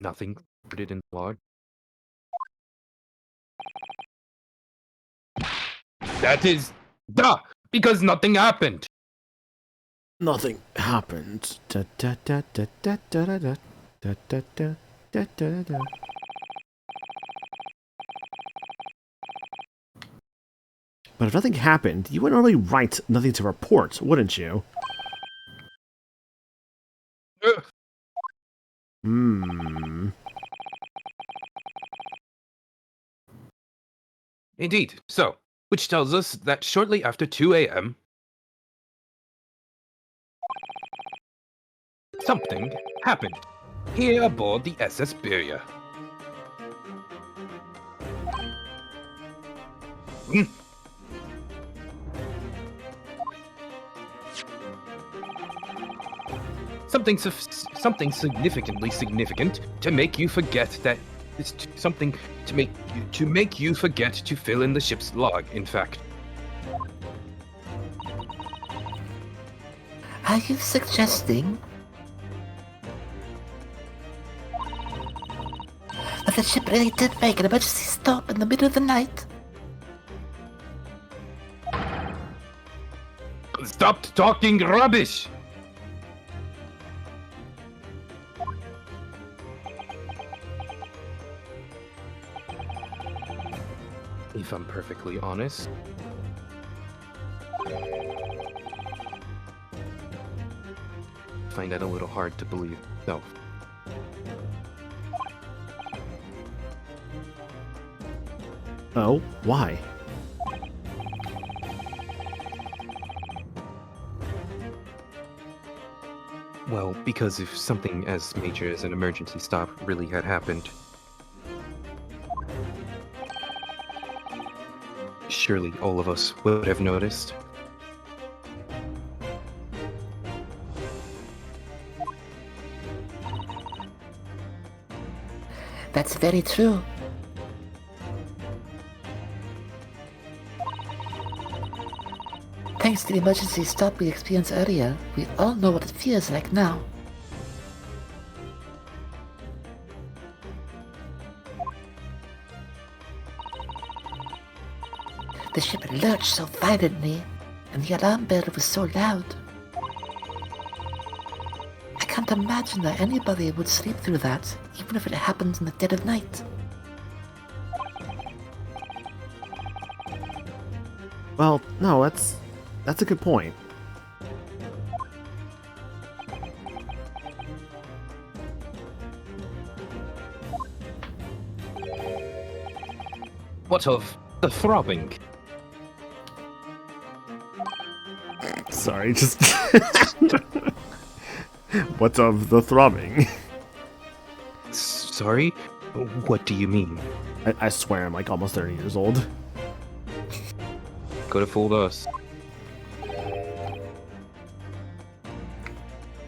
Nothing recorded in the log. That is, because nothing happened. Nothing happened. Da, da, da, da, da, da, da, da, da, da, da, da, da, da. But if nothing happened, you would normally write nothing to report, wouldn't you? Indeed. So, which tells us that shortly after 2 a.m., something happened here aboard the SS Beria. Something significantly significant to make you forget that it's something to make you forget to fill in the ship's log, in fact. Are you suggesting that the ship really did make an emergency stop in the middle of the night? Stop talking rubbish! If I'm perfectly honest, I find that a little hard to believe. So, Oh, why? Well, because if something as major as an emergency stop really had happened, surely all of us would have noticed. That's very true. Thanks to the emergency stop we experienced earlier, we all know what it feels like now. The ship lurched so violently, and the alarm bell was so loud. I can't imagine that anybody would sleep through that, even if it happened in the dead of night. Well, no, that's a good point. What of the throbbing? Sorry, just... What's of the throbbing? Sorry? What do you mean? I swear I'm like almost 30 years old. Could have fooled us.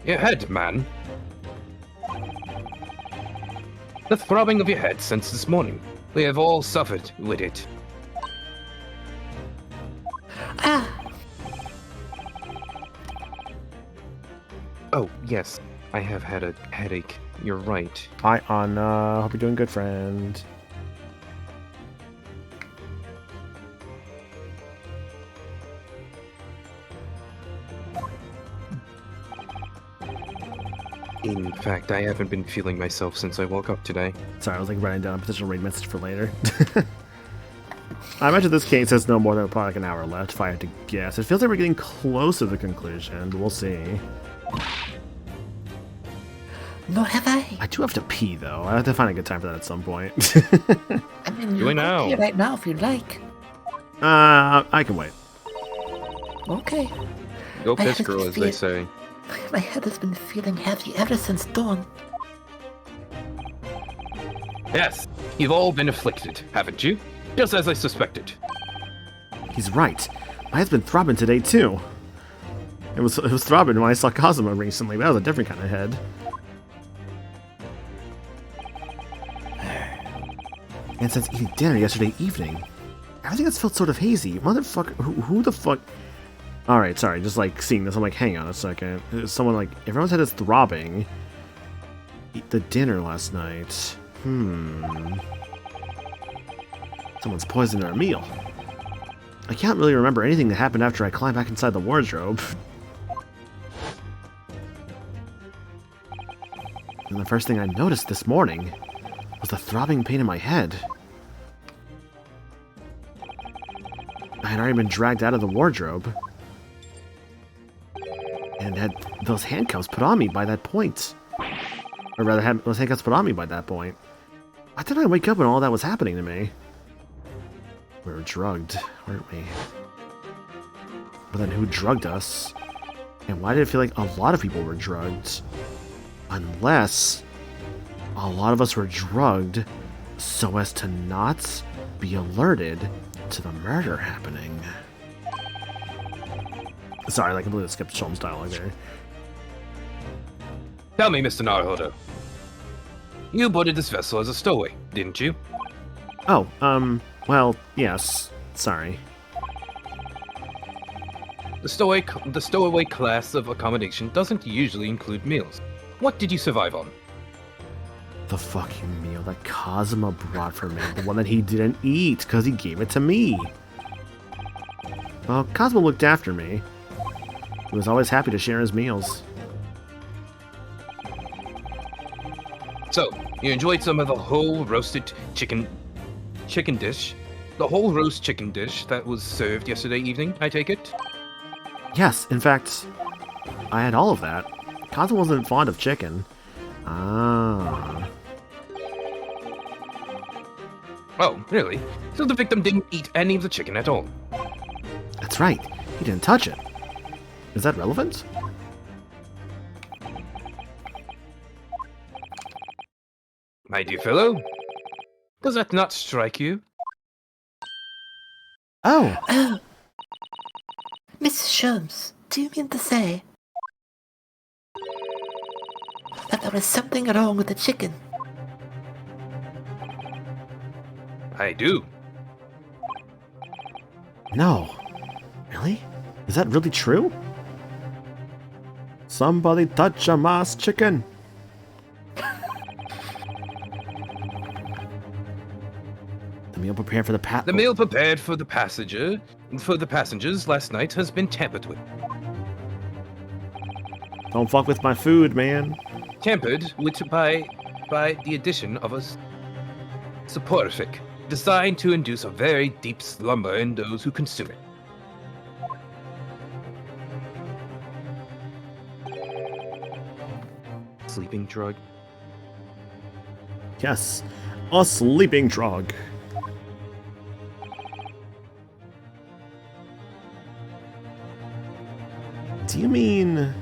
Your head, man. The throbbing of your head since this morning. We have all suffered with it. Ah, Oh, yes. I have had a headache. You're right. Hi, Anna. Hope you're doing good, friend. In fact, I haven't been feeling myself since I woke up today. Sorry, I was like writing down a potential raid message for later. I imagine this case has no more than probably like an hour left, if I had to guess. It feels like we're getting close to the conclusion, but we'll see. nor have I. I do have to pee, though. I have to find a good time for that at some point. I mean, Do it you now. can here right now if you'd like. I can wait. Go Okay. My piss, head girl, is as they feel- say. My head has been feeling heavy ever since dawn. Yes, you've all been afflicted, haven't you? Just as I suspected. He's right. My head's been throbbing today, too. It was throbbing when I saw Cosmo recently, but that was a different kind of head. And since eating dinner yesterday evening, everything has felt sort of hazy. Motherfucker, who the fuck? Alright, sorry, just like seeing this, I'm like, hang on a second. Someone like, everyone's head is throbbing. Eat the dinner last night. Someone's poisoned our meal. I can't really remember anything that happened after I climbed back inside the wardrobe. And the first thing I noticed this morning was the throbbing pain in my head. I had already been dragged out of the wardrobe and had those handcuffs put on me by that point. Or rather, had those handcuffs put on me by that point. Why didn't I wake up when all that was happening to me? We were drugged, weren't we? But then who drugged us? And why did it feel like a lot of people were drugged? Unless a lot of us were drugged so as to not be alerted to the murder happening. Sorry, I completely skipped Sholmes' dialogue there. Tell me, Mr. Naruhodo. You boarded this vessel as a stowaway, didn't you? Oh, well, yes. Sorry. The stowaway class of accommodation doesn't usually include meals. What did you survive on? The fucking meal that Cosmo brought for me. The one that he didn't eat because he gave it to me. Well, Cosmo looked after me. He was always happy to share his meals. So, you enjoyed some of the whole roasted chicken dish? The whole roast chicken dish that was served yesterday evening, I take it? Yes, in fact, I had all of that. Cosmo wasn't fond of chicken. Ah. Oh, really? So the victim didn't eat any of the chicken at all? That's right. He didn't touch it. Is that relevant? My dear fellow, does that not strike you? Oh, Oh, Mrs. Sholmes, do you mean to say that there was something wrong with the chicken? I do. no. Really? Is that really true? Somebody touch a moss chicken. The meal prepared for the The meal prepared for the passengers last night has been tampered with. Don't fuck with my food, man. Tampered with by the addition of a soporific designed to induce a very deep slumber in those who consume it. Sleeping drug? Yes, a sleeping drug. Do you mean...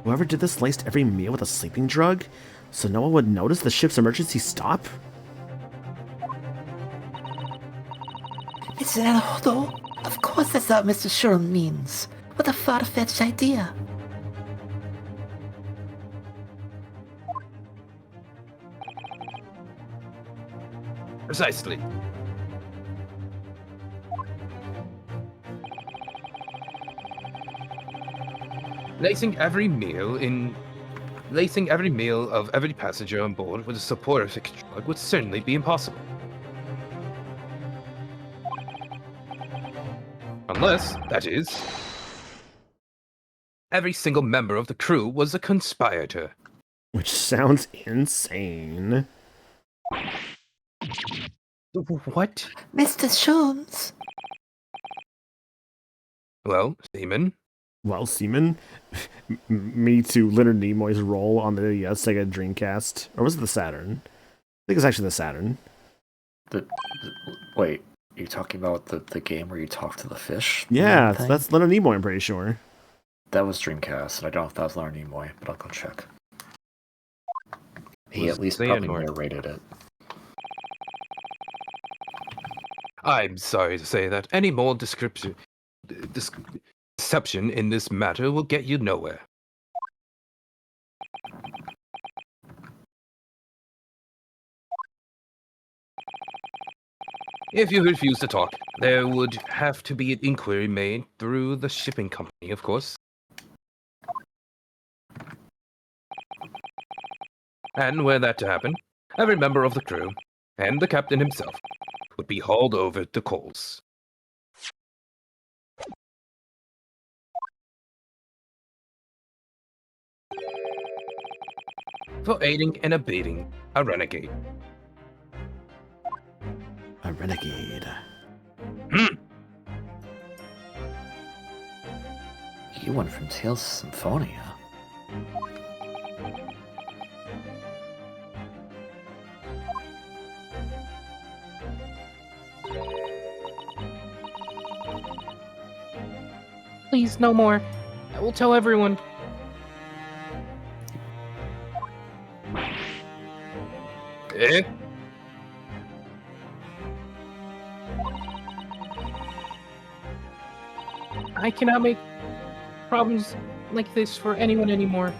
Whoever did this laced every meal with a sleeping drug, so no one would notice the ship's emergency stop? Mr. Alhodo, of course that's what Mr. Sholmes means. What a far-fetched idea. Precisely. Lacing every meal of every passenger on board with a soporific drug would certainly be impossible. Unless, that is, every single member of the crew was a conspirator. Which sounds insane. What? Mr. Sholmes, Well, Seaman, Well, Seaman, me to Leonard Nimoy's role on the Sega Dreamcast. Or was it the Saturn? I think it's actually the Saturn. Wait, you're talking about the game where you talk to the fish? Yeah, thing? that's Leonard Nimoy, I'm pretty sure. That was Dreamcast, and I don't know if that was Leonard Nimoy, but I'll go check. He at least probably Xehanort. narrated it. I'm sorry to say that any more deception in this matter will get you nowhere. If you refuse to talk, there would have to be an inquiry made through the shipping company, of course. And were that to happen, every member of the crew, and the captain himself, would be hauled over to coals. For aiding and abetting a renegade. A renegade. You went from Tales to Symphonia. Please, no more. I will tell everyone. Eh? I cannot make problems like this for anyone anymore.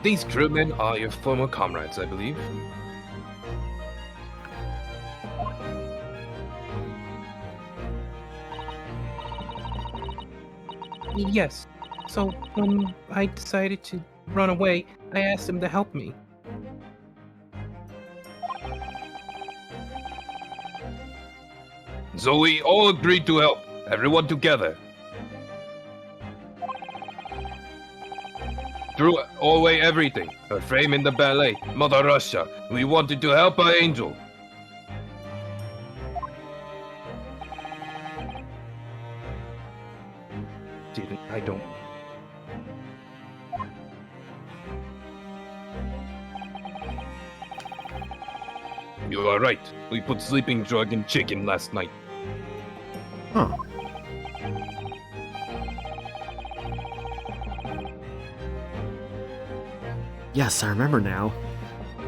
These crewmen are your former comrades, I believe. Yes. So when I decided to run away, I asked him to help me. So we all agreed to help, everyone together. Threw away everything, her frame in the ballet, Mother Russia. We wanted to help our angel. didn't. I don't. You are right. We put sleeping drug in chicken last night. Huh. Yes, I remember now.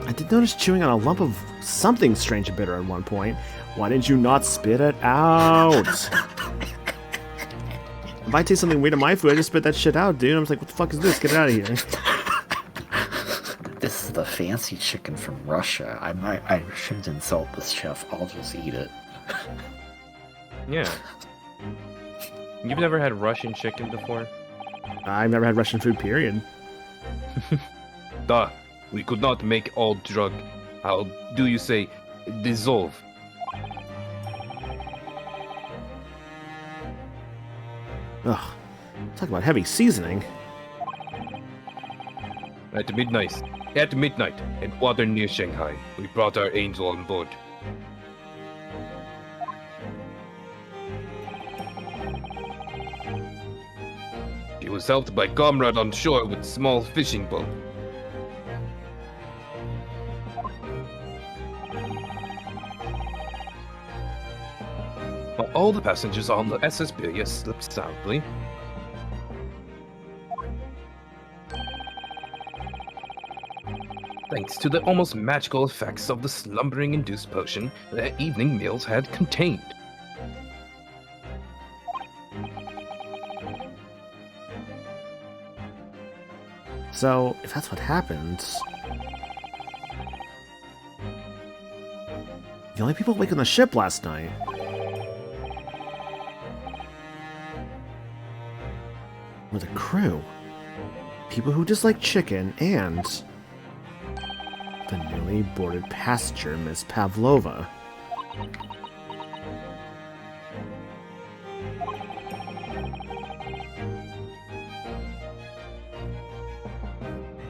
I did notice chewing on a lump of something strange and bitter at one point. Why didn't you not spit it out? If I taste something weird in my food, I just spit that shit out, dude. I'm just like, what the fuck is this? Get it out of here. This is the fancy chicken from Russia. I shouldn't insult this chef. I'll just eat it. Yeah. You've never had Russian chicken before? I've never had Russian food, period. Duh. We could not make all drug. How do you say dissolve? Ugh. Talk about heavy seasoning. At midnight, in water near Shanghai, we brought our angel on board. She was helped by comrade on shore with small fishing boat. While all the passengers on the SS Birya slept soundly, thanks to the almost magical effects of the slumbering-induced potion their evening meals had contained. So, if that's what happened... The only people awake on the ship last night were the crew. People who dislike chicken and the newly boarded passenger, Miss Pavlova.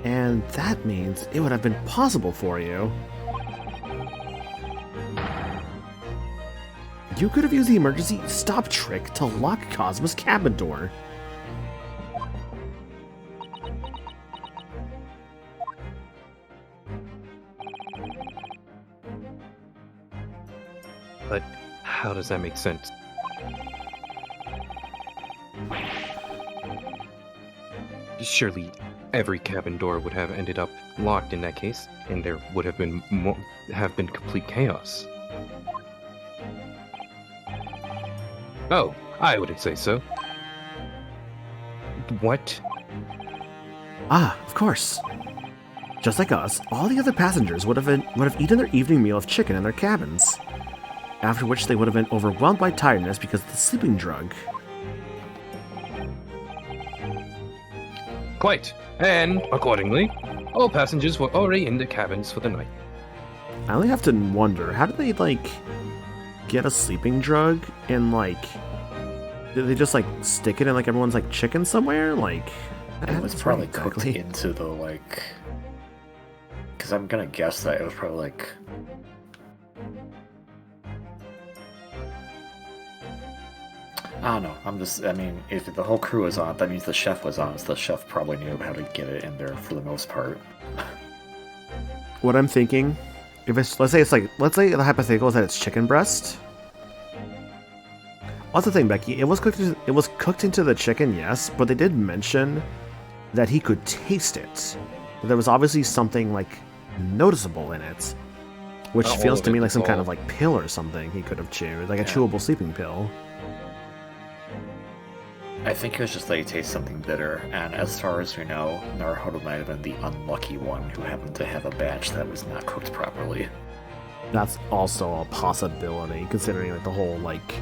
And that means it would have been possible for you. You could have used the emergency stop trick to lock Cosmo's cabin door. But how does that make sense? Surely every cabin door would have ended up locked in that case, and there would have been complete chaos. Oh, I wouldn't say so. What? Ah, of course. Just like us, all the other passengers would have eaten their evening meal of chicken in their cabins. After which they would have been overwhelmed by tiredness because of the sleeping drug. Quite. And, accordingly, all passengers were already in their cabins for the night. I only have to wonder, how did they, like, get a sleeping drug and, like, did they just, like, stick it in, like, everyone's, like, chicken somewhere? Like, It was probably cooked into the, like... Because I'm gonna guess that it was probably, like... I don't know, I mean, if the whole crew was on it, that means the chef was on it, so the chef probably knew how to get it in there for the most part. What I'm thinking, if it's, let's say the hypothetical is that it's chicken breast. What's the thing, Becky? It was cooked into the chicken, yes, but they did mention that he could taste it. There was obviously something, like, noticeable in it. Which Not all feels of to it me like was some kind all- of, like, pill or something he could have chewed. Like a chewable sleeping pill. I think it was just that he tastes something bitter, and as far as we know, Naruhodo might have been the unlucky one who happened to have a batch that was not cooked properly. That's also a possibility, considering, like, the whole, like,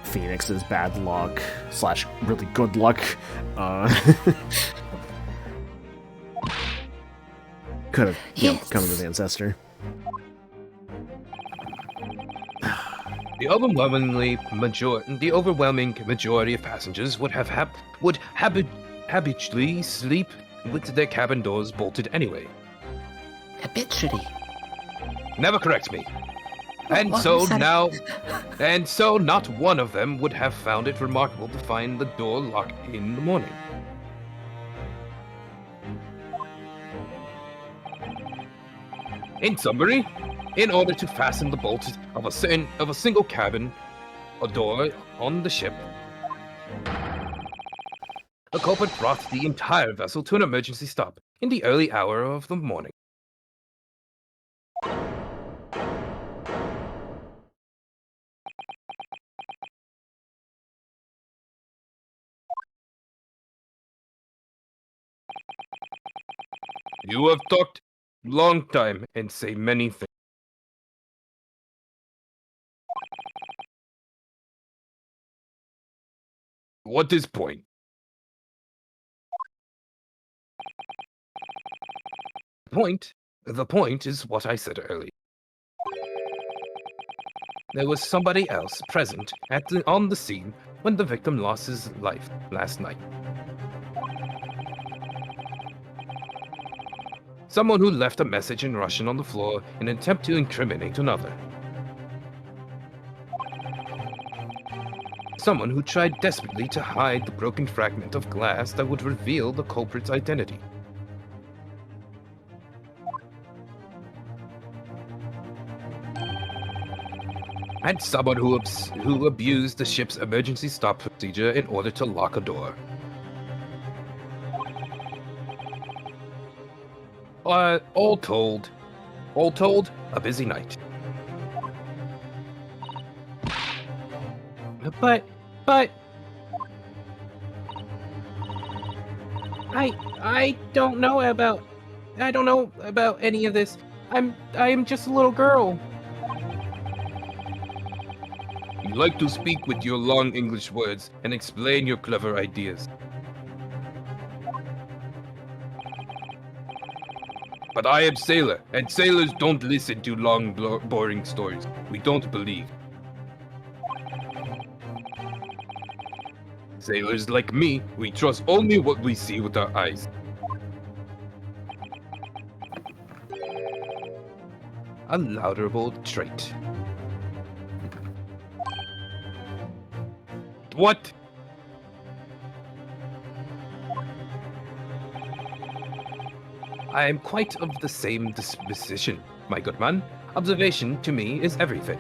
Phoenix's bad luck / really good luck. Could have Yes. come to the ancestor. The overwhelming majority of passengers would habitually sleep with their cabin doors bolted anyway. Habitually. Never correct me. And What so was that? now, and so not one of them would have found it remarkable to find the door locked in the morning. In summary, in order to fasten the bolts of a single cabin, a door on the ship, the culprit brought the entire vessel to an emergency stop in the early hour of the morning. You have talked long time and say many things. What is point? The point is what I said earlier. There was somebody else present on the scene when the victim lost his life last night. Someone who left a message in Russian on the floor in an attempt to incriminate another. Someone who tried desperately to hide the broken fragment of glass that would reveal the culprit's identity. And someone who abused the ship's emergency stop procedure in order to lock a door. All told, a busy night. But I don't know about any of this. I am just a little girl. You like to speak with your long English words and explain your clever ideas. But I am sailor, and sailors don't listen to long, boring stories. We don't believe. Sailors like me, we trust only what we see with our eyes. A laudable trait. What? I am quite of the same disposition, my good man. Observation to me is everything.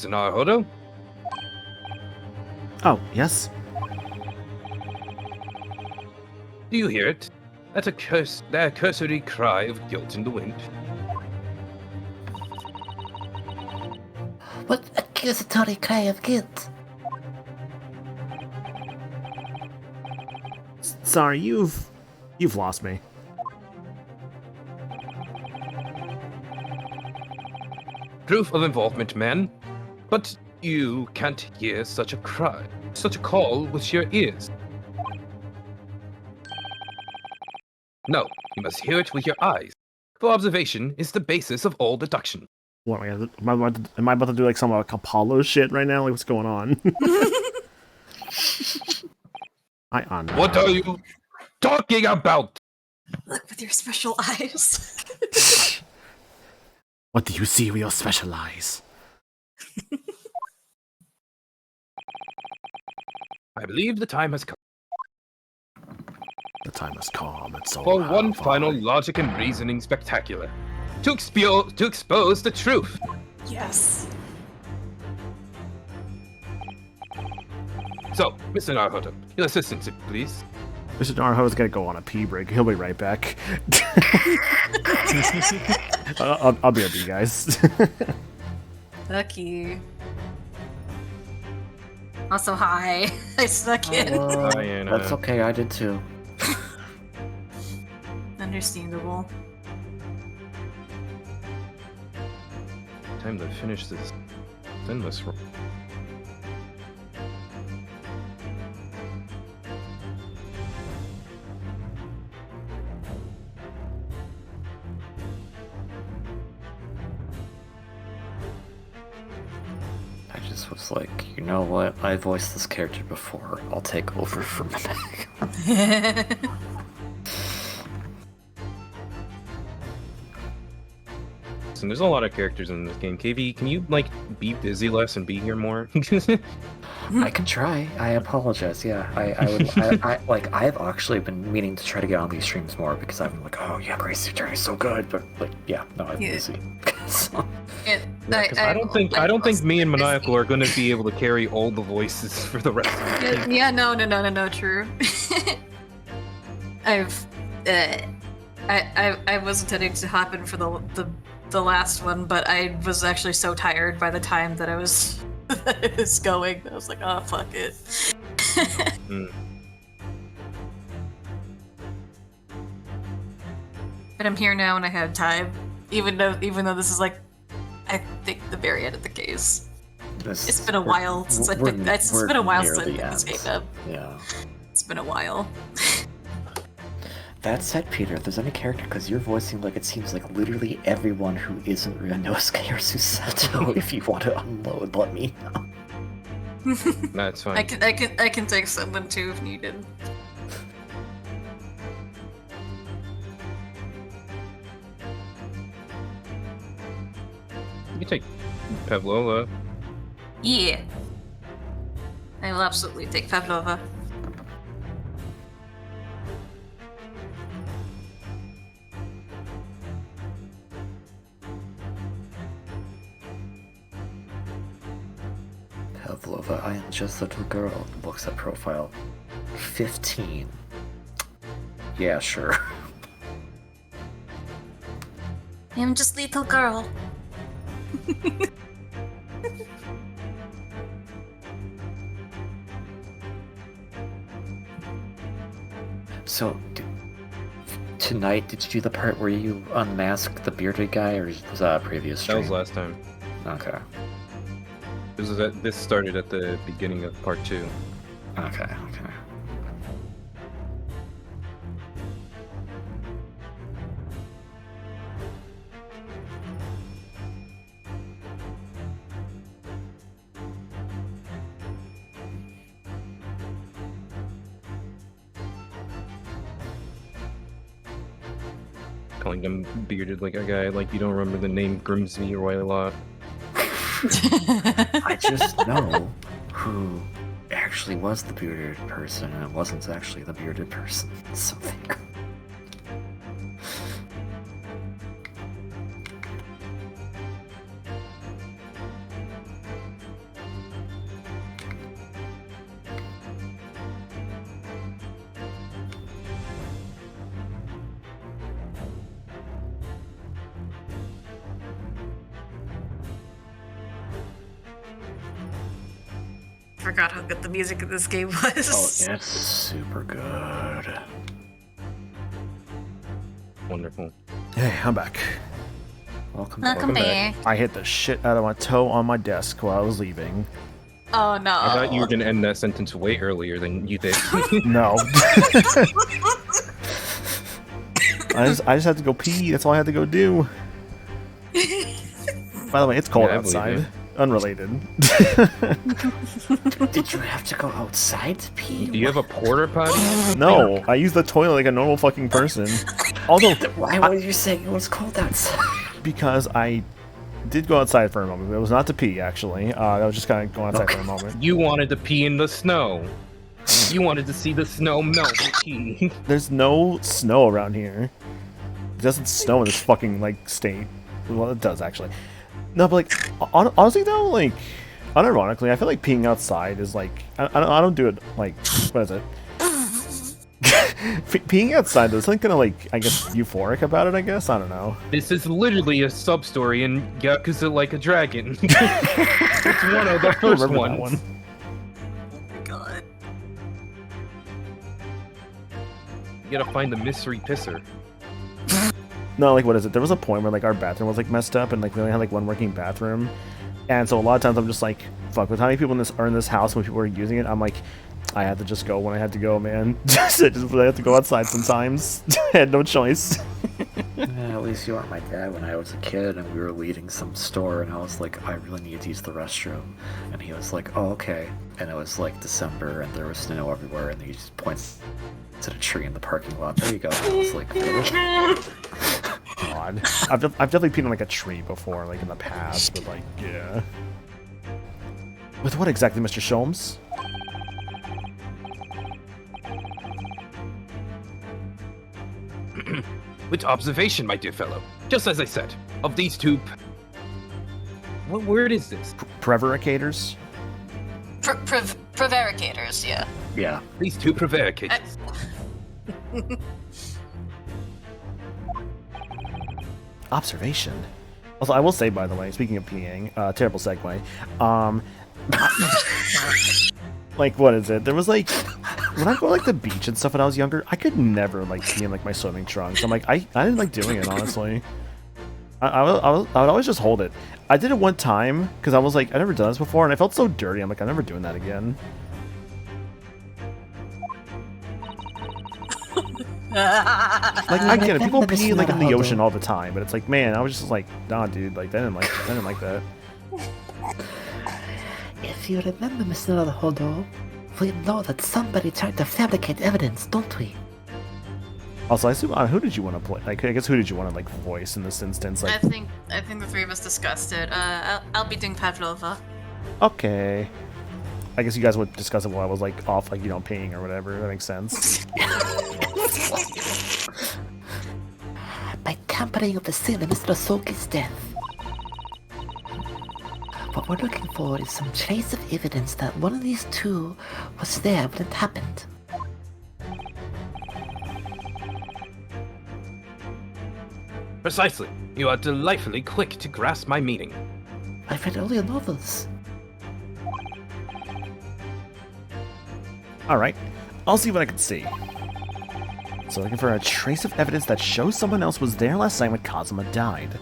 Naruto? Oh, yes? Do you hear it? That cursory cry of guilt in the wind. What accusatory cry of guilt? Sorry, you've lost me. Proof of involvement, man. But you can't hear such a cry, such a call with your ears. No, you must hear it with your eyes. For observation is the basis of all deduction. What am I about to do like some like Apollo shit right now? Like what's going on? What are you talking about? Look with your special eyes. What do you see with your special eyes? I believe the time has come The time has come. It's so for one fine. final logic and reasoning spectacular. To expose the truth. Yes. So, Mr. Naruto, your assistance, please. Mr. Naruto's gonna go on a pee break. He'll be right back. I'll be with you guys. Lucky. Also, hi. I snuck in. That's okay, I did too. Understandable. Time to finish this endless. I just was like, you know what? I voiced this character before. I'll take over from now. Listen, there's a lot of characters in this game. KV, can you, like, be busy less and be here more? I can try. I apologize. Yeah, I would. I've actually been meaning to try to get on these streams more because I'm like, oh yeah, Grace Journey is so good, but like, yeah, no, I'm busy. So, I don't think me and Maniacal are going to be able to carry all the voices for the rest of the game. Yeah, no, true. I was intending to hop in for the last one, but I was actually so tired by the time that I was going. I was like, oh fuck it. But I'm here now and I have time, even though this is like, I think the very end of the case. It's been a while since I picked this game up. Yeah. It's been a while. That said, Peter, if there's any character, because you're voicing like it seems like literally everyone who isn't Ryunosuke or Susato, if you want to unload, let me know. That's fine. I can take someone too if needed. You can take Pavlova. Yeah. I will absolutely take Pavlova. Pavlova, I am just a little girl. Looks at profile. 15. Yeah, sure. I'm just little girl. So, tonight, did you do the part where you unmasked the bearded guy, or was that a previous stream? That was last time. Okay. This started at the beginning of part 2. Okay. Calling him bearded like a guy, like you don't remember the name Grimsby or a lot. I just know who actually was the bearded person, and it wasn't actually the bearded person. So there. Forgot how good the music in this game was. Oh, it's super good. Wonderful. Hey, I'm back. Welcome back. I hit the shit out of my toe on my desk while I was leaving. Oh no. I thought you were going to end that sentence way earlier than you did. No. I just had to go pee. That's all I had to go do. By the way, it's cold Yeah, I believe outside. you. Unrelated. Did you have to go outside to pee? Do you have a porta potty? No, I use the toilet like a normal fucking person. Although, Why were you saying it was cold outside? because I did go outside for a moment. It was not to pee, actually. I was just kind of going outside for a moment. You wanted to pee in the snow. You wanted to see the snow melt and pee. There's no snow around here. It doesn't snow in this fucking, like, state. Well, it does, actually. No, but, like, honestly, though, like, unironically, I feel like peeing outside is, like, I don't do it, like, what is it? Peeing outside, there's something kind of, like, I guess, euphoric about it, I guess? I don't know. This is literally a sub-story in Yakuza Like a Dragon. It's one of the first Remember ones. that one. Oh my god. You gotta find the mystery pisser. No, like, what is it? There was a point where, like, our bathroom was, like, messed up, and, like, we only had, like, one working bathroom. And so a lot of times I'm just like, fuck, with how many people are in this house when people are using it, I'm like, I had to just go when I had to go, man. I had to go outside sometimes. I had no choice. Yeah, at least you weren't my dad when I was a kid and we were leaving some store and I was like, I really need to use the restroom. And he was like, oh, okay. And it was like December and there was snow everywhere and he just points to the tree in the parking lot. There you go. I was like, really? God. I've definitely peed on like a tree before, like in the past, but like, yeah. With what exactly, Mr. Sholmes? With observation, my dear fellow. Just as I said, of these two... What word is this? Prevaricators? Prevaricators, yeah. Yeah. These two prevaricators. Observation. Also, I will say, by the way, speaking of peeing, terrible segue. Like, what is it? There was like, when I go like the beach and stuff when I was younger, I could never like pee in like my swimming trunks. I'm like, I didn't like doing it, honestly. I would always just hold it. I did it one time because I was like, I've never done this before, and I felt so dirty. I'm like, I'm never doing that again. Like, I get it. People pee like in the ocean all the time, but it's like, man, I was just like, nah, dude. Like, I didn't like that. If you remember, Mr. Hodo, we know that somebody tried to fabricate evidence, don't we? Also, I assume, who did you want to play? Like, I guess who did you want to like voice in this instance? Like, I think the three of us discussed it. I'll be doing Pavlova. okay. I guess you guys would discuss it while I was like off, like, you know, peeing or whatever. That makes sense. By tampering with the scene of Mr. Soki's death. What we're looking for is some trace of evidence that one of these two was there when it happened. Precisely. You are delightfully quick to grasp my meaning. I've read earlier novels. Alright, I'll see what I can see. So looking for a trace of evidence that shows someone else was there last night when Kazuma died.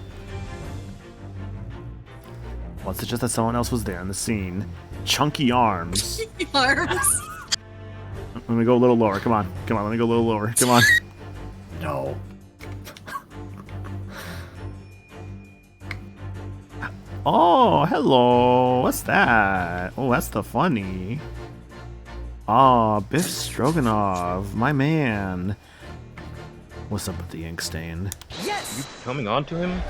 What's it just that someone else was there in the scene? Chunky arms. Arms. Let me go a little lower. Come on, let me go a little lower. Come on. No. Oh, hello. What's that? Oh, that's the funny. Ah, Biff Stroganoff, my man. What's up with the ink stain? Yes! You coming on to him?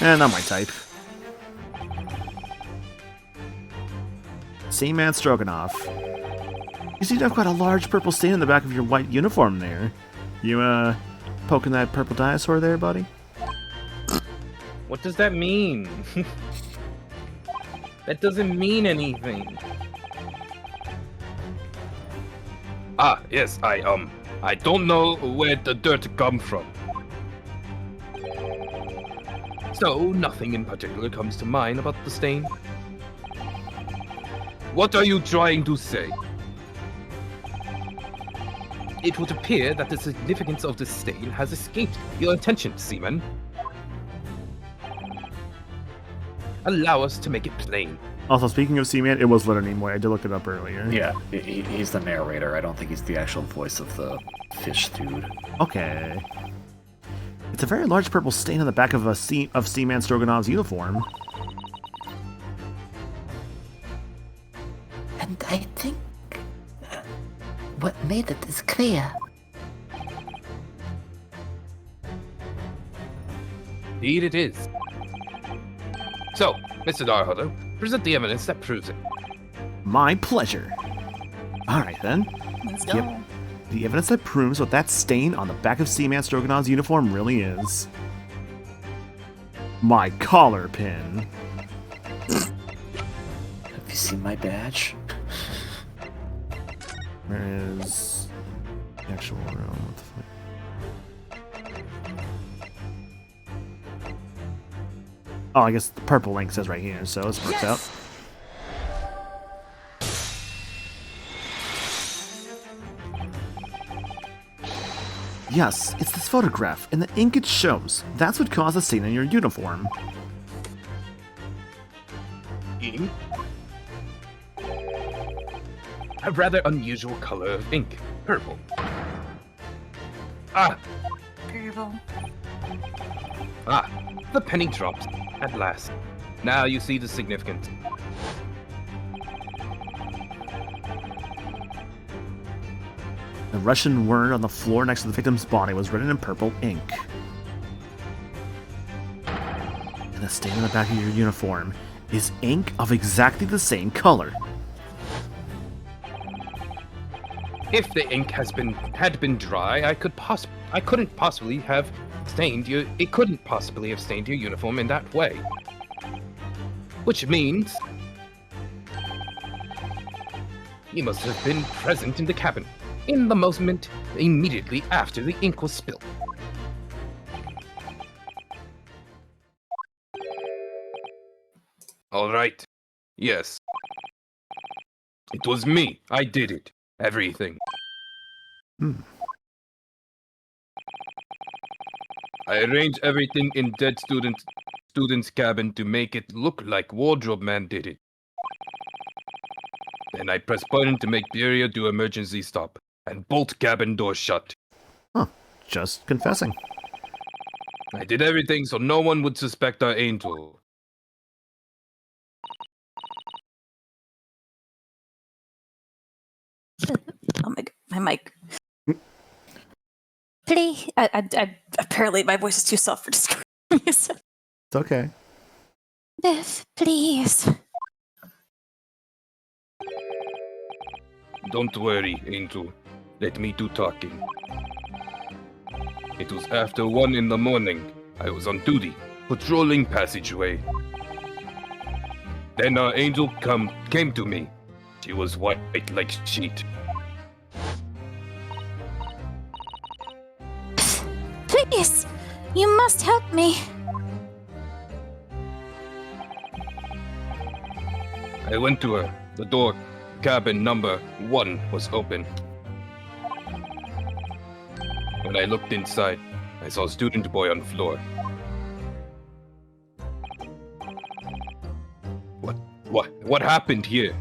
Not my type. Seaman Stroganoff. You seem to have quite a large purple stain in the back of your white uniform there. You, poking that purple dinosaur there, buddy? What does that mean? That doesn't mean anything. Ah, yes, I don't know where the dirt come from. So, nothing in particular comes to mind about the stain? What are you trying to say? It would appear that the significance of the stain has escaped your attention, Seaman. Allow us to make it plain. Also, speaking of Seaman, it was Leonard Nimoy. I did look it up earlier. Yeah, he's the narrator. I don't think he's the actual voice of the fish dude. Okay. It's a very large purple stain on the back of Seaman Stroganoff's uniform. And I think what made it is clear. Indeed it is. So, Mr. Darhuddle, present the evidence that proves it. My pleasure. Alright then. Let's go. Yep. The evidence that proves what that stain on the back of Seaman Stroganoff's uniform really is. My collar pin. Have you seen my badge? Where is the actual room? What the fuck? Oh, I guess the purple link says right here, so this works out. Yes, it's this photograph, and the ink it shows. That's what caused the stain on your uniform. Ink? A rather unusual color of ink. Purple. Ah! Purple. Ah! The penny dropped. At last. Now you see the significance. The Russian word on the floor next to the victim's body was written in purple ink. And the stain on the back of your uniform is ink of exactly the same color. If the ink had been dry, I couldn't possibly have stained your uniform in that way. Which means he must have been present in the cabin in the moment immediately after the ink was spilled. All right. Yes. It was me. I did it. Everything. I arranged everything in dead student's cabin to make it look like Wardrobe Man did it. Then I pressed button to make Beria do emergency stop and bolt cabin door shut. Huh. Just confessing. I did everything so no one would suspect our angel. Oh my mic. Please. Apparently my voice is too soft for describing this. It's okay. Biff, please. Don't worry, Angel. Let me do talking. It was after 1 in the morning. I was on duty, patrolling passageway. Then our angel came to me. She was white like sheet. Please, you must help me. I went to her. The door, cabin number 1, was open. When I looked inside, I saw student boy on floor. What happened here?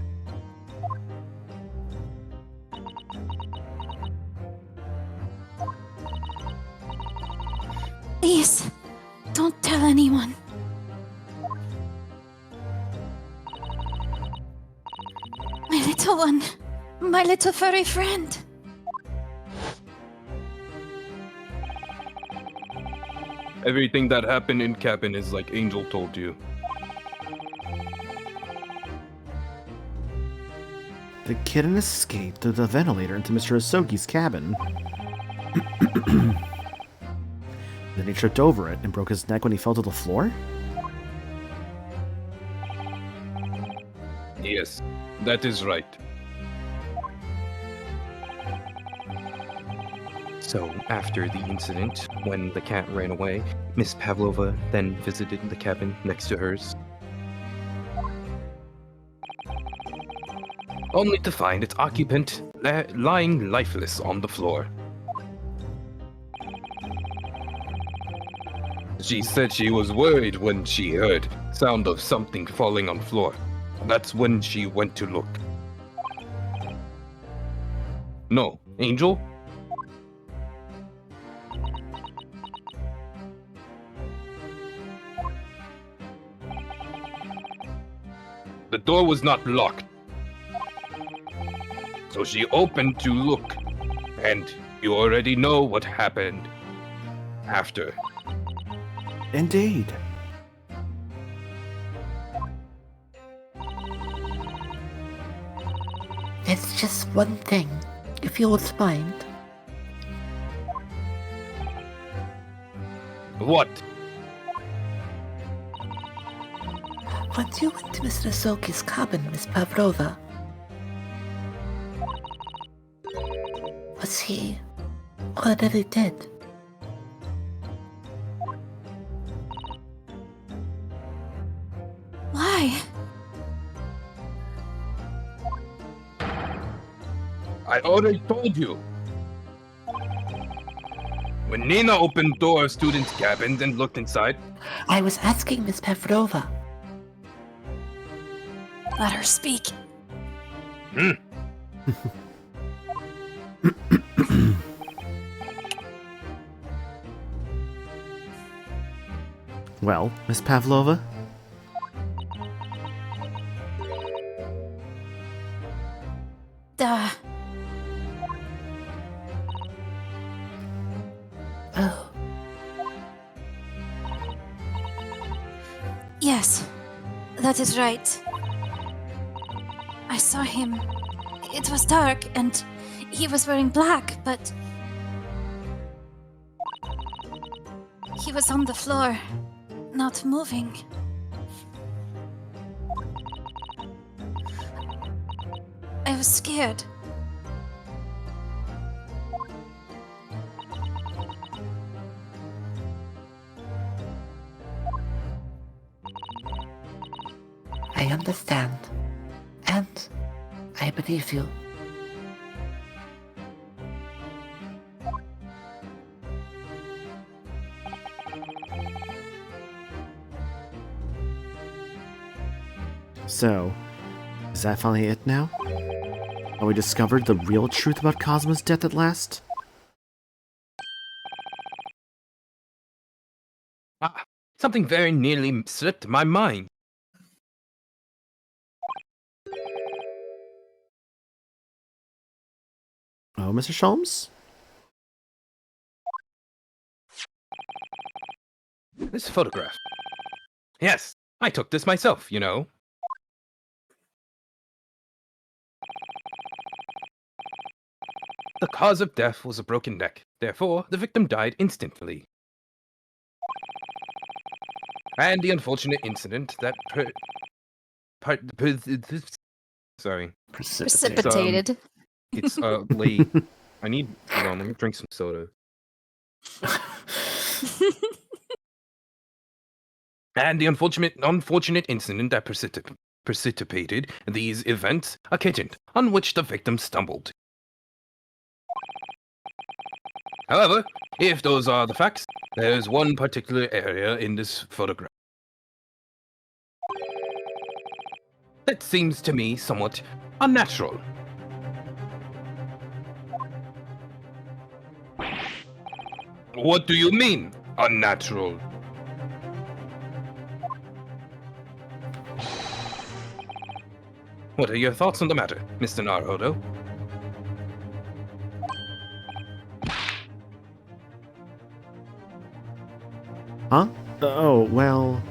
Please, don't tell anyone. My little one. My little furry friend. Everything that happened in cabin is like Angel told you. The kitten escaped through the ventilator into Mr. Asogi's cabin. Then he tripped over it and broke his neck when he fell to the floor? Yes, that is right. So, after the incident, when the cat ran away, Miss Pavlova then visited the cabin next to hers. Only to find its occupant lying lifeless on the floor. She said she was worried when she heard sound of something falling on floor. That's when she went to look. No, Angel? The door was not locked. So she opened to look, and you already know what happened after. Indeed. It's just one thing, if you would mind. What? When you went to Mr. Asogi's cabin, Miss Pavlova, was he already dead? Why? I already told you. When Nina opened door of students' cabins and looked inside, I was asking Miss Pavlova. Let her speak. Well, Miss Pavlova? That is right. I saw him. It was dark, and he was wearing black, but he was on the floor, not moving. I was scared. I understand. And I believe you. So, is that finally it now? Have we discovered the real truth about Cosmo's death at last? Something very nearly slipped my mind. Oh, Mr. Sholmes? This photograph. Yes, I took this myself, you know. The cause of death was a broken neck. Therefore, the victim died instantly. And the unfortunate incident that sorry. Precipitated. It's late. I need. Hold on, let me drink some soda. And the unfortunate incident that precipitated these events, a kitten on which the victim stumbled. However, if those are the facts, there's one particular area in this photograph that seems to me somewhat unnatural. What do you mean, unnatural? What are your thoughts on the matter, Mr. Naruhodo? Huh? Oh, well...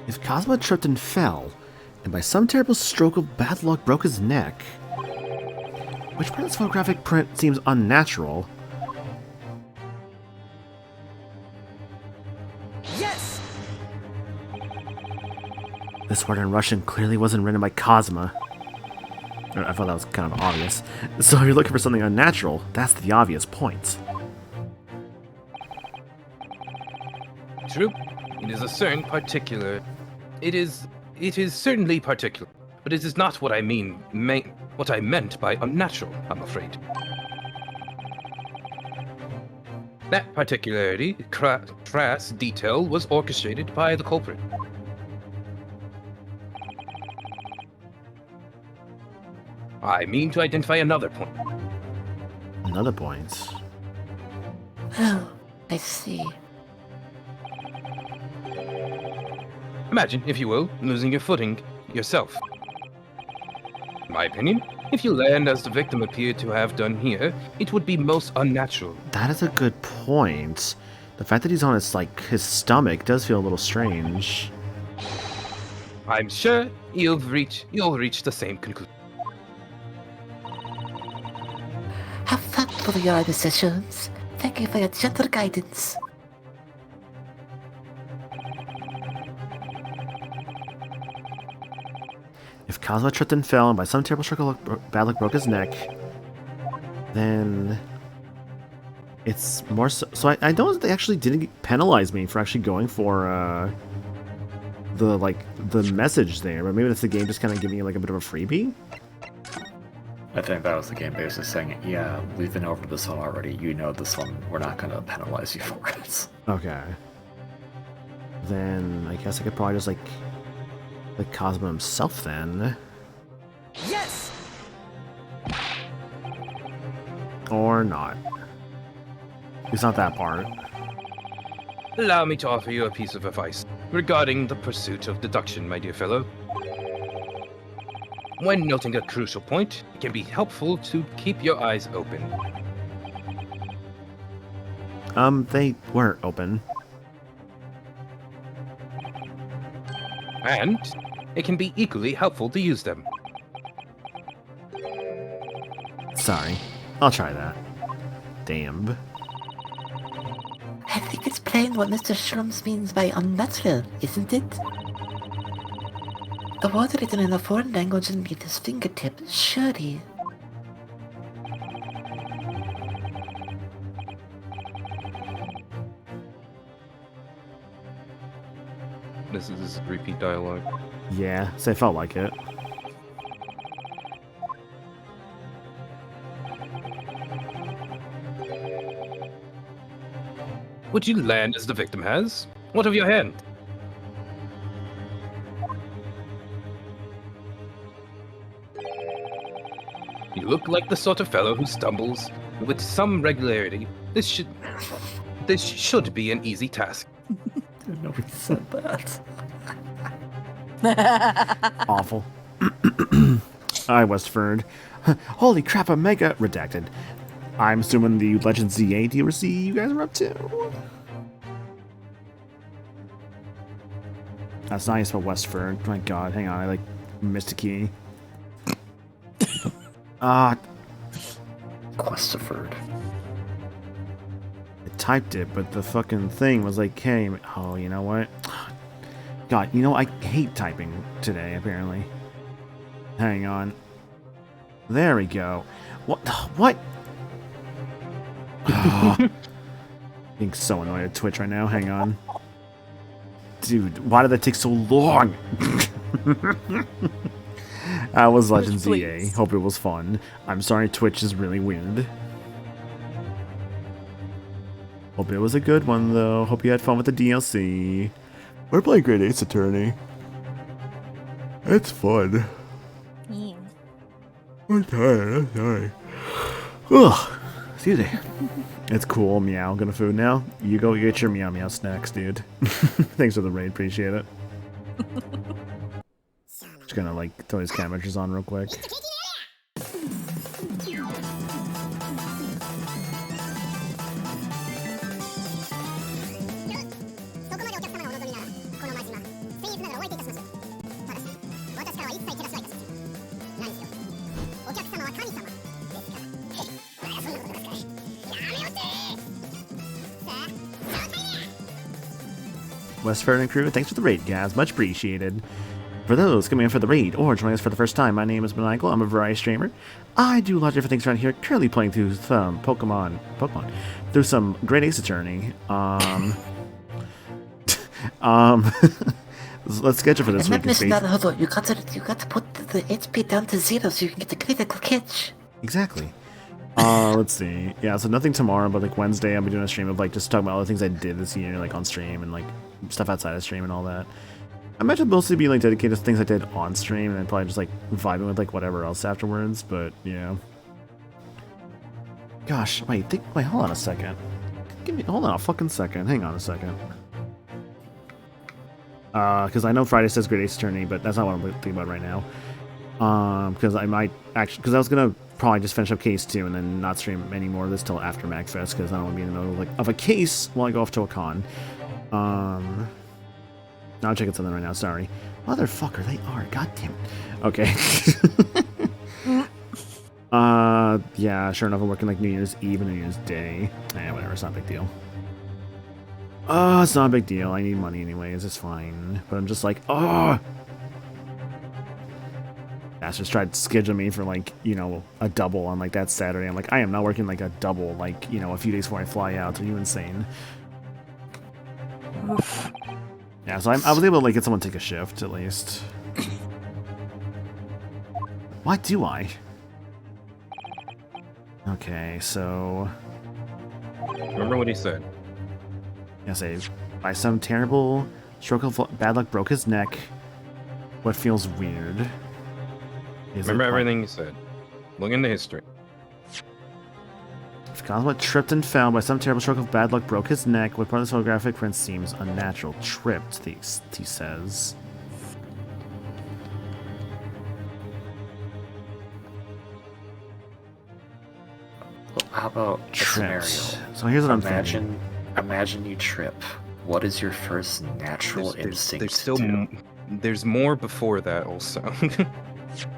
If Cosmo tripped and fell, and by some terrible stroke of bad luck broke his neck, which part of this photographic print seems unnatural? Yes! This word in Russian clearly wasn't written by Cosmo. I thought that was kind of obvious. So if you're looking for something unnatural, that's the obvious point. True. It is a certain particular. It is certainly particular, but it is not what I what I meant by unnatural, I'm afraid. That particularity, crass detail, was orchestrated by the culprit. I mean to identify another point. Another point? Oh, I see. Imagine, if you will, losing your footing yourself. In my opinion, if you land as the victim appeared to have done here, it would be most unnatural. That is a good point. The fact that he's on his stomach does feel a little strange. I'm sure you'll reach the same conclusion. How thoughtful you are, Mr. Sholmes. Thank you for your gentle guidance. If Cosmo tripped and fell and by some terrible stroke of bad luck broke his neck, then it's more so I know that they actually didn't penalize me for actually going for the message there, but maybe that's the game just kind of giving you like a bit of a freebie. I think that was the game basically saying, yeah, we've been over this one already. You know this one. We're not going to penalize you for it. Okay. Then I guess I could probably just like Cosmo himself then. Yes! Or not. It's not that part. Allow me to offer you a piece of advice regarding the pursuit of deduction, my dear fellow. When noting a crucial point, it can be helpful to keep your eyes open. They were open. And it can be equally helpful to use them. Sorry. I'll try that. Damn. I think it's plain what Mr. Sholmes means by unnatural, isn't it? A word written in a foreign language and meet his fingertip, surely. This is repeat dialogue. Yeah, so I felt like it. Would you land as the victim has? What of your hand? You look like the sort of fellow who stumbles with some regularity. This should be an easy task. Nobody said that. Awful. I Westford. Holy crap, a mega redacted. I'm assuming the Legend ZA DLC you guys are up to. That's nice for Westford. My god, hang on, I like missed a key. Questaford. I typed it, but the fucking thing was like, hey, oh, you know what? God, you know, I hate typing today, apparently. Hang on. There we go. What? What? Being so annoyed at Twitch right now. Hang on. Dude, why did that take so long? That was Legends EA. Hope it was fun. I'm sorry Twitch is really weird. Hope it was a good one, though. Hope you had fun with the DLC. We're playing Great Ace Attorney. It's fun. Yeah. I'm tired. I'm sorry. Ugh. Excuse me. It's cool. Meow. Gonna food now. You go get your meow meow snacks, dude. Thanks for the raid. Appreciate it. Just gonna like throw these cameras on real quick. Westford and crew, thanks for the raid, guys. Much appreciated. For those coming in for the raid or joining us for the first time, my name is Maniacal. I'm a variety streamer. I do a lot of different things around here. Currently playing through some Pokemon, through some Great Ace Attorney. Let's schedule for this week. Hold on. You got to put the HP down to 0 so you can get the critical catch. Exactly. Let's see. Yeah, so nothing tomorrow, but like Wednesday I'll be doing a stream of like just talking about all the things I did this year, like on stream and like stuff outside of stream and all that. I imagine mostly be like dedicated to things I did on stream and then probably just like vibing with like whatever else afterwards, but yeah. Gosh, wait, hold on a second. Hold on a fucking second. Hang on a second. Because I know Friday says Great Ace Attorney, but that's not what I'm thinking about right now. Because I might actually, because I was gonna probably just finish up case 2 and then not stream any more of this till after MagFest because I don't want to be in the middle of a case while I go off to a con. I'm checking something right now. Sorry, motherfucker, they are. God damn it. Okay. Yeah, sure enough, I'm working like New Year's Eve and New Year's Day. Whatever, it's not a big deal. It's not a big deal. I need money anyways. It's fine. But I'm just like, Bastards tried to schedule me for like, you know, a double on like that Saturday. I'm like, I am not working like a double, like, you know, a few days before I fly out. Are you insane? Oof. Yeah, so I was able to like get someone to take a shift at least. Why do I? Okay, so Remember what he said. I say, by some terrible stroke of bad luck broke his neck. What feels weird. Remember everything you said. Look into history. Forgot what tripped and fell by some terrible stroke of bad luck broke his neck. What part of this holographic print seems unnatural? Tripped, he says. How about a scenario? So here's what I'm thinking. Imagine you trip. What is your first natural instinct there's still to do? there's more before that also.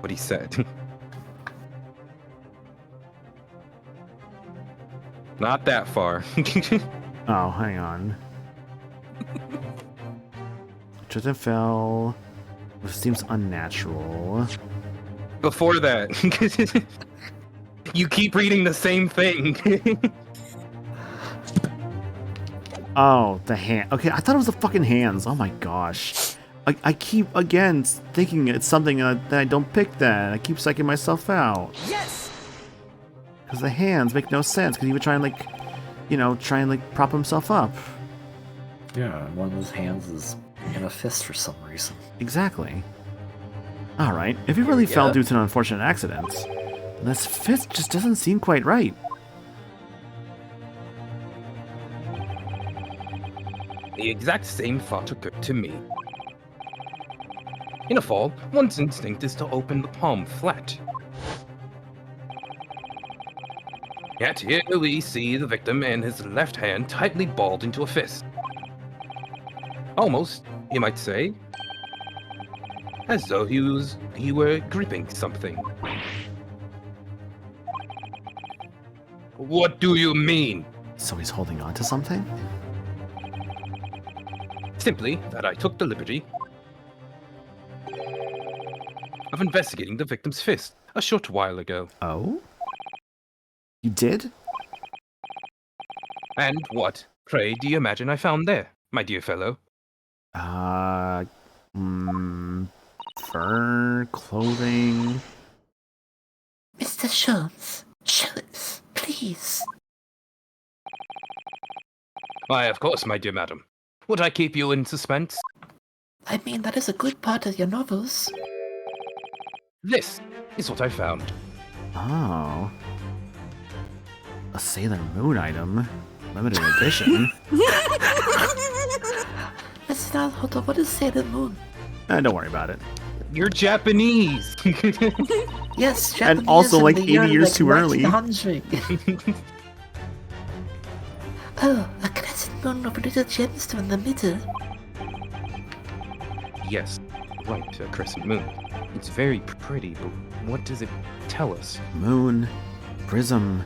What he said. Not that far. Oh, hang on. Tristan fell. Which seems unnatural. Before that. You keep reading the same thing. Oh, the hand. Okay, I thought it was the fucking hands. Oh my gosh. I keep, again, thinking it's something that I don't pick that. I keep psyching myself out. Yes! Because the hands make no sense. Because he would try and, like, you know, prop himself up. Yeah, one of his hands is in a fist for some reason. Exactly. Alright, if he really fell due to an unfortunate accident, then this fist just doesn't seem quite right. The exact same thought occurred to me. In a fall, one's instinct is to open the palm flat. Yet here we see the victim and his left hand tightly balled into a fist. Almost, you might say, as though he were gripping something. What do you mean? So he's holding on to something? Simply that I took the liberty of investigating the victim's fist a short while ago. Oh? You did? And what, pray, do you imagine I found there, my dear fellow? Fur, clothing. Mr. Sholmes, show us, please. Why, of course, my dear madam. Would I keep you in suspense? I mean, that is a good part of your novels. This is what I found. Oh. A Sailor Moon item. Limited edition. Let's not hold on. What is Sailor Moon? Don't worry about it. You're Japanese! Yes, Japanese And also in like the 80 year, years like, too early. 1900. Oh, a crescent moon with little gemstone in the middle. Yes, right, a crescent moon. It's very pretty, but what does it tell us? Moon, prism,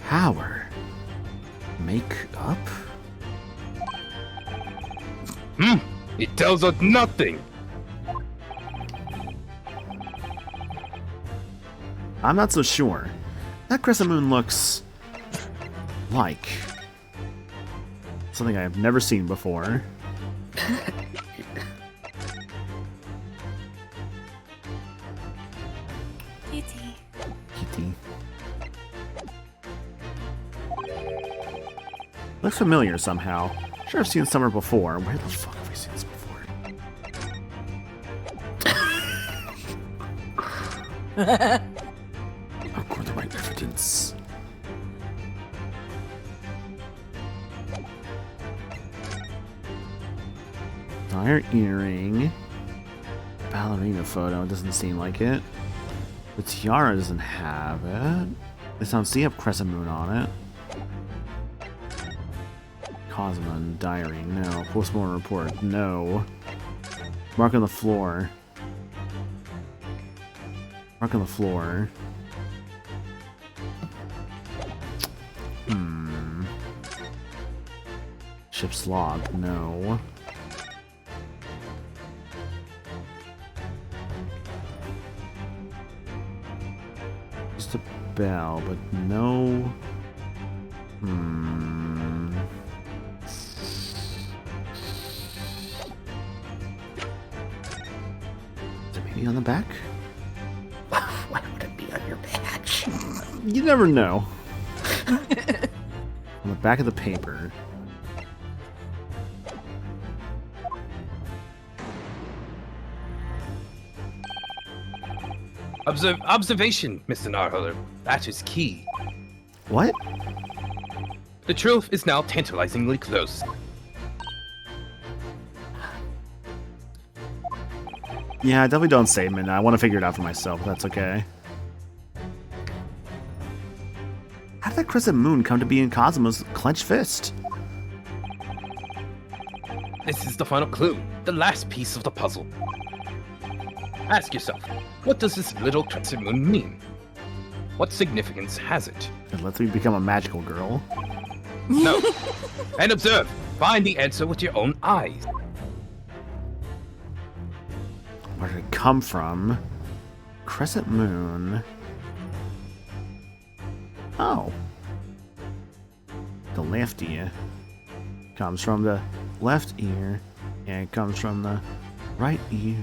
power, make up? It tells us nothing! I'm not so sure. That crescent moon looks like something I have never seen before. Kitty. Kitty. Looks familiar somehow. Sure, I've seen it somewhere before. Where the fuck have we seen this before? I've got the right evidence. Dire earring. Ballerina photo. Doesn't seem like it. The tiara doesn't have it. This sounds see up crescent moon on it. Cosmo diary. No. Postmortem report. No. Mark on the floor. Mark on the floor. Ship's log. No. Just a bell, but no. Is it maybe on the back? Why would it be on your badge? You never know. On the back of the paper. Observation, Mr. Narholler. That is key. What? The truth is now tantalizingly close. Yeah, definitely don't say midnight. I want to figure it out for myself. That's okay. How that crescent moon come to be in Cosmo's clenched fist? This is the final clue, the last piece of the puzzle. Ask yourself, what does this little crescent moon mean? What significance has it? It lets me become a magical girl. No. And observe. Find the answer with your own eyes. Where did it come from? Crescent moon. Oh. The left ear. Comes from the left ear. And it comes from the right ear.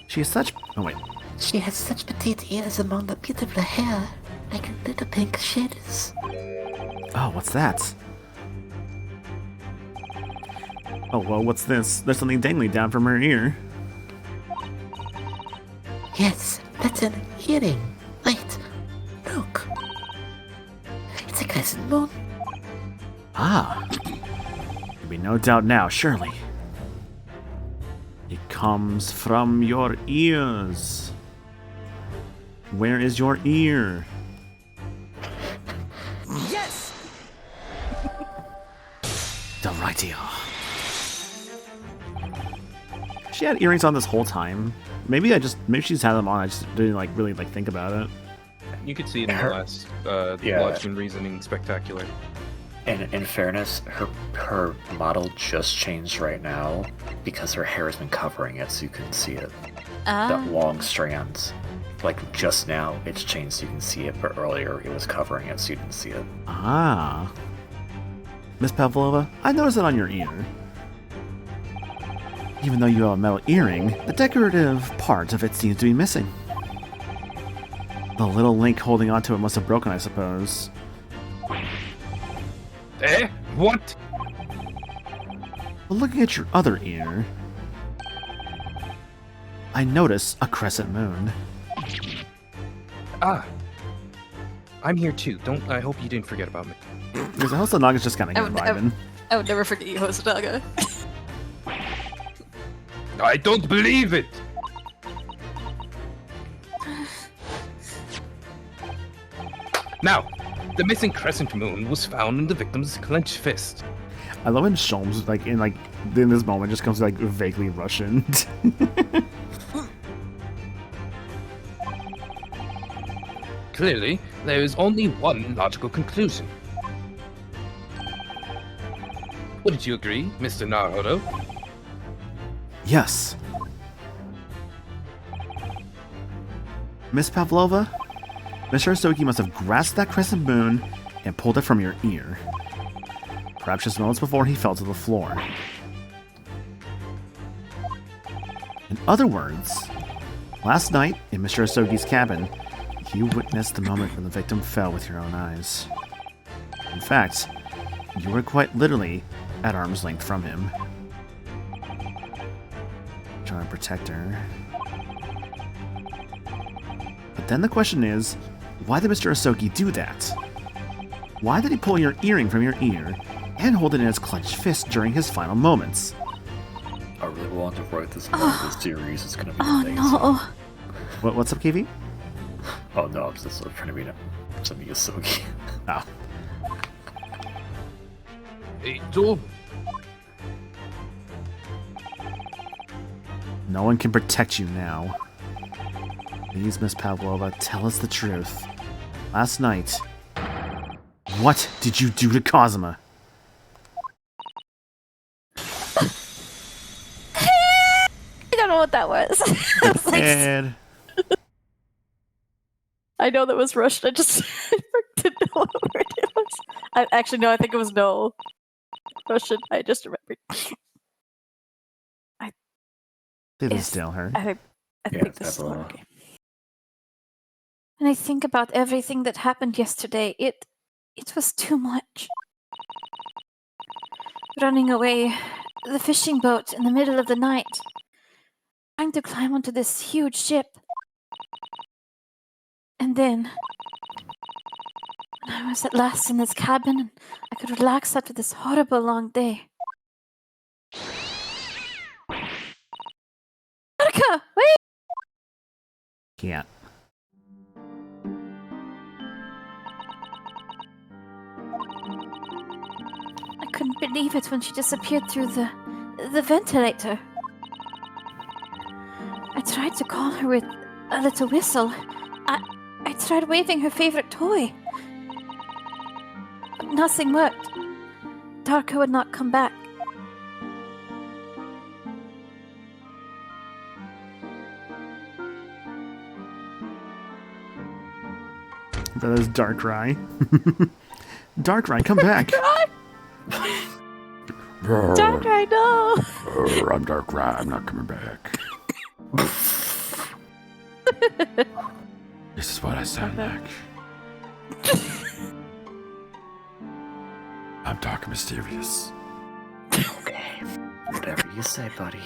She has such... Oh, wait. She has such petite ears among the beautiful hair, like little pink shaders. Oh, what's that? Oh, well, what's this? There's something dangling down from her ear. Yes, that's an earring. Wait, look. It's a crescent moon. Ah. There'll be no doubt now, surely. It comes from your ears. Where is your ear? Yes! The right ear. She had earrings on this whole time. Maybe she's had them on. I just didn't really think about it. You could see it in the last Logic and Reasoning Spectacular. And in fairness, her model just changed right now because her hair has been covering it, so you couldn't see it. That long strands. Like just now, it's changed so you can see it, but earlier it was covering it so you didn't see it. Ah. Miss Pavlova, I noticed it on your ear. Even though you have a metal earring, the decorative part of it seems to be missing. The little link holding onto it must have broken, I suppose. Eh? What? But looking at your other ear, I notice a crescent moon. Ah. I'm here too. I hope you didn't forget about me. Because Hosanaga's just kind of vibing. I would never forget you, Hosonaga. I don't believe it! Now, the missing crescent moon was found in the victim's clenched fist. I love when Sholmes, in this moment, just comes vaguely Russian. Clearly, there is only one logical conclusion. Wouldn't you agree, Mr. Naruto? Yes. Miss Pavlova, Mr. Asogi must have grasped that crescent moon and pulled it from your ear. Perhaps just moments before he fell to the floor. In other words, last night in Mr. Asogi's cabin, you witnessed the moment when the victim fell with your own eyes. In fact, you were quite literally at arm's length from him. Trying to protect her. But then the question is, why did Mr. Asogi do that? Why did he pull your earring from your ear and hold it in his clenched fist during his final moments? I really want to write this part of the series. It's gonna be amazing. No. What's up, KV? Oh no, I'm just trying to be some Yasogi. Oh. Hey, door. No one can protect you now. Please, Miss Pavlova, tell us the truth. Last night, what did you do to Kazuma? I don't know what that was. Ed. I know that was Russian. I just didn't know what word it was. Actually, no, I think it was no. Russian. I just remembered. Did this still hurt? I think this is okay. And I think about everything that happened yesterday. It was too much. Running away, the fishing boat in the middle of the night, trying to climb onto this huge ship. And then, when I was at last in this cabin and I could relax after this horrible long day. Monica, wait! Can't. couldn't believe it when she disappeared through the ventilator. I tried to call her with a little whistle. I tried waving her favorite toy. But nothing worked. Darka would not come back. That is Darkrai. Darkrai, come back! Darkrai, no! I'm Darkrai, I'm not coming back. This is what I sound like. I'm dark and mysterious. Okay. Whatever you say, buddy.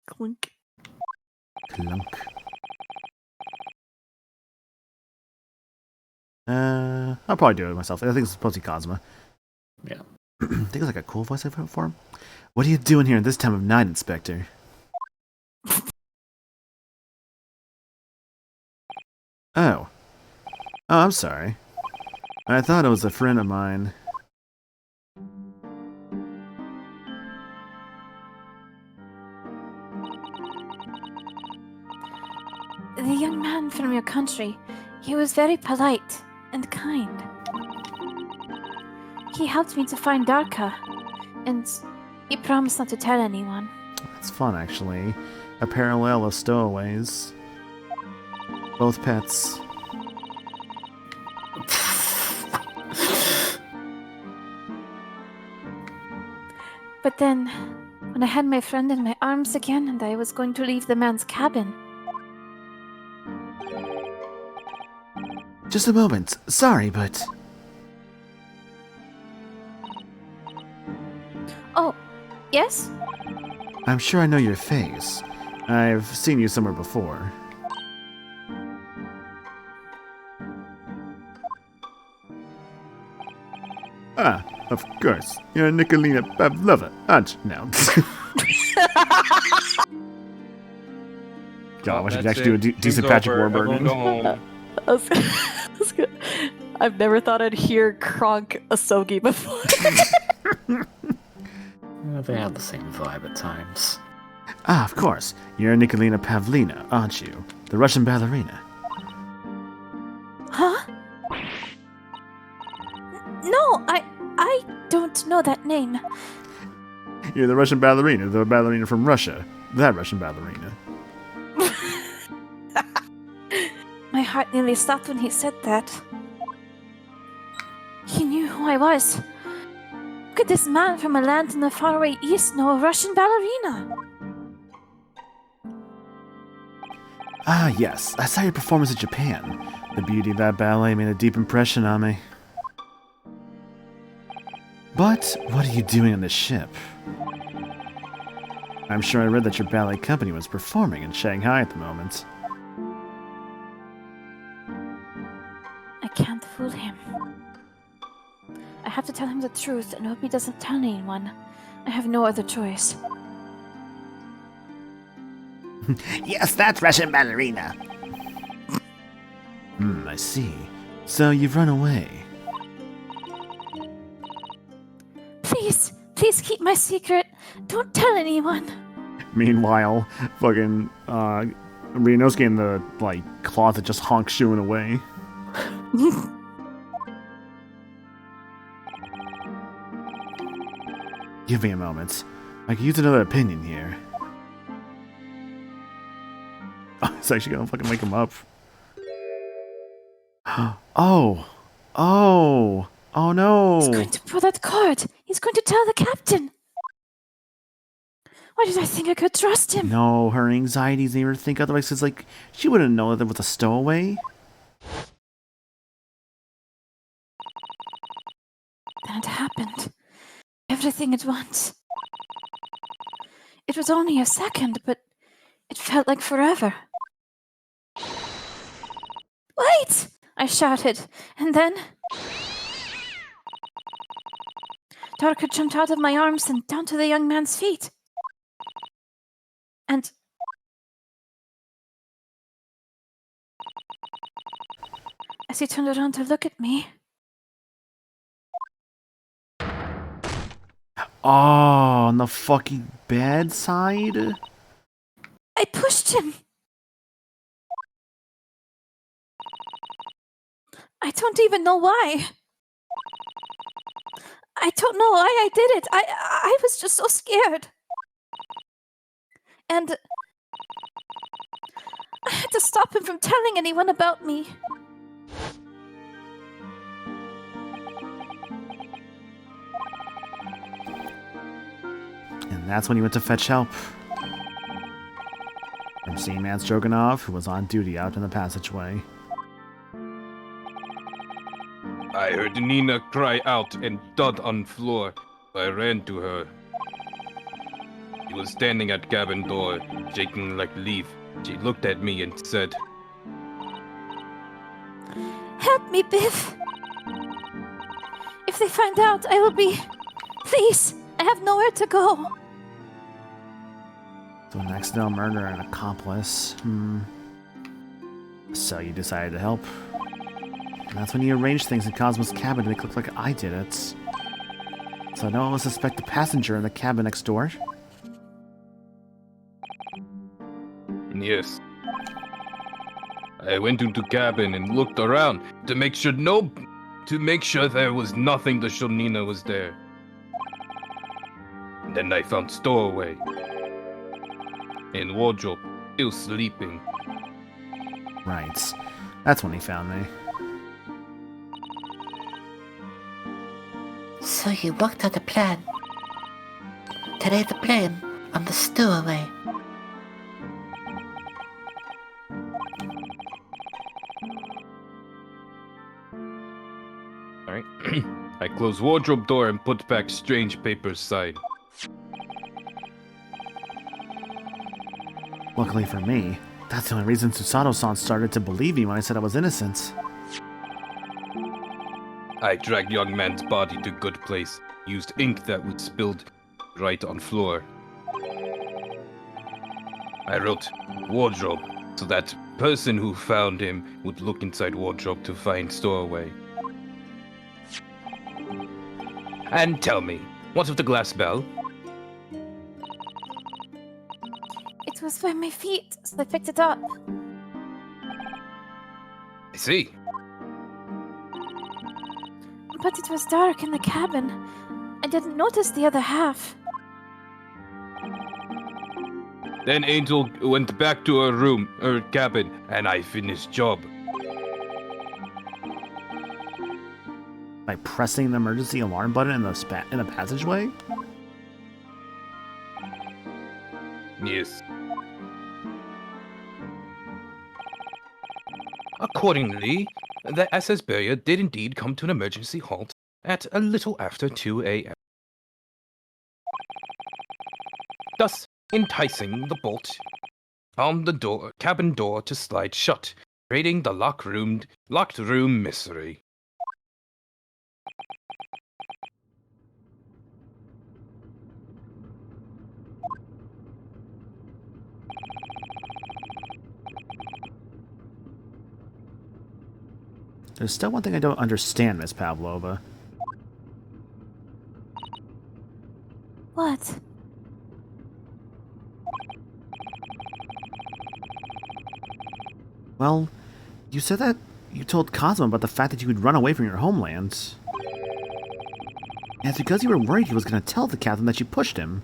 Clunk. Clunk. I'll probably do it myself. I think it's supposed to be Cosma. Yeah. I think it's like a cool voice I put for him. What are you doing here at this time of night, Inspector? Oh. Oh, I'm sorry. I thought it was a friend of mine. The young man from your country, he was very polite and kind. He helped me to find Darka, and he promised not to tell anyone. That's fun, actually. A parallel of stowaways. Both pets. But then, when I had my friend in my arms again and I was going to leave the man's cabin... Just a moment. Sorry, but... Oh, yes? I'm sure I know your face. I've seen you somewhere before. Ah, of course. You're Nikolina Pavlova, aren't you? No. God, I wish I could actually do a decent Patrick Warburton. That's good. I've never thought I'd hear Kronk Asogi before. They have the same vibe at times. Ah, of course. You're Nikolina Pavlina, aren't you? The Russian ballerina. Huh? No, I don't know that name. You're the Russian ballerina, the ballerina from Russia. That Russian ballerina. My heart nearly stopped when he said that. He knew who I was. Could this man from a land in the faraway east know a Russian ballerina? Ah, yes. I saw your performance in Japan. The beauty of that ballet made a deep impression on me. But what are you doing on this ship? I'm sure I read that your ballet company was performing in Shanghai at the moment. I can't fool him. I have to tell him the truth and hope he doesn't tell anyone. I have no other choice. Yes, that's Russian ballerina. I see. So you've run away. Please, please keep my secret. Don't tell anyone. Meanwhile, fucking Ryunosuke in the closet just honks shooing away. Give me a moment. I can use another opinion here. Oh, it's actually gonna fucking wake him up. Oh no! He's going to pull that cord. He's going to tell the captain. Why did I think I could trust him? No, her anxieties made her think otherwise. It's like she wouldn't know that it was a stowaway. Then it happened. Everything at once. It was only a second, but it felt like forever. Wait! I shouted, and then... Darka jumped out of my arms and down to the young man's feet. And... as he turned around to look at me... on the fucking bad side? I pushed him. I don't even know why. I don't know why I did it. I was just so scared. And I had to stop him from telling anyone about me. And that's when he went to fetch help. From Seaman Stroganoff, who was on duty out in the passageway. I heard Nina cry out and thud on floor. I ran to her. She was standing at cabin door, shaking like leaf. She looked at me and said, Help me, Biff. If they find out, I will be... Please, I have nowhere to go. So an accidental murder and accomplice. So you decided to help. And that's when you arranged things in Cosmo's cabin to make it look like I did it. So no one will suspect the passenger in the cabin next door. Yes. I went into cabin and looked around to make sure there was nothing to show Nina was there. And then I found stowaway and wardrobe still sleeping. Right. That's when he found me. So you worked out a plan to lay the blame on the stowaway. Alright. I closed wardrobe door and put back strange papers side. Luckily for me, that's the only reason Susato-san started to believe me when I said I was innocent. I dragged young man's body to good place, used ink that was spilled right on floor. I wrote wardrobe so that person who found him would look inside wardrobe to find stowaway. And tell me, what of the glass bell? It was by my feet, so I picked it up. I see. But it was dark in the cabin. I didn't notice the other half. Then Angel went back to her cabin, and I finished job. By pressing the emergency alarm button in the passageway? Yes. Accordingly, the SS barrier did indeed come to an emergency halt at a little after 2 a.m. Thus, enticing the bolt on the cabin door to slide shut, creating the locked room mystery. There's still one thing I don't understand, Miss Pavlova. What? Well, you said that you told Cosmo about the fact that you would run away from your homeland. And it's because you were worried he was going to tell the captain that you pushed him.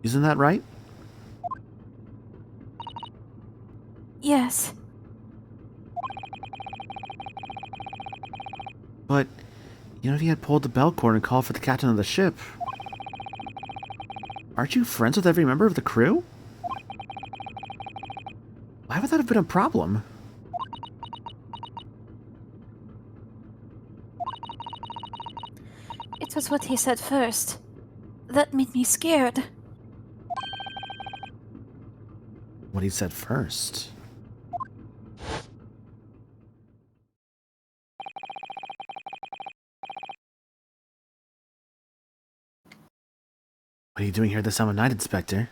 Isn't that right? Yes. But, you know, if he had pulled the bell cord and called for the captain of the ship, aren't you friends with every member of the crew? Why would that have been a problem? It was what he said first. That made me scared. What he said first. What are you doing here this time of night, Inspector?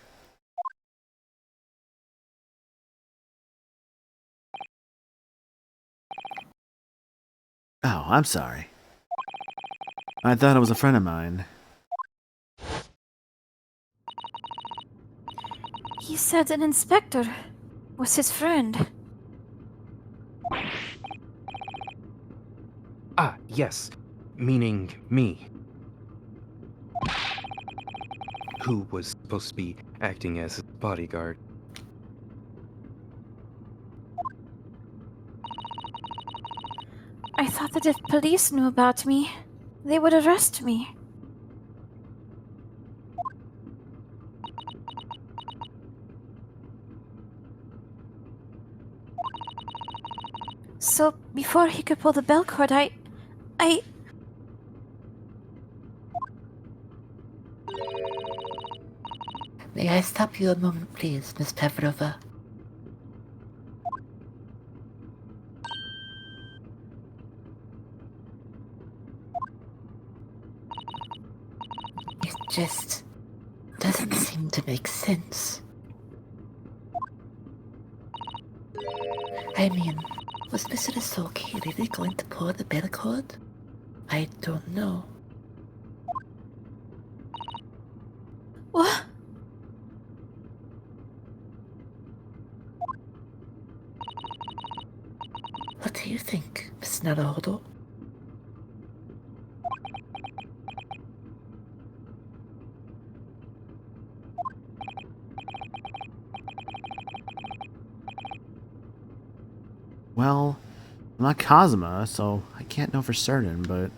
Oh, I'm sorry. I thought it was a friend of mine. He said an inspector was his friend. Ah, yes. Meaning me. Who was supposed to be acting as his bodyguard. I thought that if police knew about me, they would arrest me. So, before he could pull the bell cord, I... May I stop you a moment, please, Miss Pavlova? It just doesn't seem to make sense. I mean, was Mr. Soki really going to pull the bell cord? I don't know. What? What do you think, Miss Naruhodo? Well, I'm not Kazuma, so I can't know for certain, but...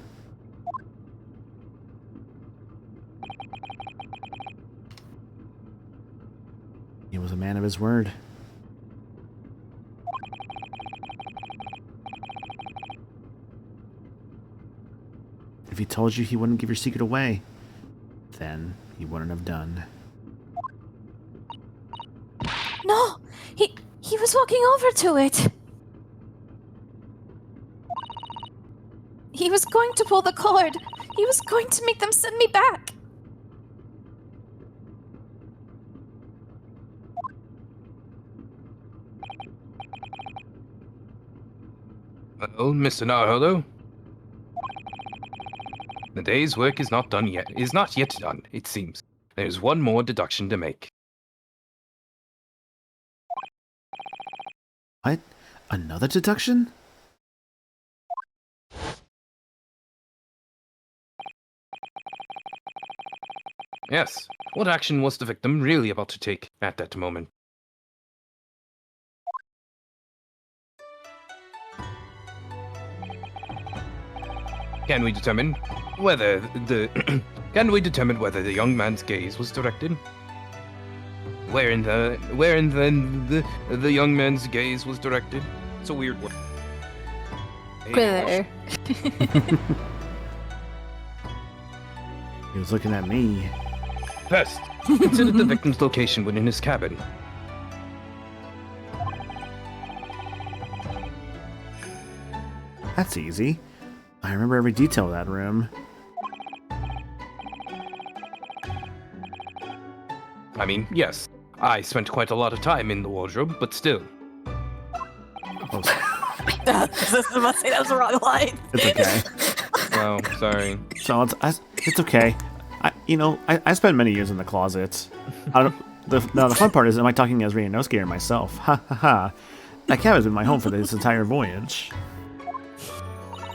he was a man of his word. If he told you he wouldn't give your secret away, then he wouldn't have done. No! He was walking over to it! He was going to pull the cord! He was going to make them send me back! Well, Mr. Naruhodo? The day's work is not done yet. Is not yet done, it seems. There's one more deduction to make. What? Another deduction? Yes. What action was the victim really about to take at that moment? Can we determine whether the young man's gaze was directed? Where in then the young man's gaze was directed? It's a weird word. There. He was looking at me. First, consider the victim's location within his cabin. That's easy. I remember every detail of that room. I mean, yes, I spent quite a lot of time in the wardrobe, but still. Oh, I was about to say that was the wrong line. it's okay. Oh, sorry. So it's okay. I spent many years in the closet. The fun part is, am I talking as Ryanosuke or myself? Ha ha ha. That cabin's been my home for this entire voyage.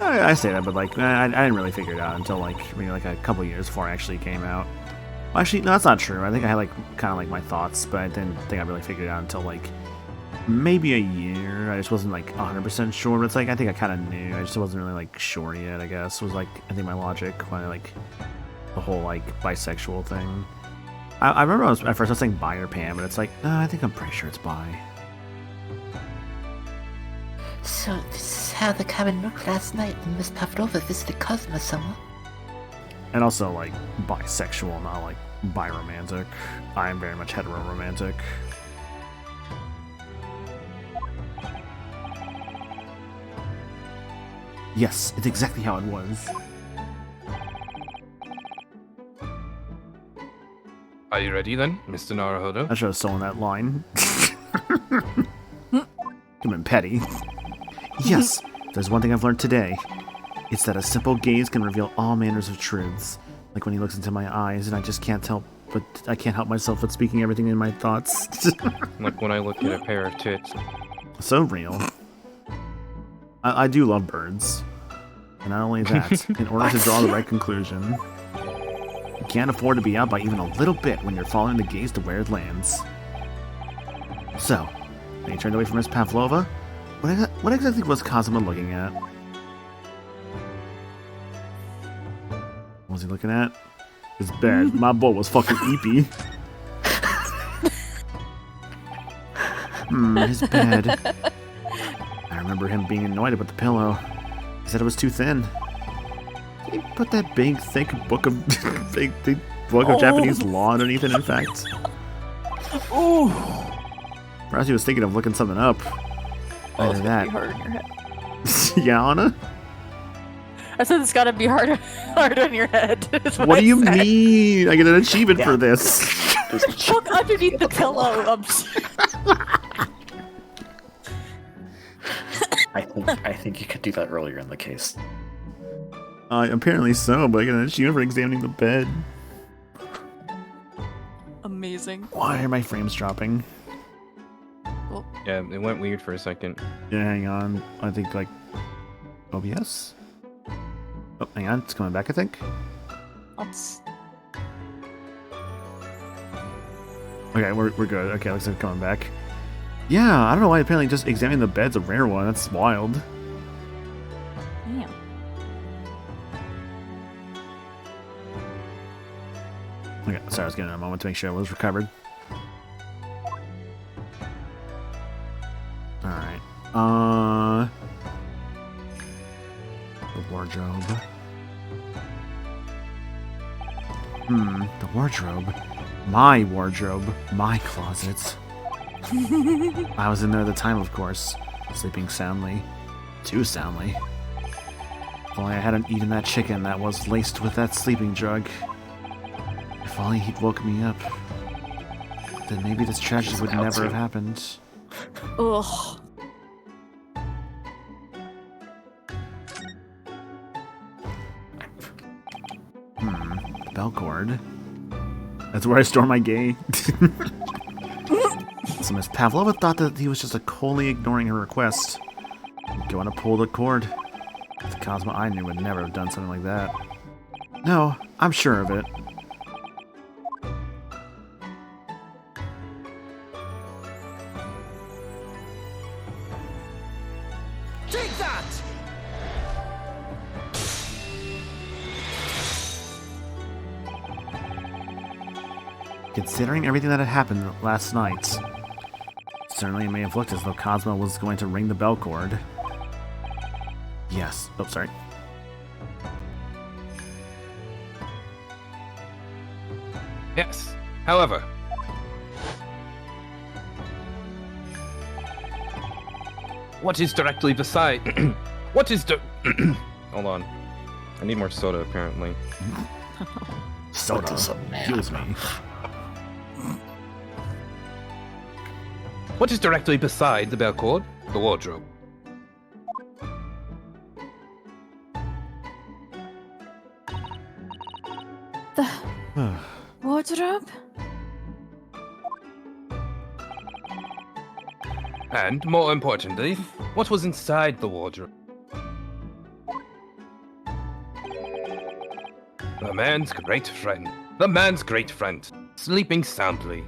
I say that, but like, I didn't really figure it out until maybe a couple years before it actually came out. Well, actually, no, that's not true. I think I had kind of my thoughts, but I didn't think I really figured it out until maybe a year. I just wasn't 100% sure, but it's I think I kind of knew. I just wasn't really sure yet, I guess. Was I think my logic when the whole bisexual thing. I remember at first I was saying bi or pan, but it's no, I think I'm pretty sure it's bi. So, this is how the cabin looked last night when Miss Pavlova visited Kazuma-sama. And also bisexual, not bi-romantic. I am very much hetero-romantic. Yes, it's exactly how it was. Are you ready then, Mr. Naruhodo? I should have stolen that line. Come in, petty. Yes, there's one thing I've learned today. It's that a simple gaze can reveal all manners of truths. Like when he looks into my eyes and I just can't help but I can't help myself with speaking everything in my thoughts. Like when I look at a pair of tits. So real. I do love birds. And not only that, in order to draw the right conclusion, you can't afford to be out by even a little bit when you're following the gaze to where it lands. So, when he turned away from Miss Pavlova, what exactly was Cosmo looking at? What was he looking at? His bed. My boy was fucking eepy. His bed. I remember him being annoyed about the pillow. He said it was too thin. He put that big, thick book of thick book of Japanese law underneath it. In fact, perhaps he was thinking of looking something up. It's Either gonna that. be hard in your head. Yeah, Anna? I said it's gotta be hard on your head. is What I do you said. mean? I get an achievement for this. Look underneath the pillow. I think you could do that earlier in the case. Apparently so, but I get an achievement for examining the bed. Amazing. Why are my frames dropping? Yeah, it went weird for a second. Yeah, hang on. I think, like, OBS? Oh, hang on. It's coming back, I think. Let's... Okay, we're good. Okay, looks like it's coming back. Yeah, I don't know why apparently just examining the bed's a rare one. That's wild. Damn. Okay, sorry, I was getting a moment to make sure I was recovered. Alright. The wardrobe. The wardrobe. My wardrobe. My closet. I was in there at the time, of course. Sleeping soundly. Too soundly. If only I hadn't eaten that chicken that was laced with that sleeping drug. If only he'd woke me up. Then maybe this tragedy would never have happened. Ugh. The bell cord. That's where I store my gay. So Miss Pavlova thought that he was just coldly ignoring her request. Going to pull the cord. The Cosmo I knew would never have done something like that. No, I'm sure of it. Take that! Considering everything that had happened last night, certainly it may have looked as though Cosmo was going to ring the bell cord. Yes. Oh, sorry. Yes. However, what is directly beside? What is Hold on. I need more soda, apparently. Soda kills me. What is directly beside the bell cord? The wardrobe. The wardrobe? And, more importantly, what was inside the wardrobe? The man's great friend. The man's great friend. Sleeping soundly.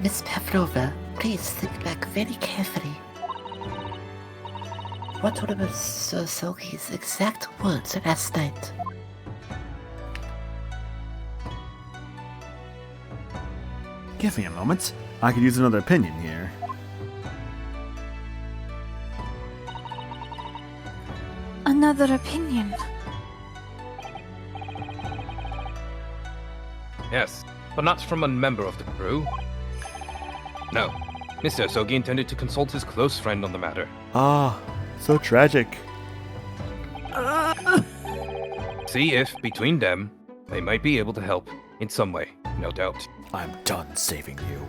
Miss Pavlova, please think back very carefully. What were Mr. Sogi's exact words last night? Give me a moment. I could use another opinion here. Another opinion. Yes, but not from a member of the crew. No, Mr. Sogi intended to consult his close friend on the matter. Ah, so tragic. See if, between them, they might be able to help in some way, no doubt. I'm done saving you.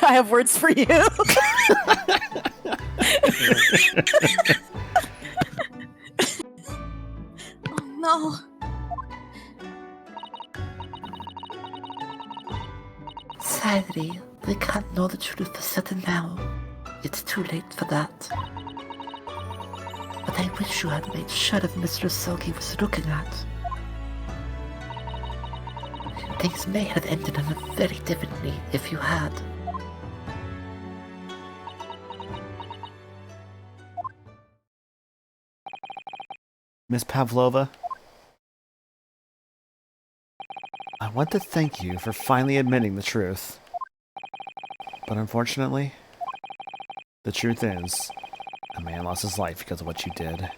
I have words for you. Oh no. Sadly, we can't know the truth for certain now. It's too late for that. But I wish you had made sure that Mr. Sogi was looking at. Things may have ended on a very differently if you had. Miss Pavlova, I want to thank you for finally admitting the truth. But unfortunately, the truth is, a man lost his life because of what you did.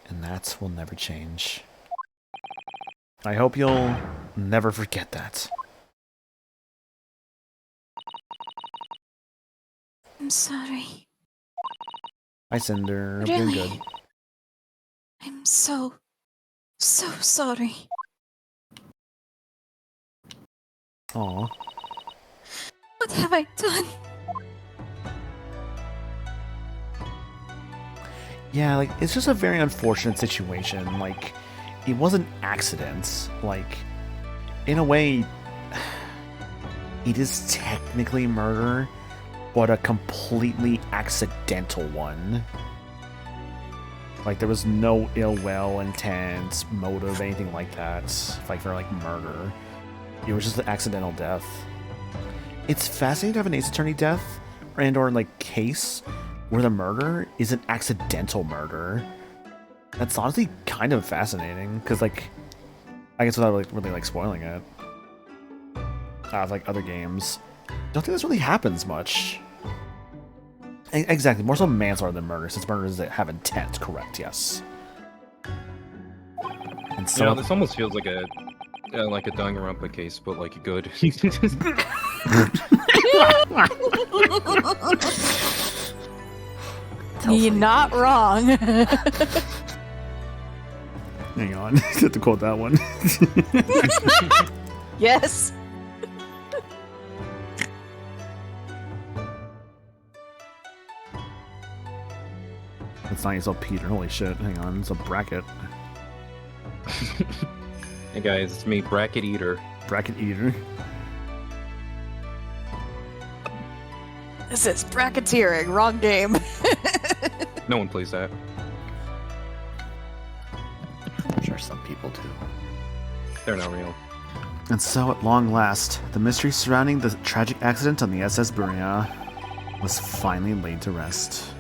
And that will never change. I hope you'll never forget that. I'm sorry. Hi, Cinder. I'm doing good. I'm so sorry. Aw. What have I done? Yeah, like, it's just a very unfortunate situation. Like, it wasn't accidents. Like, in a way, it is technically murder, but a completely accidental one. Like, there was no ill will, intent, motive, anything like that. Like, for, like, murder. It was just an accidental death. It's fascinating to have an Ace Attorney death, or like, case where the murder is an accidental murder. That's honestly kind of fascinating, because, like, I guess without really, like, spoiling it. Like, other games. Don't think this really happens much. Exactly, more so manslaughter than murder, since murders that have intent, correct, yes. And so... You know, this almost feels like a Danganronpa case, but, like, good. You're not wrong. Hang on, I have to quote that one. Yes. It's not yourself, Peter. Holy shit. Hang on, it's a bracket. Hey guys, it's me, Bracket Eater. Bracket Eater. This is bracketeering. Wrong game. No one plays that. I'm sure some people do. They're not real. And so, at long last, the mystery surrounding the tragic accident on the SS Buria was finally laid to rest.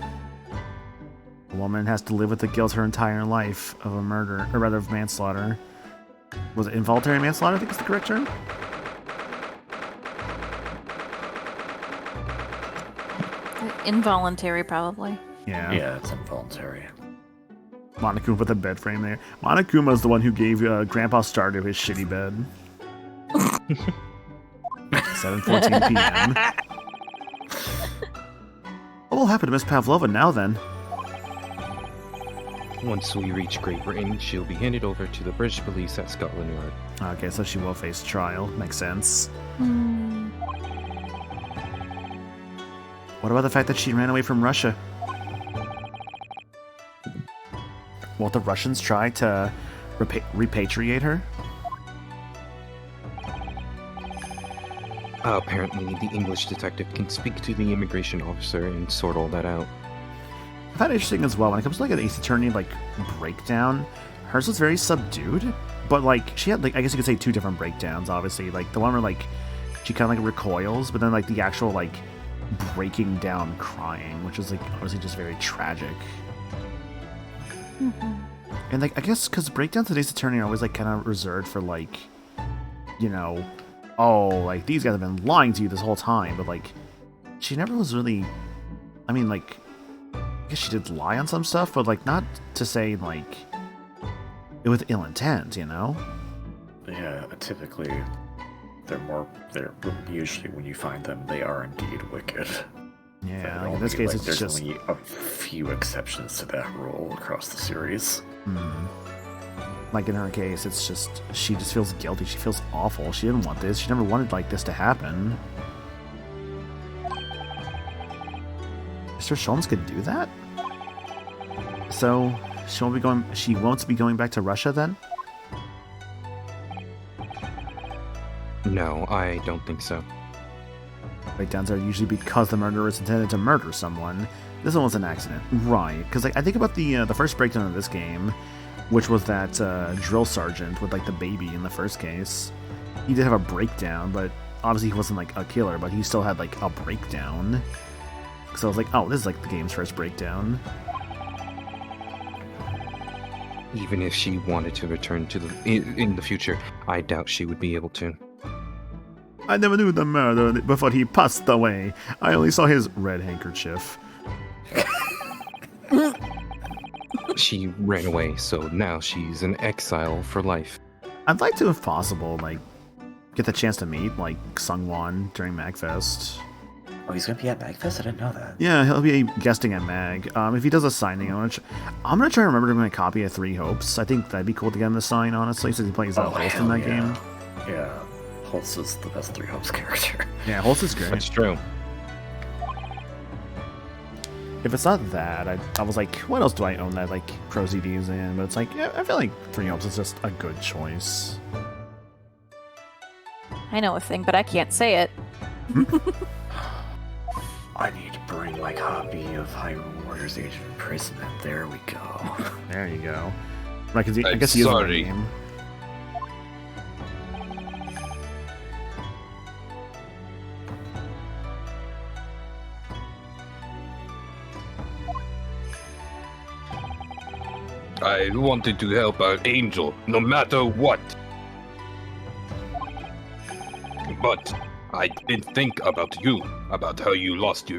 A woman has to live with the guilt her entire life of a murder, or rather of manslaughter. Was it involuntary manslaughter, I think is the correct term? Involuntary, probably. Yeah. Yeah, it's involuntary. Monokuma with a bed frame there. Monokuma is the one who gave Grandpa Stardew his shitty bed. 7:14 p.m. What will happen to Miss Pavlova now, then? Once we reach Great Britain, she'll be handed over to the British police at Scotland Yard. Okay, so she will face trial. Makes sense. What about the fact that she ran away from Russia? Won't the Russians try to repatriate her? Apparently, the English detective can speak to the immigration officer and sort all that out. I found it interesting as well, when it comes to, like, an Ace Attorney, like, breakdown, hers was very subdued, but, like, she had, like, I guess you could say two different breakdowns, obviously. Like, the one where, like, she kind of, like, recoils, but then, like, the actual, like, breaking down crying, which is, like, obviously just very tragic. And, like, I guess because breakdowns of Ace Attorney are always, like, kind of reserved for, like, you know, oh, like, these guys have been lying to you this whole time, but, like, she never was really, I mean, like, I guess she did lie on some stuff, but, like, not to say, like, it with ill intent, you know? Yeah, typically, they're usually, when you find them, they are indeed wicked. Yeah, like in this case, it's there's just... only a few exceptions to that rule across the series. like in her case, it's just, she just feels guilty. She feels awful. She didn't want this. She never wanted like this to happen. Mr. Sholmes could do that? So, she won't be going back to Russia then? No, I don't think so. Breakdowns are usually because the murderer is intended to murder someone. This one was an accident. Right, because like, I think about the first breakdown of this game, which was that drill sergeant with like the baby in the first case. He did have a breakdown, but obviously he wasn't like a killer, but he still had like a breakdown. So I was like, oh, this is like the game's first breakdown. Even if she wanted to return to in the future, I doubt she would be able to. I never knew the murderer before he passed away. I only saw his red handkerchief. She ran away, so now she's in exile for life. I'd like to, if possible, like, get the chance to meet, like, Sungwon during MagFest. Oh, he's gonna be at MagFest? I didn't know that. Yeah, he'll be guesting at Mag. If he does a signing, I'm gonna try to remember to give him a copy of Three Hopes. I think that'd be cool to get him to sign, honestly, since he plays Holst in that game. Yeah, Holst is the best Three Hopes character. Yeah, Holst is great. That's true. If it's not that, I was like, what else do I own that, like, Pro CDs in? But it's like, yeah, I feel like Three Hopes is just a good choice. I know a thing, but I can't say it. I need to bring my copy of Hyrule Warriors Age of Imprisonment. There we go. There you go. Right, because I guess he is in the game. I wanted to help our angel, no matter what. But I didn't think about you, about how you lost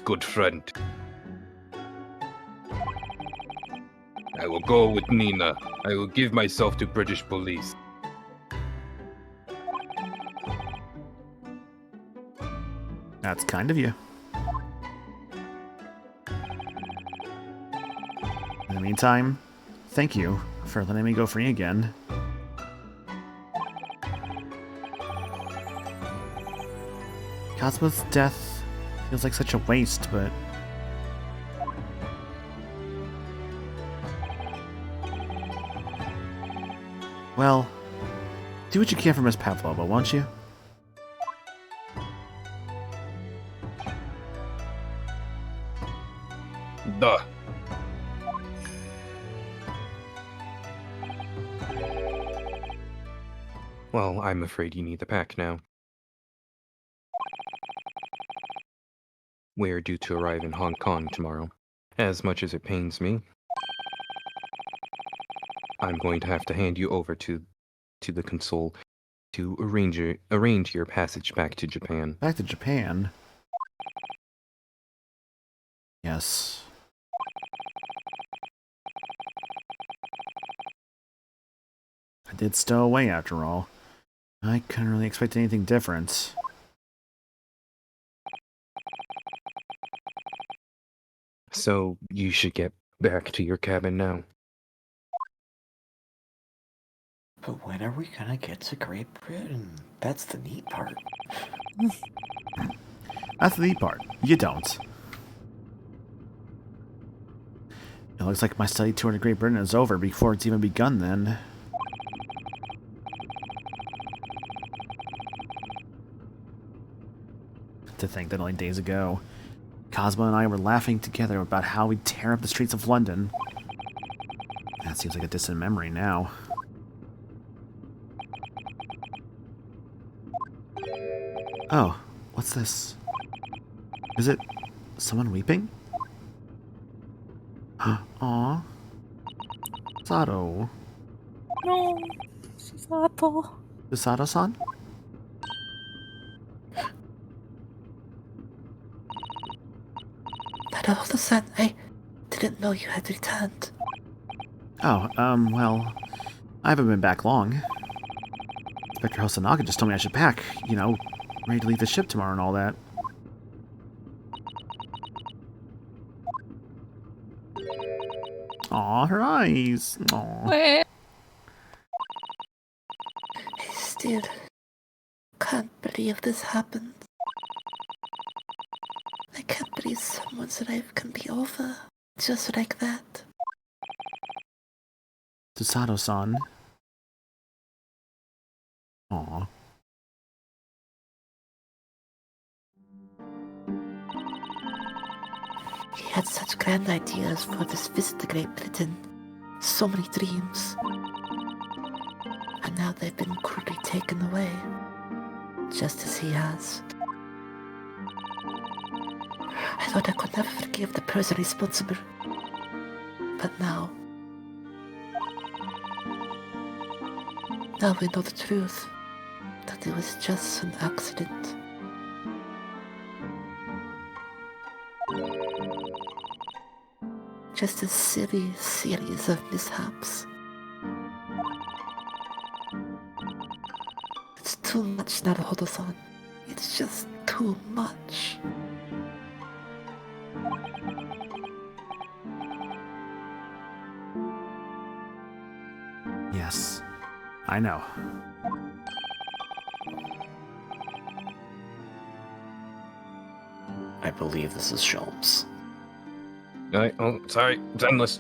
good friend. I will go with Nina. I will give myself to British police. That's kind of you. In the meantime, thank you for letting me go free again. Cosmo's death feels like such a waste, but... well, do what you can for Miss Pavlova, won't you? Duh. Well, I'm afraid you need the pack now. We're due to arrive in Hong Kong tomorrow. As much as it pains me, I'm going to have to hand you over to the consul to arrange your passage back to Japan. Back to Japan? Yes. I did stow away after all. I couldn't really expect anything different. So you should get back to your cabin now. But when are we gonna get to Great Britain? That's the neat part. That's the neat part. You don't. It looks like my study tour to Great Britain is over before it's even begun then. To think that only days ago, Cosmo and I were laughing together about how we'd tear up the streets of London. That seems like a distant memory now. Oh, what's this? Is it someone weeping? Aw. Sato. No, Sato. Sato-san? Sato-san, I didn't know you had returned. Oh, well, I haven't been back long. Inspector Hosonaga just told me I should pack, you know, ready to leave the ship tomorrow and all that. Aw, her eyes. Aw. Wait. I still can't believe this happened. I can't believe someone's life can be over just like that. Susato-san. Aw. He had such grand ideas for this visit to Great Britain. So many dreams. And now they've been crudely taken away. Just as he has. I thought I could never forgive the person responsible. But now... Now we know the truth. That it was just an accident. Just a silly series of mishaps. It's too much, Naruhodo-san. It's just too much. Yes. I know. I believe this is Sholmes. Oh, sorry, it's endless.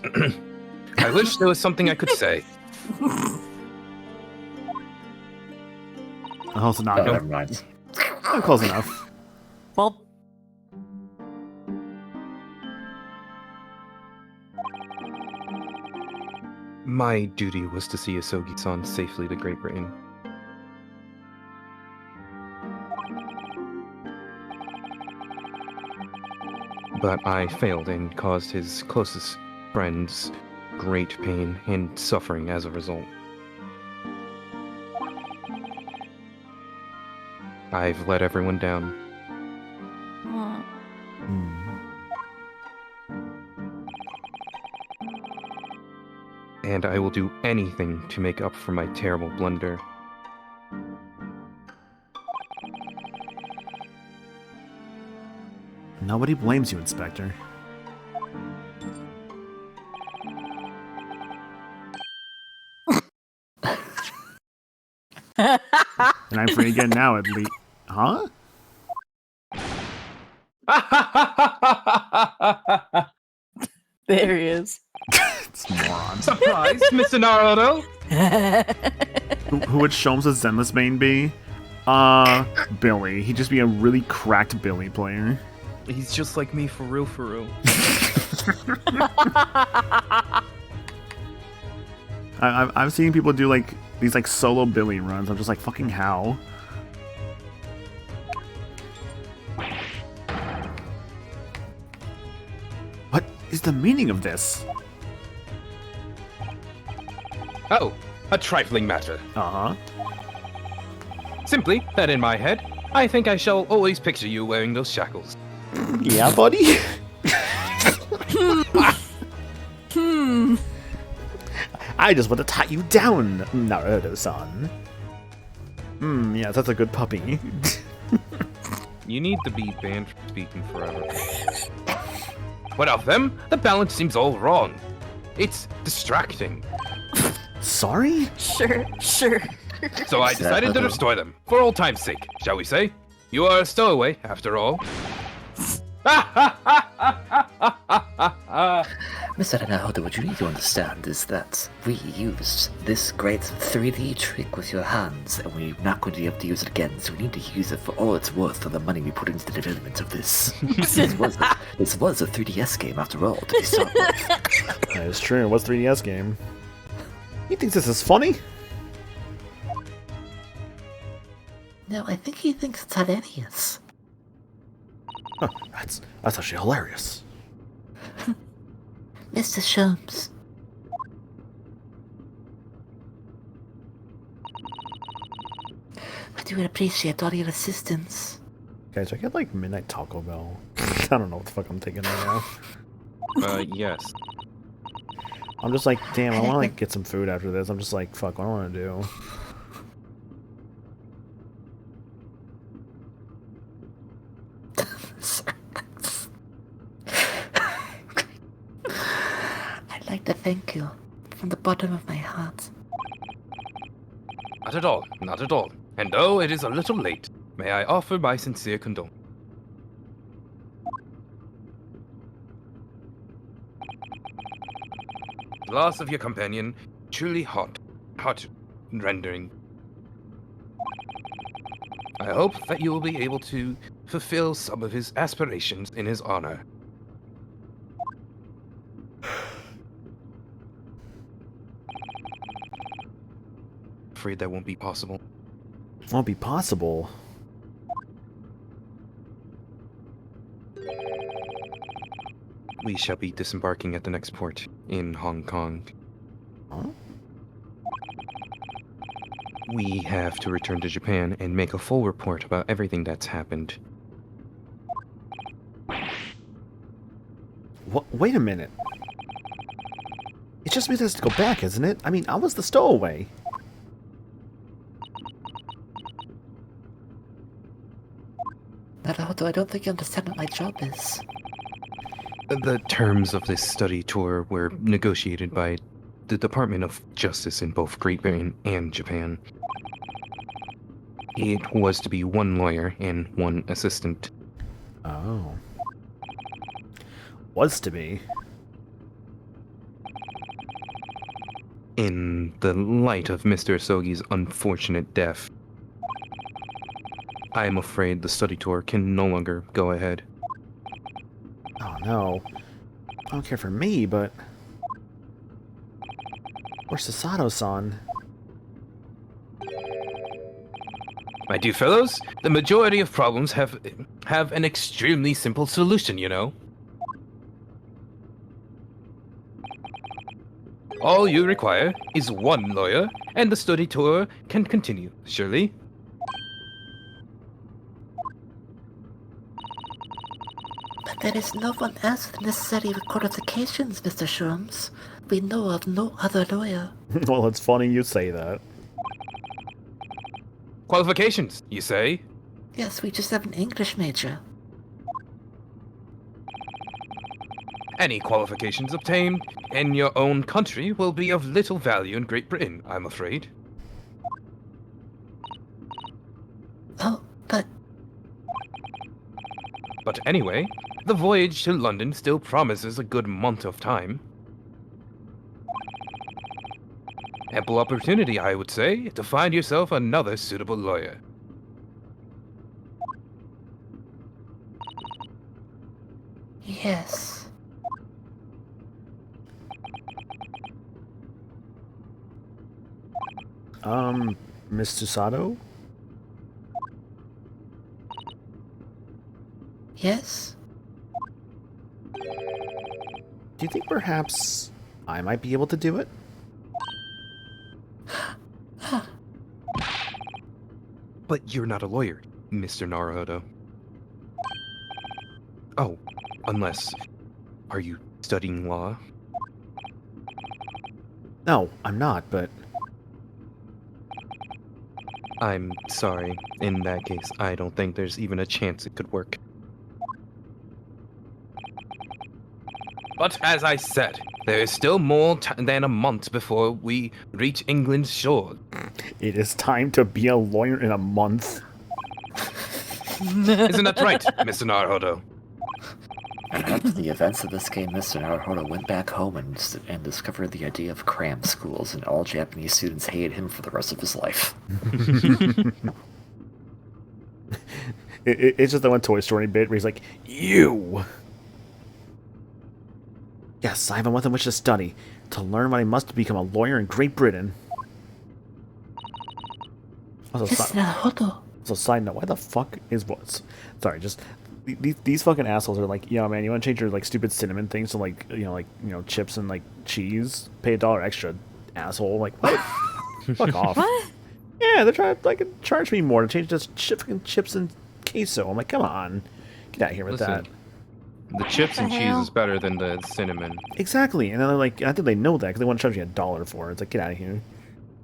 I wish there was something I could say. Close enough. Never mind. Close enough. Well, My duty was to see Asogi-san safely to Great Britain. But I failed and caused his closest friends great pain and suffering as a result. I've let everyone down. And I will do anything to make up for my terrible blunder. Nobody blames you, Inspector. And I'm free again now, at least. Huh? there he is. It's moron. Surprise, Mr. Naruto! Who would Sholmes' Zenless main be? Billy. He'd just be a really cracked Billy player. He's just like me for real, for real. I've seen people do like these like solo Billy runs. I'm just like, fucking how? What is the meaning of this? Oh, a trifling matter. Uh-huh. Simply that in my head, I think I shall always picture you wearing those shackles. Yeah, buddy? I just want to tie you down, Naruto-san. Yeah, that's a good puppy. You need to be banned from speaking forever. What of them? The balance seems all wrong. It's distracting. Sorry? Sure. So I decided to destroy them, for old time's sake, shall we say? You are a stowaway, after all. Mr. Naruhodo, what you need to understand is that we used this great 3D trick with your hands, and we're not going to be able to use it again, so we need to use it for all it's worth for the money we put into the development of this. This was a 3DS game, after all, to be start with. That is true. What's 3DS game? He thinks this is funny? No, I think he thinks it's hilarious. Huh, that's actually hilarious. Mr. Sholmes. I do appreciate all your assistance. Guys, I get like Midnight Taco Bell. I don't know what the fuck I'm thinking right now. Yes. I'm just like, damn, I want to like get some food after this. I'm just like, fuck, what do I want to do? I like to thank you from the bottom of my heart. Not at all, not at all. And though it is a little late, may I offer my sincere condolence. The loss of your companion, truly heart-rendering. I hope that you will be able to fulfill some of his aspirations in his honor. Afraid that won't be possible. Won't be possible. We shall be disembarking at the next port in Hong Kong. Huh? We have to return to Japan and make a full report about everything that's happened. What? Wait a minute. It just means us to go back, isn't it? I mean, I was the stowaway. Naruto, I don't think you understand what my job is. The terms of this study tour were negotiated by the Department of Justice in both Great Britain and Japan. It was to be one lawyer and one assistant. Oh. Was to be. In the light of Mr. Asogi's unfortunate death, I am afraid the study tour can no longer go ahead. Oh no. I don't care for me, but... Where's Sasato-san? My dear fellows, the majority of problems have an extremely simple solution, you know. All you require is one lawyer, and the study tour can continue, surely. But there is no one else with necessary qualifications, Mr. Sholmes. We know of no other lawyer. Well, it's funny you say that. Qualifications, you say? Yes, we just have an English major. Any qualifications obtained in your own country will be of little value in Great Britain, I'm afraid. Oh, but... But anyway, the voyage to London still promises a good month of time. Ample opportunity, I would say, to find yourself another suitable lawyer. Yes. Mr. Sato? Yes? Do you think perhaps I might be able to do it? But you're not a lawyer, Mr. Naruhodo. Oh, unless... Are you studying law? No, I'm not, but... I'm sorry. In that case, I don't think there's even a chance it could work. But as I said, there is still more than a month before we reach England's shore. It is time to be a lawyer in a month. Isn't that right, Mr. Naruhodo? And after the events of this game, Mr. Naruhodo went back home and discovered the idea of cram schools, and all Japanese students hated him for the rest of his life. It's just the one Toy Story bit where he's like, "You!" Yes, I have a month in which to study, to learn what I must to become a lawyer in Great Britain. Also, Yes, Naruto. so side note, why the fuck is what? Sorry, just these fucking assholes are like, "Yo, man, you want to change your like stupid cinnamon things to like chips and like cheese? Pay $1 extra, asshole!" Like, what? Fuck off. What? Yeah, they're trying to like charge me more to change this fucking chips and queso. I'm like, come on, get out of here with Listen, that. the chips and The cheese hell? is better than the cinnamon. Exactly, and then they're like, I think they know that because they want to charge me $1 for it. It's like, get out of here.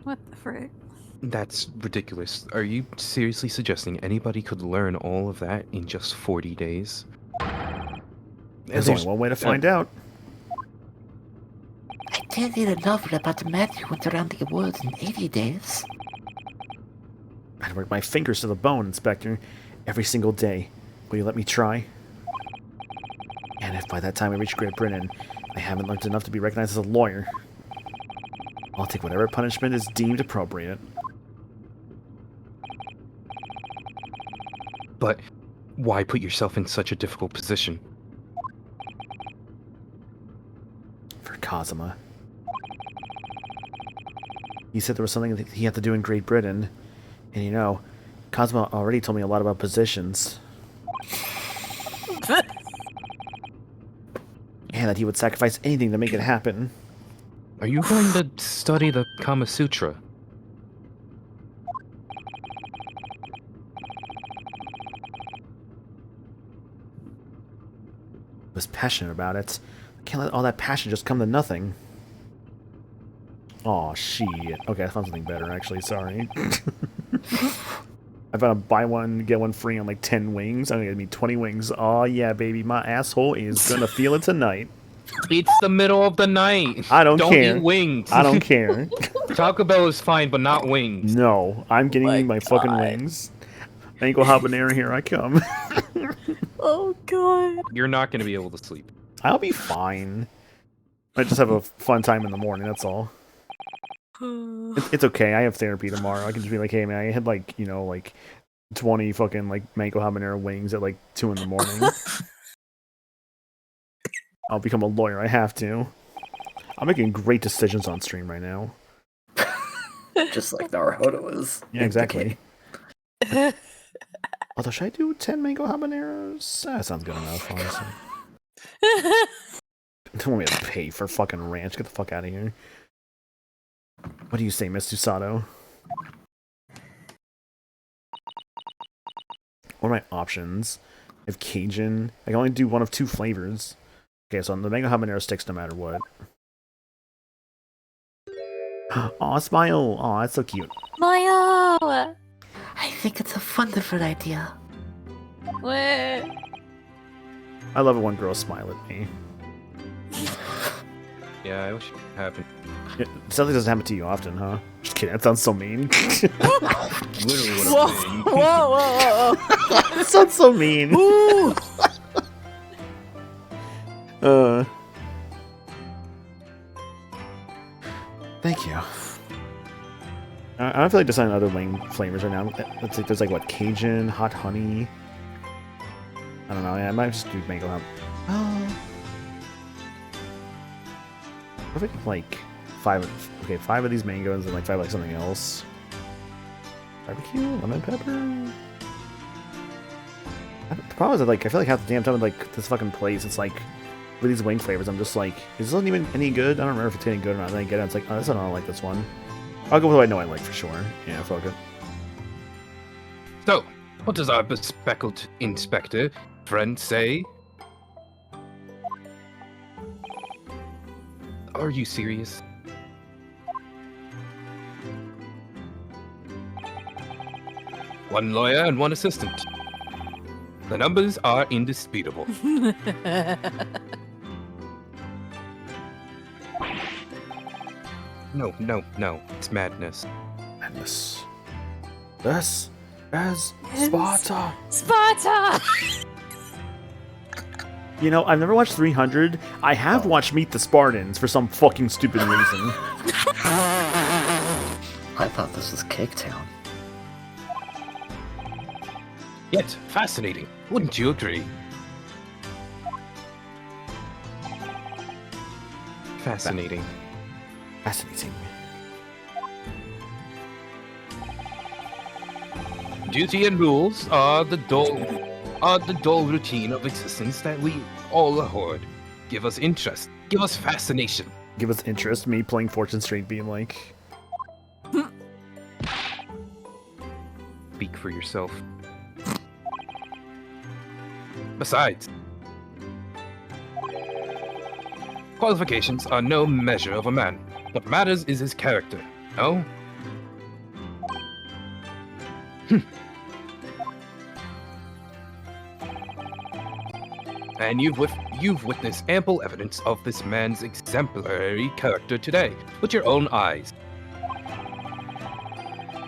What the frick? That's ridiculous. Are you seriously suggesting anybody could learn all of that in just 40 days? There's only one way to find out. didn't read a novel about a man who went around the world in 80 days. I'd work my fingers to the bone, Inspector, every single day. Will you let me try? And if by that time I reach Great Britain, I haven't learned enough to be recognized as a lawyer, I'll take whatever punishment is deemed appropriate. But why put yourself in such a difficult position? For Kazuma. He said there was something that he had to do in Great Britain. And you know, Kazuma already told me a lot about positions. And that he would sacrifice anything to make it happen. Are you going to study the Kama Sutra? I was passionate about it. I can't let all that passion just come to nothing. Aw, shit. Okay, I found something better, actually. Sorry. I found a buy one, get one free on like 10 wings. I'm gonna get me 20 wings. Aw, yeah, baby. My asshole is gonna feel it tonight. It's the middle of the night. I don't care. Don't eat wings. I don't care. Taco Bell is fine, but not wings. No, I'm getting my fucking wings. Mango habanero, here I come. Oh god. You're not going to be able to sleep. I'll be fine. I just have a fun time in the morning, that's all. It's okay, I have therapy tomorrow. I can just be like, hey man, I had like, you know, like 20 fucking like mango habanero wings at like 2 in the morning. I'll become a lawyer, I have to. I'm making great decisions on stream right now. Just like Naruto is. Yeah, exactly. Although, should I do 10 mango habaneros? That sounds good enough, honestly. Don't want me to pay for fucking ranch. Get the fuck out of here. What do you say, Miss Susato? What are my options? I have Cajun. I can only do one of 2 flavors. Okay, so the mango habanero sticks no matter what. Aw, smile! Aw, that's so cute. Mayo! I think it's a wonderful idea. What? I love it when girls smile at me. Yeah, I wish it happened. Something doesn't happen to you often, huh? Just kidding, that sounds so mean. Literally what I'm saying. Whoa. That sounds so mean. Thank you. I don't feel like deciding other wing flavors right now. Let's see, there's like what, Cajun, hot honey. I don't know. Yeah, I might just do mango hot. Oh, perfect. Like 5. Okay, 5 of these mangoes and like 5 like something else. Barbecue, lemon pepper. The problem is that like I feel like half the damn time with like this fucking place, it's like with these wing flavors, I'm just like, is this one even any good? I don't remember if it's any good or not. Then I get it, it's like, oh, this one, I don't like this one. I'll go with what I know I like for sure. Yeah, fuck it. So, what does our bespeckled inspector friend say? Are you serious? One lawyer and 1 assistant. The numbers are indisputable. No. It's madness. Madness. This is Sparta. Sparta! You know, I've never watched 300. I have watched Meet the Spartans for some fucking stupid reason. I thought this was Cake Town. Yet fascinating, wouldn't you agree? Fascinating. Fascinating. Duty and rules are the dull routine of existence that we all hoard. Give us interest. Give us fascination. Give us interest. Me playing Fortune Street being like... Speak for yourself. Besides, qualifications are no measure of a man. What matters is his character, no? And you've witnessed ample evidence of this man's exemplary character today, with your own eyes.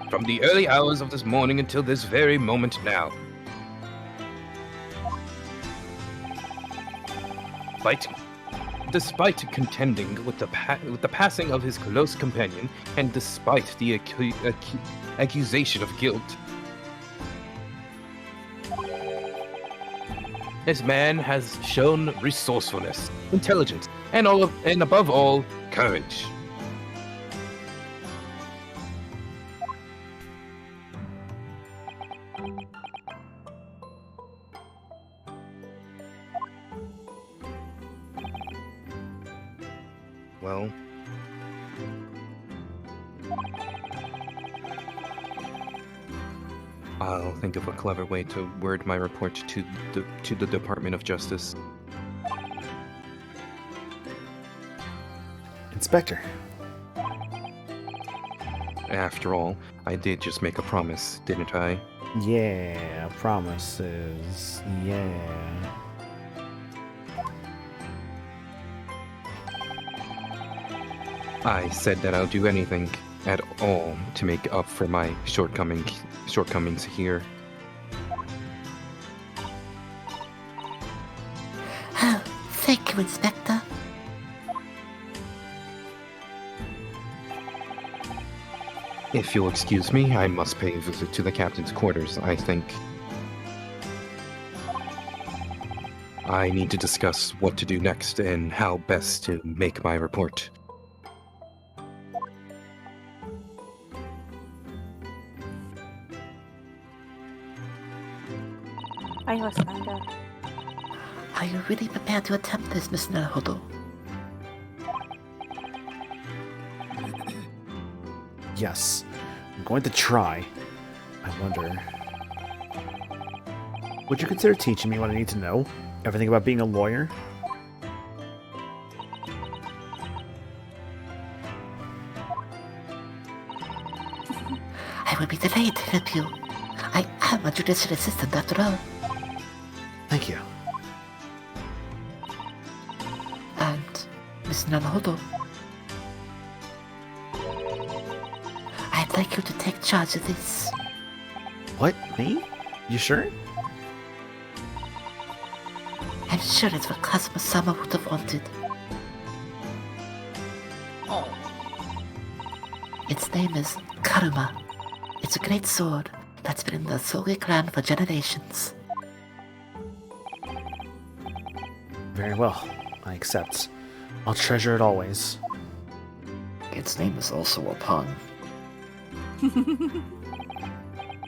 From the early hours of this morning until this very moment now. Despite contending with the passing of his close companion, and despite the accusation of guilt, this man has shown resourcefulness, intelligence, and above all, courage. Well, I'll think of a clever way to word my report to the Department of Justice. Inspector. After all, I did just make a promise, didn't I? Yeah, promises. Yeah. I said that I'll do anything at all to make up for my shortcomings here. Oh, thank you, Inspector. If you'll excuse me, I must pay a visit to the captain's quarters, I think. I need to discuss what to do next and how best to make my report. Are you really prepared to attempt this, Miss Naruto? Yes. I'm going to try. I wonder... Would you consider teaching me what I need to know? Everything about being a lawyer? I would be delighted to help you. I am a judicial assistant after all. Thank you. And, Miss Naruto, I'd like you to take charge of this. What? Me? You sure? I'm sure it's what Kazuma-sama would have wanted. Oh. Its name is Karuma. It's a great sword that's been in the Soge clan for generations. Very well. I accept. I'll treasure it always. Its name is also a pun.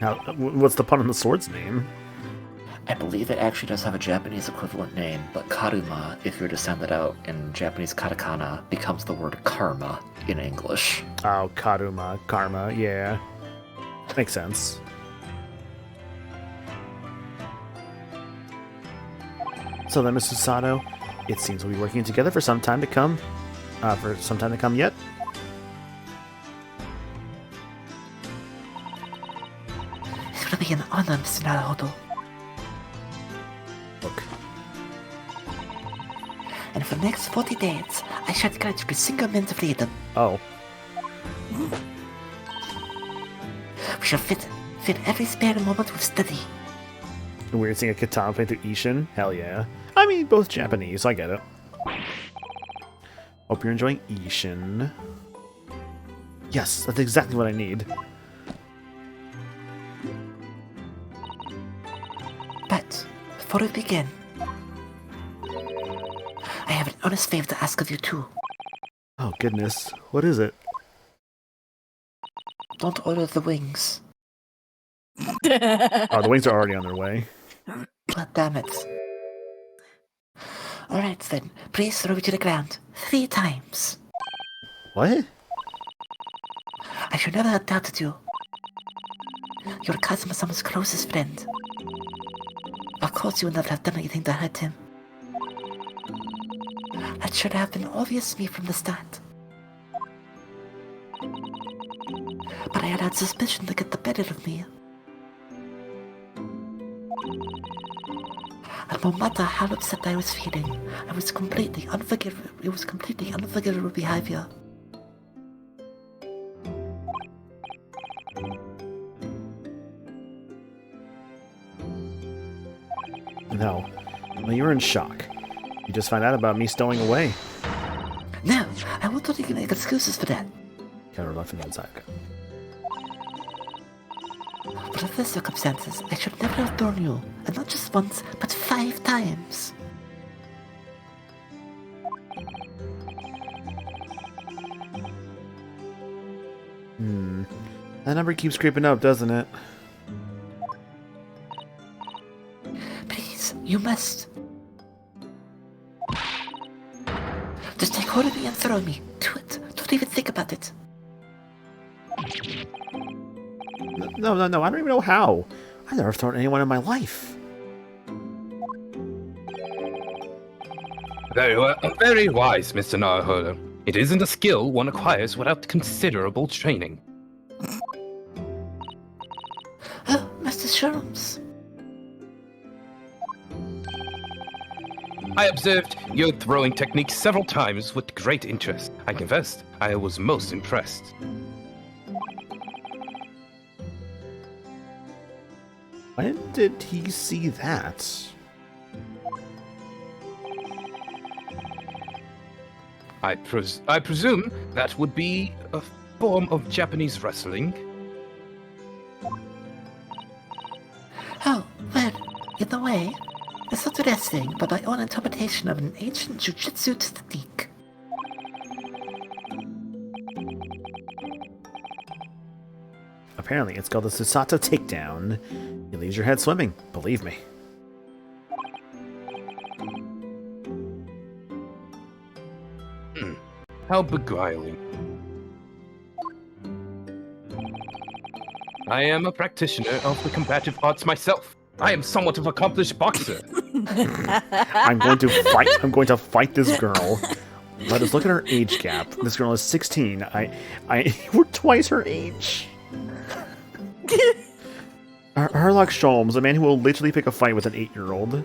Now, what's the pun on the sword's name? I believe it actually does have a Japanese equivalent name, but Karuma, if you're to send it out in Japanese katakana, becomes the word karma in English. Oh, Karuma. Karma, yeah. Makes sense. So then, Mrs. Sato, it seems we'll be working together for some time to come. Yet. It will be an honor, Mr. Naruto. Look. And for the next 40 days, I shall grant you a single minute of freedom. Oh. We shall fit every spare moment with study. Weird seeing a katana playing through Ishin. Hell yeah. I mean, both Japanese, I get it. Hope you're enjoying Ishin. Yes, that's exactly what I need. But, before we begin, I have an honest favor to ask of you too. Oh goodness, what is it? Don't order the wings. Oh, the wings are already on their way. God damn it. Alright then, please throw me to the ground 3 times. What? I should never have doubted you. You're Kazuma-sama's closest friend. Of course you would not have done anything to hurt him. That should have been obvious to me from the start. But I allowed suspicion to get the better of me. No matter how upset I was feeling, it was completely unforgivable behavior. No. Well, you were in shock. You just found out about me stowing away. No, I will not even make excuses for that. Kind of reluctant outside. But in the circumstances, I should never have thrown you, and not just once, but 5 times. That number keeps creeping up, doesn't it? Please, you must. Just take hold of me and throw me. Do it. Don't even think about it. No. I don't even know how. I've never thrown anyone in my life. Very well, very wise, Mr. Naruhodo. It isn't a skill one acquires without considerable training. Oh, Mr. Sholmes. I observed your throwing technique several times with great interest. I confess, I was most impressed. When did he see that? I presume that would be a form of Japanese wrestling. Oh, well, in a way, it's not wrestling, but my own interpretation of an ancient jujitsu technique. Apparently, it's called the Susato Takedown. It leaves your head swimming, believe me. How beguiling. I am a practitioner of the combative arts myself. I am somewhat of an accomplished boxer. I'm going to fight this girl. Let us look at her age gap. This girl is 16. We're twice her age. Herlock Sholmes, a man who will literally pick a fight with an 8-year-old.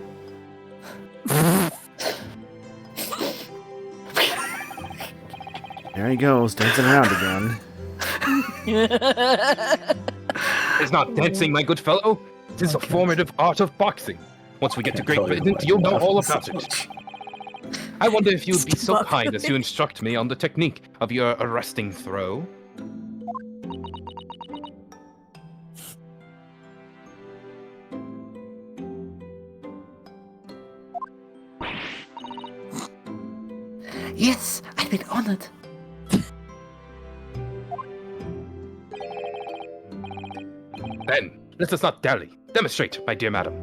There he goes, dancing around again. It's not dancing, my good fellow. It is a formative art of boxing. Once we get to Great Britain, you'll know all about it. I wonder if you'd be so kind as to instruct me on the technique of your arresting throw. Yes, I've been honored. Then, let us not dally. Demonstrate, my dear madam.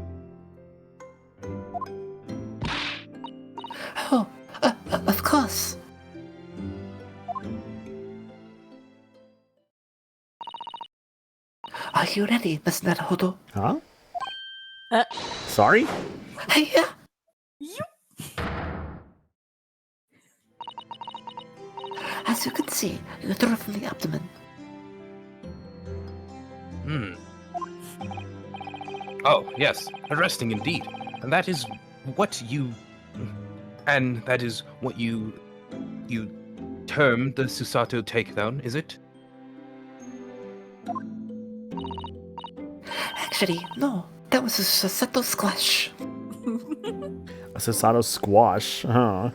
Oh, of course. Are you ready, Miss Naruhodo? Huh? Sorry? Hey, As you can see, you throw from the abdomen. Oh, yes, arresting indeed. And that is what you term the Susato takedown, is it? Actually, no. That was a Susato squash. A Susato squash, huh?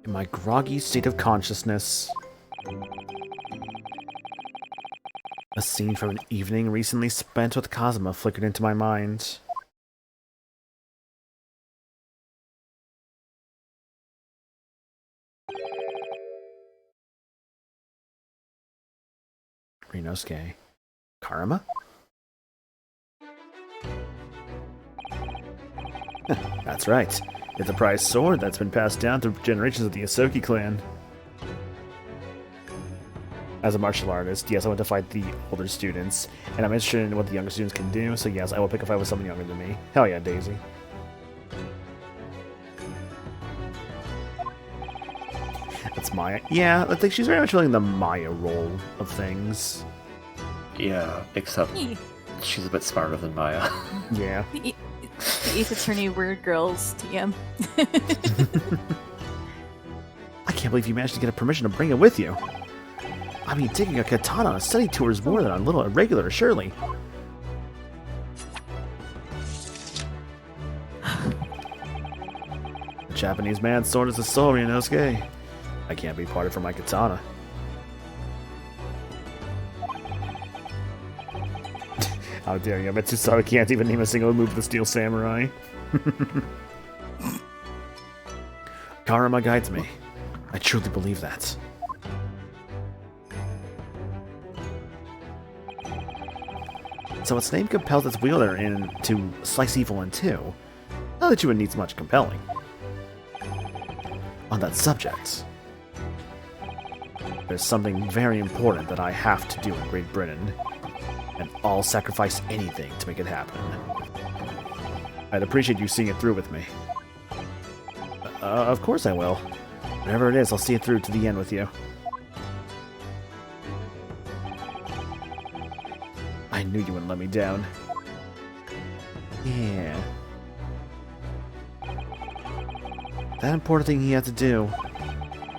In my groggy state of consciousness, a scene from an evening recently spent with Kazuma flickered into my mind. Rinosuke. Karama? That's right. It's a prized sword that's been passed down through generations of the Asoki clan. As a martial artist, yes, I want to fight the older students, and I'm interested in what the younger students can do, so yes, I will pick a fight with someone younger than me. Hell yeah, Daisy. Maya. Yeah, I think she's very much filling the Maya role of things. Yeah, except she's a bit smarter than Maya. Yeah. The Ace Attorney Weird Girls TM. I can't believe you managed to get a permission to bring it with you. I mean, taking a katana on a study tour is more than a little irregular, surely. The Japanese man's sword is a soul, Ryunosuke. I can't be parted from my katana. How dare you, I bet Tsusada can't even name a single move of the Steel Samurai. Karma guides me. I truly believe that. So its name compels its wielder in to slice evil in two. Not that you would need much compelling. On that subject, there's something very important that I have to do in Great Britain, and I'll sacrifice anything to make it happen. I'd appreciate you seeing it through with me. Of course I will. Whatever it is, I'll see it through to the end with you. I knew you wouldn't let me down. Yeah. That important thing he had to do.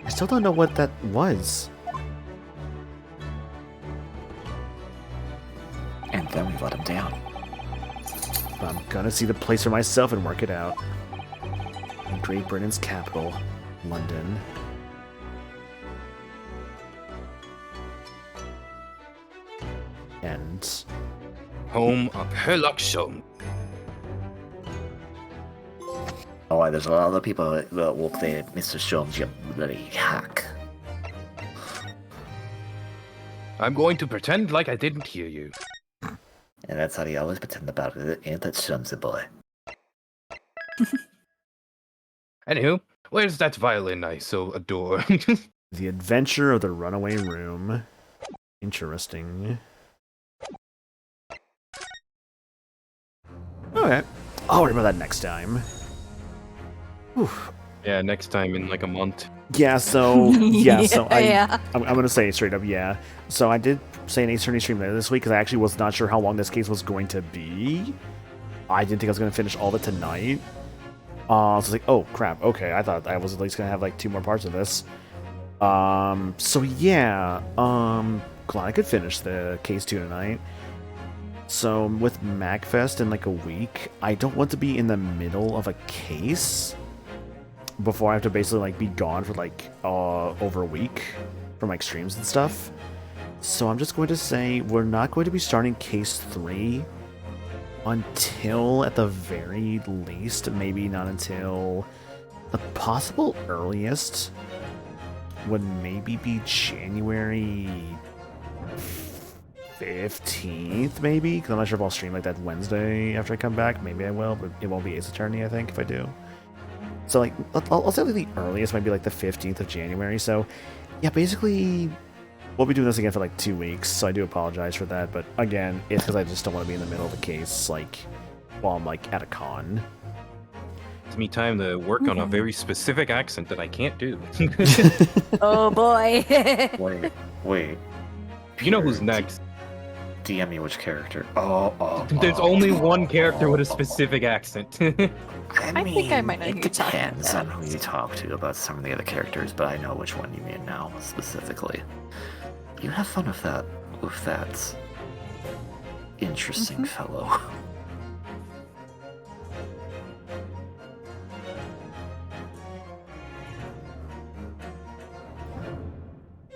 I still don't know what that was. And then we let him down. But I'm gonna see the place for myself and work it out. In Great Britain's capital, London. And Home of Herlock Sholmes. Oh, there's a lot of people that will say, Mr. Sholmes, you bloody hack. I'm going to pretend like I didn't hear you. And that's how he always pretend about it, ain't that Sholmes boy? Anywho, where's that violin I so adore? The Adventure of the Runaway Room. Interesting. Okay. I'll worry about that next time. Whew. Yeah, next time in like a month. Yeah, so Yeah. I'm gonna say it straight up, yeah. So I did say an Ace Attorney stream later this week because I actually was not sure how long this case was going to be. I didn't think I was gonna finish all of it tonight. So I was like, oh crap, okay. I thought I was at least gonna have like 2 more parts of this. So yeah, glad I could finish the case 2 tonight. So with MagFest in like a week, I don't want to be in the middle of a case before I have to basically like be gone for like over a week from like streams and stuff. So I'm just going to say we're not going to be starting case 3 until at the very least, maybe not until the possible earliest would maybe be January 15th, maybe? Because I'm not sure if I'll stream like that Wednesday after I come back. Maybe I will, but it won't be Ace Attorney, I think, if I do. So, like, I'll say like the earliest might be like the 15th of January. So, yeah, basically, we'll be doing this again for like 2 weeks. So I do apologize for that. But again, it's because I just don't want to be in the middle of a case, like, while I'm like at a con. It's me time to work on a very specific accent that I can't do. Oh boy. Wait. You know who's next? DM me which character. There's only one character with a specific accent. I think I might know who it you're talking depends about. on who you talk to about some of the other characters, but I know which one you mean now, specifically. You have fun with that interesting fellow.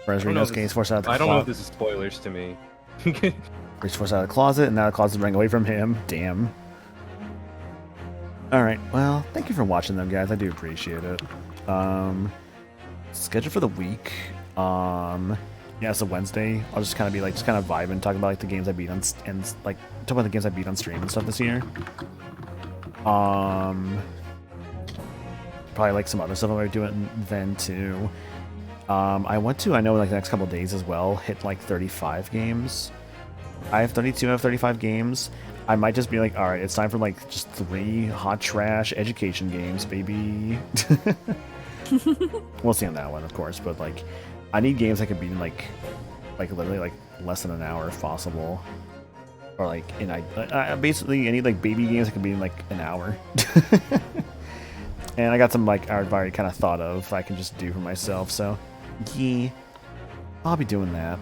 Whereas Reno's getting forced out of the I don't know if closet. this is spoilers to me. He's forced out of the closet, and now the closet's running away from him. Damn. Alright, well, thank you for watching them, guys. I do appreciate it. Schedule for the week. Yeah, so Wednesday, I'll just kind of be like, just kind of vibing, talking about like the games I beat on, and like, talk about the games I beat on stream and stuff this year. Probably like some other stuff I'm doing then too. I know like the next couple of days as well, hit like 35 games. I have 32 out of 35 games. I might just be like, alright, it's time for like just 3 hot trash education games, baby. We'll see on that one, of course. But like, I need games I can beat in like literally like less than an hour if possible. Or like, and I basically I need like baby games I can beat in like an hour. And I got some like I've already kind of thought of I can just do for myself. So yeah, I'll be doing that.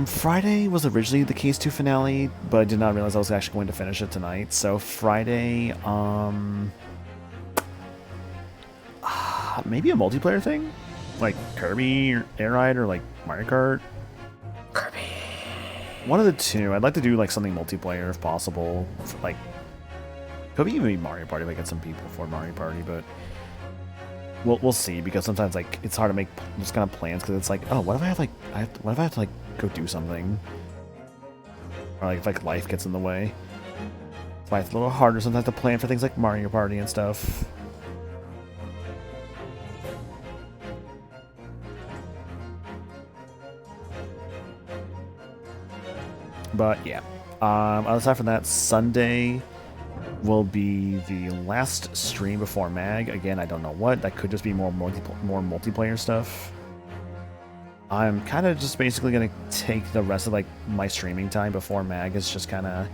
Friday was originally the Case 2 finale, but I did not realize I was actually going to finish it tonight. So Friday, maybe a multiplayer thing? Like Kirby or Air Ride or like Mario Kart? Kirby. One of the two. I'd like to do like something multiplayer if possible. Like, could even be Mario Party if I get some people for Mario Party, but we'll see, because sometimes like it's hard to make those kind of plans because it's like, oh, what if I have like what if I have to like go do something, or like if like life gets in the way. That's why it's a little harder sometimes to plan for things like Mario Party and stuff. But yeah, aside from that, Sunday will be the last stream before MAG. Again, I don't know what. That could just be more multiplayer stuff. I'm kind of just basically going to take the rest of like my streaming time before MAG is just kind of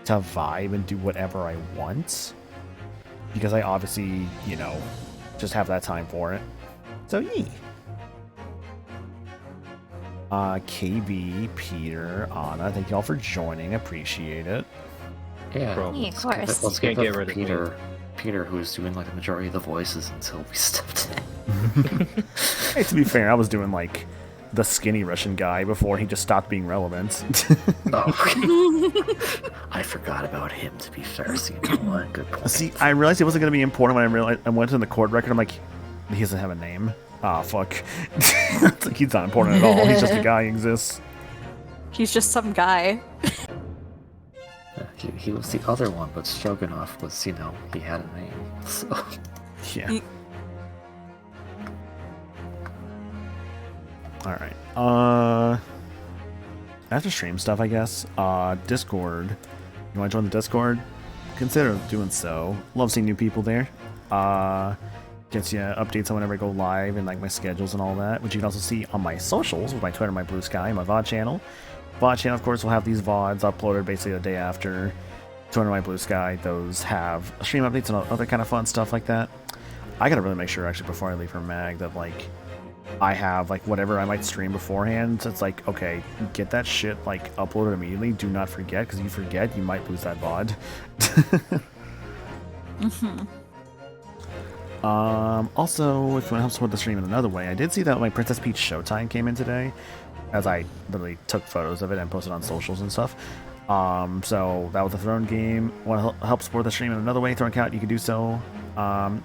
to vibe and do whatever I want. Because I obviously, you know, just have that time for it. So yeah. KB, Peter, Anna, thank y'all for joining. Appreciate it. Yeah, Yeah, of course. Let's Can't give get up rid of Peter. Peter, who was doing like the majority of the voices until we stepped in. Hey, to be fair, I was doing like the skinny Russian guy before he just stopped being relevant. Oh, I forgot about him. To be fair, so you know what? Good point. See, I realized it wasn't going to be important when I realized I went to the court record. I'm like, he doesn't have a name. Ah, fuck. It's like, he's not important at all. He's just a guy who exists. He's just some guy. He was the other one, but Stroganoff was, you know, he had a name. So. Yeah. Alright. After stream stuff, I guess. Discord. You want to join the Discord? Consider doing so. Love seeing new people there. Gets you updates on whenever I go live and like my schedules and all that, which you can also see on my socials with my Twitter, my Blue Sky, my VOD channel. VOD channel, of course, will have these VODs uploaded basically the day after. Twitter, my Blue Sky, those have stream updates and other kind of fun stuff like that. I gotta really make sure actually before I leave for MAG that like I have like whatever I might stream beforehand. So it's like, okay, get that shit like uploaded immediately. Do not forget, because if you forget, you might lose that VOD. Also, if you want to help support the stream in another way, I did see that my Princess Peach Showtime came in today, as I literally took photos of it and posted on socials and stuff. So that was a Throne game. Want to help support the stream in another way? Throne account, you can do so.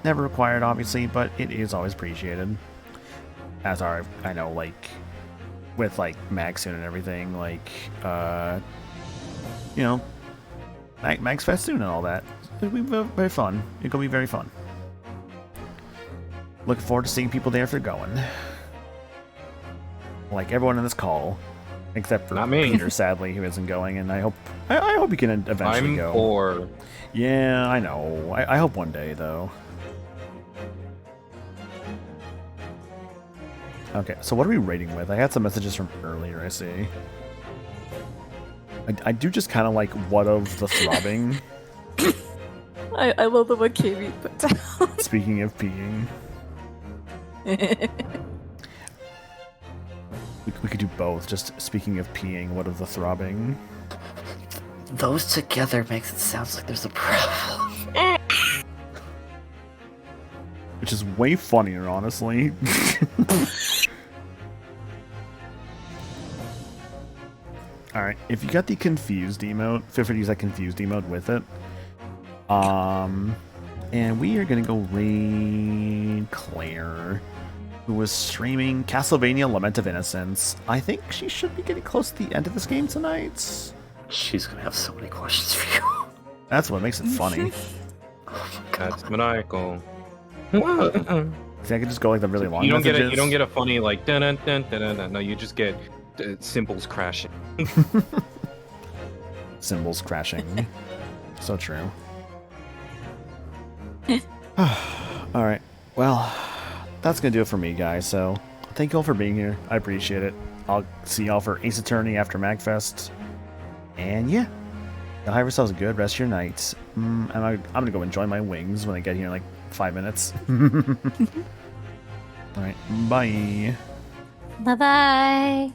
Never required, obviously, but it is always appreciated. As are, I know, like, with, like, MAG soon and everything, like, you know, MAG's Fest soon and all that. It'll be very fun. It'll be very fun. Looking forward to seeing people there if they're going. Like everyone in this call, except for Not me. Peter, sadly, who isn't going, and I hope he can eventually go. I'm poor. Yeah, I know. I hope one day, though. Okay, so what are we rating with? I had some messages from earlier, I see. I do just kind of like what of the throbbing. I love the one KB put down. Speaking of peeing. We could do both. Just speaking of peeing, what of the throbbing? Those together makes it sound like there's a problem. Which is way funnier, honestly. Alright, if you got the confused emote, feel free to use that confused emote with it. And we are gonna go raid Claire, who was streaming Castlevania Lament of Innocence. I think she should be getting close to the end of this game tonight. She's gonna have so many questions for you. That's what makes it funny. That's maniacal. See, I could just go like the really long You don't messages. you don't get a funny like dun dun dun dun dun. No, you just get cymbals crashing. Cymbals crashing. So true. Alright. Well, that's going to do it for me, guys. So, thank you all for being here. I appreciate it. I'll see y'all for Ace Attorney after MagFest. And yeah, y'all have yourselves a good rest of your night. And I'm going to go enjoy my wings when I get here in like 5 minutes. Alright, bye. Bye bye.